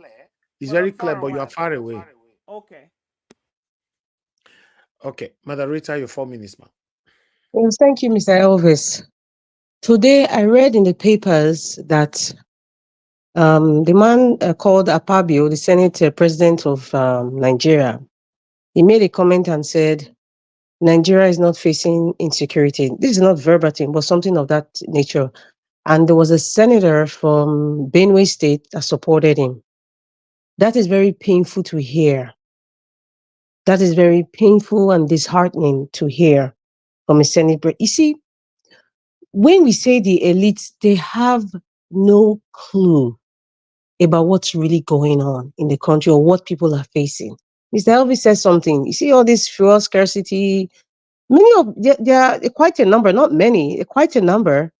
It's very clear, but you are far away.
Okay.
Okay, Madam Rita, your 4 minutes, ma'am.
Yes, thank you, Mr. Elvis. Today, I read in the papers that the man called Akpabio, the Senate president of Nigeria, he made a comment and said, Nigeria is not facing insecurity. This is not verbatim, but something of that nature. And there was a senator from Benue State that supported him. That is very painful to hear. That is very painful and disheartening to hear from a Senate. You see, when we say the elites, they have no clue about what's really going on in the country or what people are facing. Mr. Elvis says something. You see all this fuel scarcity. There are quite a number, not many, quite a number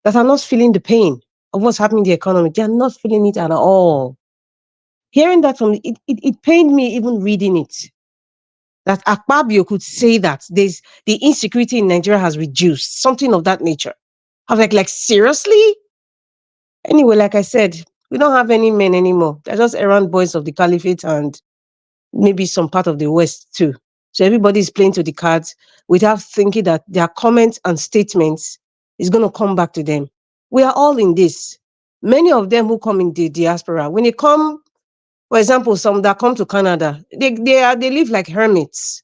that are not feeling the pain of what's happening in the economy. They are not feeling it at all. Hearing that from it pained me even reading it. That Akpabio could say that the insecurity in Nigeria has reduced, something of that nature. I was like seriously? Anyway, like I said, we don't have any men anymore. They're just errand boys of the caliphate and maybe some part of the West too. So everybody's playing to the cards without thinking that their comments and statements is going to come back to them. We are all in this. Many of them who come in the diaspora, when they come, for example, some that come to Canada, they live like hermits.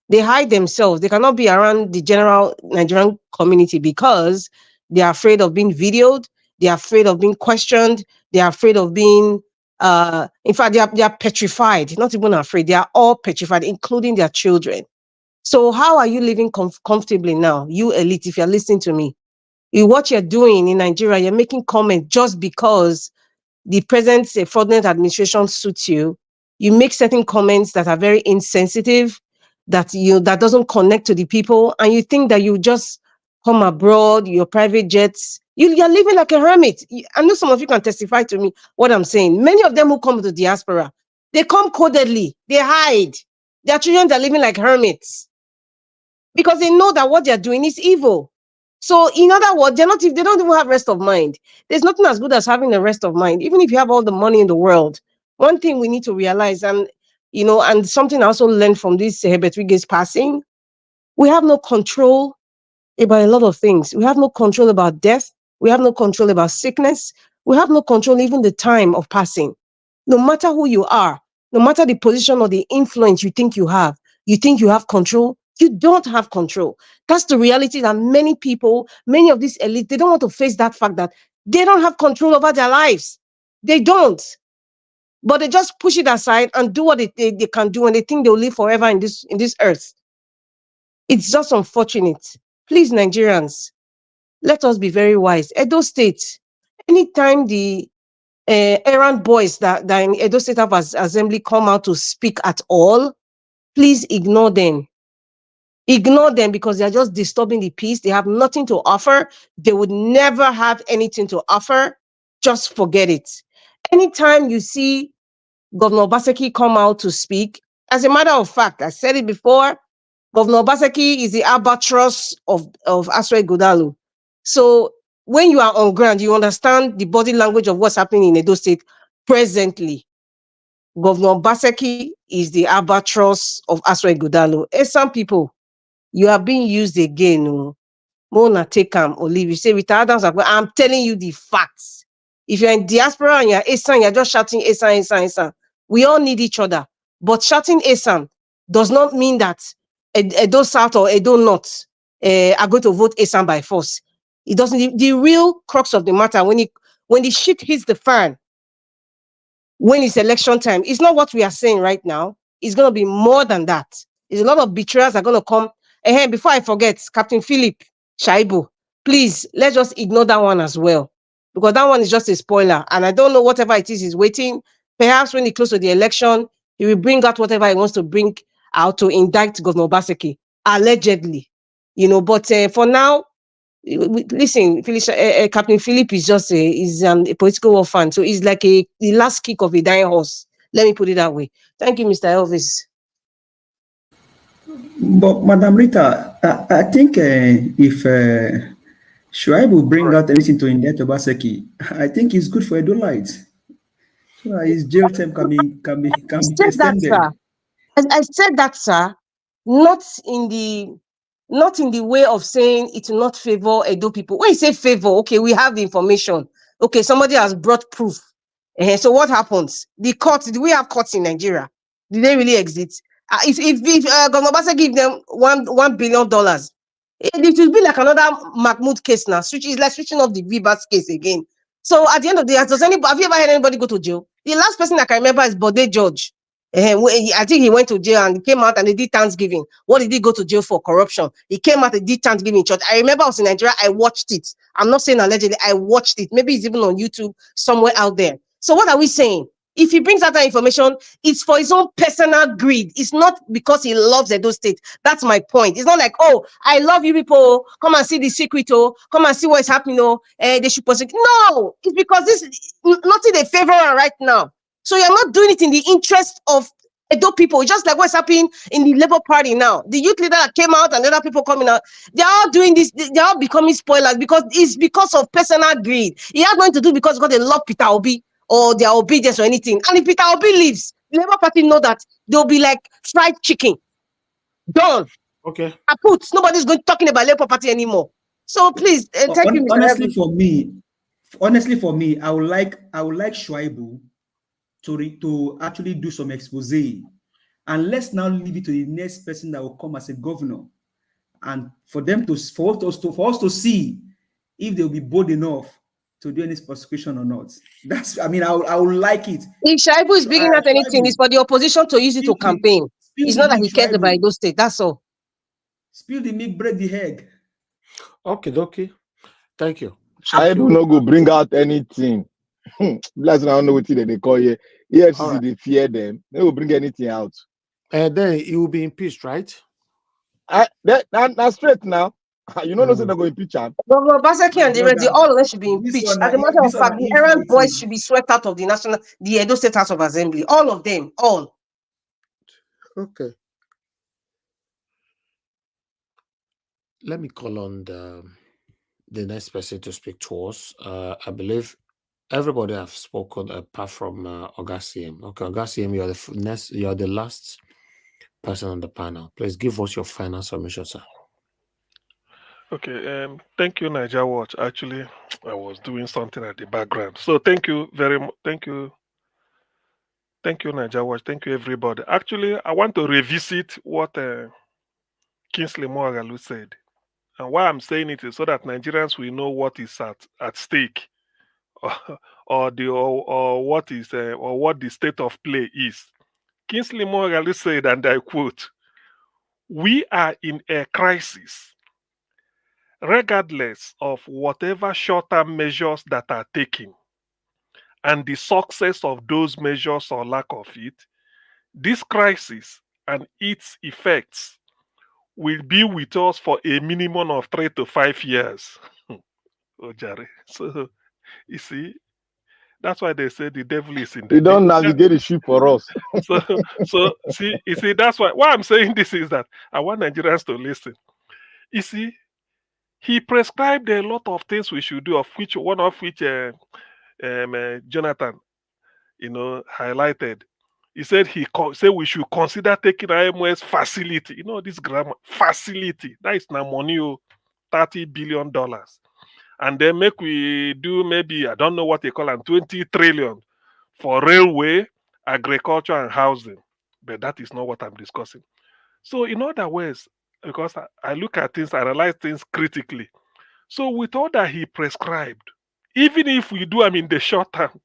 They hide themselves. They cannot be around the general Nigerian community because They are afraid of being videoed. They are afraid of being questioned. They are afraid of being, in fact, they are petrified, not even afraid. They are all petrified, including their children. So how are you living comfortably now, you elite, if you're listening to me? What you're doing in Nigeria, you're making comments just because the present fraudulent administration suits you. You make certain comments that are very insensitive, that doesn't connect to the people, and you think that you just come abroad, your private jets, you're living like a hermit. I know some of you can testify to me what I'm saying. Many of them who come to diaspora, they come codedly, they hide. Their children are living like hermits because they know that what they're doing is evil. So in other words, they don't even have rest of mind. There's nothing as good as having a rest of mind. Even if you have all the money in the world, one thing we need to realize, and something I also learned from this Herbert Wigge's passing, we have no control about a lot of things. We have no control about death. We have no control about sickness. We have no control even the time of passing. No matter who you are, no matter the position or the influence you think you have control. You don't have control. That's the reality that many people, many of these elite, they don't want to face that fact that they don't have control over their lives. They don't. But they just push it aside and do what they can do, and they think they'll live forever in this earth. It's just unfortunate. Please, Nigerians, let us be very wise. Edo State, anytime the errand boys that in Edo State have assembly come out to speak at all, please ignore them. Ignore them because they are just disturbing the peace. They have nothing to offer. They would never have anything to offer. Just forget it. Anytime you see Governor Obaseki come out to speak, as a matter of fact, I said it before, Governor Obaseki is the albatross of Aswe Godalu. So when you are on ground, you understand the body language of what's happening in Edo State presently. Governor Obaseki is the albatross of Aswe Godalu. Some people, you are being used again. Mona take or leave. You say, I'm telling you the facts. If you're in diaspora and you're Esan, you're just shouting Esan. We all need each other. But shouting Esan does not mean that Edo South or Edo North are going to vote Esan by force. It doesn't. The real crux of the matter, when the shit hits the fan, when it's election time, it's not what we are saying right now. It's going to be more than that. There's a lot of betrayers are going to come. And before I forget, Captain Philip Shaibu, please, let's just ignore that one as well. Because that one is just a spoiler. And I don't know whatever it is he's waiting. Perhaps when he close to the election, he will bring out whatever he wants to bring out to indict Governor Obaseki, allegedly. But for now, listen, Captain Philip is just a political war fan. So he's like the last kick of a dying horse. Let me put it that way. Thank you, Mr. Elvis.
But Madam Rita, I think if Shaibu bring out anything to indict Obaseki, I think it's good for Edolites. So his jail term can be extended.
I said that, sir, not in the way of saying it will not favor Edo people. When you say favor, okay, we have the information. Okay, somebody has brought proof. So what happens? The courts, do we have courts in Nigeria? Do they really exist? If Governor Obaseki give them $1 billion, it will be like another Mahmoud case now. It's like switching off the VBAS case again. So at the end of the day, have you ever heard anybody go to jail? The last person I can remember is Bode George. I think he went to jail and he came out and they did Thanksgiving. What did he go to jail for? Corruption. He came out and did Thanksgiving church. I remember I was in Nigeria. I watched it. I'm not saying allegedly. I watched it. Maybe it's even on YouTube somewhere out there. So what are we saying? If he brings out that information, it's for his own personal greed. It's not because he loves Edo State. That's my point. It's not like, oh, I love you people. Come and see the secret. Oh, come and see what's happening. Oh, they should prosecute. No, it's because this is nothing they favor right now. So you're not doing it in the interest of Edo people, just like what's happening in the Labour Party now. The youth leader that came out and other people coming out, they're all doing this, they're all becoming spoilers because it's because of personal greed. It has nothing to do because they love Peter Obi or their obedience or anything. And if Peter Obi leaves, the Labour Party know that they'll be like fried chicken. Done.
Okay.
Nobody's going talking about Labour Party anymore. So please, thank you, Mr.
Honestly, for me, I would like Shaibu to actually do some expose, and let's now leave it to the next person that will come as a governor, and for us to see if they'll be bold enough to do any prosecution or not. That's, I mean, I would like it.
If Shaibu is bringing out anything, it's for the opposition to use it to campaign. It's not that he cares about Edo State. That's all.
Spill the milk, break the egg.
Okay. Thank you.
Shaibu no go bring out anything. Bless, I don't know what they call you. EFCC, they fear them. They will bring anything out.
And then he will be impeached, right?
That's straight now. You know, they're going to impeach him.
Obaseki and the rest, all of them should be impeached. As a matter of fact, the errant boys should be swept out of the Edo State House of Assembly. All of them, all.
Okay. Let me call on the next person to speak to us. I believe everybody have spoken apart from Ogasiem. Okay, Ogasiem, you're the last person on the panel. Please give us your final submission, sir.
Okay, thank you, Niger Watch. Actually, I was doing something at the background. So thank you very much. Thank you, Niger Watch. Thank you, everybody. Actually, I want to revisit what Kingsley Moghalu said. And why I'm saying it is so that Nigerians will know what is at stake, or what the state of play is. Kingsley Moghalu said, and I quote, "We are in a crisis. Regardless of whatever short-term measures that are taken and the success of those measures or lack of it, this crisis and its effects will be with us for a minimum of 3 to 5 years." Oh, Jerry. So, you see, that's why they say the devil is in the
They don't navigate the ship for us.
so see, you see, that's why I'm saying this is that I want Nigerians to listen. You see, he prescribed a lot of things we should do, of which one of which Jonathan, highlighted. He said said we should consider taking IMS facility. You know this grammar facility. That is now money, $30 billion, and then make we do maybe I don't know what they call it, 20 trillion for railway, agriculture, and housing. But that is not what I'm discussing. So in other ways, because I look at things, I realize things critically. So with all that he prescribed, even if we do, the short term,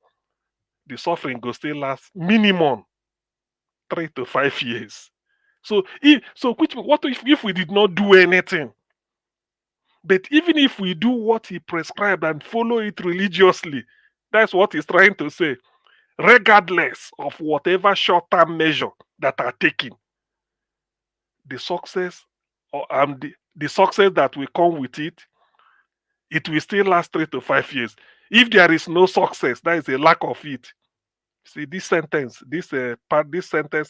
the suffering will still last minimum 3 to 5 years. So what if we did not do anything? But even if we do what he prescribed and follow it religiously, that's what he's trying to say. Regardless of whatever short-term measure that are taken, the success the success that will come with it, it will still last 3 to 5 years. If there is no success, that is a lack of it. See, this sentence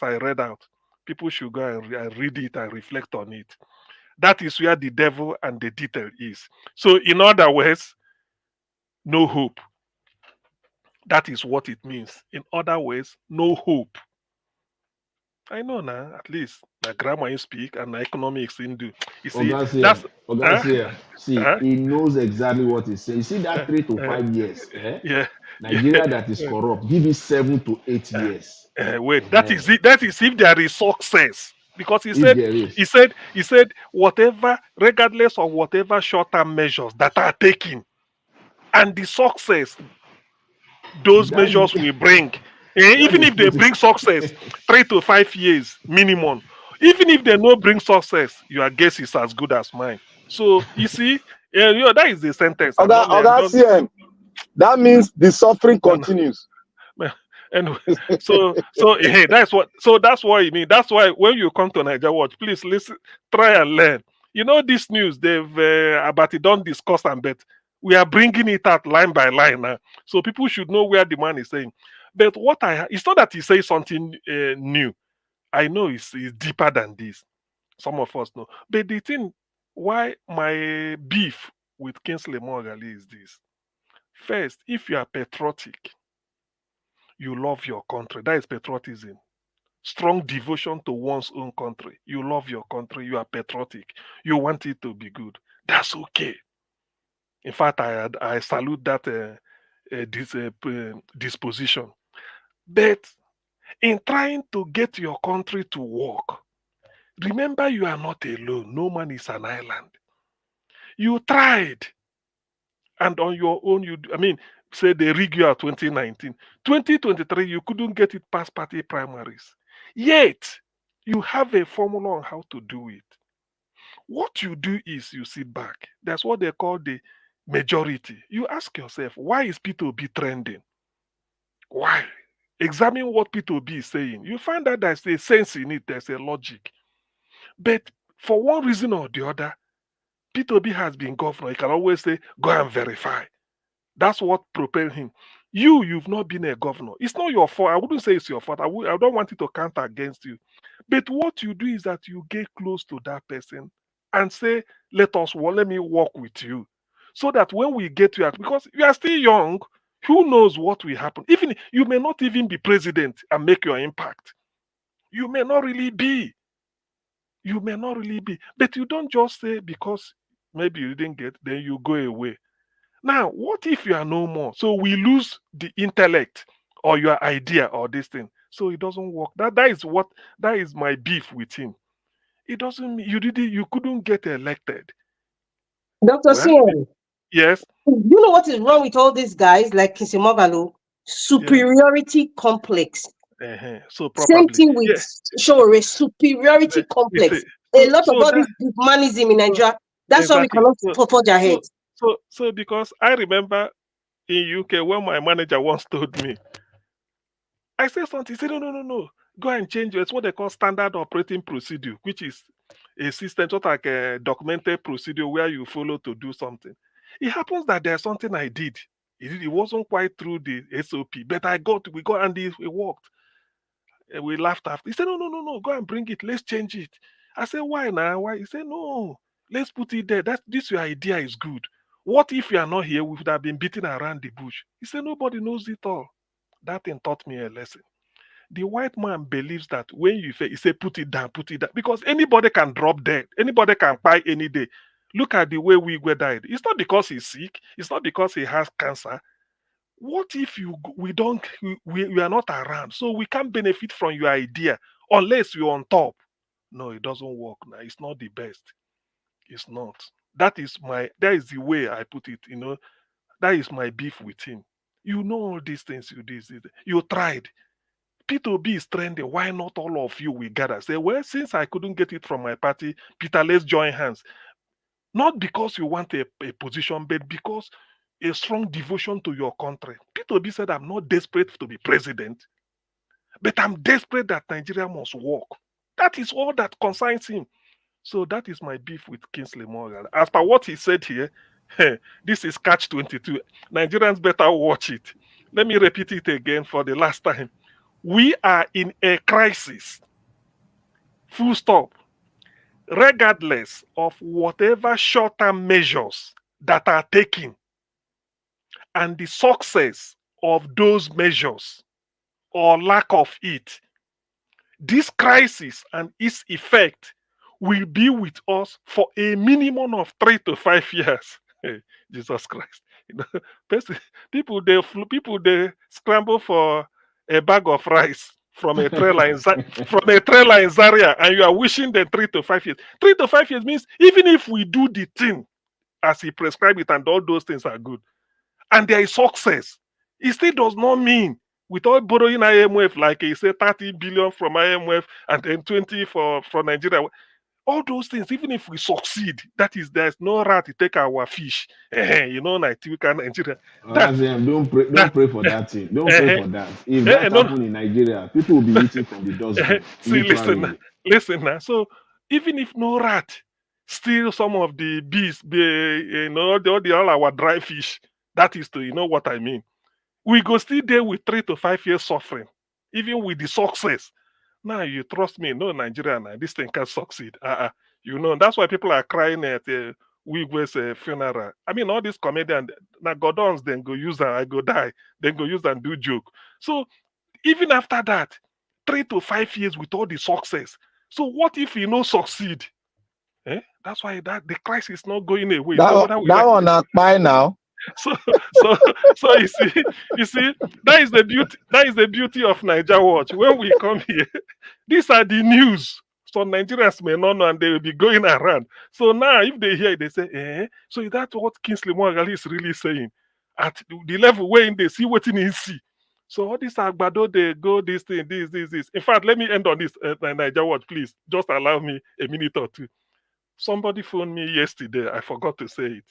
I read out, people should go and read it and reflect on it. That is where the devil and the detail is. So, in other words, no hope. That is what it means. In other words, no hope. I know now, at least the grammar you speak and the economics in do. You see,
he knows exactly what he's saying. You see that 3 to 5 years, Nigeria that is corrupt, give it 7 to 8 years.
Wait, that is it. That is if there is success. Because he said whatever, regardless of whatever short-term measures that are taken, and the success those measures will bring. Even if they bring success, 3 to 5 years minimum. Even if they no bring success, your guess is as good as mine. So you see, that is the sentence.
That means the suffering continues.
Anyway, that's what you mean. That's why when you come to Niger Watch, please listen, try and learn. You know this news they've about it don't discuss and bet. We are bringing it out line by line now, so people should know where the man is saying. But it's not that he says something new. I know it's deeper than this. Some of us know. But the thing, why my beef with Kingsley Moghalu is this. First, if you are patriotic, you love your country. That is patriotism. Strong devotion to one's own country. You love your country. You are patriotic. You want it to be good. That's okay. In fact, I salute that disposition. But in trying to get your country to work, remember you are not alone. No man is an island. You tried. And on your own, say they rig you at 2019. 2023, you couldn't get it past party primaries. Yet, you have a formula on how to do it. What you do is you sit back. That's what they call the majority. You ask yourself, why is P2B trending? Why? Examine what P2B is saying. You find that there's a sense in it, there's a logic. But for one reason or the other, P2B has been governor. You can always say, go and verify. That's what propelled him. You've not been a governor. It's not your fault. I wouldn't say it's your fault. I don't want it to counter against you. But what you do is that you get close to that person and say, let me work with you. So that when we get to it, because you are still young, who knows what will happen? Even you may not even be president and make your impact. You may not really be. You may not really be. But you don't just say because maybe you didn't get, then you go away. Now, what if you are no more? So we lose the intellect or your idea or this thing. So it doesn't work. That is my beef with him. It doesn't mean you couldn't get elected.
Dr. Sien,
yes.
You know what is wrong with all these guys like Kisimogalo? Superiority complex.
So probably
Same thing with Shore, superiority complex. A lot of all this humanism in Nigeria. That's why we cannot forge ahead.
So because I remember in UK when my manager once told me, I said something, he said, no, go and change it. It's what they call standard operating procedure, which is a system, sort of like a documented procedure where you follow to do something. It happens that there's something I did. It wasn't quite through the SOP, but we got and it worked. We laughed after. He said, no, go and bring it. Let's change it. I said, why now? Why? He said, no, let's put it there. This your idea is good. What if you are not here? We would have been beating around the bush. He said, nobody knows it all. That thing taught me a lesson. The white man believes that when you say, he said, put it down, because anybody can drop dead. Anybody can die any day. Look at the way Wigwe died. It's not because he's sick. It's not because he has cancer. What if we are not around? So we can't benefit from your idea unless you're on top. No, it doesn't work now. It's not the best. It's not. That is the way I put it, That is my beef with him. You know all these things you did. You tried. P2B is trending. Why not all of you will gather? Say, well, since I couldn't get it from my party, Peter, let's join hands. Not because you want a position, but because a strong devotion to your country. P2B said, I'm not desperate to be president, but I'm desperate that Nigeria must work. That is all that concerns him. So that is my beef with Kingsley Morgan. After what he said here, this is catch-22. Nigerians better watch it. Let me repeat it again for the last time. We are in a crisis. Full stop. Regardless of whatever short-term measures that are taken and the success of those measures or lack of it, this crisis and its effect will be with us for a minimum of 3 to 5 years. Jesus Christ. People they scramble for a bag of rice from a trailer in Zaria, and you are wishing them 3 to 5 years. 3 to 5 years means even if we do the thing as he prescribed it and all those things are good, and there is success, it still does not mean without borrowing IMF, like he said, 30 billion from IMF and then 20 from Nigeria. All those things, even if we succeed, that is, there's no rat to take our fish. Nigeria.
Don't pray for that thing. Don't pray for that. If that happen in Nigeria, people will be eating from the dustbin.
See, listen now. So even if no rat steal some of the bees, all our dry fish, that is to, you know what I mean. We go still there with 3 to 5 years suffering, even with the success. Now you trust me, no Nigeria now, this thing can succeed. That's why people are crying at Wigwe's funeral. I mean, all these comedians, now Godons, then go use and I go die, then go use and do joke. So even after that, 3 to 5 years with all the success. So what if you no succeed? That's why the crisis is not going away.
That one not by now.
So you see, that is the beauty. That is the beauty of Niger Watch. When we come here, these are the news. some Nigerians may not know and they will be going around. So now if they hear it, they say, so is that what Kingsley Mogali is really saying? At the level where they see what in see. So all this Agbado, they go this thing, this. In fact, let me end on this, Niger Watch, please. Just allow me a minute or two. Somebody phoned me yesterday. I forgot to say it.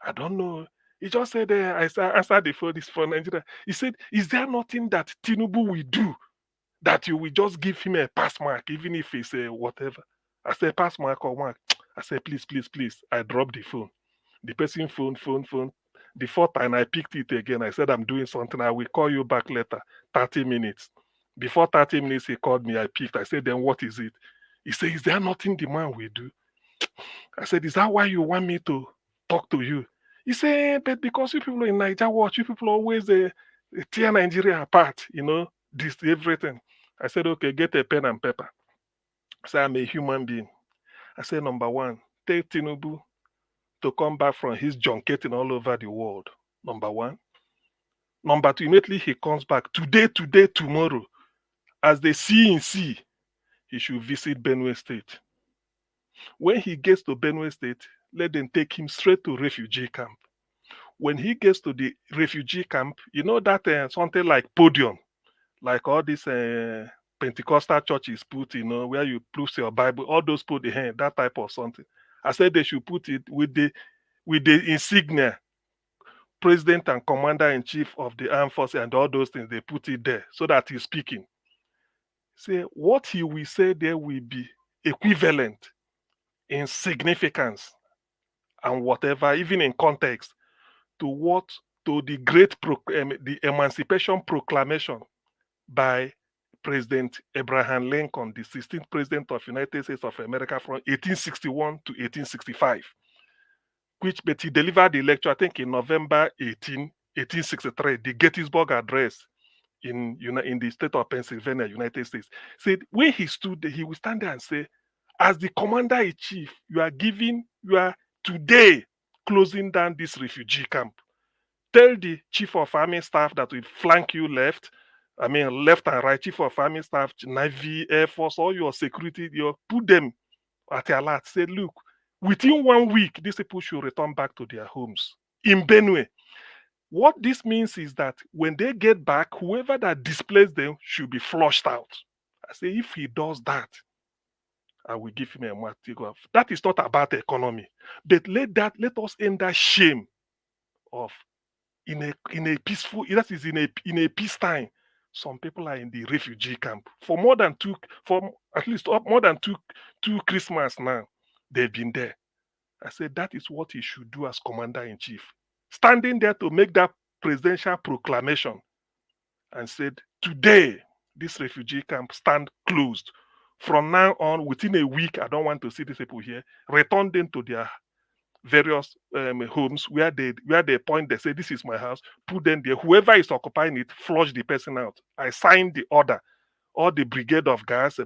I don't know. He just said, I answered the phone, this for Nigeria. He said, is there nothing that Tinubu will do that you will just give him a pass mark, even if it's whatever? I said, pass mark or mark? I said, please. I dropped the phone. The person phone. The fourth time I picked it again. I said, I'm doing something. I will call you back later. 30 minutes. Before 30 minutes, he called me. I picked. I said, then what is it? He said, is there nothing the man will do? I said, is that why you want me to talk to you? He said, but because you people in Niger Watch, you people always tear Nigeria apart, this, everything. I said, okay, get a pen and paper. I said, I'm a human being. I said, number one, tell Tinubu to come back from his junketing all over the world. Number one. Number two, immediately he comes back, today, tomorrow, as they see in sea, he should visit Benue State. When he gets to Benue State, let them take him straight to refugee camp. When he gets to the refugee camp, you know that something like podium, like all these Pentecostal churches put, where you prove your Bible, all those put the hand, that type of something. I said they should put it with the insignia, President and Commander-in-Chief of the Armed Forces and all those things, they put it there so that he's speaking. Say what he will say there will be equivalent in significance and whatever, even in context, to the great the Emancipation Proclamation by President Abraham Lincoln, the 16th President of the United States of America from 1861 to 1865, but he delivered the lecture, I think, in November 1863, the Gettysburg Address in the state of Pennsylvania, United States. Said when he stood there, he would stand there and say, as the Commander-in-Chief, you are today closing down this refugee camp. Tell the Chief of Army Staff that will flank you left and right, Chief of Army Staff, Navy, Air Force, all your security, you put them at alert. Say, look, within 1 week, these people should return back to their homes in Benue. What this means is that when they get back, whoever that displaced them should be flushed out. I say, if he does that, I will give him a mark. That is not about economy, but let us end that shame of in a peaceful, that is in a peacetime. Some people are in the refugee camp for at least more than two Christmas now. They've been there. I said that is what he should do as Commander-in-Chief, standing there to make that presidential proclamation and said, today this refugee camp stand closed. From now on, within a week, I don't want to see these people here. Return them to their various homes where they point, they say, this is my house, put them there. Whoever is occupying it, flush the person out. I signed the order. All the brigade of guards,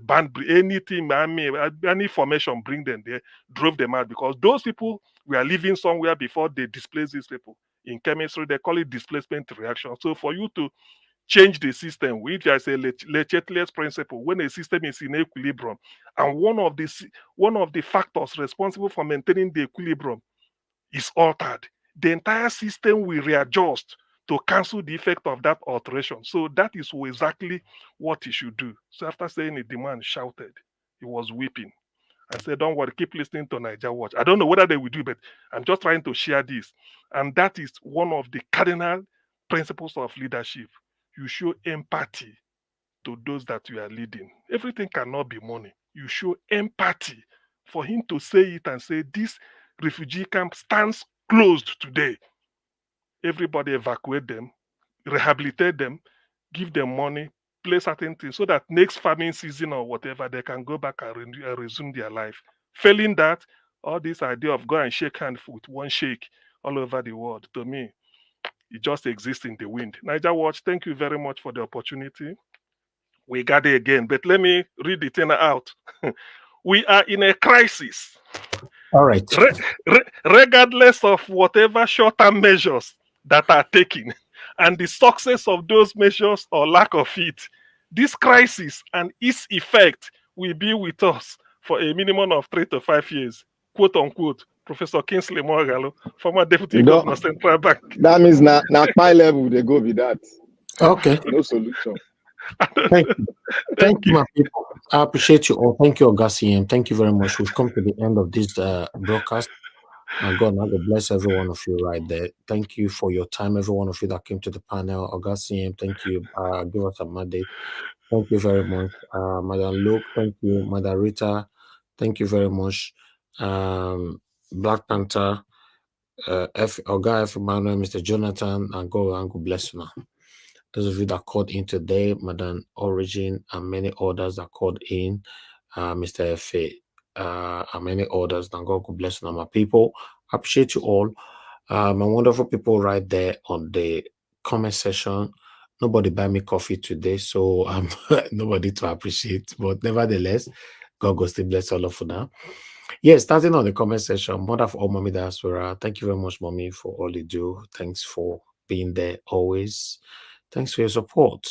anything, any formation, bring them there, drove them out, because those people were living somewhere before they displaced these people. In chemistry, they call it displacement reaction. So for you to change the system, which I say Lechetless principle, when a system is in equilibrium, and one of the factors responsible for maintaining the equilibrium is altered, the entire system will readjust to cancel the effect of that alteration. So that is exactly what he should do. So after saying it, the man shouted. He was weeping. I said, don't worry, keep listening to Niger Watch. I don't know whether they will do, but I'm just trying to share this. And that is one of the cardinal principles of leadership. You show empathy to those that you are leading. Everything cannot be money. You show empathy for him to say it and say, this refugee camp stands closed today. Everybody evacuate them, rehabilitate them, give them money, play certain things so that next farming season or whatever, they can go back and resume their life. Failing that, all this idea of go and shake hands with one shake all over the world, to me, it just exists in the wind. Niger Watch, thank you very much for the opportunity. We got it again, but let me read the thing out. We are in a crisis.
All right.
Regardless of whatever short-term measures that are taken and the success of those measures or lack of it, this crisis and its effect will be with us for a minimum of 3 to 5 years, quote unquote. Professor Kingsley Moghalu, former Deputy Governor, Central Bank.
That means now high level they go with that.
Okay.
No solution.
Thank you. Thank you, my people. I appreciate you all. Thank you, Augustine. Thank you very much. We've come to the end of this broadcast. And God, I bless every one of you right there. Thank you for your time, every one of you that came to the panel. Augustine, thank you. Give us a mandate. Thank you very much. Madam Luke, thank you. Madam Rita, thank you very much. Black Panther, Oga F. Emmanuel, Mr. Jonathan, and God bless you now. Those of you that called in today, Madam Origin, and many others that called in, Mr. F.A., and many others, and God bless you now, my people. I appreciate you all. My wonderful people right there on the comment section. Nobody buy me coffee today, so nobody to appreciate. But nevertheless, God will still bless all of you now. Yes, starting on the comment section, Mother for all Mommy Diaspora. Thank you very much, Mommy, for all you do. Thanks for being there always. Thanks for your support.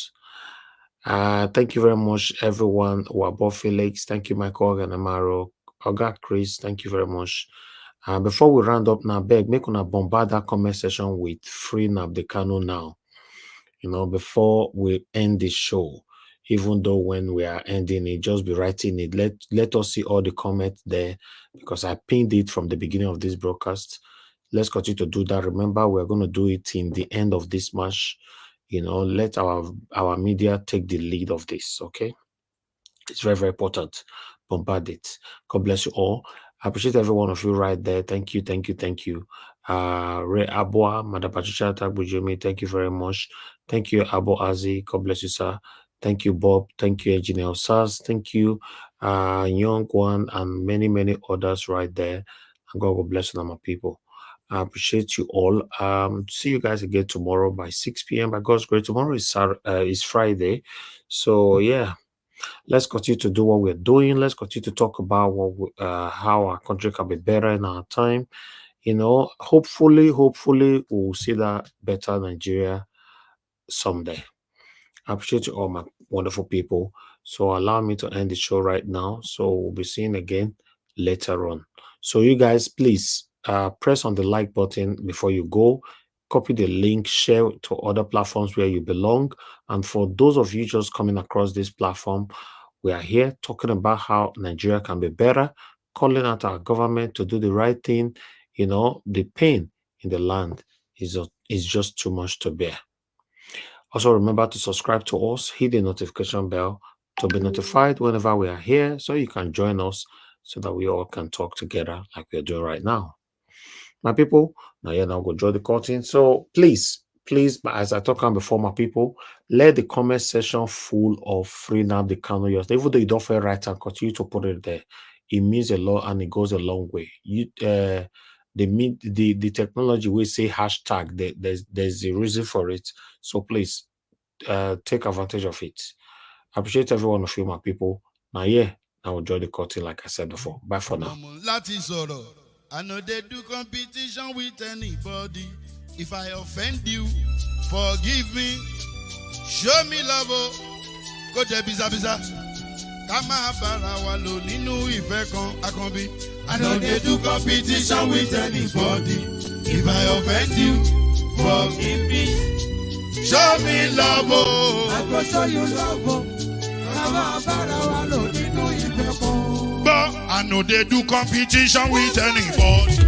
Thank you very much, everyone. Wabo Felix, thank you, Michael and Amaro. Oga Chris, thank you very much. Before we round up now, beg, make una bombard that comment section with free Nnamdi Kanu now. You know, before we end the show, even though when we are ending it, just be writing it. Let us see all the comments there, because I pinned it from the beginning of this broadcast. Let's continue to do that. Remember, we're going to do it in the end of this match. You know, let our media take the lead of this, okay? It's very, very important. Bombard it. God bless you all. I appreciate every one of you right there. Thank you, thank you, thank you. Ray Abua, Madam Patricia Tagbujumi, thank you very much. Thank you, Abo Azi. God bless you, sir. Thank you, Bob. Thank you, Engineer Sars. Thank you, Young One, and many, many others right there. And God will bless you, my people. I appreciate you all. See you guys again tomorrow by 6 p.m. By God's grace. Tomorrow is Friday. So, yeah. Let's continue to do what we're doing. Let's continue to talk about how our country can be better in our time. You know, hopefully we'll see that better Nigeria someday. I appreciate you all, my wonderful people. So allow me to end the show right now. So we'll be seeing again later on. So you guys, please press on the like button before you go. Copy the link, share to other platforms where you belong. And for those of you just coming across this platform, we are here talking about how Nigeria can be better, calling out our government to do the right thing. You know, the pain in the land is just too much to bear. Also, remember to subscribe to us, hit the notification bell to be notified whenever we are here, so you can join us so that we all can talk together like we're doing right now. My people, now you're now going to draw the curtain. So please, as I talk on before, my people, let the comment section full of free Nnamdi Kanu. Even though you don't feel right and continue to put it there, it means a lot and it goes a long way. The technology will say hashtag. There's a reason for it. So please take advantage of it. I appreciate every one of you, my people. Now, yeah, I will draw the curtain like I said before. Bye for now.
I know they do competition with anybody. If I offend you, forgive me. Show me love, go to biza. Kama bara walo ninu ife kan akanbi. I know they do competition with anybody. If I offend you, forgive me. Show me love, I go show you love. Kama bara walo ninu ife kan. But I know they do competition with anybody.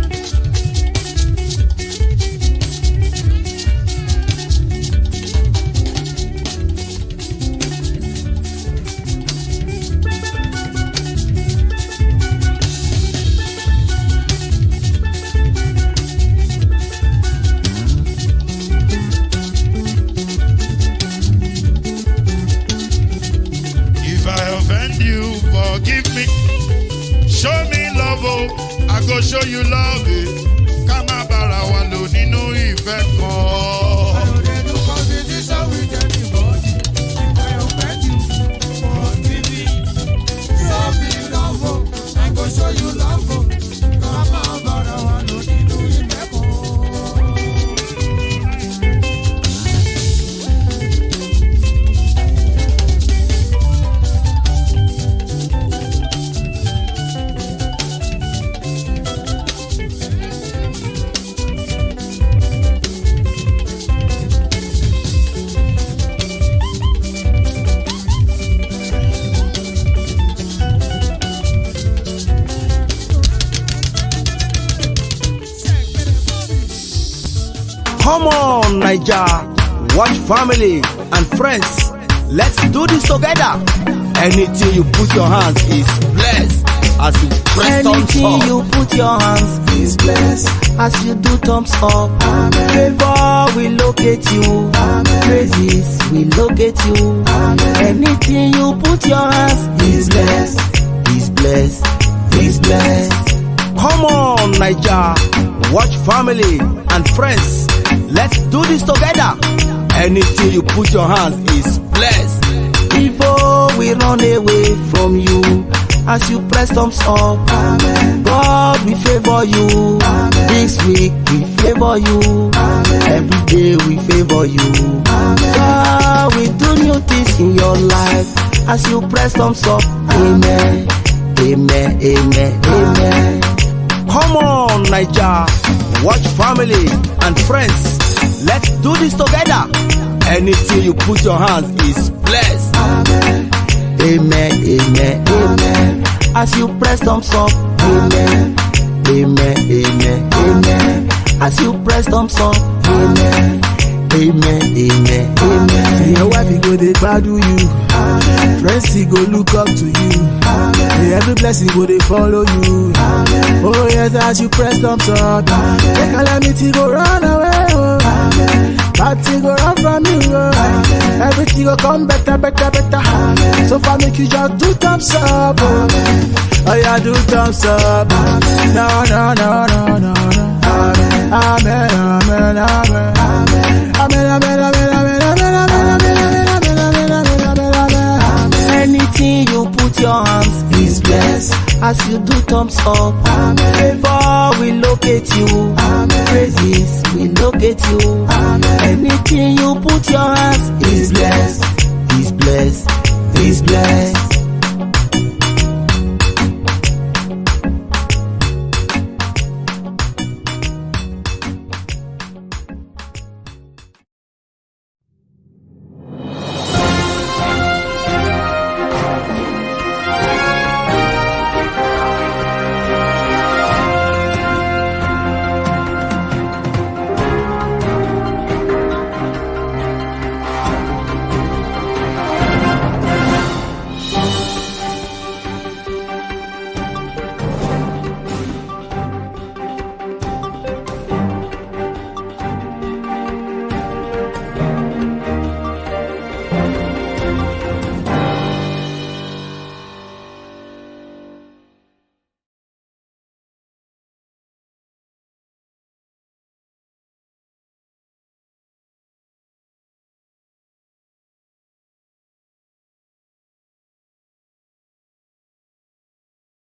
If I offend you, forgive me. Show me love, I go show you love. Kama bara walo ninu ife kan. I know they do competition with anybody. If I offend you, forgive me. Show me love, I go show you love. Kama bara walo ninu ife kan.
Come on, Naija, watch family and friends. Let's do this together. Anything you put your hands is blessed. As you press thumbs up.
Anything you put your hands is blessed. As you do thumbs up. Amen. Favor will locate you. Amen. Praises will locate you. Amen. Anything you put your hands is blessed. Is blessed. Is blessed.
Come on, Naija, watch family and friends. Let's do this together. Anything you put your hands is blessed.
Before we run away from you, as you press thumbs up, amen. God will favor you. Amen. This week we favor you. Amen. Every day we favor you. Amen. God will do new things in your life as you press thumbs up. Amen. Amen. Amen. Amen.
Come on, Naija, watch family and friends. Let's do this together. Anything you put your hands is blessed.
Amen. Amen. Amen. Amen. As you press thumbs up. Amen. Amen. Amen. Amen. As you press thumbs up. Amen. Amen. Amen. Amen.
Your wife go dey gbadu you. Amen. Friends go look up to you. Amen. Every blessing go dey follow you. Amen. Oh yes, as you press thumbs up. Amen. The calamity go run away. Oh. Amen. Bad thing go run from you. Oh. Amen. Everything go come better, better, better. Amen. So far make you just do thumbs up. Oh, oh yeah, do thumbs up. Amen. No, no, no, no, no, no. Amen. Amen. Amen. Amen. Amen. Amen. Amen. Amen.
Anything you put your hands is blessed. As you do thumbs up, amen. Favor will locate you. Amen. Praises will